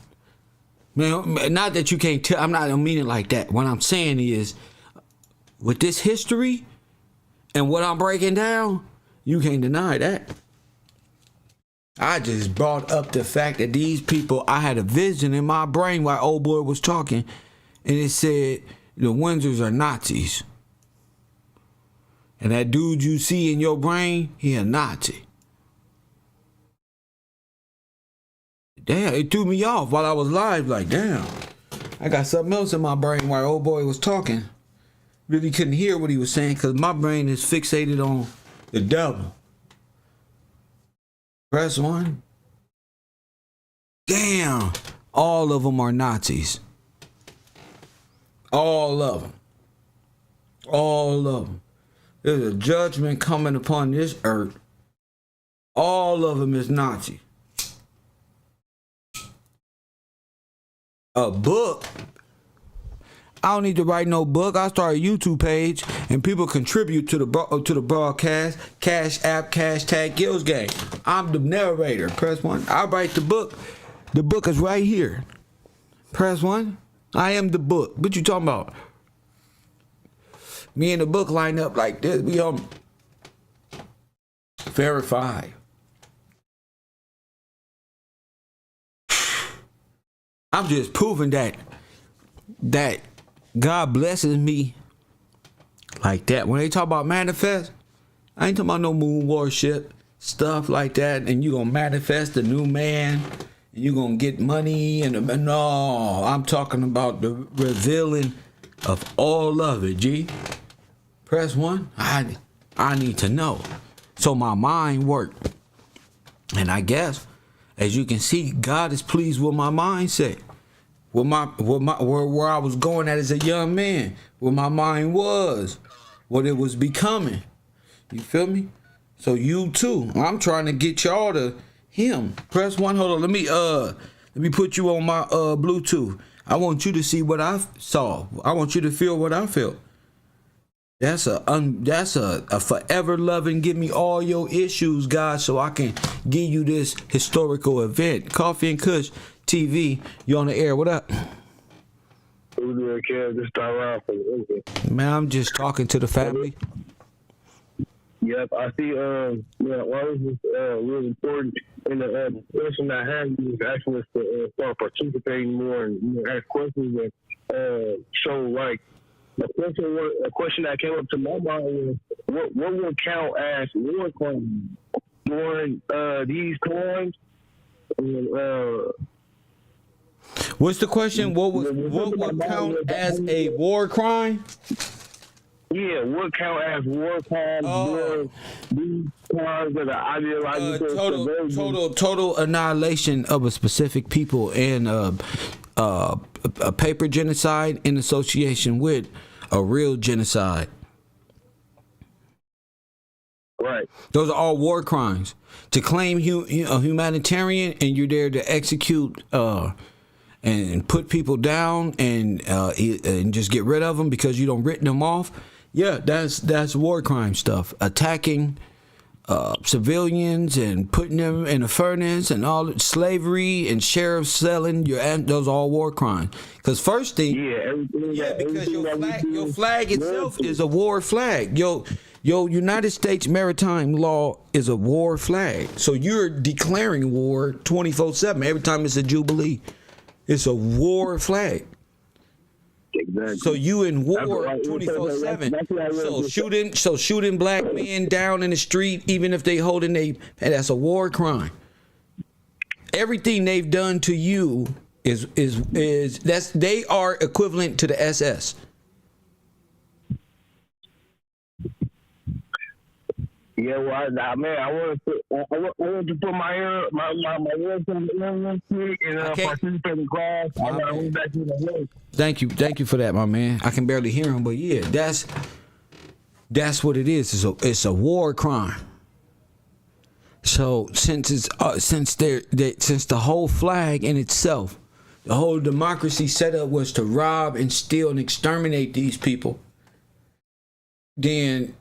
Speaker 1: Man, not that you can't tell. I don't mean it like that. What I'm saying is, with this history and what I'm breaking down, you can't deny that. I just brought up the fact that these people, I had a vision in my brain while old boy was talking, and it said the Windsors are Nazis. And that dude you see in your brain, he a Nazi. Damn, it threw me off while I was live. Like, damn, I got something else in my brain while old boy was talking. Really couldn't hear what he was saying because my brain is fixated on the devil. Press 1. Damn, all of them are Nazis. All of them. All of them. There's a judgment coming upon this earth. All of them is Nazi. A book? I don't need to write no book. I start a YouTube page and people contribute to the broadcast. Cash App, hashtag Gills Gang. I'm the narrator. Press 1. I write the book. The book is right here. Press 1. I am the book. What you talking about? Me and the book line up like this. We verified. I'm just proving that God blesses me like that. When they talk about manifest, I ain't talking about no moon worship, stuff like that, and you gonna manifest the new man, and you gonna get money, and no, I'm talking about the revealing of all of it, G. Press 1. I need to know. So my mind worked. And I guess, as you can see, God is pleased with my mindset. Where I was going at as a young man. Where my mind was. What it was becoming. You feel me? So you too. I'm trying to get y'all to him. Press 1. Hold on. Let me put you on my Bluetooth. I want you to see what I saw. I want you to feel what I felt. That's a forever loving, give me all your issues, God, so I can give you this historical event. Coffee and Kush TV, you on the air. What up? Man, I'm just talking to the family.
Speaker 20: Yep, I see. Why is this really important? And the question I have is actually to start participating more and ask questions and show like. A question that came up to my mind was, what would count as war crimes during these times?
Speaker 1: What's the question? What would count as a war crime?
Speaker 20: Yeah, what count as war crimes? These crimes that are ideological.
Speaker 1: Total annihilation of a specific people and a paper genocide in association with a real genocide.
Speaker 20: Right.
Speaker 1: Those are all war crimes. To claim a humanitarian and you're there to execute and put people down and just get rid of them because you don't written them off. Yeah, that's war crime stuff. Attacking civilians and putting them in a furnace and all slavery and sheriffs selling those are all war crimes. Because first thing, because your flag itself is a war flag. Your United States maritime law is a war flag. So you're declaring war 24/7 every time it's a jubilee. It's a war flag.
Speaker 20: Exactly.
Speaker 1: So you in war 24/7. So shooting black men down in the street, even if they holding that's a war crime. Everything they've done to you is they are equivalent to the SS.
Speaker 20: Yeah, well, I wanted to put my words on the real quick and participate in class. I got to back to the work.
Speaker 1: Thank you for that, my man. I can barely hear him, but yeah, that's what it is. It's a war crime. So since the whole flag in itself, the whole democracy setup was to rob and steal and exterminate these people. Then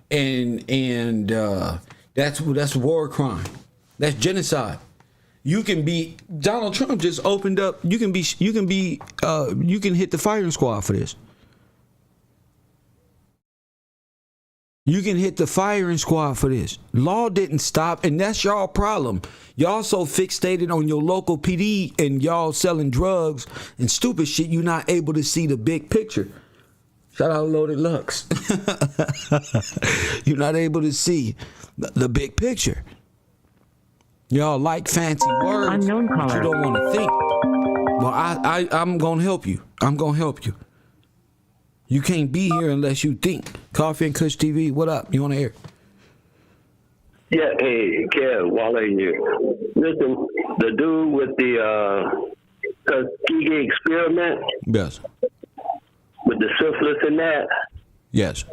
Speaker 1: that's war crime. That's genocide. You can be Donald Trump just opened up. You can hit the firing squad for this. You can hit the firing squad for this. Law didn't stop, and that's y'all problem. Y'all so fixated on your local PD and y'all selling drugs and stupid shit. You're not able to see the big picture. Shout out Loaded Lux. You're not able to see the big picture. Y'all like fancy words, but you don't want to think. Well, I'm going to help you. I'm going to help you. You can't be here unless you think. Coffee and Kush TV, what up? You on the air?
Speaker 20: Yeah, hey, Kev, Wale here. Listen, the dude with the Tuskegee experiment.
Speaker 1: Yes.
Speaker 20: With the syphilis and that.
Speaker 1: Yes.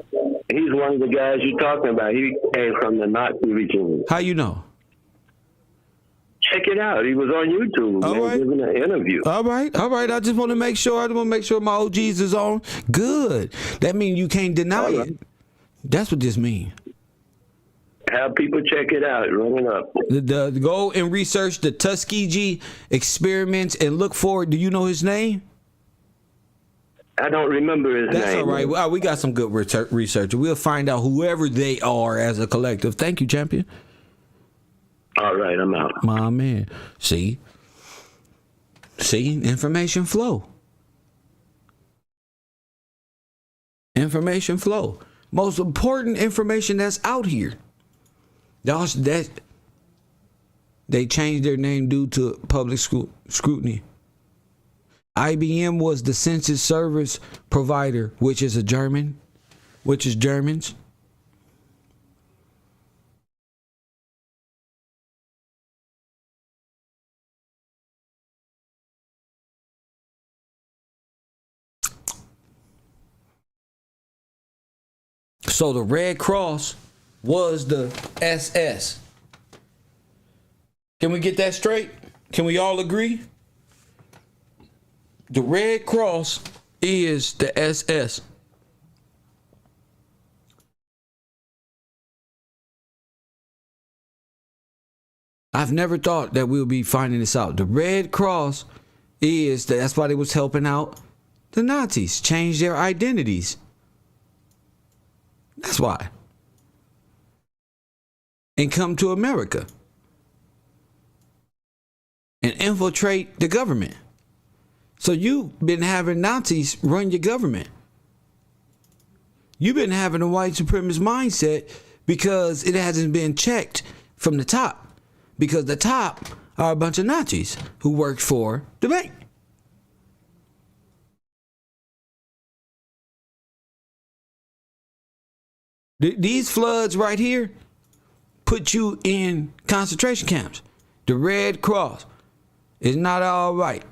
Speaker 20: He's one of the guys you're talking about. He came from the Nazi regime.
Speaker 1: How you know?
Speaker 20: Check it out. He was on YouTube.
Speaker 1: All right.
Speaker 20: Giving an interview.
Speaker 1: All right. I just want to make sure. My OGs is on. Good. That means you can't deny it. That's what this means.
Speaker 20: Have people check it out. Run it up.
Speaker 1: Go and research the Tuskegee experiments and look for it. Do you know his name?
Speaker 20: I don't remember his name.
Speaker 1: That's all right. Well, we got some good researchers. We'll find out whoever they are as a collective. Thank you, champion.
Speaker 20: All right, I'm out.
Speaker 1: My man. See, information flow. Information flow. Most important information that's out here. That they changed their name due to public scrutiny. IBM was the census service provider, which is Germans. So the Red Cross was the SS. Can we get that straight? Can we all agree? The Red Cross is the SS. I've never thought that we'll be finding this out. The Red Cross that's why they was helping out the Nazis, change their identities. That's why. And come to America and infiltrate the government. So you've been having Nazis run your government. You've been having a white supremacist mindset because it hasn't been checked from the top. Because the top are a bunch of Nazis who worked for the bank. These floods right here put you in concentration camps. The Red Cross is not all right.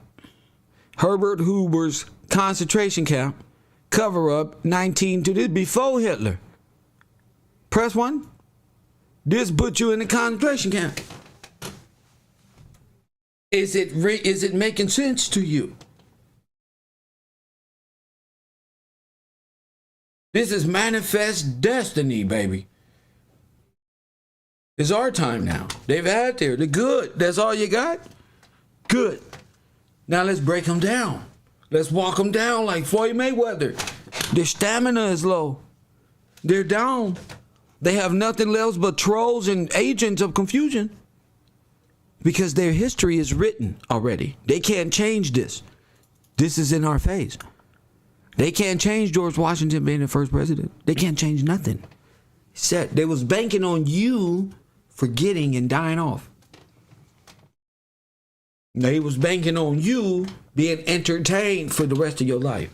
Speaker 1: Herbert Hoover's concentration camp cover up 19 to this before Hitler. Press 1. This put you in a concentration camp. Is it making sense to you? This is manifest destiny, baby. It's our time now. They've had there. The good. That's all you got? Good. Now let's break them down. Let's walk them down like Floyd Mayweather. Their stamina is low. They're down. They have nothing else but trolls and agents of confusion. Because their history is written already. They can't change this. This is in our face. They can't change George Washington being the first president. They can't change nothing. Said they was banking on you forgetting and dying off. They was banking on you being entertained for the rest of your life.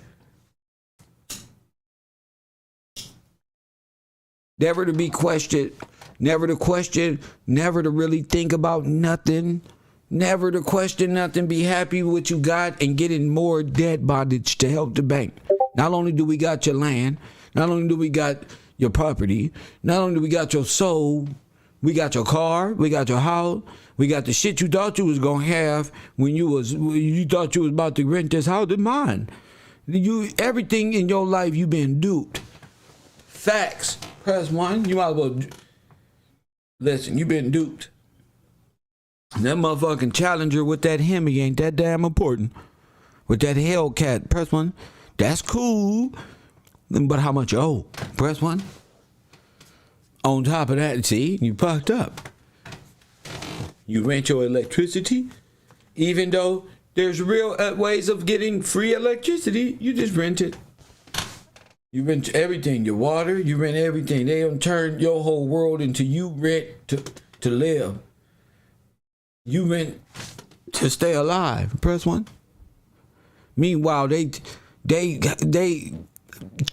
Speaker 1: Never to be questioned, never to question, never to really think about nothing, never to question nothing, be happy with what you got and getting more debt bondage to help the bank. Not only do we got your land, not only do we got your property, not only do we got your soul, we got your car, we got your house, we got the shit you thought you was gonna have when you thought you was about to rent this house. It's mine. Everything in your life you been duped. Facts. Press 1. You might as well listen. You been duped. That motherfucking Challenger with that Hemi ain't that damn important. With that Hellcat, press 1. That's cool. But how much you owe? Press 1. On top of that, see, you fucked up. You rent your electricity, even though there's real ways of getting free electricity. You just rent it. You rent everything, your water, you rent everything. They don't turn your whole world into you rent to live. You rent to stay alive. Press 1. Meanwhile, they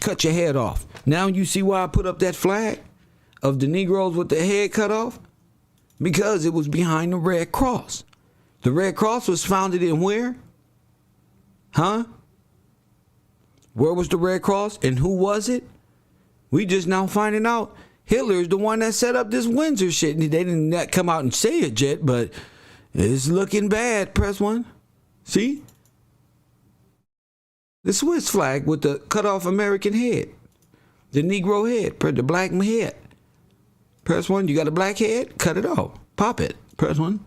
Speaker 1: cut your head off. Now you see why I put up that flag of the Negroes with their head cut off? Because it was behind the Red Cross. The Red Cross was founded in where? Huh? Where was the Red Cross and who was it? We just now finding out Hitler is the one that set up this Windsor shit. They didn't come out and say it yet, but it's looking bad. Press 1. See? The Swiss flag with the cut off American head. The Negro head. The black head. Press 1. You got a black head? Cut it off. Pop it. Press 1.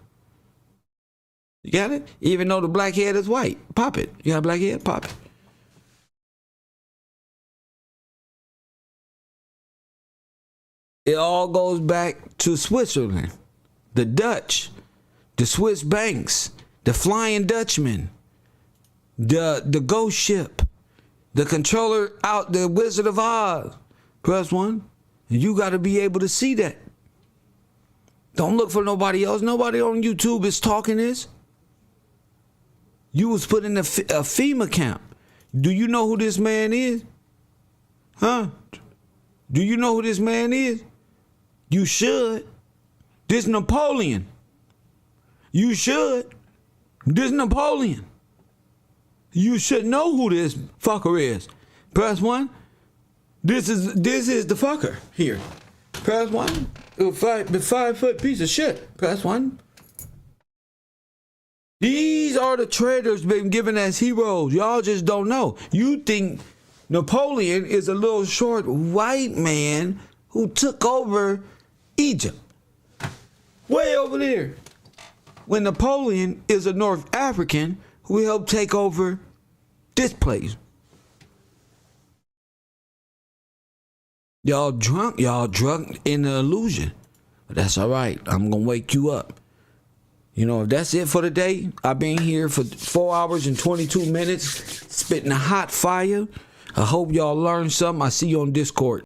Speaker 1: You got it? Even though the black head is white. Pop it. You got a black head? Pop it. It all goes back to Switzerland, the Dutch, the Swiss banks, the Flying Dutchman, the ghost ship, the controller out, the Wizard of Oz. Press 1. You got to be able to see that. Don't look for nobody else. Nobody on YouTube is talking this. You was put in a FEMA camp. Do you know who this man is? Huh? Do you know who this man is? You should. This Napoleon. You should. This Napoleon. You should know who this fucker is. Press 1. This is the fucker here. Press 1. The 5-foot piece of shit. Press 1. These are the traitors been given as heroes. Y'all just don't know. You think Napoleon is a little short white man who took over Egypt. Way over there. When Napoleon is a North African who helped take over this place. Y'all drunk in the illusion. But that's all right. I'm going to wake you up. You know, if that's it for today, I've been here for 4 hours and 22 minutes, spitting a hot fire. I hope y'all learned something. I see you on Discord.